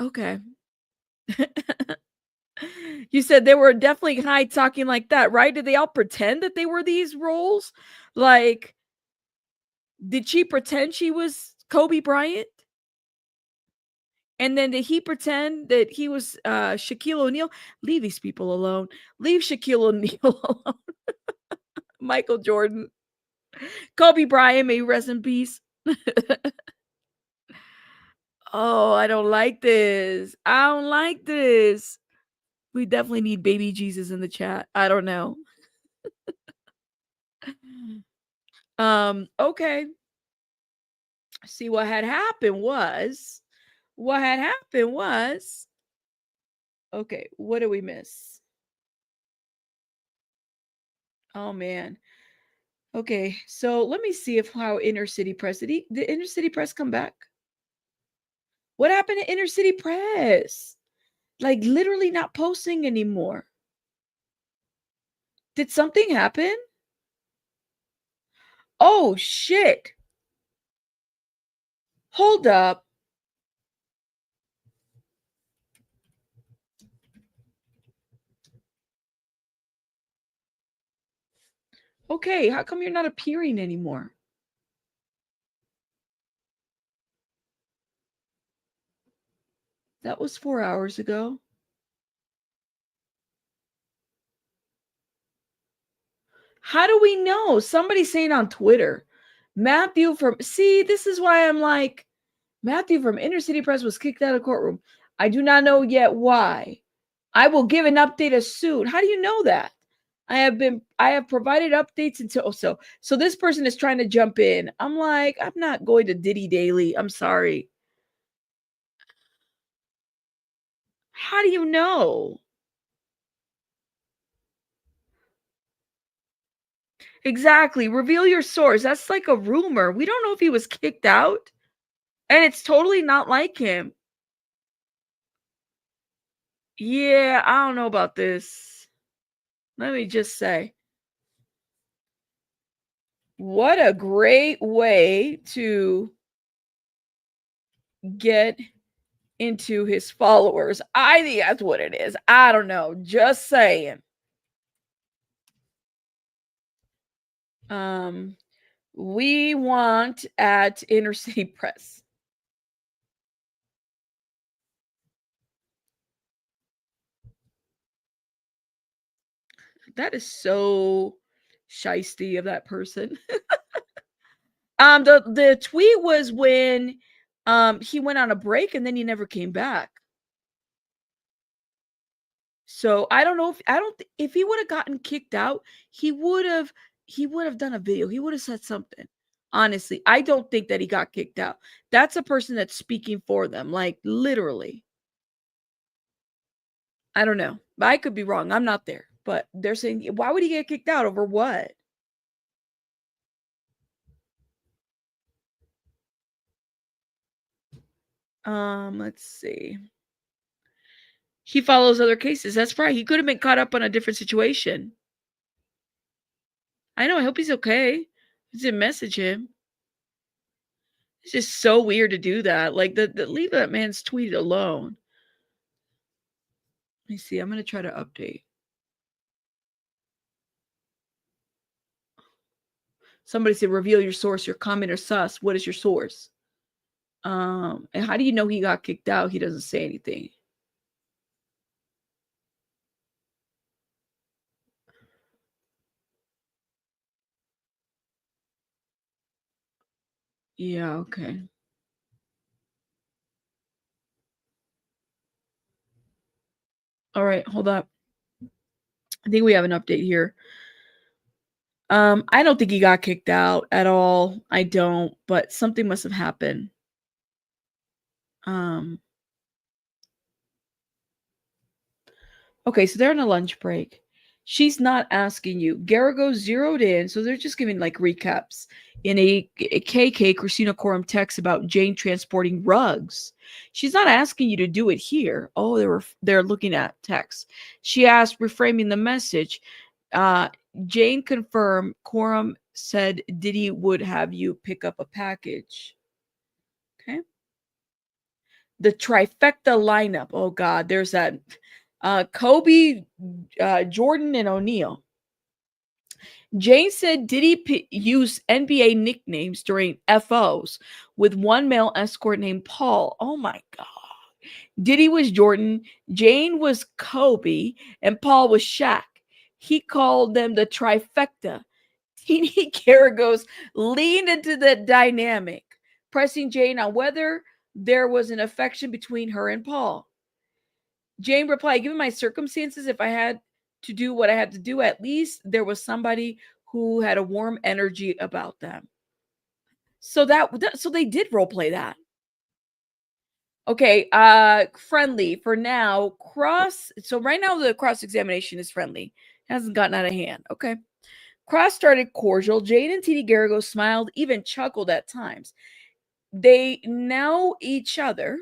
Okay. You said they were definitely high talking like that, right? Did they all pretend that they were these roles? Like, did she pretend she was Kobe Bryant? And then did he pretend that he was Shaquille O'Neal? Leave these people alone. Leave Shaquille O'Neal alone. Michael Jordan. Kobe Bryant, may rest in peace. Oh, I don't like this. I don't like this. We definitely need baby Jesus in the chat. I don't know. Okay. See, what had happened was what had happened was, okay, what did we miss? Oh man. Okay, so let me see if how Inner City Press did Inner City Press come back? What happened to Inner City Press? Like literally not posting anymore. Did something happen? Oh shit. Hold up. Okay, how come you're not appearing anymore? That was 4 hours ago. How do we know? Somebody's saying on Twitter, Matthew from, see, this is why I'm like, Matthew from Inner City Press was kicked out of courtroom. I do not know yet why. I will give an update as soon. How do you know that? I have provided updates until so this person is trying to jump in. I'm like, I'm not going to Diddy Daily. I'm sorry. How do you know? Exactly. Reveal your source. That's like a rumor. We don't know if he was kicked out. And it's totally not like him. Yeah, I don't know about this. Let me just say. What a great way to get into his followers. I think that's what it is. I don't know. Just saying. We want at Inner City Press. That is so shisty of that person. The tweet was when he went on a break and then he never came back. So I don't know if he would have gotten kicked out, he would have done a video. He would have said something. Honestly, I don't think that he got kicked out. That's a person that's speaking for them, like literally. I don't know. I could be wrong. I'm not there. But they're saying, why would he get kicked out over what? Let's see. He follows other cases. That's right. He could have been caught up on a different situation. I know. I hope he's okay. I didn't message him. It's just so weird to do that. Like the leave that man's tweet alone. Let me see. I'm gonna try to update. Somebody said, reveal your source. Your comment or sus. What is your source? And how do you know he got kicked out? He doesn't say anything. Yeah, okay. All right, hold up. I think we have an update here. I don't think he got kicked out at all. I don't, but something must have happened. Okay, so they're on a lunch break. She's not asking you. Garrigo zeroed in, so they're just giving like recaps in a KK Christina Coram text about Jane transporting rugs. She's not asking you to do it here. Oh, they're looking at text. She asked, reframing the message. Jane confirmed Coram said Diddy would have you pick up a package. Okay. The trifecta lineup. Oh God, there's that. Kobe, Jordan, and O'Neal. Jane said Diddy used NBA nicknames during FOs with one male escort named Paul. Oh my God. Diddy was Jordan, Jane was Kobe, and Paul was Shaq. He called them the trifecta. Teeny Garrigos leaned into the dynamic, pressing Jane on whether there was an affection between her and Paul. Jane replied, given my circumstances, if I had to do what I had to do, at least there was somebody who had a warm energy about them. So so they did role play that. Okay, friendly for now. So right now the cross-examination is friendly. Hasn't gotten out of hand. Okay. Cross started cordial. Jane and T.D. Garrigo smiled, even chuckled at times. They know each other.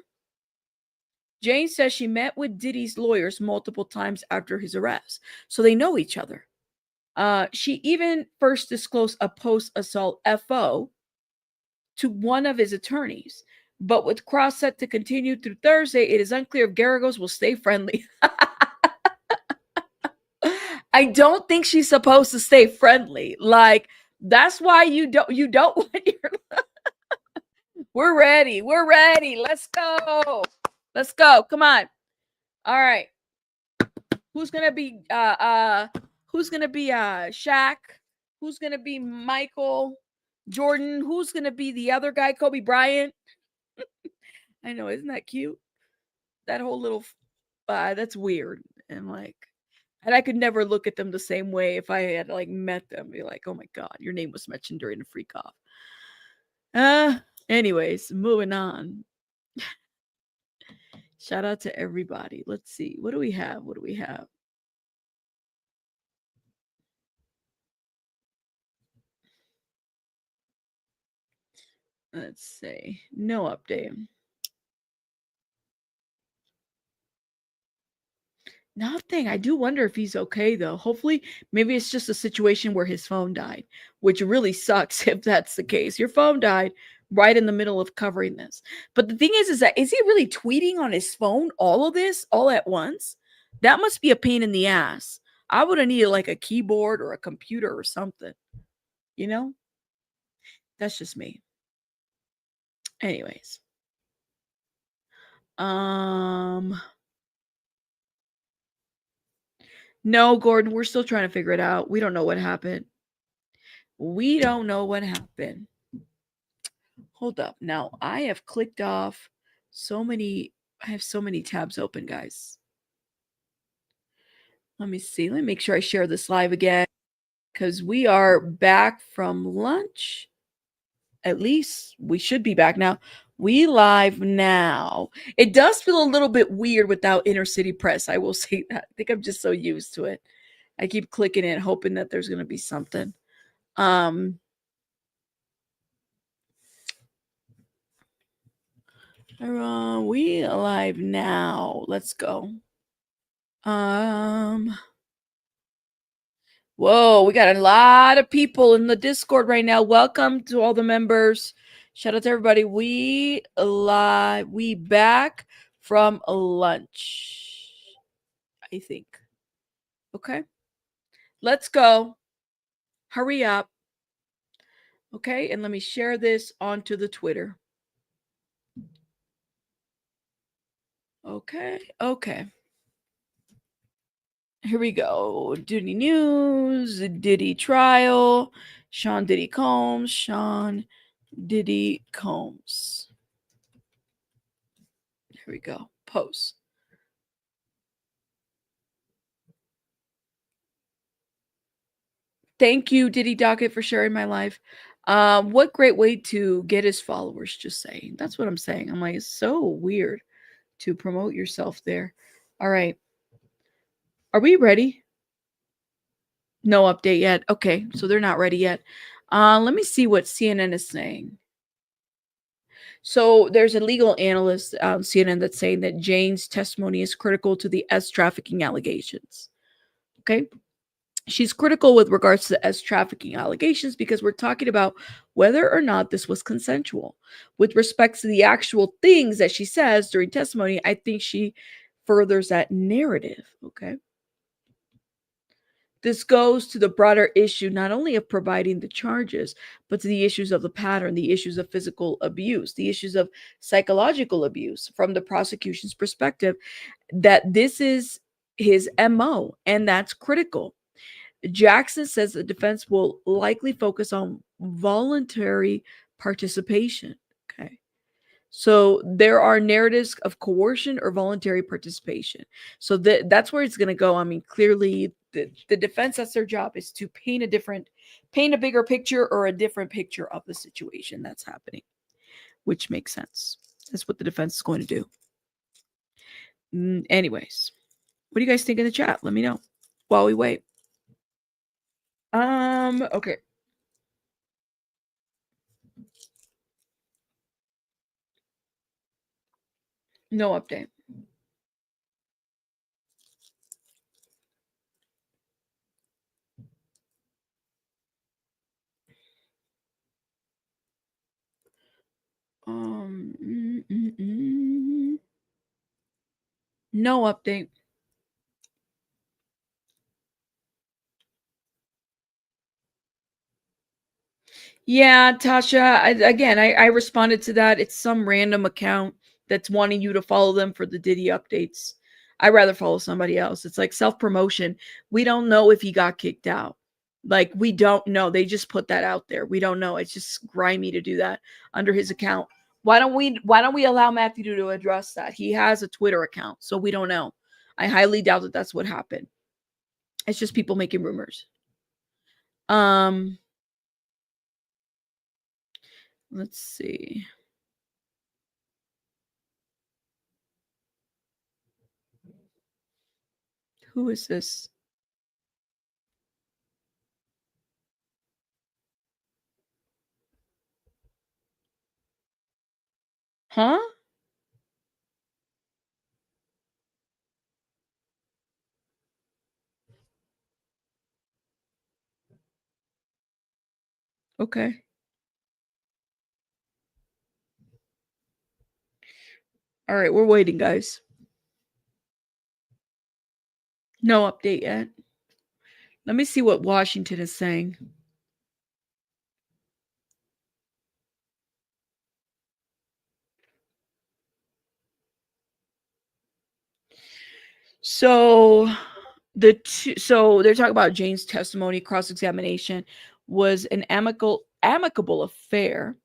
Jane says she met with Diddy's lawyers multiple times after his arrest, so they know each other. She even first disclosed a post-assault FO to one of his attorneys. But with Cross set to continue through Thursday, it is unclear if Garrigos will stay friendly. I don't think she's supposed to stay friendly. Like, that's why you don't want your We're ready. We're ready. Let's go. Let's go. Come on. All right. Who's gonna be Shaq? Who's gonna be Michael Jordan? Who's gonna be the other guy, Kobe Bryant? I know, isn't that cute? That whole little that's weird. And I could never look at them the same way if I had met them. Be like, oh my god, your name was mentioned during the freak off. Anyways, moving on. Shout out to everybody. Let's see. What do we have? What do we have? Let's see. No update. Nothing. I do wonder if he's okay, though. Hopefully, maybe it's just a situation where his phone died, which really sucks if that's the case. Your phone died right in the middle of covering this. But the thing is that is he really tweeting on his phone all of this all at once? That must be a pain in the ass. I would have needed a keyboard or a computer or something. You know? That's just me. Anyways. No, Gordon, we're still trying to figure it out. We don't know what happened. We don't know what happened. Hold up. Now, I have clicked off I have so many tabs open, guys. Let me see. Let me make sure I share this live again because we are back from lunch. At least we should be back now. We live now. It does feel a little bit weird without Inner City Press. I will say that. I think I'm just so used to it. I keep clicking it, hoping that there's going to be something. We live now. Let's go. Whoa, we got a lot of people in the Discord right now. Welcome to all the members. Shout out to everybody. We back from lunch, I think. Okay. Let's go. Hurry up. Okay, and let me share this onto the Twitter. Okay. Here we go. Diddy News, Diddy Trial, Sean Diddy Combs, Sean Diddy Combs. Here we go. Post. Thank you, Diddy Docket, for sharing my life. What great way to get his followers, just saying. That's what I'm saying. I'm like, it's so weird to promote yourself there. All right. Are we ready? No update yet. Okay, so they're not ready yet. Let me see what CNN is saying. So there's a legal analyst on CNN that's saying that Jane's testimony is critical to the S trafficking allegations. Okay. She's critical with regards to the S trafficking allegations because we're talking about whether or not this was consensual. With respect to the actual things that she says during testimony, I think she furthers that narrative. Okay. This goes to the broader issue, not only of providing the charges, but to the issues of the pattern, the issues of physical abuse, the issues of psychological abuse from the prosecution's perspective, that this is his MO, and that's critical. Jackson says the defense will likely focus on voluntary participation. Okay. So there are narratives of coercion or voluntary participation. So that's where it's going to go. I mean, clearly the defense, that's their job, is to paint a bigger picture or a different picture of the situation that's happening, which makes sense. That's what the defense is going to do. Anyways, what do you guys think in the chat? Let me know while we wait. Okay. No update. No update. Yeah, Tasha, I responded to that. It's some random account that's wanting you to follow them for the Diddy updates. I'd rather follow somebody else. It's like self-promotion. We don't know if he got kicked out. Like, we don't know. They just put that out there. We don't know. It's just grimy to do that under his account. Why don't we allow Matthew to address that? He has a Twitter account, so we don't know. I highly doubt that that's what happened. It's just people making rumors. Let's see. Who is this? Huh? Okay. All right, we're waiting, guys. No update yet. Let me see what Washington is saying. So they're talking about Jane's testimony, cross-examination was an amicable affair.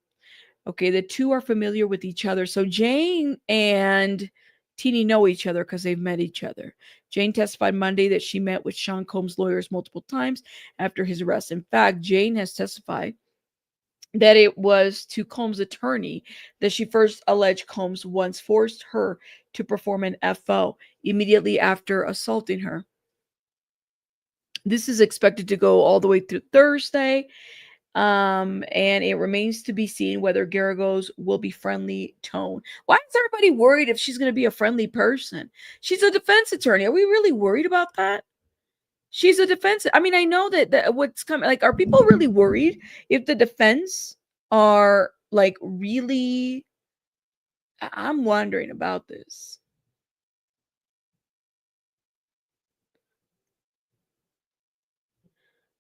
Okay, the two are familiar with each other. So Jane and Teeny know each other because they've met each other. Jane testified Monday that she met with Sean Combs' lawyers multiple times after his arrest. In fact, Jane has testified that it was to Combs' attorney that she first alleged Combs once forced her to perform an FO immediately after assaulting her. This is expected to go all the way through Thursday. And it remains to be seen whether Garagos will be friendly tone. Why is everybody worried if she's going to be a friendly person? She's a defense attorney. Are we really worried about that? She's a defense. I mean, I know that what's coming, like, are people really worried if the defense are like really? I'm wondering about this.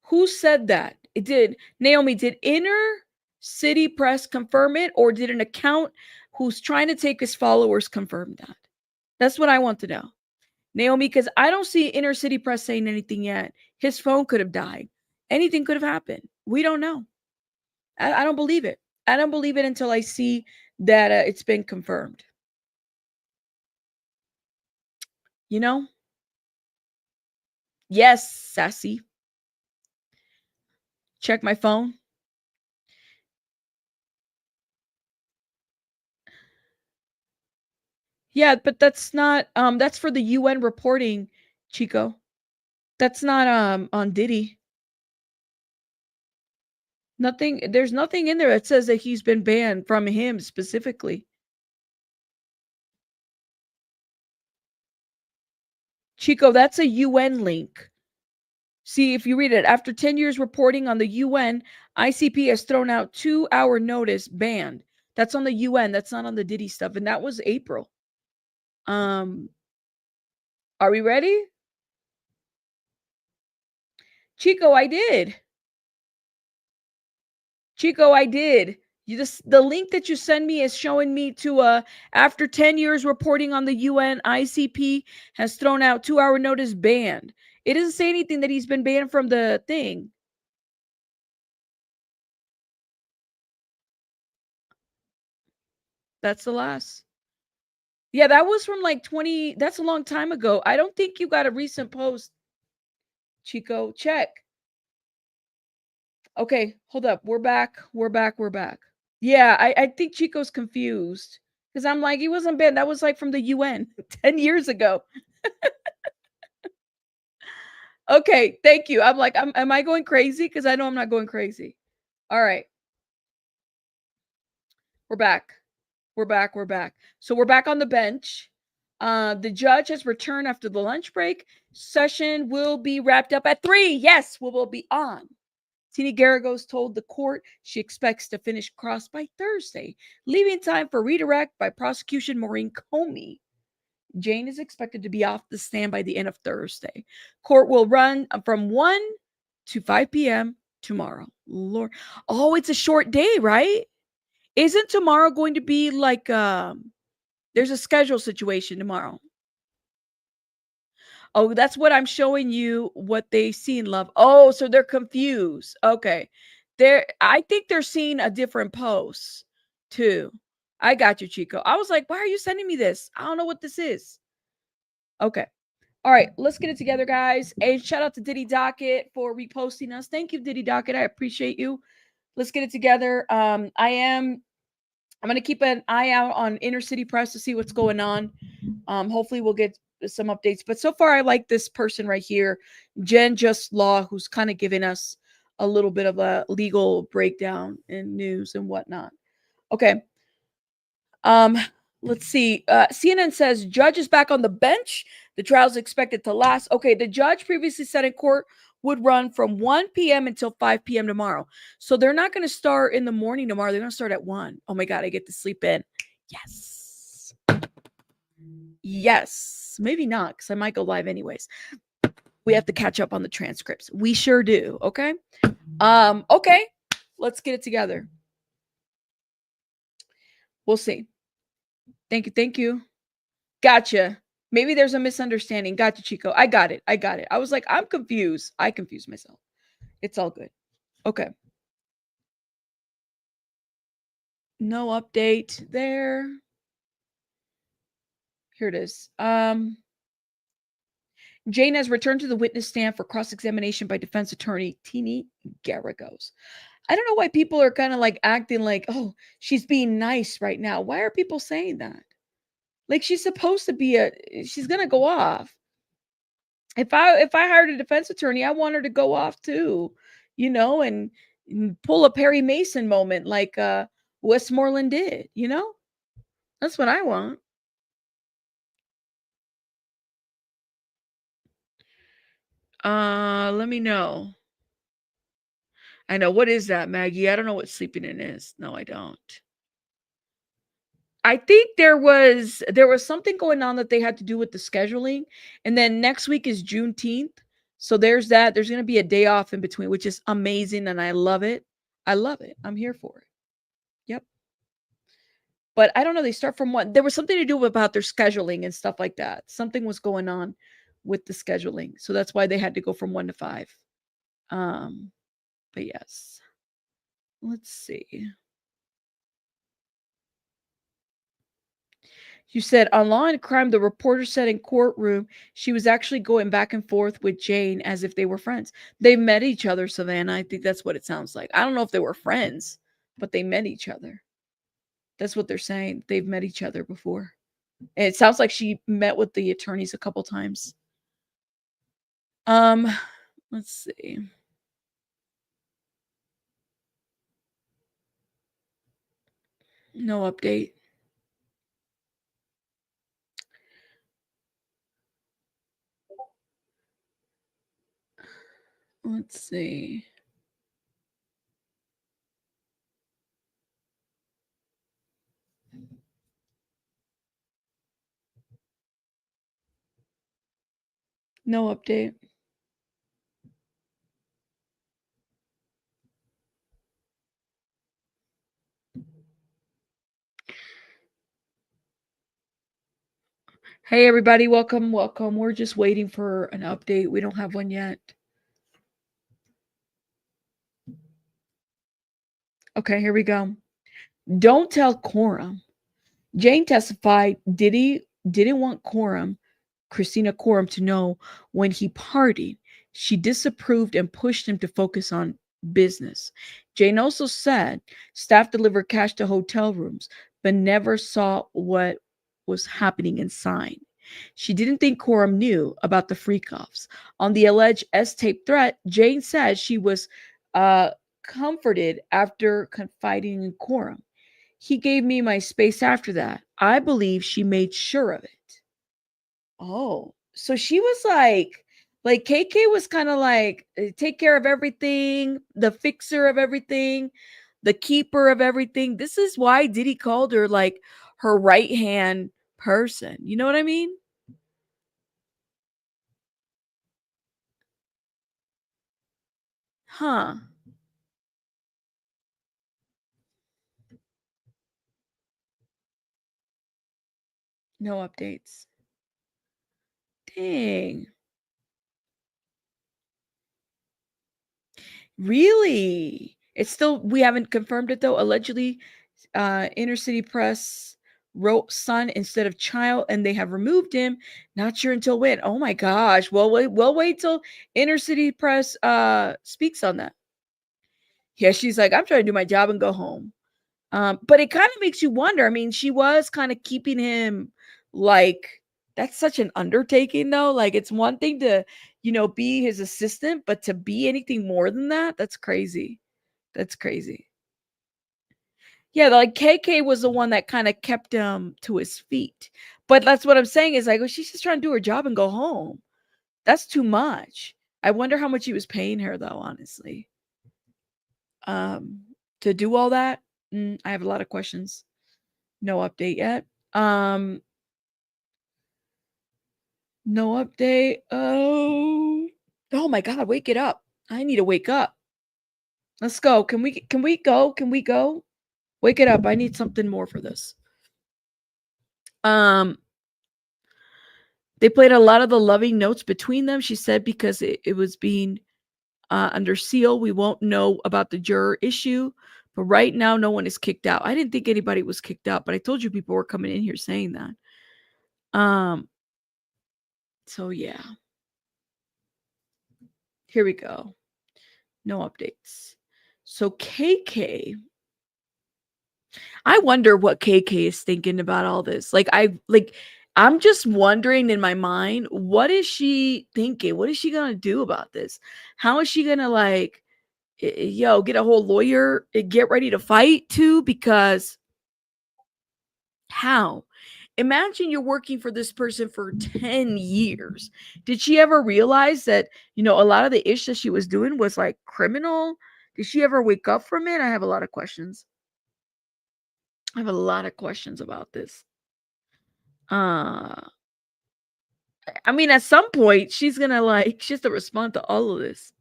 Who said that? It did Naomi, did Inner City Press confirm it, or did an account who's trying to take his followers confirm that? That's what I want to know. Naomi, because I don't see Inner City Press saying anything yet. His phone could have died. Anything could have happened. We don't know. I don't believe it. I don't believe it until I see that it's been confirmed. You know? Yes, Sassy. Check my phone. Yeah, but that's not that's for the UN reporting, Chico. That's not on Diddy. There's nothing in there that says that he's been banned from him specifically. Chico, that's a UN link. See, if you read it, after 10 years reporting on the UN, ICP has thrown out 2-hour notice banned. That's on the UN. That's not on the Diddy stuff. And that was April. Are we ready? Chico, I did. Chico, I did. The link that you send me is showing me to after 10 years reporting on the UN, ICP has thrown out 2-hour notice banned. It doesn't say anything that he's been banned from the thing. That's the last. Yeah, that was from like 20. That's a long time ago. I don't think you got a recent post. Chico, check. Okay, hold up. We're back. We're back. Yeah, I think Chico's confused. Because I'm like, he wasn't banned. That was like from the UN 10 years ago. Okay, thank you. I'm like, am I going crazy? Because I know I'm not going crazy. All right. We're back. We're back. We're back. So we're back on the bench. The judge has returned after the lunch break. Session will be wrapped up at 3. Yes, we will be on. Tina Garagos told the court she expects to finish cross by Thursday, leaving time for redirect by prosecution Maureen Comey. Jane is expected to be off the stand by the end of Thursday. Court will run from 1 to 5 p.m. tomorrow. Lord. Oh, it's a short day, right? Isn't tomorrow going to be like there's a schedule situation tomorrow? Oh, that's what I'm showing you, what they see in love. Oh, so they're confused. Okay. I think they're seeing a different post too. I got you, Chico. I was like, why are you sending me this? I don't know what this is. Okay. All right, let's get it together, guys. And shout out to Diddy Docket for reposting us. Thank you, Diddy Docket. I appreciate you. Let's get it together. I'm going to keep an eye out on Inner City Press to see what's going on. Hopefully we'll get some updates. But so far, I like this person right here, Jen Just Law, who's kind of giving us a little bit of a legal breakdown and news and whatnot. Okay. Let's see. CNN says judge is back on the bench. The trial is expected to last. Okay, the judge previously said in court would run from 1 p.m. until 5 p.m. tomorrow. So they're not going to start in the morning tomorrow. They're going to start at 1. Oh my God, I get to sleep in. Yes. Yes. Maybe not, because I might go live anyways. We have to catch up on the transcripts. We sure do. Okay. Okay. Let's get it together. We'll see. Thank you. Thank you. Gotcha. Maybe there's a misunderstanding. Gotcha, Chico. I got it. I got it. I was like, I'm confused. I confused myself. It's all good. Okay. No update there. Here it is. Jane has returned to the witness stand for cross-examination by defense attorney Tina Garagos. I don't know why people are kind of like acting like, oh, she's being nice right now. Why are people saying that? Like she's supposed to be she's gonna go off. If I hired a defense attorney, I want her to go off too, and pull a Perry Mason moment like Westmoreland did, That's what I want. Let me know. I know. What is that, Maggie? I don't know what sleeping in is. No, I don't. I think there was something going on that they had to do with the scheduling. And then next week is Juneteenth. So there's that. There's going to be a day off in between, which is amazing. And I love it. I love it. I'm here for it. Yep. But I don't know. They start from 1. There was something to do about their scheduling and stuff like that. Something was going on with the scheduling. So that's why they had to go from 1 to 5. But yes. Let's see. You said on Law and Crime, the reporter said in courtroom she was actually going back and forth with Jane as if they were friends. They met each other, Savannah. I think that's what it sounds like. I don't know if they were friends, but they met each other. That's what they're saying. They've met each other before. And it sounds like she met with the attorneys a couple times. Let's see. No update. Let's see. No update. Hey, everybody. Welcome. Welcome. We're just waiting for an update. We don't have one yet. Okay, here we go. Don't tell quorum. Jane testified Diddy didn't want Christina Quorum, to know when he partied. She disapproved and pushed him to focus on business. Jane also said staff delivered cash to hotel rooms, but never saw what was happening inside. She didn't think Coram knew about the freak-offs. On the alleged S-tape threat, Jane said she was comforted after confiding in Coram. He gave me my space after that. I believe she made sure of it. Oh, so she was like KK was kind of like take care of everything, the fixer of everything, the keeper of everything. This is why Diddy called her like her right hand person. You know what I mean? Huh. No updates. Dang. Really? It's still, we haven't confirmed it though. Allegedly, Inner City Press wrote son instead of child, and they have removed him. Not sure until when. Oh my gosh. Well, we'll wait till Inner City Press speaks on that. Yeah, she's like, I'm trying to do my job and go home. But it kind of makes you wonder. I mean, she was kind of keeping him like, that's such an undertaking though. Like, it's one thing to, be his assistant, but to be anything more than that, that's crazy. That's crazy. Yeah, like KK was the one that kind of kept him to his feet. But that's what I'm saying is like, well, she's just trying to do her job and go home. That's too much. I wonder how much he was paying her though, honestly. To do all that. I have a lot of questions. No update yet. No update. Oh my god, wake it up. I need to wake up. Let's go. Can we go? Can we go? Wake it up. I need something more for this. They played a lot of the loving notes between them, she said, because it was being under seal. We won't know about the juror issue, but right now no one is kicked out. I didn't think anybody was kicked out, but I told you people were coming in here saying that. So yeah. Here we go. No updates. So KK, I wonder what KK is thinking about all this. I'm just wondering in my mind, what is she thinking? What is she gonna do about this? How is she gonna get a whole lawyer and get ready to fight too? Because how? Imagine you're working for this person for 10 years. Did she ever realize that, a lot of the ish that she was doing was like criminal? Did she ever wake up from it? I have a lot of questions. I have a lot of questions about this. I mean, at some point, she's gonna she has to respond to all of this.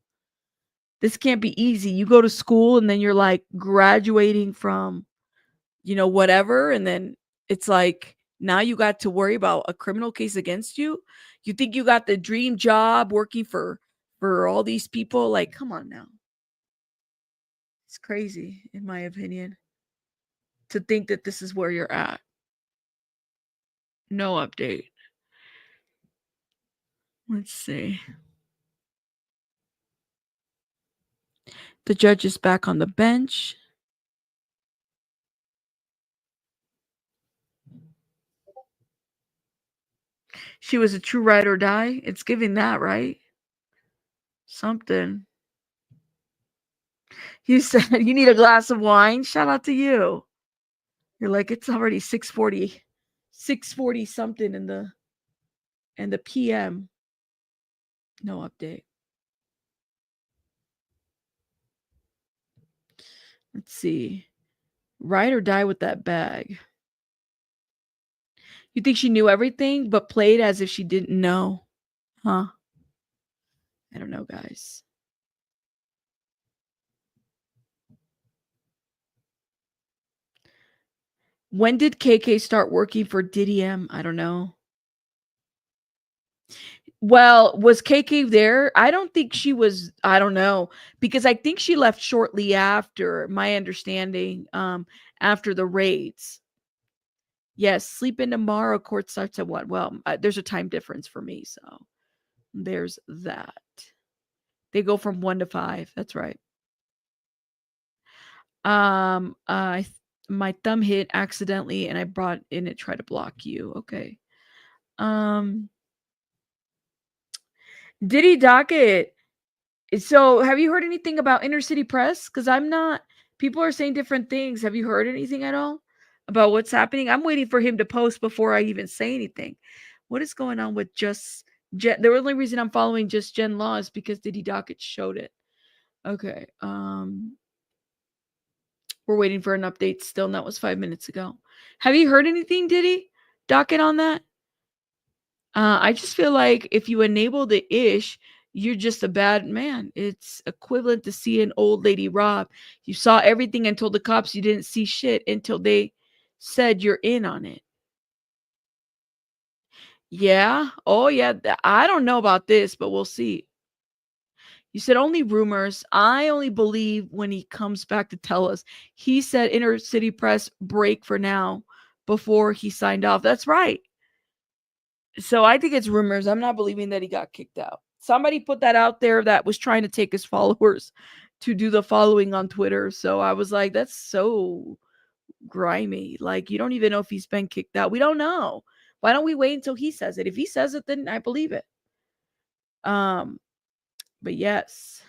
This can't be easy. You go to school and then you're like graduating from, whatever, and then it's like now you got to worry about a criminal case against you. You think you got the dream job working for all these people? Like, come on now. It's crazy, in my opinion, to think that this is where you're at. No update. Let's see. The judge is back on the bench. She was a true ride or die. It's giving that, right? Something. You said you need a glass of wine. Shout out to you. You're like, it's already 6:40 something in the PM. No update. Let's see. Ride or die with that bag. You think she knew everything but played as if she didn't know? Huh? I don't know, guys. When did KK start working for Diddy M? I don't know. Well, was KK there? I don't think she was. I don't know, because I think she left shortly after, my understanding, after the raids. Yes, sleep in tomorrow. Court starts at what? Well, there's a time difference for me, so there's that. They go from 1 to 5. That's right. My thumb hit accidentally and I brought in it, try to block you. Okay. Diddy docket. So have you heard anything about inner city press? Because people are saying different things. Have you heard anything at all about what's happening? I'm waiting for him to post before I even say anything. What is going on with Just Jen? The only reason I'm following Just Jen Law is because Diddy docket showed it. Okay. We're waiting for an update still, and that was 5 minutes ago. Have you heard anything, Diddy docket, on that? I just feel like if you enable the ish, you're just a bad man. It's equivalent to seeing an old lady rob. You saw everything and told the cops you didn't see shit until they said you're in on it. Yeah. Oh, yeah. I don't know about this, but we'll see. You said only rumors. I only believe when he comes back to tell us. He said inner city press break for now before he signed off. That's right. So I think it's rumors. I'm not believing that he got kicked out. Somebody put that out there that was trying to take his followers to do the following on Twitter. So I was like, that's so grimy. Like, you don't even know if he's been kicked out. We don't know. Why don't we wait until he says it? If he says it, then I believe it. But yes.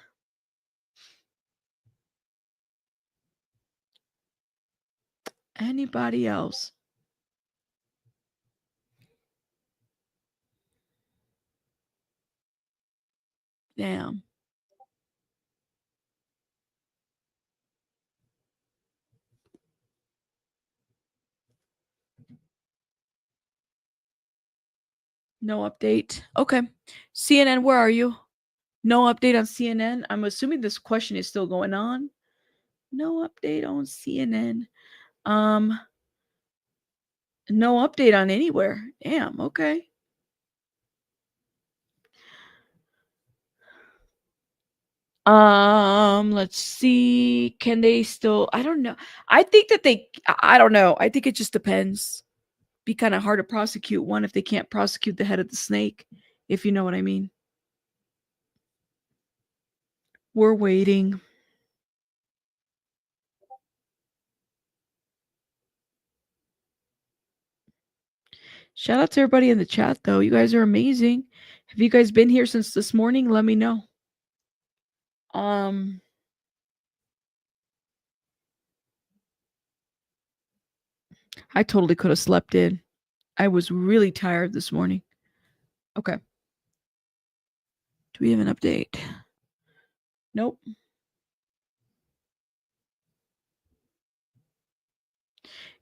Anybody else? Damn. No update. Okay. CNN, where are you? No update on CNN. I'm assuming this question is still going on. No update on CNN. No update on anywhere. Damn, okay. Let's see. Can they still? I don't know. I think that I don't know. I think it just depends. Be kind of hard to prosecute one if they can't prosecute the head of the snake, if you know what I mean. We're waiting. Shout out to everybody in the chat, though. You guys are amazing. Have you guys been here since this morning? Let me know. I totally could have slept in. I was really tired this morning. Okay. Do we have an update? Nope.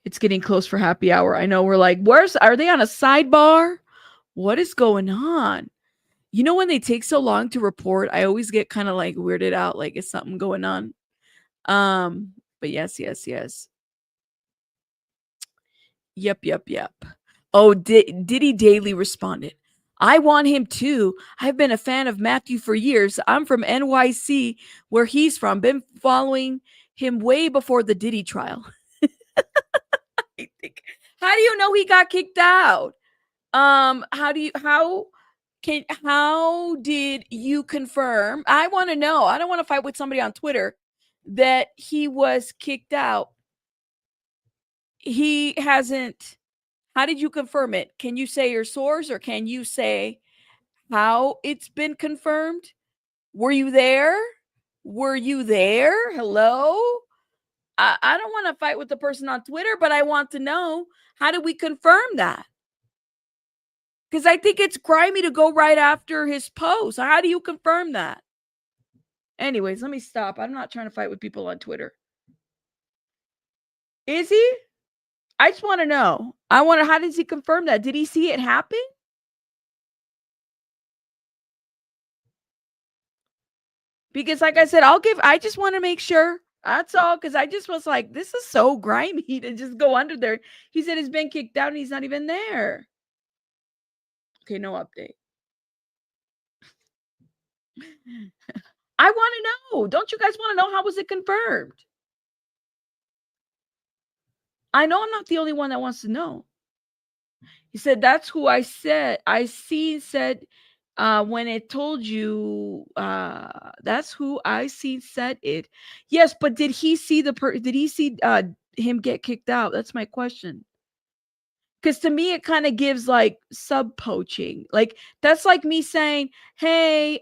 It's getting close for happy hour. I know we're like, are they on a sidebar? What is going on? You know, when they take so long to report, I always get kind of like weirded out, like is something going on? But yes. Yep. Oh, Diddy Daily responded. I want him too. I've been a fan of Matthew for years. I'm from NYC, where he's from. Been following him way before the Diddy trial. How do you know he got kicked out? How did you confirm? I want to know. I don't want to fight with somebody on Twitter that he was kicked out. He hasn't. How did you confirm it? Can you say your source, or can you say how it's been confirmed? Were you there? Hello? I don't want to fight with the person on Twitter, but I want to know, how do we confirm that? Because I think it's grimy to go right after his post. How do you confirm that? Anyways, let me stop. I'm not trying to fight with people on Twitter. Is he? I just want to know. How does he confirm that? Did he see it happen? Because like I said, I just want to make sure. That's all. Because I just was like, this is so grimy to just go under there. He said he's been kicked out and he's not even there. Okay, no update. I want to know. Don't you guys want to know, how was it confirmed? I know I'm not the only one that wants to know. He said, that's who I said. Said when it told you, that's who I said it. Yes, but did he see him get kicked out? That's my question. Because to me, it kind of gives like sub poaching. Like that's like me saying, hey,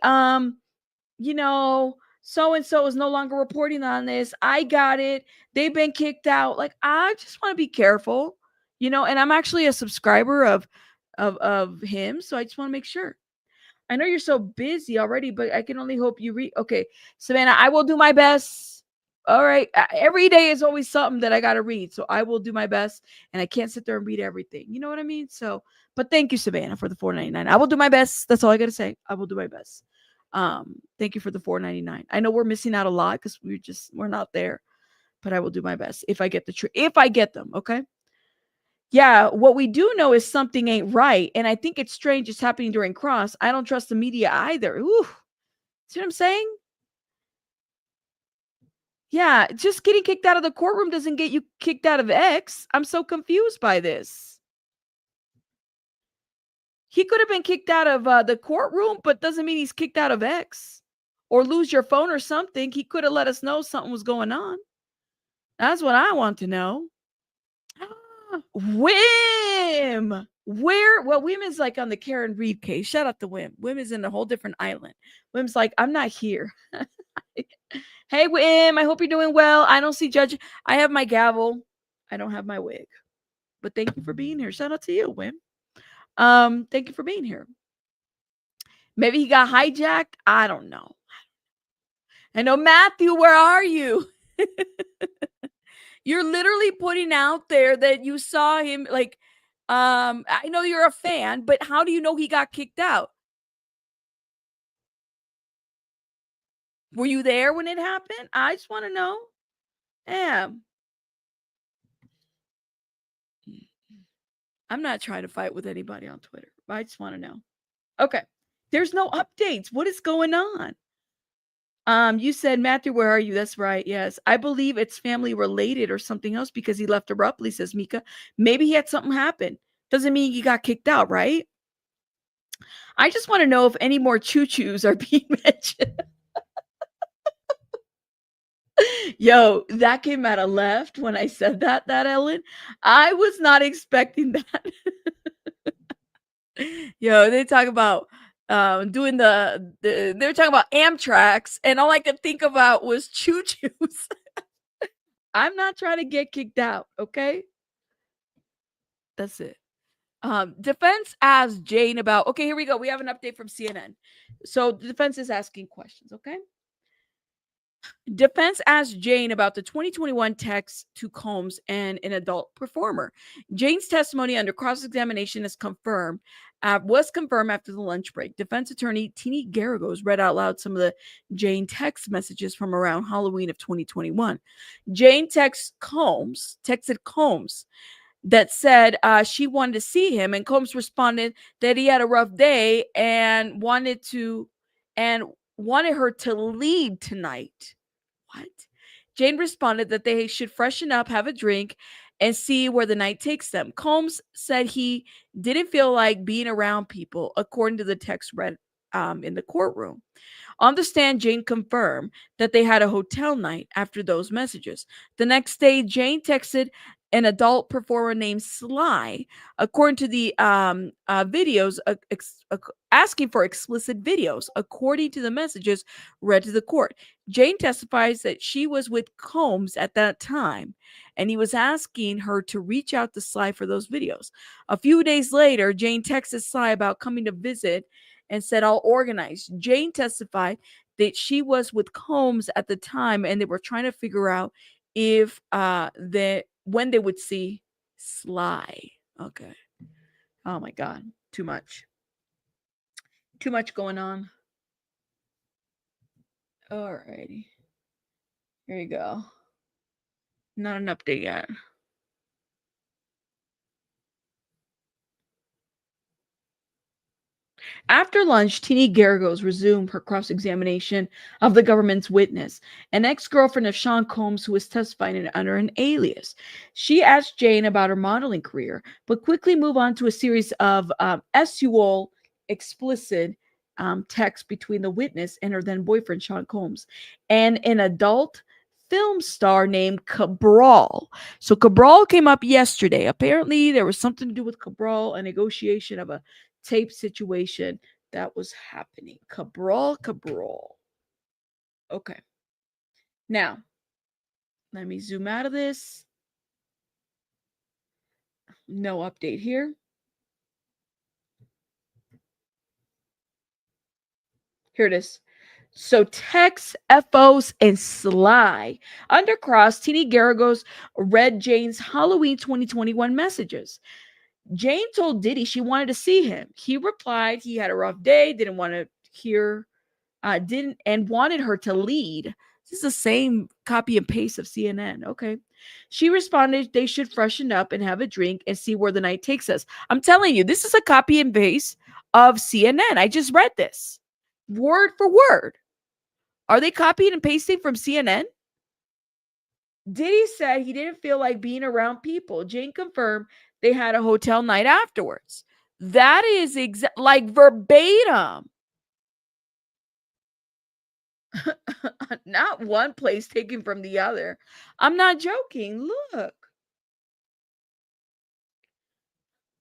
you know, so and so is no longer reporting on this. I got it. They've been kicked out. Like I just want to be careful, you know. And I'm actually a subscriber of him, so I just want to make sure. I know you're so busy already, but I can only hope you read. Okay, Savannah, I will do my best. All right. Every day is always something that I got to read. So I will do my best, and I can't sit there and read everything. You know what I mean? So, but thank you, Savannah, for the $4.99. I will do my best. That's all I got to say. I will do my best. Thank you for the $4.99. I know we're missing out a lot because we're not there, but I will do my best if I get if I get them. Okay. Yeah, what we do know is something ain't right. And I think it's strange it's happening during cross. I don't trust the media either. Ooh. See what I'm saying? Yeah, just getting kicked out of the courtroom doesn't get you kicked out of X. I'm so confused by this. He could have been kicked out of the courtroom, but doesn't mean he's kicked out of X. Or lose your phone or something. He could have let us know something was going on. That's what I want to know. Wim! Well, Wim is like on the Karen Reed case. Shout out to Wim. Wim is in a whole different island. Wim's like, I'm not here. Hey, Wim, I hope you're doing well. I don't see Judge. I have my gavel. I don't have my wig. But thank you for being here. Shout out to you, Wim. Thank you for being here. Maybe he got hijacked. I don't know. I know, Matthew, where are you? You're literally putting out there that you saw him, like, I know you're a fan, but how do you know he got kicked out? Were you there when it happened? I just want to know. Yeah. I'm not trying to fight with anybody on Twitter. I just want to know. Okay. There's no updates. What is going on? You said, Matthew, where are you? That's right. Yes. I believe it's family related or something else because he left abruptly, says Mika. Maybe he had something happen. Doesn't mean he got kicked out, right? I just want to know if any more choo-choos are being mentioned. Yo, that came out of left when I said that, Ellen. I was not expecting that. Yo, they talk about doing they were talking about Amtrak's, and all I could think about was choo-choos. I'm not trying to get kicked out, okay? That's it. Defense asked Jane about, okay, here we go. We have an update from CNN. So the defense is asking questions, okay? Defense asked Jane about the 2021 text to Combs and an adult performer. Jane's testimony under cross-examination was confirmed after the lunch break. Defense attorney Tini Garagos read out loud some of the Jane text messages from around Halloween of 2021. Jane texted Combs that said she wanted to see him, and Combs responded that he had a rough day and wanted her to leave tonight. What? Jane responded that they should freshen up, have a drink, and see where the night takes them. Combs said he didn't feel like being around people, according to the text read in the courtroom. On the stand, Jane confirmed that they had a hotel night after those messages. The next day, Jane texted an adult performer named Sly, according to the videos, asking for explicit videos, according to the messages read to the court. Jane testifies that she was with Combs at that time, and he was asking her to reach out to Sly for those videos. A few days later, Jane texted Sly about coming to visit and said, I'll organize. Jane testified that she was with Combs at the time, and they were trying to figure out if when they would see Sly. Okay. Oh my God. Too much. Too much going on. Alrighty. Here you go. Not an update yet. After lunch, Tini Garagos resumed her cross-examination of the government's witness, an ex-girlfriend of Sean Combs who was testifying under an alias. She asked Jane about her modeling career, but quickly moved on to a series of sexual explicit texts between the witness and her then boyfriend, Sean Combs, and an adult film star named Cabral. So Cabral came up yesterday. Apparently, there was something to do with Cabral, a negotiation of a tape situation that was happening. Cabral. Okay. Now, let me zoom out of this. No update here. Here it is. So Tex, FOs, and Sly undercross Tini Garagos read Jane's Halloween 2021 messages. Jane told Diddy she wanted to see him. He replied he had a rough day, didn't want to hear, didn't, and wanted her to lead. This is the same copy and paste of CNN. Okay. She responded they should freshen up and have a drink and see where the night takes us. I'm telling you, this is a copy and paste of CNN. I just read this word for word. Are they copying and pasting from CNN? Diddy said he didn't feel like being around people. Jane confirmed they had a hotel night afterwards. That is like verbatim. Not one place taken from the other. I'm not joking. Look.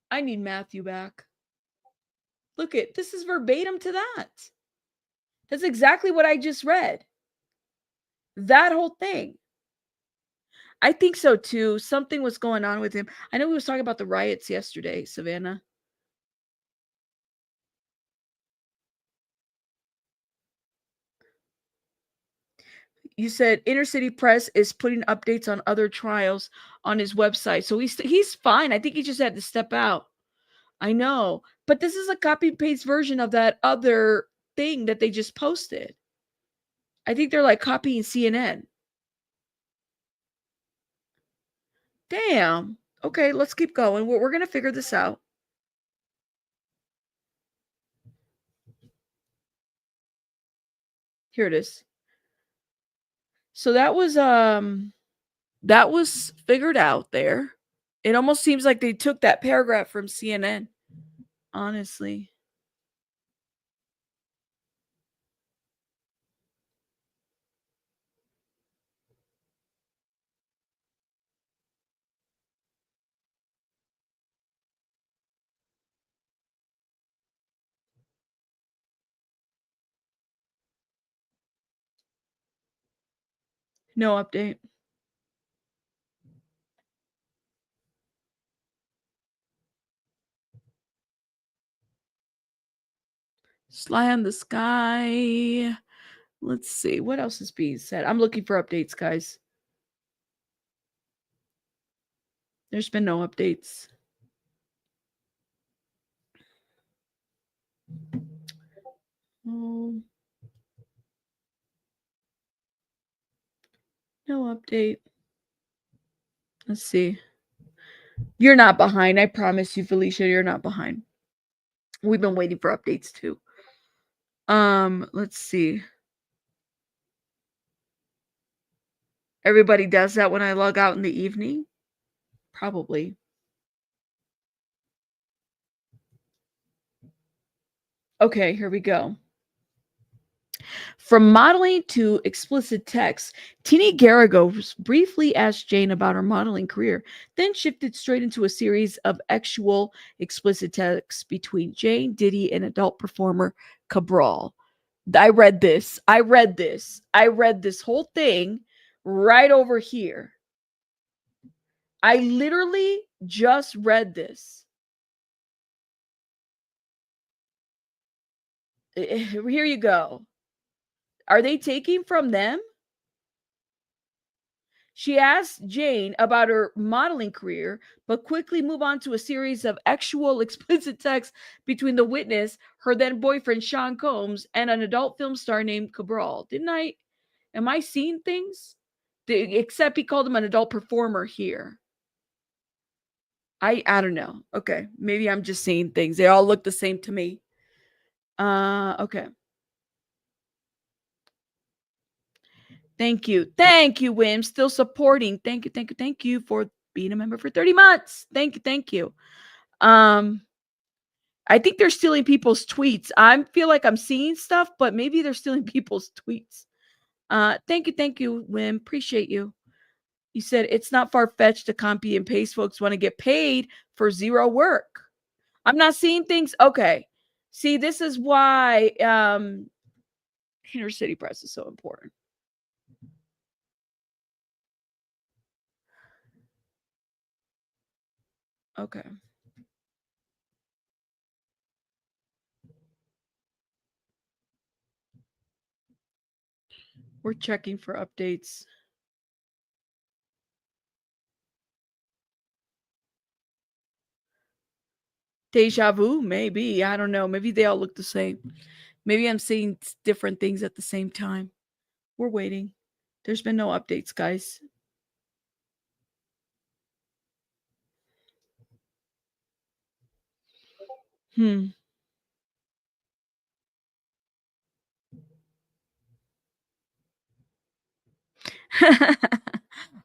I need Matthew back. Look at this is verbatim to that. That's exactly what I just read. That whole thing. I think so too. Something was going on with him. I know we was talking about the riots yesterday, Savannah. You said Inner City Press is putting updates on other trials on his website. So he's fine. I think he just had to step out. I know. But this is a copy paste version of that other thing that they just posted. I think they're like copying CNN. Damn. Okay, let's keep going. We're going to figure this out. Here it is. So that was figured out there. It almost seems like they took that paragraph from CNN. Honestly. No update. Sly on the Sky. Let's see. What else is being said? I'm looking for updates, guys. There's been no updates. No update. Let's see. You're not behind. I promise you, Felicia, you're not behind. We've been waiting for updates too. Let's see. Everybody does that when I log out in the evening? Probably. Okay, here we go. From modeling to explicit text, Tini Garagos briefly asked Jane about her modeling career, then shifted straight into a series of actual explicit texts between Jane, Diddy, and adult performer Cabral. I read this whole thing right over here. I literally just read this. Here you go. Are they taking from them? She asked Jane about her modeling career, but quickly moved on to a series of actual explicit texts between the witness, her then boyfriend, Sean Combs, and an adult film star named Cabral. Am I seeing things? Except he called him an adult performer here. I don't know. Okay. Maybe I'm just seeing things. They all look the same to me. Okay. Thank you. Thank you, Wim. Still supporting. Thank you for being a member for 30 months. Thank you. I think they're stealing people's tweets. I feel like I'm seeing stuff, but maybe they're stealing people's tweets. Thank you, Wim. Appreciate you. You said it's not far-fetched to copy and paste. Folks want to get paid for zero work. I'm not seeing things. Okay. See, this is why inner city press is so important. Okay. We're checking for updates. Deja vu, maybe. I don't know. Maybe they all look the same. Maybe I'm seeing different things at the same time. We're waiting. There's been no updates, guys.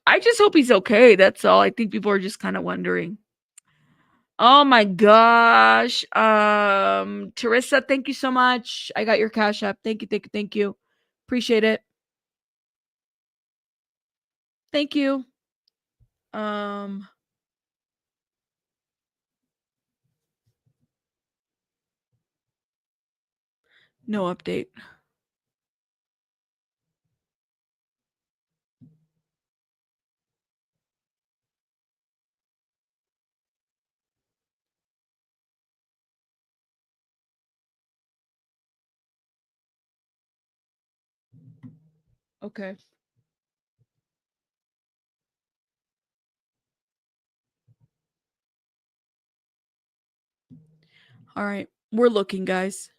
I just hope he's okay. That's all. I think people are just kind of wondering. Oh my gosh. Teresa, thank you so much. I got your Cash App. Thank you. Appreciate it. Thank you. No update. Okay. All right. We're looking, guys,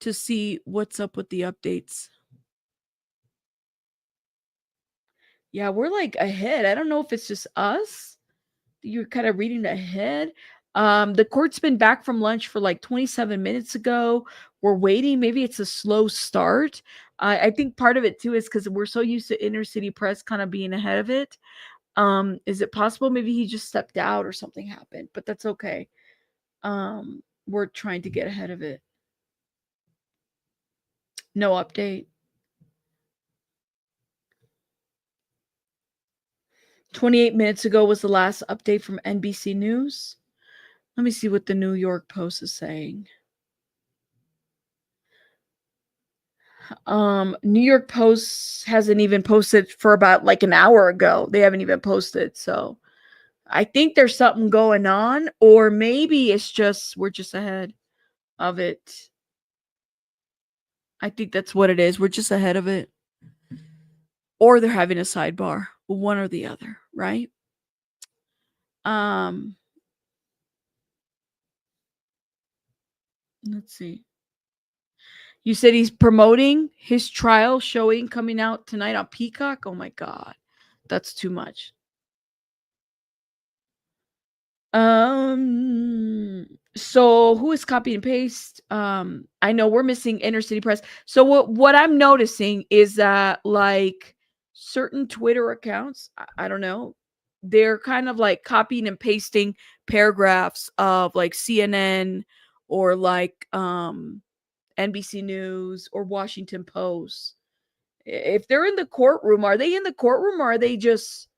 to see what's up with the updates. Yeah, we're like ahead. I don't know if it's just us. You're kind of reading ahead. The court's been back from lunch for like 27 minutes ago. We're waiting. Maybe it's a slow start. I think part of it too is because we're so used to inner city press kind of being ahead of it. Is it possible maybe he just stepped out or something happened? But that's okay. We're trying to get ahead of it. No update. 28 minutes ago was the last update from NBC News. Let me see what the New York Post is saying. New York Post hasn't even posted for about like an hour ago. They haven't even posted. So I think there's something going on, or maybe it's just we're just ahead of it. I think that's what it is. We're just ahead of it. Or they're having a sidebar. One or the other, right? Let's see. You said he's promoting his trial showing coming out tonight on Peacock. Oh my God. That's too much. So who is copy and paste? I know we're missing inner city press. So what I'm noticing is that like certain Twitter accounts, I don't know, they're kind of like copying and pasting paragraphs of like CNN or like NBC News or Washington Post. If they're in the courtroom, are they in the courtroom or are they just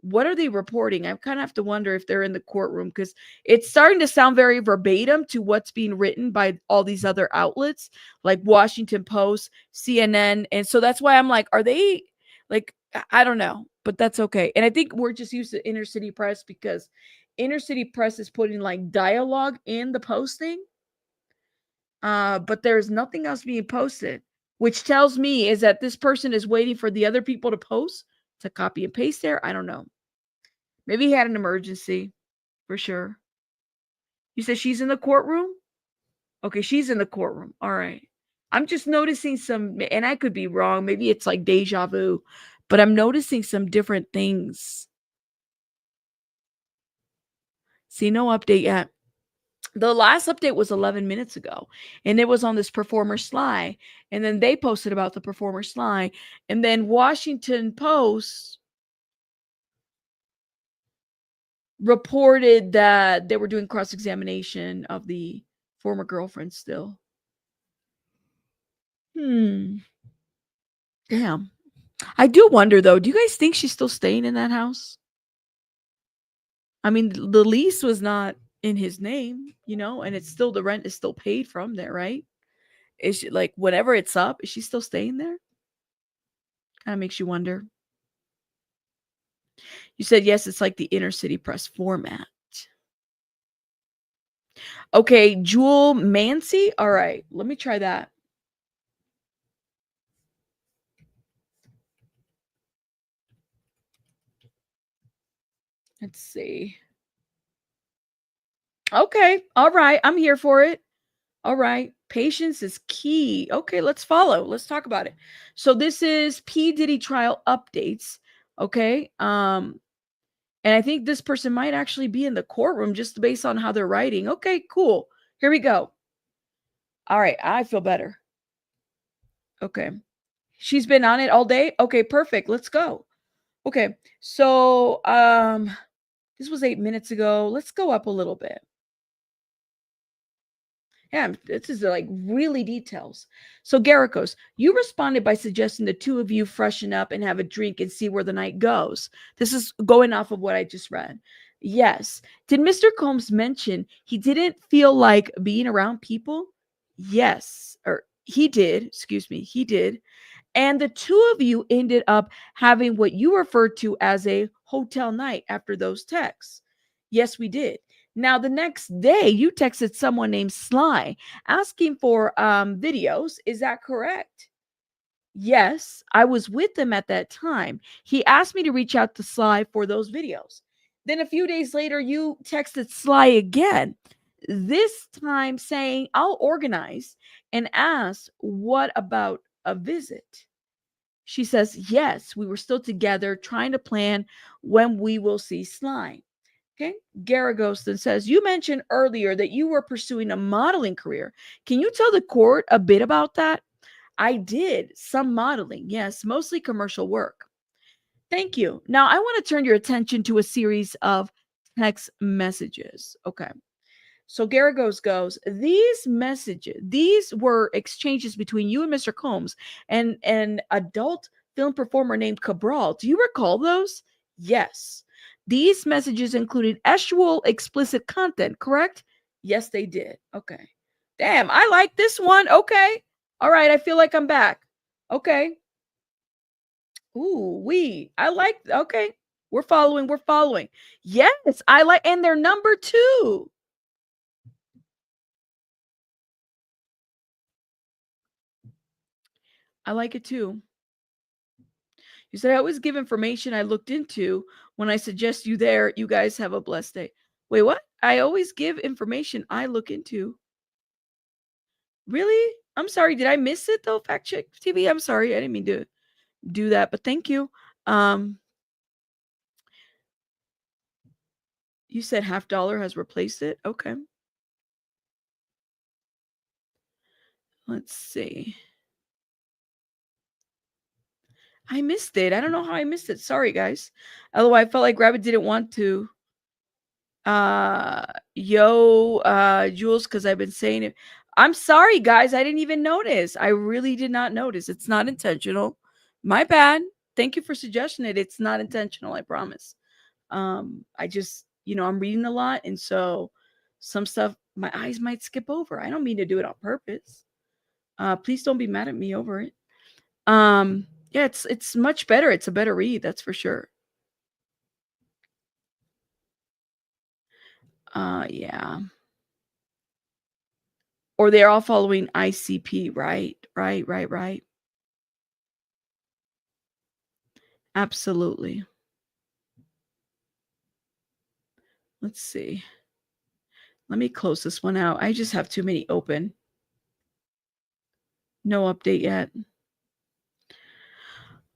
what are they reporting? I kind of have to wonder if they're in the courtroom because it's starting to sound very verbatim to what's being written by all these other outlets like Washington Post, CNN. And so that's why I'm like, are they like, I don't know, but that's okay. And I think we're just used to inner city press because inner city press is putting like dialogue in the posting. But there's nothing else being posted, which tells me is that this person is waiting for the other people to post to copy and paste there. I don't know. Maybe he had an emergency for sure. You said she's in the courtroom? Okay, she's in the courtroom. All right. I'm just noticing some, and I could be wrong. Maybe it's like deja vu, but I'm noticing some different things. See, no update yet. The last update was 11 minutes ago, and it was on this performer Sly. And then they posted about the performer Sly. And then Washington Post reported that they were doing cross-examination of the former girlfriend still. Damn. I do wonder though, do you guys think she's still staying in that house? I mean, the lease was not in his name, and it's still, the rent is still paid from there, right? Is she, like, whenever it's up, is she still staying there? Kind of makes you wonder. You said yes, it's like the inner city press format. Okay, Jewel Mancy. All right, let me try that. Let's see. Okay, all right, I'm here for it. All right, patience is key. Okay, let's follow. Let's talk about it. So this is P. Diddy trial updates. Okay, and I think this person might actually be in the courtroom just based on how they're writing. Okay, cool. Here we go. All right, I feel better. Okay. She's been on it all day. Okay, perfect. Let's go. Okay. So, this was 8 minutes ago. Let's go up a little bit. Yeah, this is like really details. So Garrett goes, you responded by suggesting the two of you freshen up and have a drink and see where the night goes. This is going off of what I just read. Yes. Did Mr. Combs mention he didn't feel like being around people? Yes. Or he did. Excuse me. He did. And the two of you ended up having what you referred to as a hotel night after those texts. Yes, we did. Now, the next day, you texted someone named Sly asking for videos. Is that correct? Yes, I was with them at that time. He asked me to reach out to Sly for those videos. Then a few days later, you texted Sly again, this time saying, I'll organize, and asked, what about a visit? She says, yes, we were still together trying to plan when we will see Sly. Okay. Garagoston says, you mentioned earlier that you were pursuing a modeling career. Can you tell the court a bit about that? I did some modeling. Yes, mostly commercial work. Thank you. Now I want to turn your attention to a series of text messages. Okay. So Garagos goes, these messages, these were exchanges between you and Mr. Combs and an adult film performer named Cabral. Do you recall those? Yes. These messages included actual explicit content, correct? Yes, they did. Okay. Damn, I like this one. Okay. All right. I feel like I'm back. Okay. Ooh, I like, okay. We're following. We're following. Yes, I like, and they're number 2. I like it too. You said I always give information I looked into when I suggest you there. You guys have a blessed day. Wait, what? I always give information I look into. Really? I'm sorry. Did I miss it though? Fact check TV. I'm sorry. I didn't mean to do that, but thank you. You said $50 has replaced it. Okay. Let's see. I missed it. I don't know how I missed it. Sorry, guys. Although I felt like Rabbit didn't want to. Jules, because I've been saying it. I'm sorry, guys. I didn't even notice. I really did not notice. It's not intentional. My bad. Thank you for suggesting it. It's not intentional. I promise. I just, I'm reading a lot, and so some stuff my eyes might skip over. I don't mean to do it on purpose. Please don't be mad at me over it. Yeah, it's much better. It's a better read, that's for sure. Yeah. Or they're all following ICP, right? Right. Absolutely. Let's see. Let me close this one out. I just have too many open. No update yet.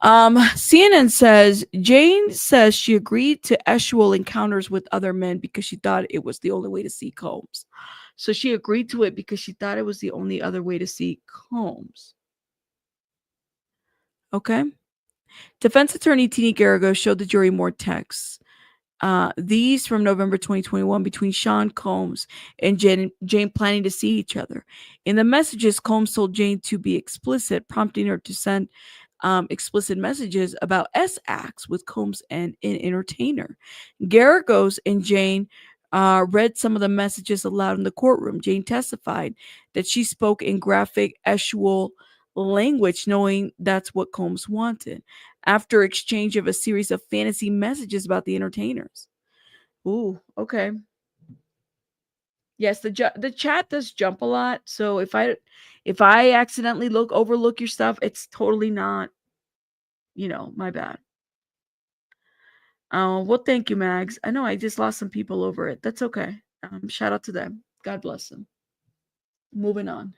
CNN says Jane says she agreed to actual encounters with other men because she thought it was the only way to see Combs. So she agreed to it because she thought it was the only other way to see Combs. Okay. Defense attorney Tini Garrigo showed the jury more texts. These from November 2021 between Sean Combs and Jane planning to see each other. In the messages, Combs told Jane to be explicit, prompting her to send explicit messages about S acts with Combs and an entertainer. Garagos and Jane read some of the messages aloud in the courtroom. Jane testified that she spoke in graphic sexual language, knowing that's what Combs wanted, after exchange of a series of fantasy messages about the entertainers. Ooh, okay. Yes, the chat does jump a lot. So if I accidentally overlook your stuff, it's totally not, my bad. Well, thank you, Mags. I know I just lost some people over it. That's okay. Shout out to them. God bless them. Moving on.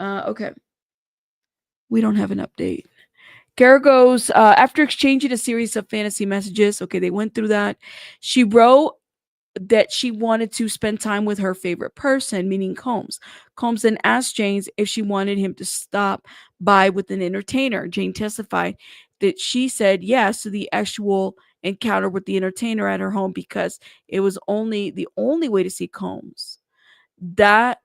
Okay. We don't have an update. Garagos, after exchanging a series of fantasy messages, okay, they went through that. She wrote that she wanted to spend time with her favorite person, meaning Combs. Combs then asked Jane if she wanted him to stop by with an entertainer. Jane testified that she said yes to the actual encounter with the entertainer at her home because it was the only way to see Combs. That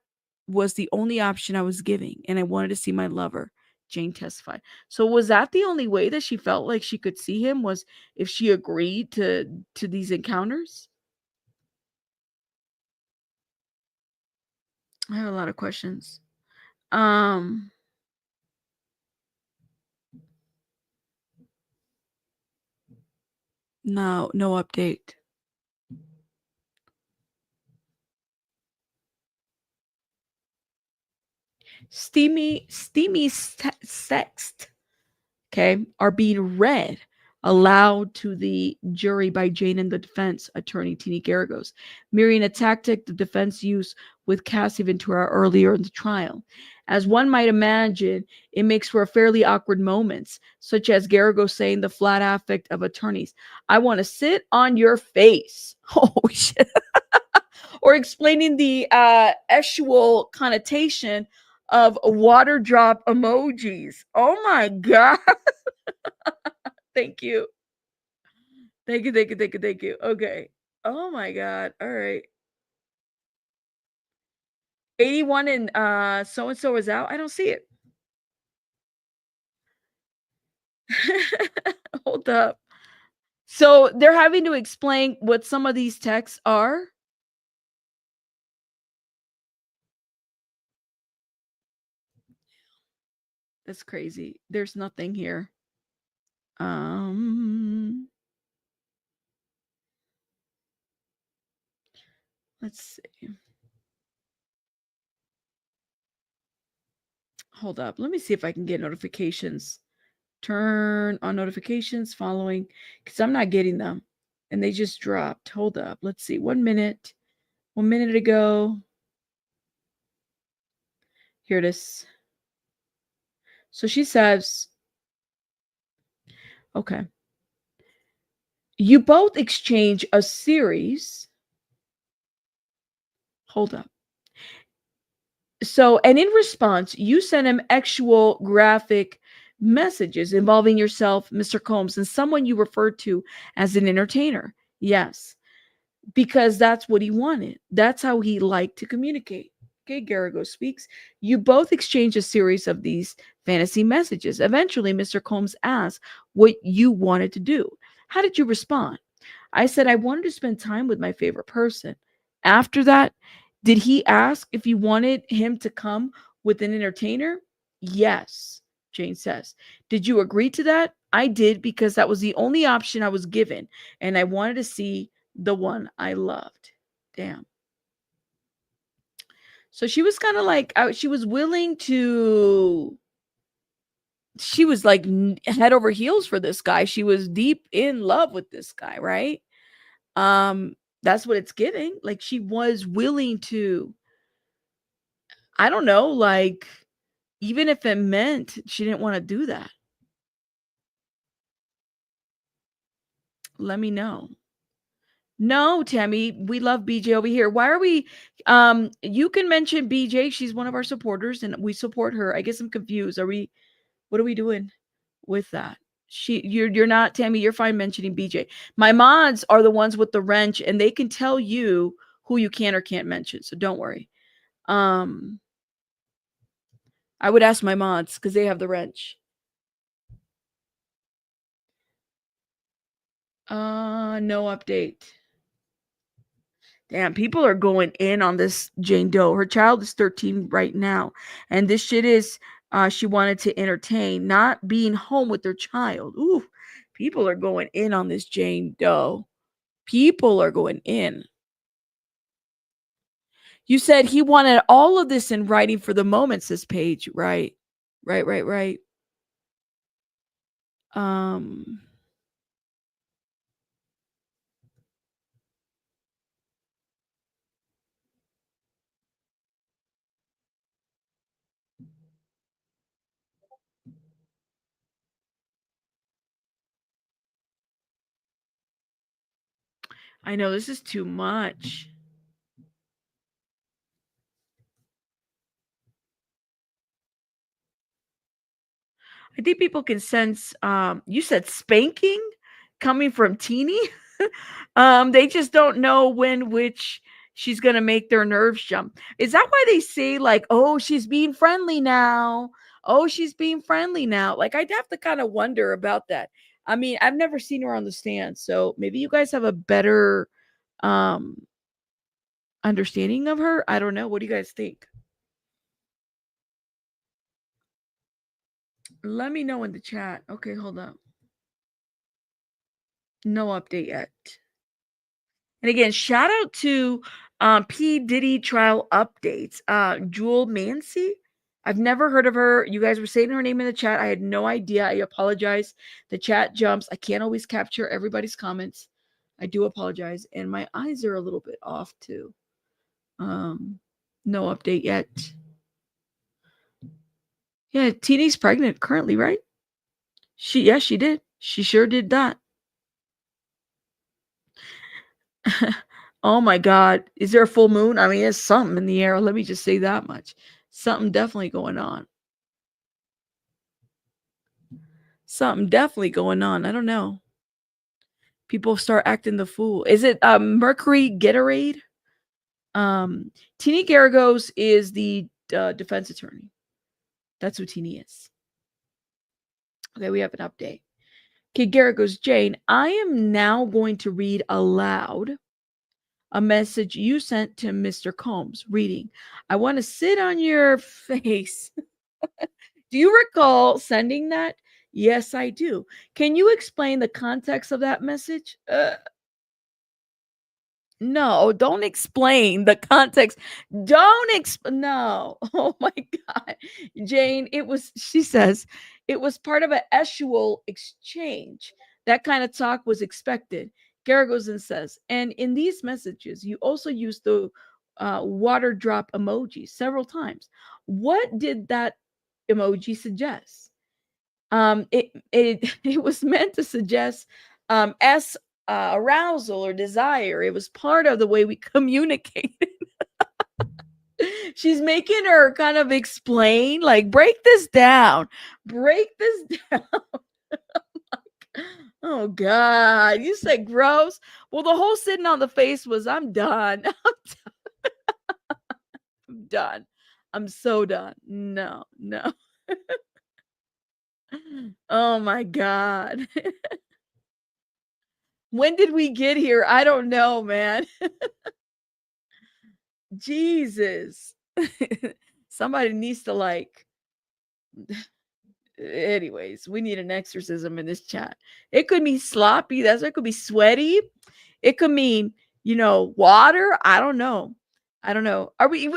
was the only option I was giving, and I wanted to see my lover. Jane testified. So was that the only way that she felt like she could see him, was if she agreed to these encounters? I have a lot of questions. No update. Steamy sext, okay, are being read aloud to the jury by Jane and the defense attorney, Tini Garagos, mirroring a tactic the defense used with Cassie Ventura earlier in the trial. As one might imagine, it makes for a fairly awkward moments, such as Garagos saying the flat affect of attorneys, "I want to sit on your face." Oh, shit. Or explaining the actual connotation of water drop emojis. Oh my God. Thank you. Thank you, thank you, thank you, thank you. Okay. Oh my God. All right. 81 and so-and-so is out. I don't see it. Hold up. So they're having to explain what some of these texts are. That's crazy. There's nothing here. Let's see. Hold up. Let me see if I can get notifications. Turn on notifications following, because I'm not getting them. And they just dropped. Hold up. Let's see. 1 minute. 1 minute ago. Here it is. So she says, okay. You both exchange a series. Hold up. So, and in response, you sent him actual graphic messages involving yourself, Mr. Combs, and someone you referred to as an entertainer. Yes, because that's what he wanted. That's how he liked to communicate. Okay, Garagos speaks. You both exchange a series of these fantasy messages. Eventually, Mr. Combs asked what you wanted to do. How did you respond? I said I wanted to spend time with my favorite person. After that, did he ask if you wanted him to come with an entertainer? Yes, Jane says. Did you agree to that? I did, because that was the only option I was given, and I wanted to see the one I loved. Damn. So she was kind of like, she was willing to, she was like head over heels for this guy. She was deep in love with this guy, right? That's what it's giving. Like, she was willing to, I don't know, like, even if it meant she didn't want to do that. Let me know. No, Tammy, we love BJ over here. Why are we you can mention BJ. She's one of our supporters and we support her. I guess I'm confused. What are we doing with that? You're not, Tammy, you're fine mentioning BJ. My mods are the ones with the wrench and they can tell you who you can or can't mention. So don't worry. I would ask my mods because they have the wrench. No update. Damn, people are going in on this Jane Doe. Her child is 13 right now. And this shit is she wanted to entertain, not being home with their child. Ooh, people are going in on this Jane Doe. People are going in. You said he wanted all of this in writing for the moment, says Paige. Right. Right. I know this is too much. I think people can sense you said spanking coming from Teeny. They just don't know which she's gonna make their nerves jump. Is that why they say, like, oh, she's being friendly now? Oh, she's being friendly now. Like, I'd have to kind of wonder about that. I mean, I've never seen her on the stand, so maybe you guys have a better understanding of her. I don't know. What do you guys think? Let me know in the chat. Okay, hold up. No update yet. And again, shout out to P. Diddy Trial Updates. Jewel Mancy. I've never heard of her. You guys were saying her name in the chat. I had no idea. I apologize. The chat jumps. I can't always capture everybody's comments. I do apologize. And my eyes are a little bit off too. No update yet. Yeah, Teeny's pregnant currently, right? She did. She sure did that. Oh my God. Is there a full moon? I mean, there's something in the air. Let me just say that much. Something definitely going on. Something definitely going on. I don't know. People start acting the fool. Is it Mercury Gatorade? Teeny Garagos is the defense attorney. That's who Teeny is. Okay, we have an update. Okay, Garagos, Jane, I am now going to read aloud a message you sent to Mr. Combs, reading, I want to sit on your face. Do you recall sending that? Yes, I do. Can you explain the context of that message? No, don't explain the context. No. Oh my God. Jane, she says, it was part of an esual exchange. That kind of talk was expected. Garagozin says, and in these messages, you also used the water drop emoji several times. What did that emoji suggest? It was meant to suggest arousal or desire. It was part of the way we communicated. She's making her kind of explain, like, break this down. Oh God, you said gross. Well, the whole sitting on the face was, I'm done. I'm done. I'm so done. No. Oh my God. When did we get here? I don't know, man. Jesus. Somebody needs to, like, anyways, we need an exorcism in this chat. It could be sloppy. It could be sweaty. It could mean, water. I don't know. Are we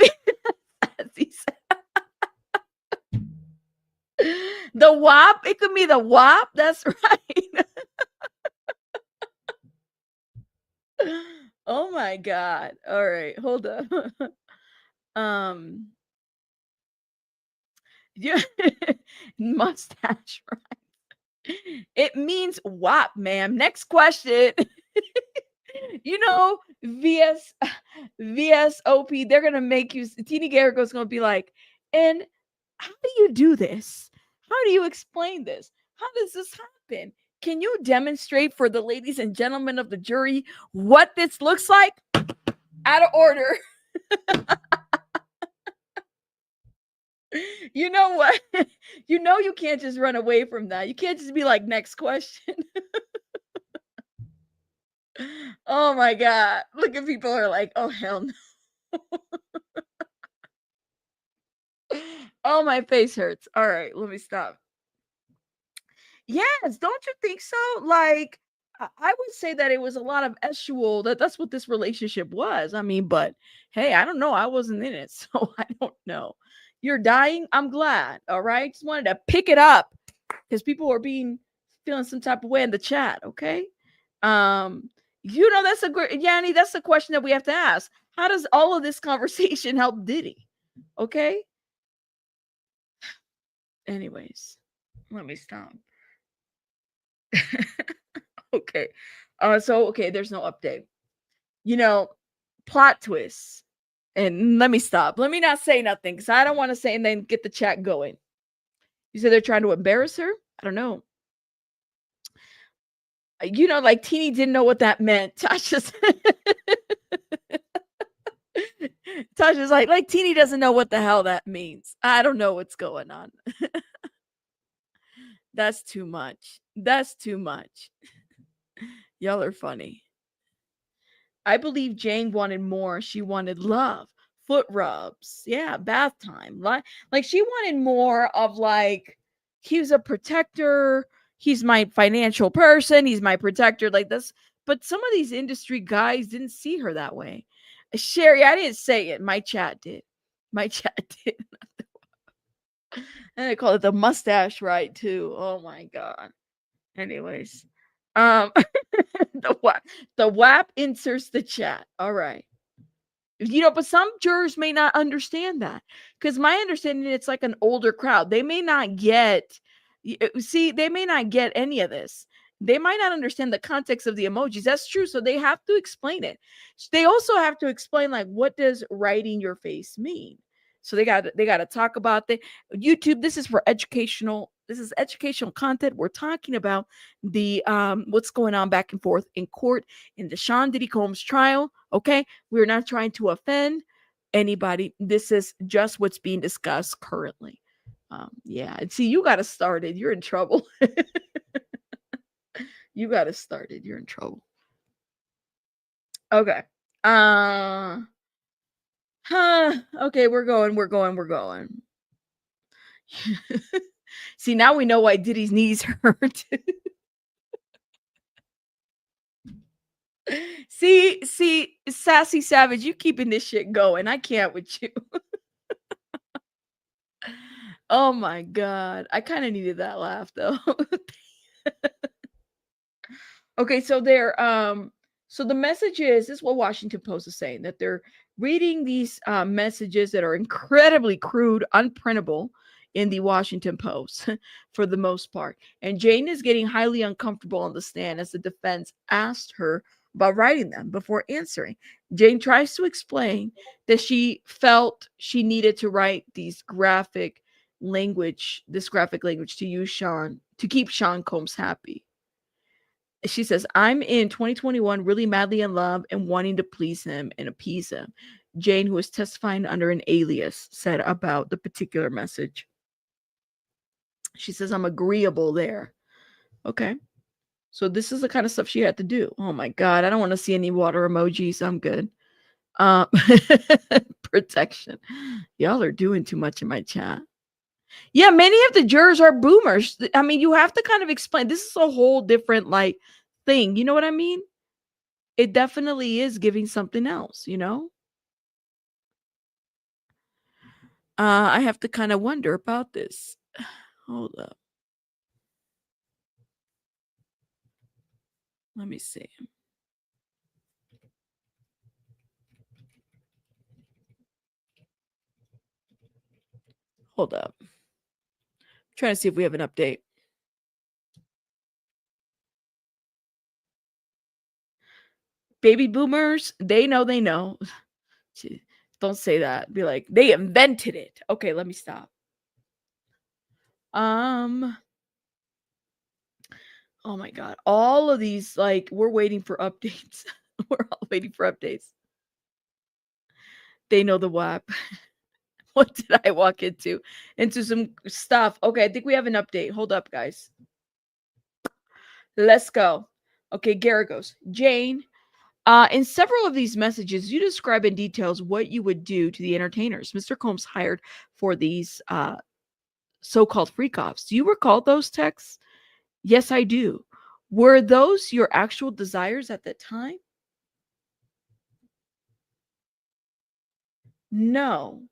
the WAP? It could be the WAP. That's right. Oh my God. All right, hold up. Yeah. Mustache, right? It means WAP, ma'am. Next question. VSOP, they're gonna make you, Teeny Garrigo's gonna be like, and how do you do this? How do you explain this? How does this happen? Can you demonstrate for the ladies and gentlemen of the jury what this looks like? Out of order. You know what? You can't just run away from that. You can't just be like, next question. Oh my God. Look at people are like, oh hell no. Oh, my face hurts. All right, let me stop. Yes, don't you think so? Like, I would say that it was a lot of eschewal. That's what this relationship was. I mean, but hey, I don't know. I wasn't in it, so I don't know. You're dying. I'm glad. All right. Just wanted to pick it up because people were feeling some type of way in the chat. Okay. That's a great Yanni. That's the question that we have to ask. How does all of this conversation help Diddy? Okay. Anyways, let me stop. Okay. Okay, there's no update. Plot twists. And let me stop. Let me not say nothing because I don't want to say and then get the chat going. You said they're trying to embarrass her? I don't know. Like Teeny didn't know what that meant. Tasha's like Teeny doesn't know what the hell that means. I don't know what's going on. That's too much. That's too much. Y'all are funny. I believe Jane wanted more. She wanted love, foot rubs, yeah, bath time. Like she wanted more of like, he's a protector. He's my financial person. He's my protector. Like this. But some of these industry guys didn't see her that way. Sherry, I didn't say it. My chat did. My chat did. And they call it the mustache ride too. Oh my God. Anyways, the WAP inserts the chat. All right. But some jurors may not understand that because my understanding, it's like an older crowd. They may not get, they may not get any of this. They might not understand the context of the emojis. That's true. So they have to explain it. They also have to explain, like, what does writing your face mean? So they got to talk about the YouTube. This is for educational. This is educational content. We're talking about the what's going on back and forth in court in the Sean Diddy Combs trial. Okay, we're not trying to offend anybody. This is just what's being discussed currently. Yeah, and see, you got to start it. You're in trouble. You got to start it. You're in trouble. Okay. Okay, we're going. See, now we know why Diddy's knees hurt. see, Sassy Savage, you keeping this shit going. I can't with you. Oh my God. I kind of needed that laugh though. Okay, so so the message is what Washington Post is saying, that they're reading these messages that are incredibly crude, unprintable in the Washington Post for the most part. And Jane is getting highly uncomfortable on the stand as the defense asked her about writing them before answering. Jane tries to explain that she felt she needed to write this graphic language to keep Sean Combs happy. She says, I'm in 2021 really madly in love and wanting to please him and appease him. Jane, who is testifying under an alias, said about the particular message. She says, I'm agreeable there. Okay. So this is the kind of stuff she had to do. Oh my God. I don't want to see any water emojis. I'm good. Protection. Y'all are doing too much in my chat. Yeah, many of the jurors are boomers. I mean, you have to kind of explain. This is a whole different thing. You know what I mean? It definitely is giving something else, I have to kind of wonder about this. Hold up. Let me see. Hold up. I'm trying to see if we have an update. Baby boomers, they know. Don't say that. Be like, they invented it. Okay, let me stop. Oh my God. All of these, we're waiting for updates. We're all waiting for updates. They know the WAP. What did I walk into? Into some stuff. Okay, I think we have an update. Hold up, guys. Let's go. Okay, Garrett goes, Jane, in several of these messages, you describe in details what you would do to the entertainers Mr. Combs hired for these so-called freak-offs. Do you recall those texts? Yes, I do. Were those your actual desires at the time? No.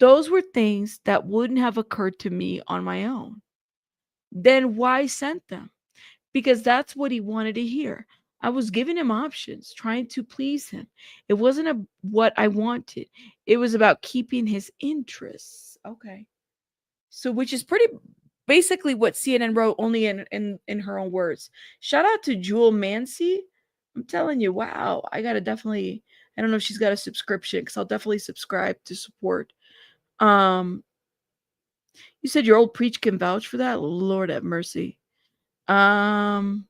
Those were things that wouldn't have occurred to me on my own. Then why send them? Because that's what he wanted to hear. I was giving him options, trying to please him. It wasn't what I wanted. It was about keeping his interests. Okay. So, which is pretty basically what CNN wrote, only in her own words. Shout out to Jewel Mancy. I'm telling you, wow. I gotta definitely. I don't know if she's got a subscription because I'll definitely subscribe to support. You said your old preach can vouch for that. Lord have mercy. You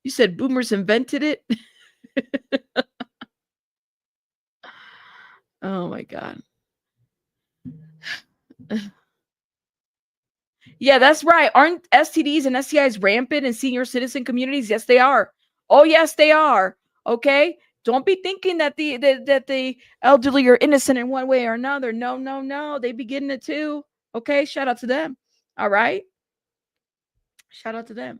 said boomers invented it. Oh my God. Yeah, that's right. Aren't STDs and STIs rampant in senior citizen communities? Yes, they are. Oh, yes, they are. Okay. Don't be thinking that the elderly are innocent in one way or another. No, no, no. They be getting it too. Okay. Shout out to them. All right. Shout out to them.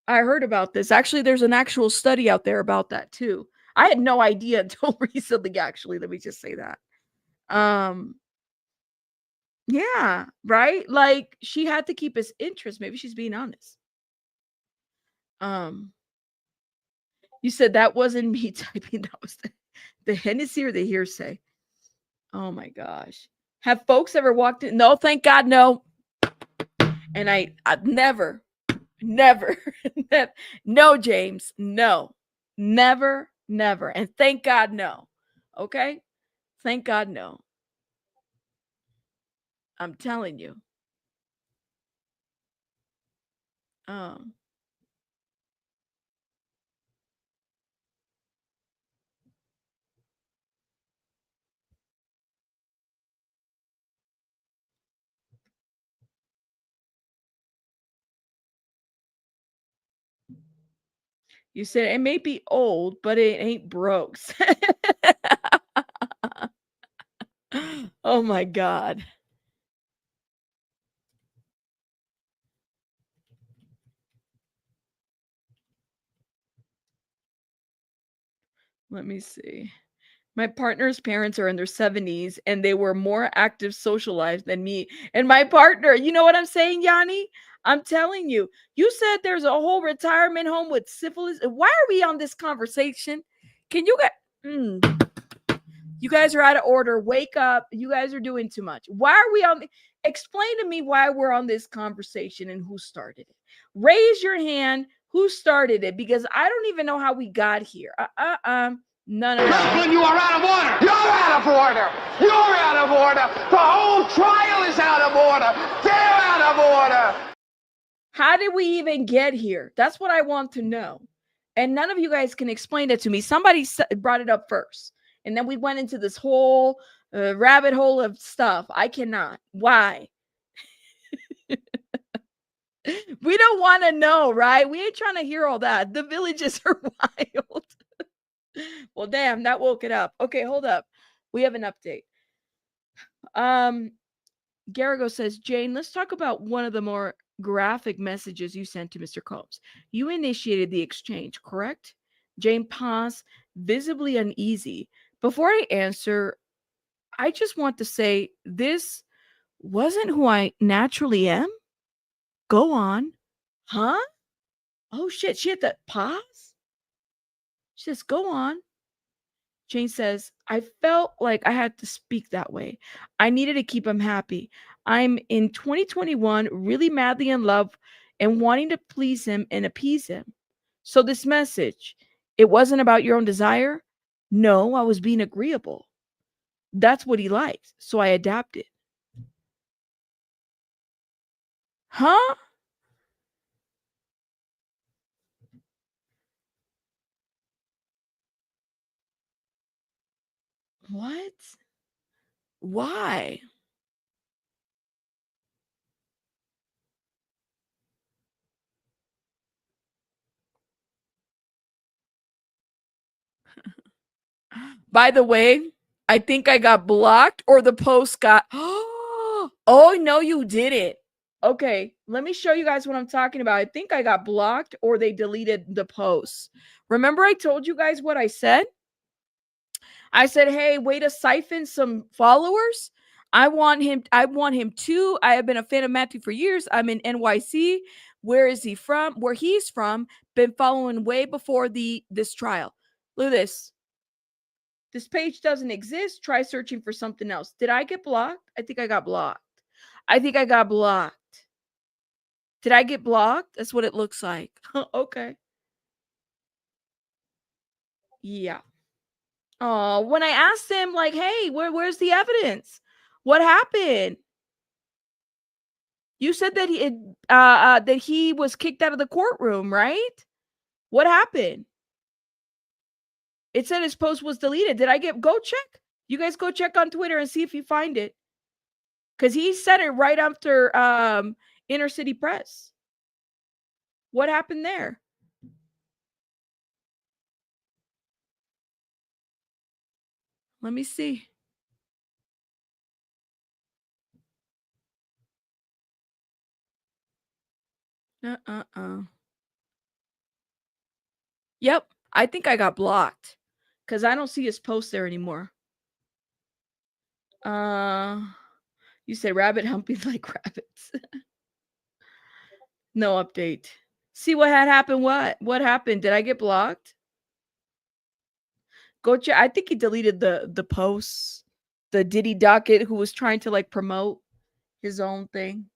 I heard about this. Actually, there's an actual study out there about that too. I had no idea until recently, actually. Let me just say that. Yeah, right? Like she had to keep his interest. Maybe she's being honest. Um, you said that wasn't me typing, that was the Hennessy or the hearsay. Oh my gosh. Have folks ever walked in? No, thank God, no. And I never, never, no, James, no, never, never. And thank God, no. Okay? Thank God, no. I'm telling you. Um, you said it may be old, but it ain't broke. Oh my God. Let me see. My partner's parents are in their 70s and they were more active social lives than me and my partner. You know what I'm saying, Yanni? I'm telling you. You said there's a whole retirement home with syphilis. Why are we on this conversation? Can you guys you guys are out of order. Wake up. You guys are doing too much. Why are we on explain to me why we're on this conversation and who started it. Raise your hand who started it because I don't even know how we got here. No. When you are out of order. You're out of order. You're out of order. The whole trial is out of order. They're out of order. How did we even get here? That's what I want to know. And none of you guys can explain it to me. Somebody brought it up first. And then we went into this whole rabbit hole of stuff. I cannot. Why? We don't want to know, right? We ain't trying to hear all that. The villages are wild. Well, damn, that woke it up. Okay, hold up. We have an update. Garrigo says, Jane, let's talk about one of the more graphic messages you sent to Mr. Combs. You initiated the exchange, correct? Jane paused, visibly uneasy. Before I answer, I just want to say this wasn't who I naturally am. Go on. Huh? Oh, shit. She had to pause? She says, go on. Jane says, I felt like I had to speak that way. I needed to keep him happy. I'm in 2021 really madly in love and wanting to please him and appease him. So this message, it wasn't about your own desire. No, I was being agreeable. That's what he likes. So I adapted. Huh? What? Why? By the way, I think I got blocked or the post got. Oh, no, you didn't. Okay, let me show you guys what I'm talking about. I think I got blocked or they deleted the post. Remember I told you guys what I said? I said, hey, way to siphon some followers. I want him too. I have been a fan of Matthew for years. I'm in NYC. Where is he from? Where he's from. Been following way before this trial. Look at this. This page doesn't exist. Try searching for something else. Did I get blocked? I think I got blocked. I think I got blocked. Did I get blocked? That's what it looks like. Okay. Yeah. Oh, when I asked him, like, hey, where's the evidence? What happened? You said that he was kicked out of the courtroom, right? What happened? It said his post was deleted. Did I go check? You guys go check on Twitter and see if you find it. Because he said it right after Inner City Press. What happened there? Let me see. Yep, I think I got blocked because I don't see his post there anymore. You say rabbit humping like rabbits. No update. See what had happened? What happened? Did I get blocked? Go check. I think he deleted the posts. The Diddy docket who was trying to like promote his own thing.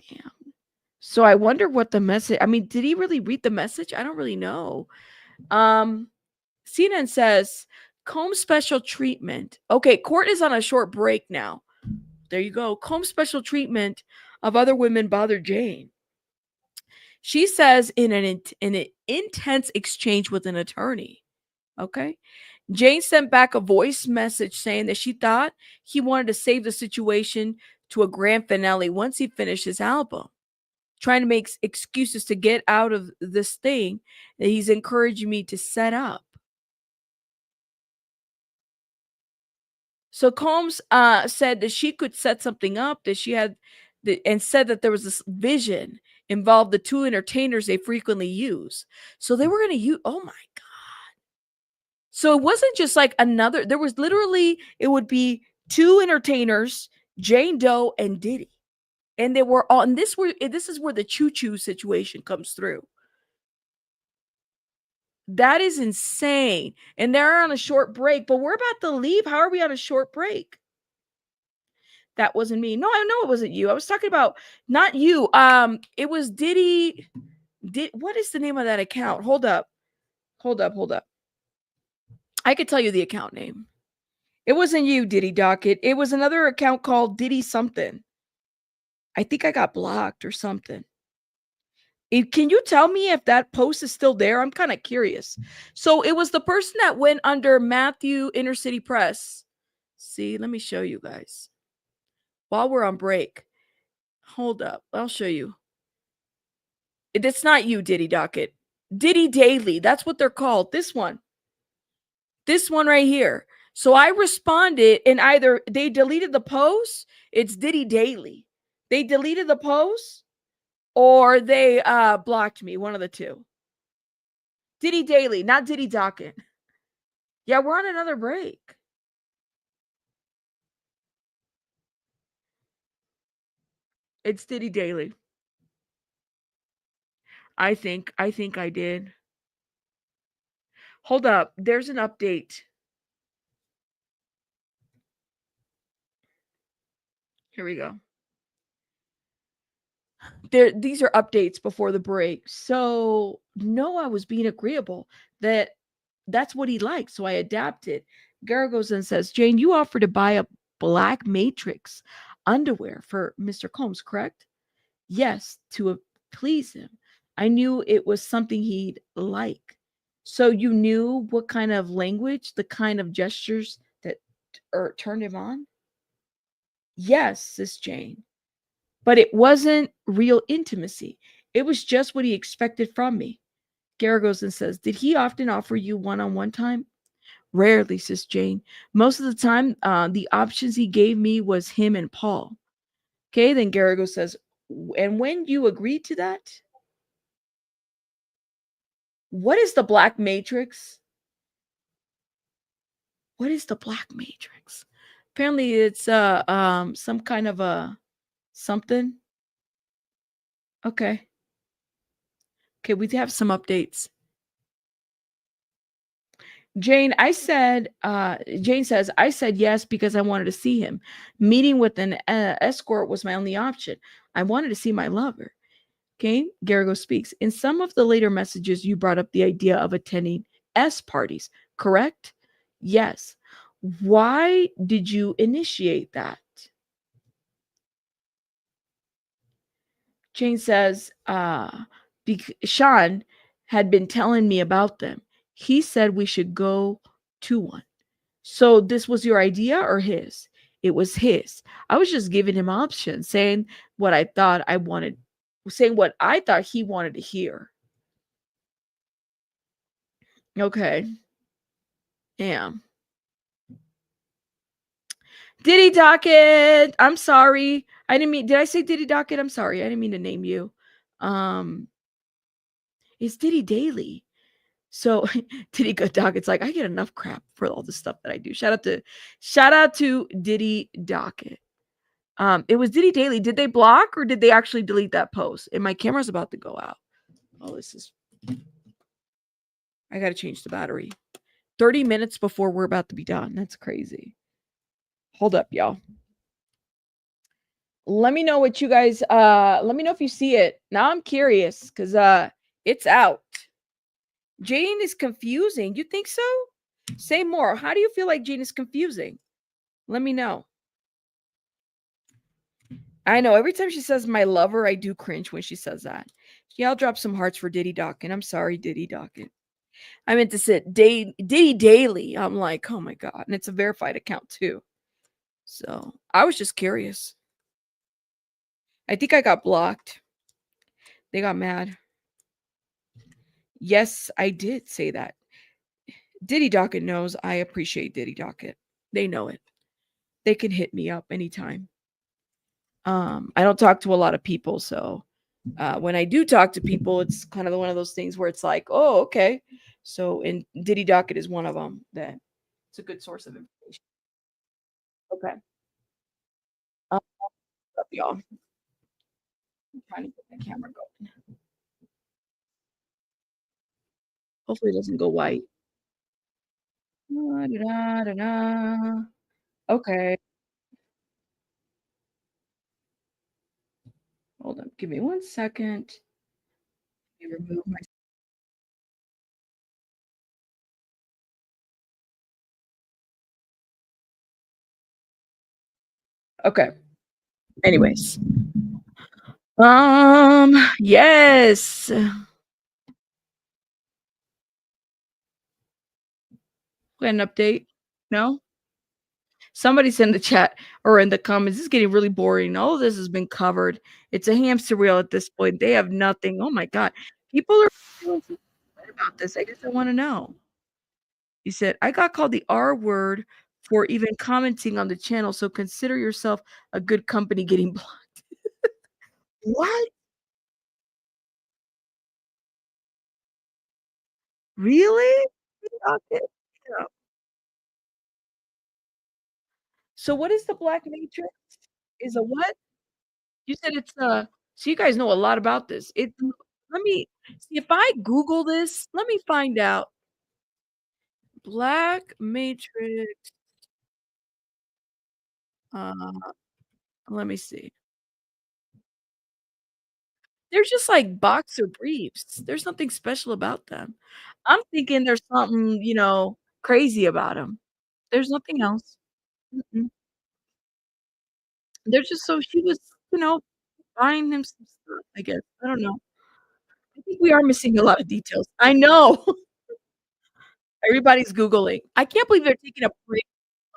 Damn. So I wonder what the message. I mean, did he really read the message? I don't really know. CNN says Combs special treatment. Okay, court is on a short break now. There you go. Combs special treatment of other women bothered Jane. She says in an intense exchange with an attorney. Okay. Jane sent back a voice message saying that she thought he wanted to save the situation to a grand finale once he finished his album. Trying to make excuses to get out of this thing that he's encouraging me to set up. So Combs said that she could set something up, that she had, and said that there was this vision involved the two entertainers they frequently use. So they were going to use, oh my God. So it wasn't just like another, there was literally, it would be two entertainers, Jane Doe and Diddy. And they were all, and this is where the choo-choo situation comes through. That is insane. And they're on a short break, but we're about to leave. How are we on a short break? That wasn't me. No, I know it wasn't you. I was talking about not you. It was Diddy. What is the name of that account? Hold up. I could tell you the account name. It wasn't you, Diddy Docket. It was another account called Diddy something. I think I got blocked or something. Can you tell me if that post is still there? I'm kind of curious. So it was the person that went under Matthew Inner City Press. See, let me show you guys. While we're on break. Hold up. I'll show you. It's not you, Diddy Docket. Diddy Daily. That's what they're called. This one. This one right here. So I responded and either they deleted the post. It's Diddy Daily. They deleted the post. Or they blocked me, one of the two. Diddy Daily, not Diddy Docket. Yeah, we're on another break. It's Diddy Daily. I think I did. Hold up, there's an update. Here we go. These are updates before the break. So no, I was being agreeable. That's what he liked. So I adapted. Gara goes and says, Jane, you offered to buy a black matrix underwear for Mr. Combs, correct? Yes, to please him. I knew it was something he'd like. So you knew what kind of language, the kind of gestures that turned him on? Yes, says Jane. But it wasn't real intimacy. It was just what he expected from me. Gary goes and says, did he often offer you one-on-one time? Rarely, says Jane. Most of the time, the options he gave me was him and Paul. Okay, then Garrigo says, and when you agreed to that? What is the black matrix? What is the black matrix? Apparently it's some kind of a something. Okay. Okay, we have some updates. Jane says, I said yes because I wanted to see him. Meeting with an escort was my only option. I wanted to see my lover. Okay, Garrigo speaks. In some of the later messages, you brought up the idea of attending S parties, correct? Yes. Why did you initiate that? Jane says, Sean had been telling me about them. He said we should go to one. So this was your idea or his? It was his. I was just giving him options, saying what I thought I wanted, saying what I thought he wanted to hear. Okay. Yeah. Diddy Docket. I'm sorry. I didn't mean, did I say Diddy Docket? I'm sorry. I didn't mean to name you. It's Diddy Daily. So Diddy Good Docket's like, I get enough crap for all the stuff that I do. Shout out to Diddy Docket. It was Diddy Daily. Did they block or did they actually delete that post? And my camera's about to go out. Oh, I gotta change the battery. 30 minutes before we're about to be done. That's crazy. Hold up, y'all. Let me know what you guys let me know if you see it. Now I'm curious because it's out. Jane is confusing. You think so? Say more. How do you feel like Jane is confusing? Let me know. I know every time she says my lover, I do cringe when she says that. Yeah, I'll drop some hearts for Diddy Docket. I'm sorry, Diddy Docket. I meant to say Diddy Daily. I'm like, oh my God. And it's a verified account too. So I was just curious. I think I got blocked. They got mad. Yes, I did say that. Diddy Docket knows I appreciate Diddy Docket. They know it. They can hit me up anytime. I don't talk to a lot of people, so when I do talk to people, it's kind of one of those things where it's like, oh, okay. So, and Diddy Docket is one of them that it's a good source of information. Okay. Up, y'all. I'm trying to get the camera going. Hopefully it doesn't go white. Okay. Hold on. Give me 1 second. Let me remove my. Okay. Anyways. Yes. An update? No? Somebody's in the chat or in the comments. This is getting really boring. All of this has been covered. It's a hamster wheel at this point. They have nothing. Oh my God. People are feeling so bad about this. I guess I want to know. He said, I got called the R word for even commenting on the channel. So consider yourself a good company getting blocked. What? Really? Okay. Yeah. So what is the black matrix? Is a what? You said it's so you guys know a lot about this. Let me see if I Google this, let me find out. Black matrix. Uh, let me see. They're just like boxer briefs. There's nothing special about them. I'm thinking there's something, crazy about them. There's nothing else. Mm-mm. They're just so she was, buying him some stuff, I guess. I don't know. I think we are missing a lot of details. I know. Everybody's Googling. I can't believe they're taking a break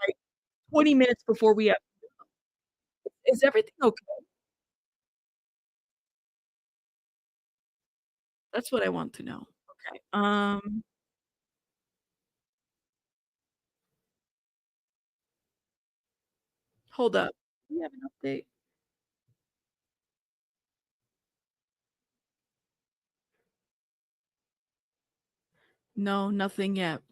like 20 minutes before we have. Is everything okay? That's what I want to know. Okay. Hold up. We have an update. No, nothing yet.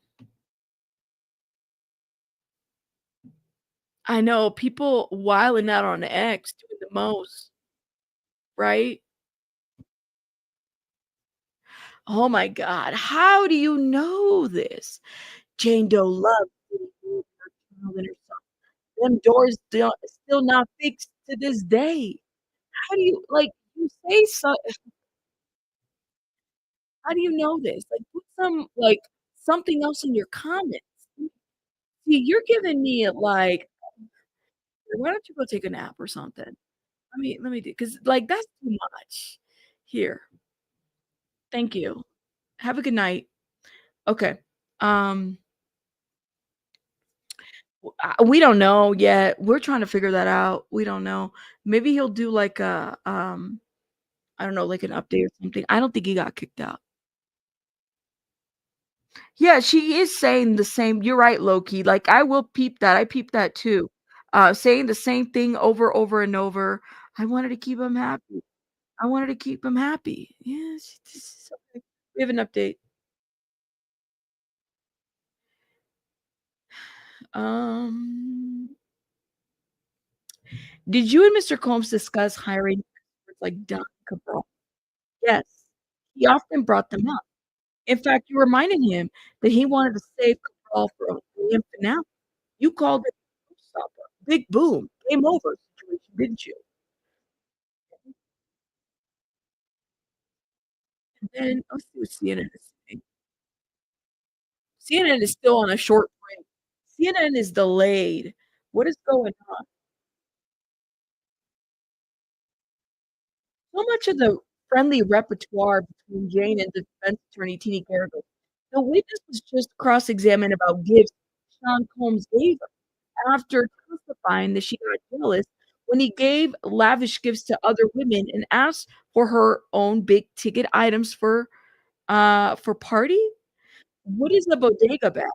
I know people wilding out on X doing the most, right? Oh my God. How do you know this? Jane Doe loves Diddy Combs, her child and her son. Them doors still not fixed to this day. How do you like you say so how do you know this? Like put some like something else in your comments. See, you're giving me like why don't you go take a nap or something? Let me do because like that's too much. Here. Thank you. Have a good night. Okay. Um we don't know yet. We're trying to figure that out. We don't know. Maybe he'll do like a I don't know, like an update or something. I don't think he got kicked out. Yeah, she is saying the same. You're right, Loki. Like I will peep that. I peep that too. Saying the same thing over and over. I wanted to keep him happy. I wanted to keep him happy. Yes, this is okay. We have an update. Um, did you and Mr. Combs discuss hiring experts like Don Cabral? Yes, he often brought them up. In fact, you reminded him that he wanted to save Cabral for a grand finale. You called it a showstopper. Big boom, game over situation, didn't you? And then let's see what CNN is saying. CNN is still on a short break. CNN is delayed. What is going on? So much of the friendly repertoire between Jane and defense attorney Teeny Garrigle. The witness was just cross-examined about gifts Sean Combs gave her after testifying that she got jealous when he gave lavish gifts to other women and asked for her own big ticket items for party. What is a bodega bag?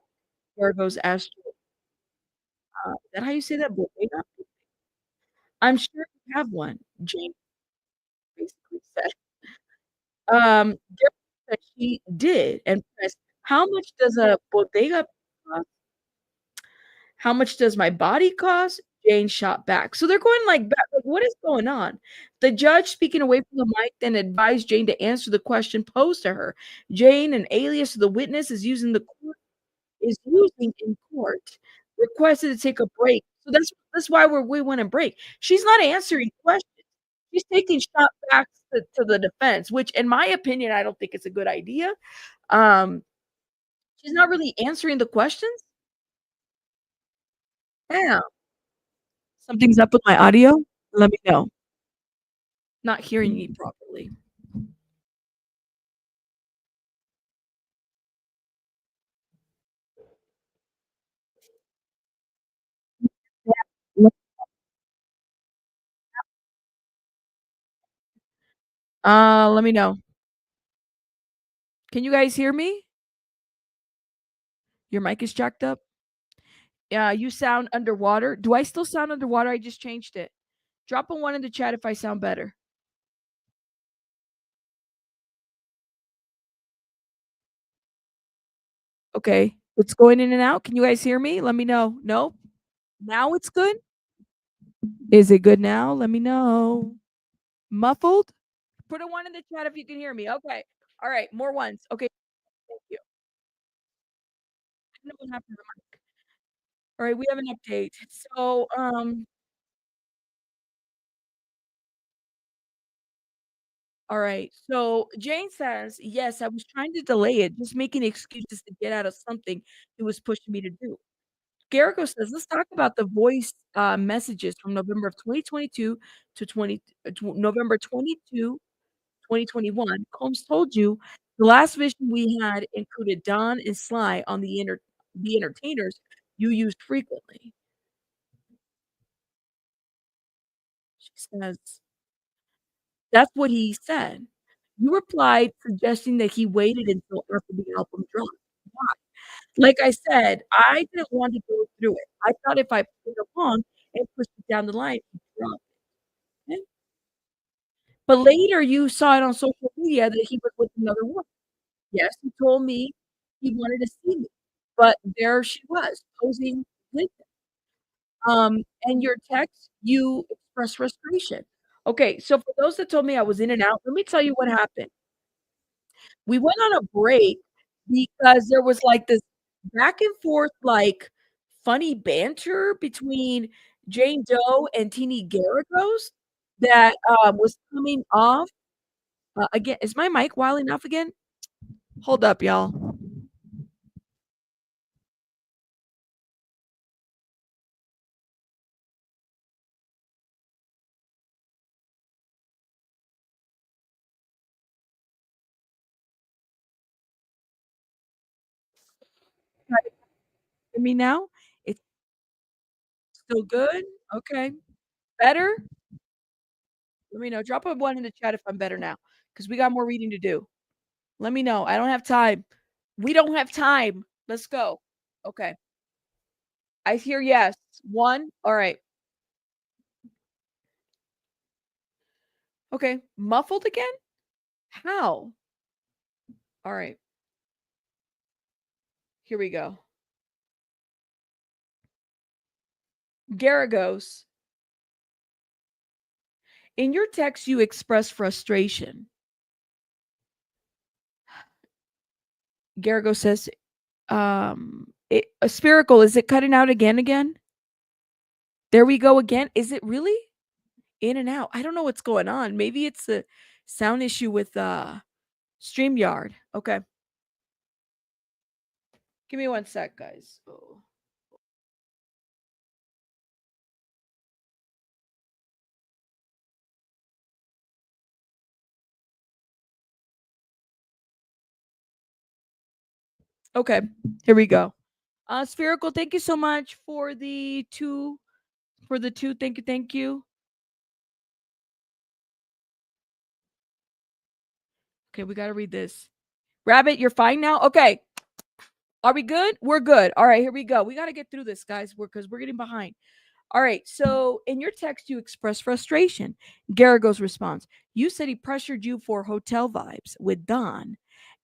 Gargos asked. Is that how you say that? Bodega? I'm sure you have one, Jane basically said. Garrett said she did and pressed, "How much does a bodega cost? How much does my body cost?" Jane shot back. So they're going like back, like, what is going on? The judge, speaking away from the mic, then advised Jane to answer the question posed to her. Jane, an alias of the witness, is using in court, requested to take a break. So that's why we went on break. She's not answering questions. She's taking shot backs to the defense, which in my opinion, I don't think it's a good idea. Um, she's not really answering the questions. Yeah. Something's up with my audio. Let me know. Not hearing me properly. Yeah. Let me know. Can you guys hear me? Your mic is jacked up. Yeah, you sound underwater. Do I still sound underwater? I just changed it. Drop a one in the chat if I sound better. Okay. It's going in and out. Can you guys hear me? Let me know. No? Now it's good? Is it good now? Let me know. Muffled? Put a one in the chat if you can hear me. Okay. All right. More ones. Okay. Thank you. I don't know what happened to the mic. All right. We have an update. So, all right. So Jane says, yes, I was trying to delay it, just making excuses to get out of something he was pushing me to do. Garrigo says, let's talk about the voice messages from November of 2022 to November 22, 2021. Combs told you the last vision we had included Don and Sly on the entertainers you used frequently. She says, that's what he said. You replied suggesting that he waited until after the album dropped. Why? Like I said, I didn't want to go through it. I thought if I played along and pushed it down the line, he'd drop it. Okay? But later you saw it on social media that he was with another woman. Yes, he told me he wanted to see me, but there she was posing with him. And your text, you expressed frustration. Okay, so for those that told me I was in and out, let me tell you what happened. We went on a break because there was like this back and forth, like funny banter between Jane Doe and Teeny Garagos that was coming off. Again, is my mic wilding off again? Hold up, y'all. Hear me now? It's still good? Okay. Better? Let me know. Drop a 1 in the chat if I'm better now, because we got more reading to do. Let me know. I don't have time. We don't have time. Let's go. Okay. I hear yes. 1. All right. Okay. Muffled again? How? All right. Here we go. Garagos. In your text, you express frustration. Garagos says, a spherical, is it cutting out again? There we go again. Is it really? In and out. I don't know what's going on. Maybe it's a sound issue with StreamYard. Okay. Give me 1 sec, guys. Oh. Okay, here we go. Spherical, thank you so much for the two. Thank you. Okay, we gotta read this. Rabbit, you're fine now? Okay. Are we good? We're good. All right, here we go. We gotta get through this, guys, because we're getting behind. All right, so in your text, you express frustration. Garagos responds, you said he pressured you for hotel vibes with Don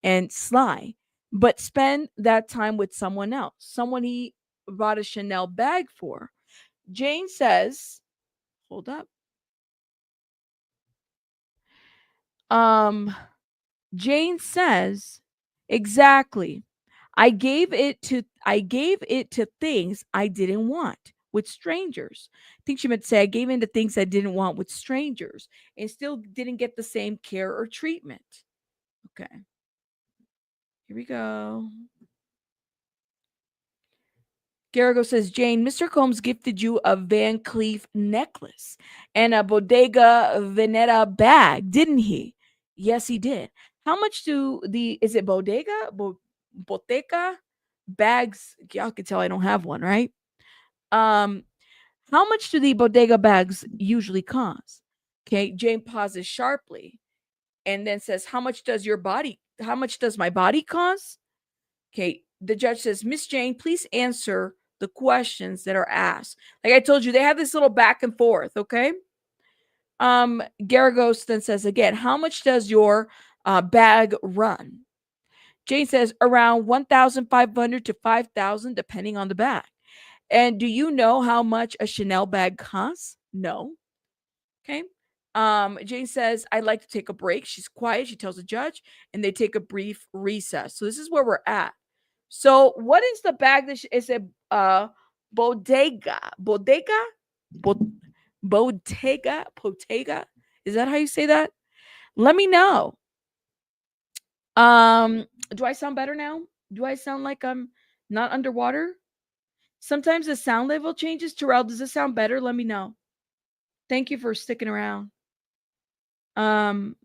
and Sly, but spend that time with someone else, someone he bought a Chanel bag for. Jane says, hold up. Jane says, exactly. I gave it to things I didn't want with strangers. I think she meant to say I gave in to things I didn't want with strangers and still didn't get the same care or treatment. Okay. Here we go. Garrigo says, Jane, Mr. Combs gifted you a Van Cleef necklace and a Bodega Veneta bag, didn't he? Yes, he did. How much do is it Bodega? Boteca bags? Y'all can tell I don't have one, right? How much do the Bodega bags usually cost? Okay, Jane pauses sharply and then says, how much does my body cost? Okay, the judge says, Miss Jane, please answer the questions that are asked. Like I told you, they have this little back and forth, okay? Garagos then says again, how much does your bag run? Jane says around 1,500 to 5,000, depending on the bag. And do you know how much a Chanel bag costs? No. Okay. Jane says, I'd like to take a break. She's quiet. She tells the judge, and they take a brief recess. So this is where we're at. So what is the bag that is a bodega? Bodega? Bottega? Is that how you say that? Let me know. Do I sound better now? Do I sound like I'm not underwater? Sometimes the sound level changes. Terrell, does it sound better? Let me know. Thank you for sticking around. Tell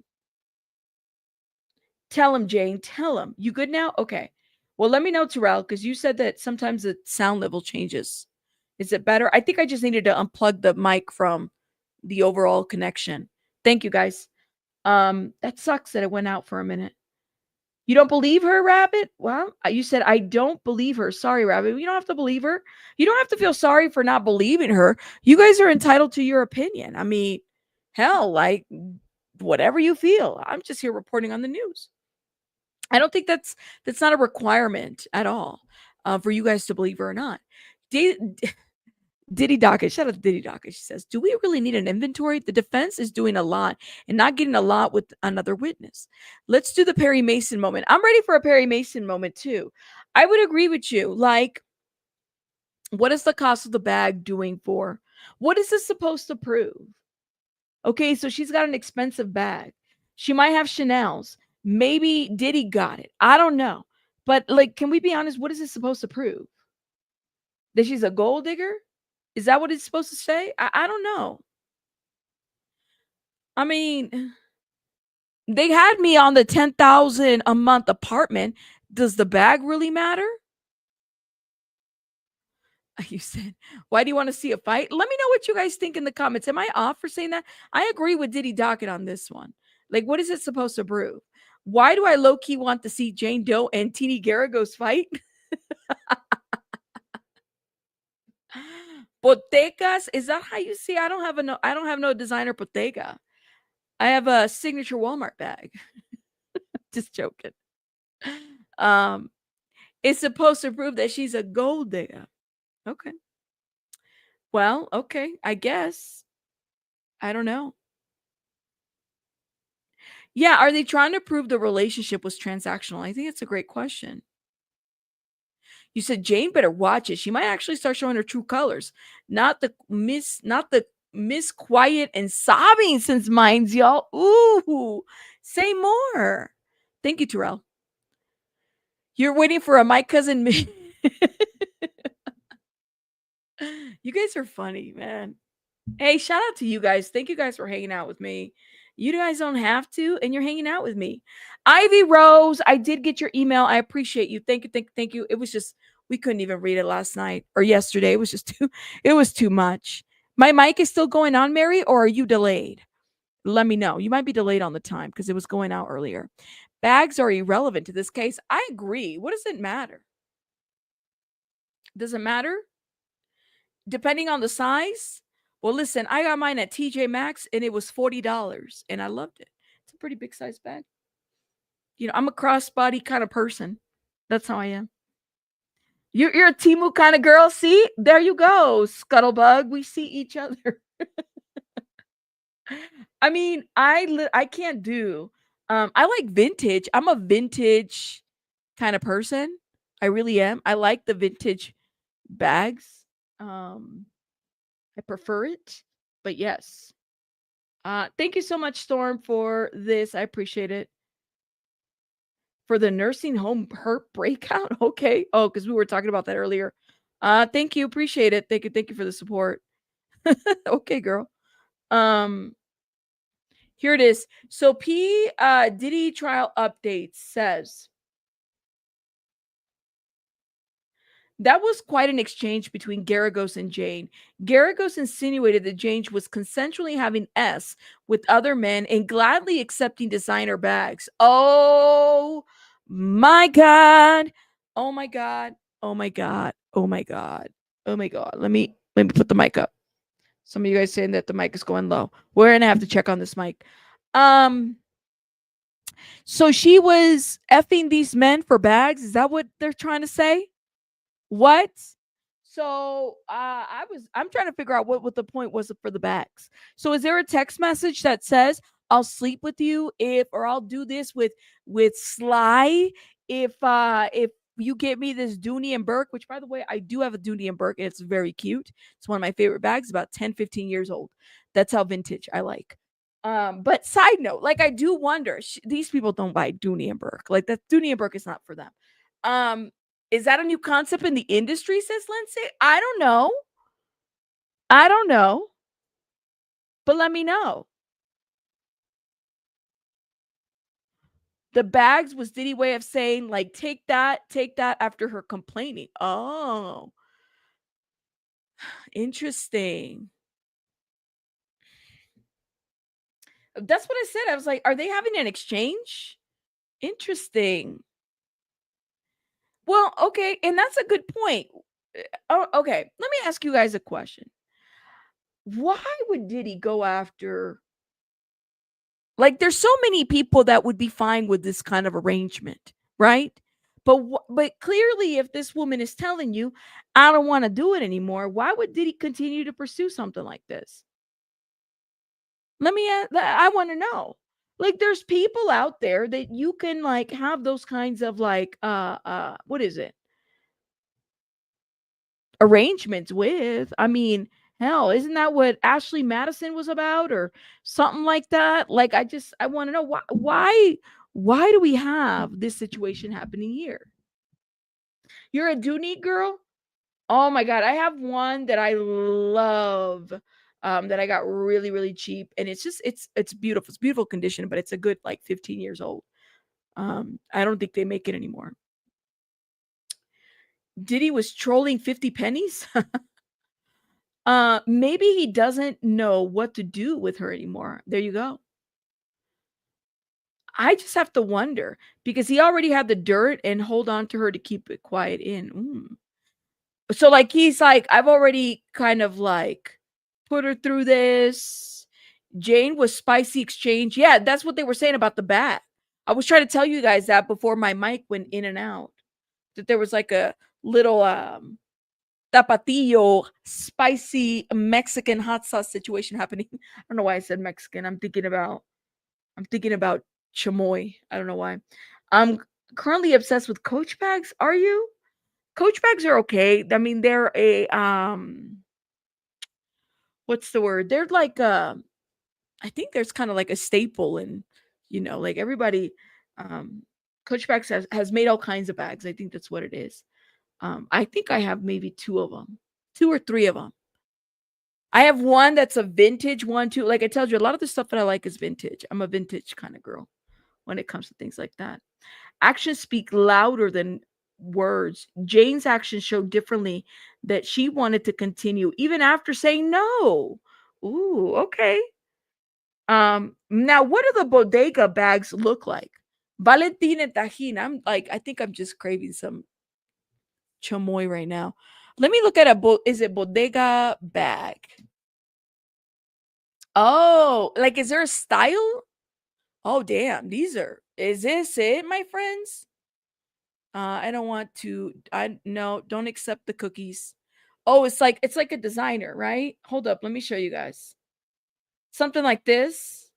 him, Jane. Tell him. You good now? Okay. Well, let me know, Terrell, because you said that sometimes the sound level changes. Is it better? I think I just needed to unplug the mic from the overall connection. Thank you, guys. That sucks that it went out for a minute. You don't believe her, Rabbit? Well, you said, I don't believe her. Sorry, Rabbit. You don't have to believe her. You don't have to feel sorry for not believing her. You guys are entitled to your opinion. I mean, hell, like, whatever you feel. I'm just here reporting on the news. I don't think that's not a requirement at all for you guys to believe her or not. Diddy Docket, shout out to Diddy Docket. She says, do we really need an inventory? The defense is doing a lot and not getting a lot with another witness. Let's do the Perry Mason moment. I'm ready for a Perry Mason moment too. I would agree with you. Like, what is the cost of the bag doing for? What is this supposed to prove? Okay, so she's got an expensive bag. She might have Chanel's. Maybe Diddy got it. I don't know. But like, can we be honest? What is this supposed to prove? That she's a gold digger? Is that what it's supposed to say? I don't know. I mean, they had me on the $10,000 a month apartment. Does the bag really matter? You said, why do you want to see a fight? Let me know what you guys think in the comments. Am I off for saying that? I agree with Diddy Docket on this one. Like, what is it supposed to prove? Why do I low-key want to see Jane Doe and Teeny Garagos fight? Botecas, is that how you see? I don't have no designer Bottega. I have a signature Walmart bag. Just joking. It's supposed to prove that she's a gold digger. Okay. Well, okay, I guess. I don't know. Yeah, are they trying to prove the relationship was transactional? I think it's a great question. You said Jane better watch it. She might actually start showing her true colors. Not the miss quiet and sobbing since minds, y'all. Ooh, say more. Thank you, Terrell. You're waiting for a my cousin. You guys are funny, man. Hey, shout out to you guys. Thank you guys for hanging out with me. You guys don't have to, and you're hanging out with me. Ivy Rose, I did get your email. I appreciate you. Thank you. Thank you. It was just, we couldn't even read it last night or yesterday. It was just it was too much. My mic is still going on, Mary, or are you delayed? Let me know. You might be delayed on the time because it was going out earlier. Bags are irrelevant to this case. I agree. What does it matter? Does it matter? Depending on the size? Well, listen, I got mine at TJ Maxx and it was $40 and I loved it. It's a pretty big size bag. You know, I'm a crossbody kind of person. That's how I am. You're a Temu kind of girl. See, there you go, Scuttlebug. We see each other. I mean, I can't do. I like vintage. I'm a vintage kind of person. I really am. I like the vintage bags. I prefer it. But yes. Thank you so much, Storm, for this. I appreciate it. For the nursing home hurt breakout. Okay. Oh, because we were talking about that earlier. Thank you. Appreciate it. Thank you for the support. Okay, girl. Here it is. So Diddy trial update says that was quite an exchange between Garagos and Jane. Garagos insinuated that Jane was consensually having S with other men and gladly accepting designer bags. Oh my God. Oh my God. Oh my God. Oh my God. Oh my God. Let me put the mic up. Some of you guys saying that the mic is going low. We're gonna have to check on this mic. So she was effing these men for bags. Is that what they're trying to say? What? So I'm trying to figure out what the point was for the bags. So is there a text message that says I'll sleep with you or I'll do this with Sly if you get me this Dooney and Burke, which by the way, I do have a Dooney and Burke and it's very cute. It's one of my favorite bags, about 10, 15 years old. That's how vintage I like. But side note, like I do wonder, these people don't buy Dooney and Burke. Like that Dooney and Burke is not for them. Is that a new concept in the industry, says Lindsay? I don't know. But let me know. The bags was Diddy's way of saying, like, take that after her complaining. Oh. Interesting. That's what I said. I was like, are they having an exchange? Interesting. Well, okay, and that's a good point. Oh, okay. Let me ask you guys a question. Why would Diddy go after, like, there's so many people that would be fine with this kind of arrangement, right? But clearly, if this woman is telling you, I don't want to do it anymore, why would Diddy continue to pursue something like this? Let me I want to know. Like, there's people out there that you can like have those kinds of like what is it? Arrangements with. I mean, hell, isn't that what Ashley Madison was about or something like that? Like, I want to know why do we have this situation happening here? You're a Dooney girl? Oh my god, I have one that I love. That I got really, really cheap, and it's just it's beautiful. It's beautiful condition, but it's a good like 15 years old. I don't think they make it anymore. Diddy was trolling 50 pennies. Maybe he doesn't know what to do with her anymore. There you go. I just have to wonder because he already had the dirt and hold on to her to keep it quiet in. So like he's like, I've already kind of like put her through this. Jane was spicy exchange. Yeah, that's what they were saying about the bat. I was trying to tell you guys that before my mic went in and out. That there was like a little tapatio spicy Mexican hot sauce situation happening. I don't know why I said Mexican. I'm thinking about chamoy. I don't know why. I'm currently obsessed with Coach bags. Are you? Coach bags are okay. I mean, they're a what's the word? They're like I think there's kind of like a staple in, like everybody Coach bags has made all kinds of bags. I think that's what it is. I think I have maybe two of them. 2 or 3 of them. I have one that's a vintage one too. Like I told you, a lot of the stuff that I like is vintage. I'm a vintage kind of girl when it comes to things like that. Actions speak louder than words. Jane's actions show differently that she wanted to continue even after saying no. Ooh, okay. Now what do the bodega bags look like? Valentina Tajin. I think I'm just craving some chamoy right now. Let me look at is it bodega bag? Oh, like is there a style? Oh damn, is this it, my friends? I don't want to. No, don't accept the cookies. Oh, it's like a designer, right? Hold up, let me show you guys. Something like this.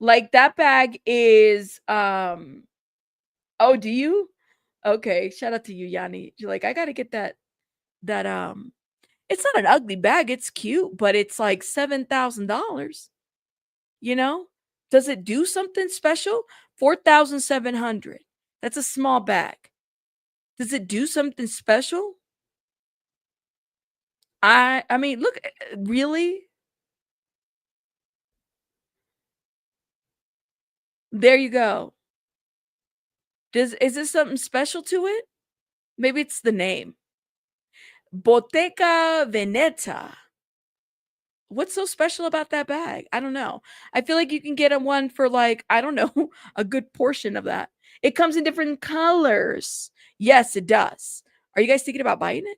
Like that bag is oh, do you? Okay, shout out to you, Yanni. You're like, I gotta get that it's not an ugly bag, it's cute, but it's like $7,000. Does it do something special? 4,700. That's a small bag. Does it do something special? I mean, look, really? There you go. Is this something special to it? Maybe it's the name. Bottega Veneta. What's so special about that bag? I don't know. I feel like you can get one for like, I don't know, a good portion of that. It comes in different colors. Yes, it does. Are you guys thinking about buying it?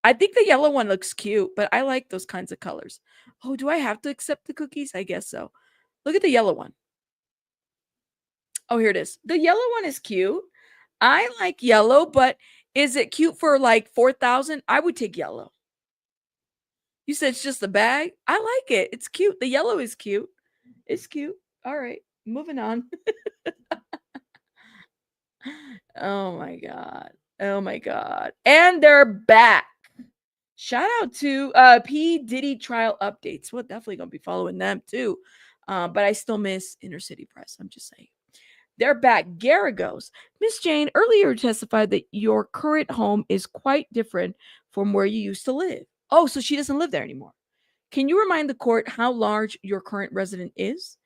I think the yellow one looks cute, but I like those kinds of colors. Oh, do I have to accept the cookies? I guess so. Look at the yellow one. Oh, here it is. The yellow one is cute. I like yellow, but is it cute for like 4,000? I would take yellow. You said it's just a bag? I like it. It's cute. The yellow is cute. It's cute. All right. Moving on. Oh my God. Oh my God. And they're back. Shout out to P. Diddy trial updates. We're definitely going to be following them too. But I still miss Inner City Press. I'm just saying. They're back. Gara goes, Miss Jane earlier testified that your current home is quite different from where you used to live. Oh, so she doesn't live there anymore. Can you remind the court how large your current residence is?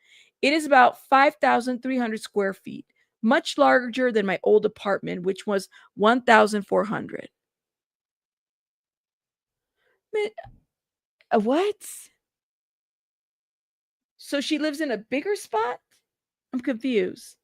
It is about 5,300 square feet, much larger than my old apartment, which was 1,400. What? So she lives in a bigger spot? I'm confused.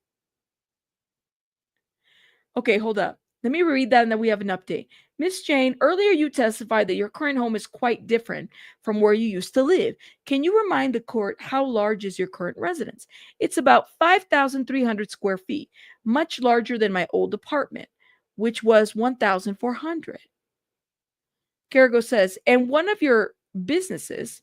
Okay, hold up. Let me read that and then we have an update. Miss Jane, earlier you testified that your current home is quite different from where you used to live. Can you remind the court how large is your current residence? It's about 5,300 square feet, much larger than my old apartment, which was 1,400. Carrigo says, and one of your businesses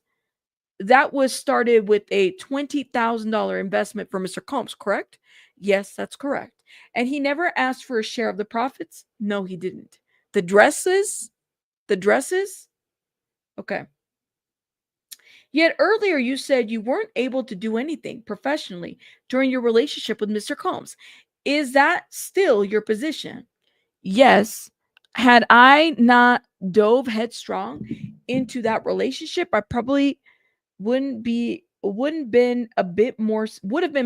that was started with a $20,000 investment from Mr. Combs, correct? Yes, that's correct. And he never asked for a share of the profits? No, he didn't. The dresses? Okay. Yet earlier you said you weren't able to do anything professionally during your relationship with Mr. Combs. Is that still your position? Yes. Had I not dove headstrong into that relationship, I probably would have been a bit more successful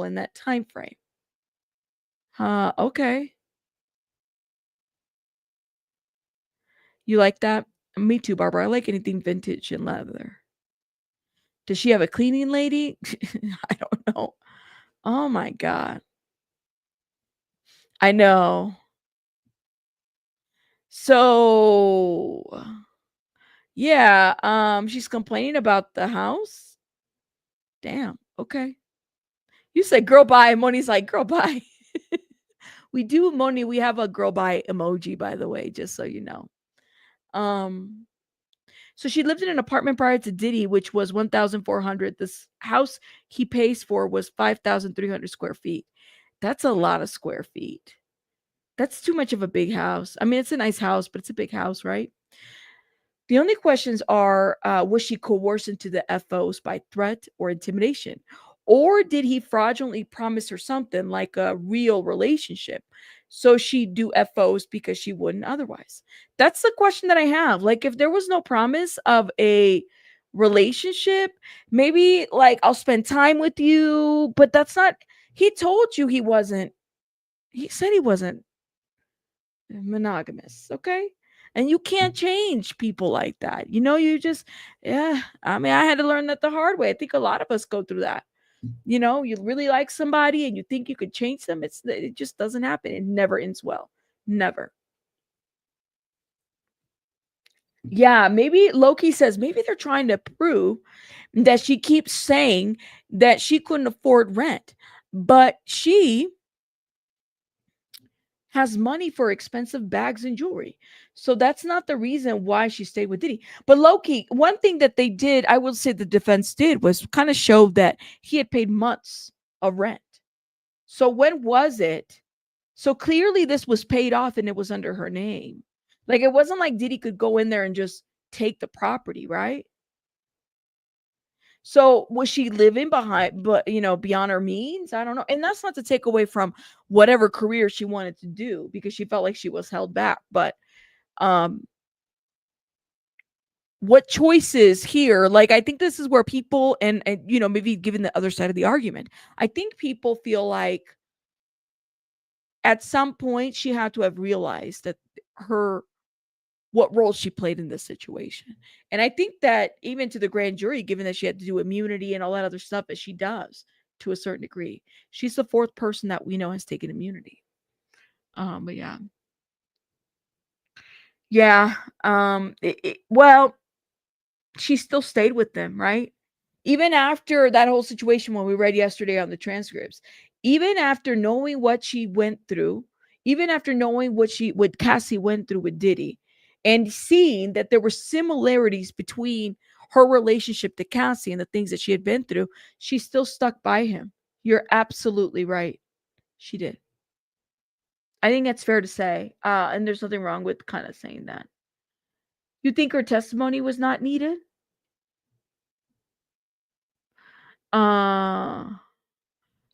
in that time frame. Okay. You like that? Me too, Barbara. I like anything vintage and leather. Does she have a cleaning lady? I don't know. Oh my God. I know. So yeah, she's complaining about the house. Damn. Okay. You said girl bye. Moni's like, girl bye. We do, Moni. We have a girl bye emoji, by the way, just so you know. So she lived in an apartment prior to Diddy, which was 1,400. This house he pays for was 5,300 square feet. That's a lot of square feet. That's too much of a big house. I mean, it's a nice house, but it's a big house, right? The only questions are, was she coerced into the FOs by threat or intimidation? Or did he fraudulently promise her something like a real relationship? So she'd do FOs because she wouldn't otherwise. That's the question that I have. Like, if there was no promise of a relationship, maybe like I'll spend time with you, but that's not, he told you he said he wasn't monogamous, okay? And you can't change people like that. You just, yeah. I mean, I had to learn that the hard way. I think a lot of us go through that. You really like somebody and you think you could change them. It just doesn't happen. It never ends well. Never. Yeah, maybe Loki says maybe they're trying to prove that she keeps saying that she couldn't afford rent, but she has money for expensive bags and jewelry. So that's not the reason why she stayed with Diddy. But Loki, one thing that they did, I will say the defense did, was kind of show that he had paid months of rent. So when was it? So clearly this was paid off and it was under her name. Like, it wasn't like Diddy could go in there and just take the property, right? So was she living beyond her means? I don't know. And that's not to take away from whatever career she wanted to do because she felt like she was held back. But what choices here? Like, I think this is where people and maybe given the other side of the argument, I think people feel like at some point she had to have realized that what role she played in this situation. And I think that even to the grand jury, given that she had to do immunity and all that other stuff that she does to a certain degree, she's the fourth person that we know has taken immunity. But yeah. Yeah. Well, she still stayed with them, right? Even after that whole situation when we read yesterday on the transcripts, even after knowing what she went through, even after knowing what Cassie went through with Diddy, and seeing that there were similarities between her relationship to Cassie and the things that she had been through, she still stuck by him. You're absolutely right. She did. I think that's fair to say. And there's nothing wrong with kind of saying that. You think her testimony was not needed?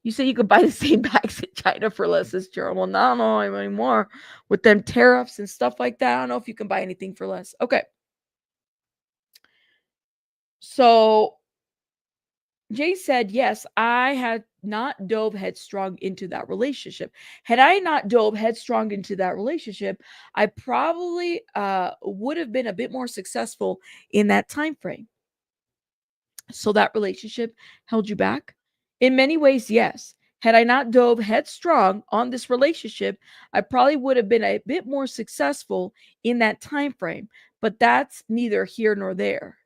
You say you could buy the same bags in China for less as Gerald. Well, no anymore with them tariffs and stuff like that. I don't know if you can buy anything for less. Okay. So Jay said, yes, I had not dove headstrong into that relationship. Had I not dove headstrong into that relationship, I probably would have been a bit more successful in that time frame. So that relationship held you back? In many ways, yes. Had I not dove headstrong on this relationship, I probably would have been a bit more successful in that time frame. But that's neither here nor there.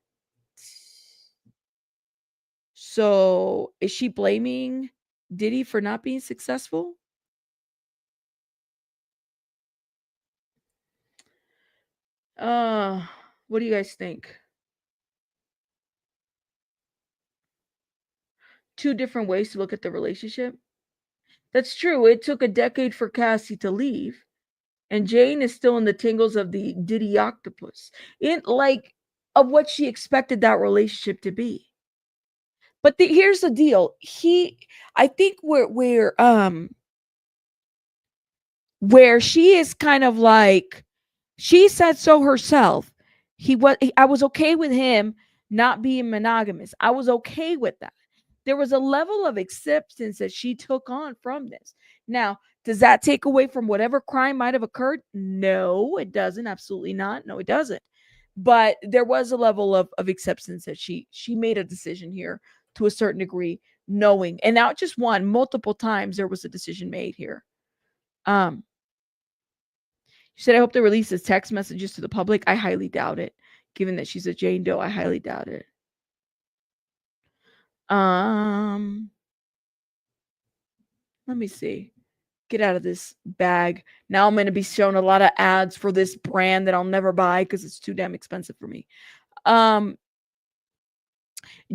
So is she blaming Diddy for not being successful? What do you guys think? Two different ways to look at the relationship. That's true. It took a decade for Cassie to leave, and Jane is still in the tingles of the Diddy octopus, in like of what she expected that relationship to be. But here's the deal. I think where she is kind of like, she said so herself. I was okay with him not being monogamous. I was okay with that. There was a level of acceptance that she took on from this. Now, does that take away from whatever crime might have occurred? No, it doesn't. Absolutely not. No, it doesn't. But there was a level of acceptance that she made a decision here to a certain degree, knowing, and not just one, multiple times there was a decision made here. She said, I hope they release his text messages to the public. I highly doubt it. Given that she's a Jane Doe, I highly doubt it. Let me see. Get out of this bag. Now I'm going to be shown a lot of ads for this brand that I'll never buy because it's too damn expensive for me.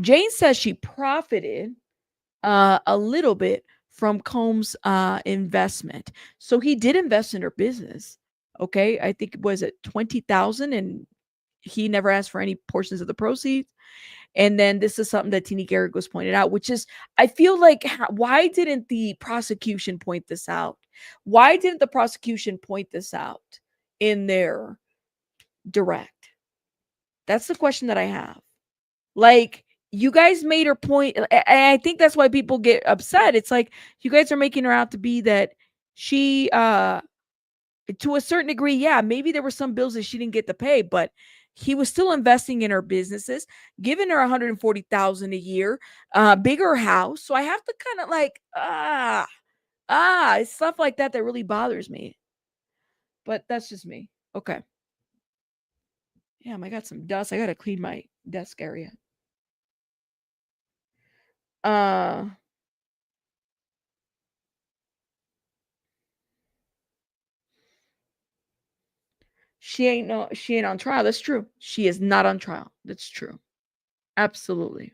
Jane says she profited a little bit from Combs' investment. So he did invest in her business. Okay, I think it was at 20,000, and he never asked for any portions of the proceeds. And then this is something that Tini Garrett was pointed out, which is, I feel like, why didn't the prosecution point this out? Why didn't the prosecution point this out in their direct? That's the question that I have. Like, you guys made her point, and I think that's why people get upset. It's like, you guys are making her out to be that she, to a certain degree, yeah, maybe there were some bills that she didn't get to pay, but he was still investing in her businesses, giving her 140,000 a year, bigger house. So I have to kind of like, it's stuff like that that really bothers me. But that's just me. Okay. Damn, I got some dust. I gotta clean my desk area. She ain't on trial. That's true. She is not on trial. That's true. Absolutely.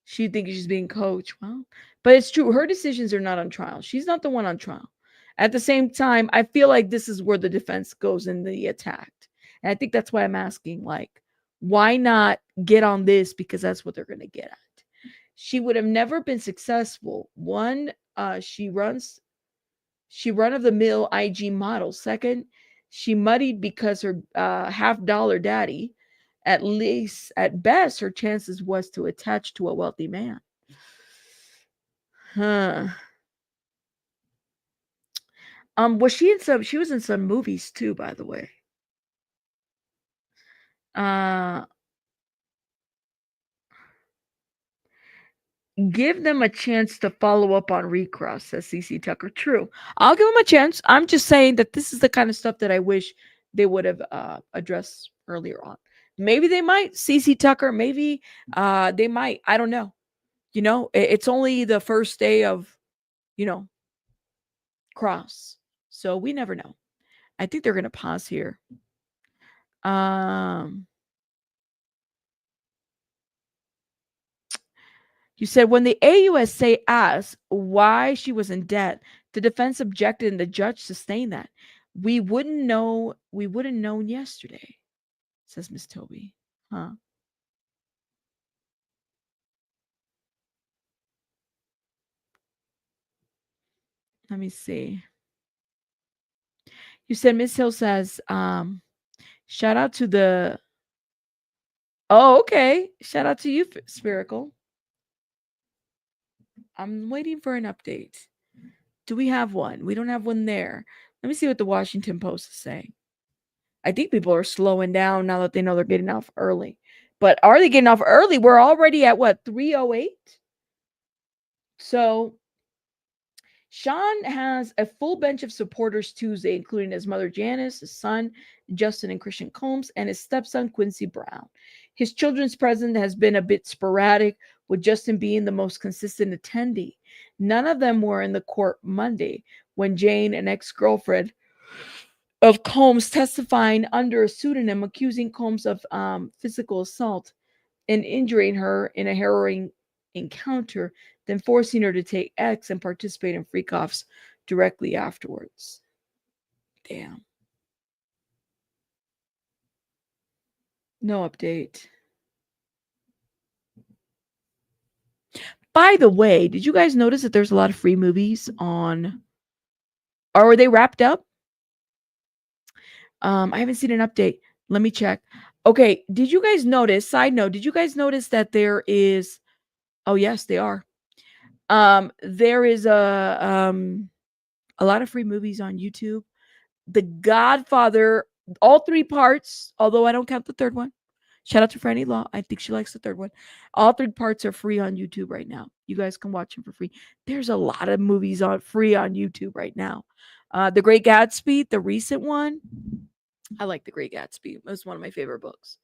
She thinks she's being coached. Well, but it's true. Her decisions are not on trial. She's not the one on trial. At the same time, I feel like this is where the defense goes in the attack. And I think that's why I'm asking, like, why not get on this? Because that's what they're going to get at. She would have never been successful. One, she run of the mill IG model. Second, she muddied because her $50 daddy, at least at best, her chances was to attach to a wealthy man. Was she in some? She was in some movies too, by the way. Give them a chance to follow up on recross, says CC Tucker. True. I'll give them a chance. I'm just saying that this is the kind of stuff that I wish they would have addressed earlier on. Maybe they might. CC Tucker, maybe they might. I don't know. You know, it's only the first day of, cross. So we never know. I think they're going to pause here. You said when the AUSA asked why she was in debt, the defense objected and the judge sustained that. We wouldn't know. We wouldn't known yesterday, says Miss Toby. Huh? Let me see. You said Miss Hill says, shout out to the. Oh, okay. Shout out to you, Spherical. I'm waiting for an update. Do we have one? We don't have one there. Let me see what the Washington Post is saying. I think people are slowing down now that they know they're getting off early. But are they getting off early? We're already at what, 3:08? So Sean has a full bench of supporters Tuesday, including his mother Janice, his son Justin and Christian Combs, and his stepson Quincy Brown. His children's presence has been a bit sporadic, with Justin being the most consistent attendee. None of them were in the court Monday when Jane, an ex-girlfriend of Combs, testifying under a pseudonym, accusing Combs of physical assault and injuring her in a harrowing encounter, then forcing her to take X and participate in freak-offs directly afterwards. Damn. No update. By the way, did you guys notice that there's a lot of free movies on, or were they wrapped up? I haven't seen an update. Let me check. Okay, did you guys notice, side note, did you guys notice that there is, oh yes, they are. There is a lot of free movies on YouTube. The Godfather, all 3 parts, although I don't count the third one. Shout out to Franny Law. I think she likes the third one. All 3 parts are free on YouTube right now. You guys can watch them for free. There's a lot of movies on free on YouTube right now. The Great Gatsby, the recent one. I like The Great Gatsby. It was one of my favorite books.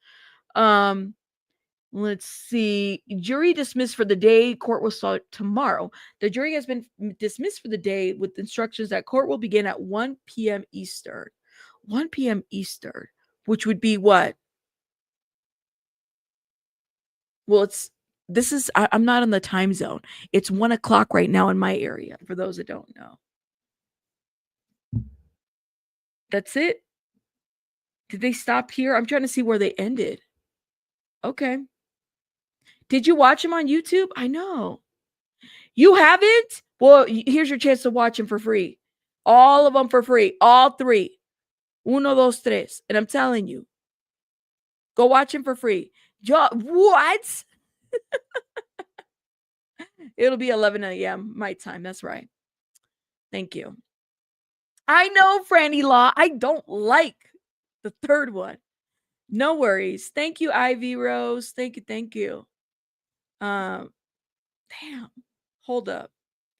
Let's see. Jury dismissed for the day. Court will start tomorrow. The jury has been dismissed for the day with instructions that court will begin at 1 p.m. Eastern. 1 p.m. Eastern, which would be what? Well, I'm not in the time zone. It's 1 o'clock right now in my area, for those that don't know. That's it? Did they stop here? I'm trying to see where they ended. Okay. Did you watch them on YouTube? I know. You haven't? Well, here's your chance to watch them for free. All of them for free. All 3. 1, 2, 3. And I'm telling you, go watch them for free. What? It'll be 11 a.m. my time. That's right. Thank you. I know, Franny Law. I don't like the third one. No worries. Thank you, Ivy Rose. Thank you. Thank you. Damn. Hold up.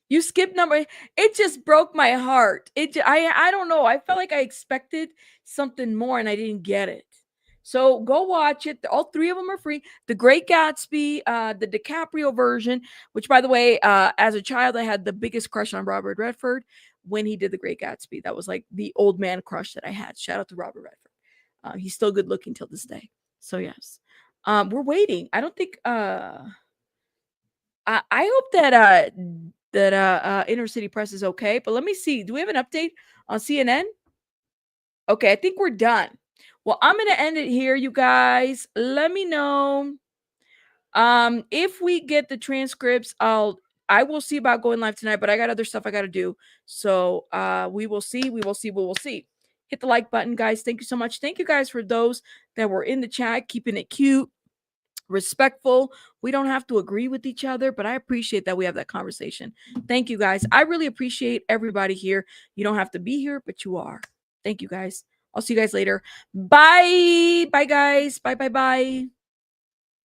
You skipped number. It just broke my heart. I don't know. I felt like I expected something more and I didn't get it. So go watch it. All 3 of them are free. The Great Gatsby, the DiCaprio version, which, by the way, as a child, I had the biggest crush on Robert Redford when he did The Great Gatsby. That was like the old man crush that I had. Shout out to Robert Redford. He's still good looking till this day. So yes, we're waiting. I don't think. I hope that Inner City Press is okay. But let me see. Do we have an update on CNN? Okay, I think we're done. Well, I'm going to end it here, you guys. Let me know if we get the transcripts. I will see about going live tonight, but I got other stuff I got to do. So we will see. We will see. Hit the like button, guys. Thank you so much. Thank you guys for those that were in the chat, keeping it cute, respectful. We don't have to agree with each other, but I appreciate that we have that conversation. Thank you, guys. I really appreciate everybody here. You don't have to be here, but you are. Thank you, guys. I'll see you guys later. Bye. Bye, guys. Bye.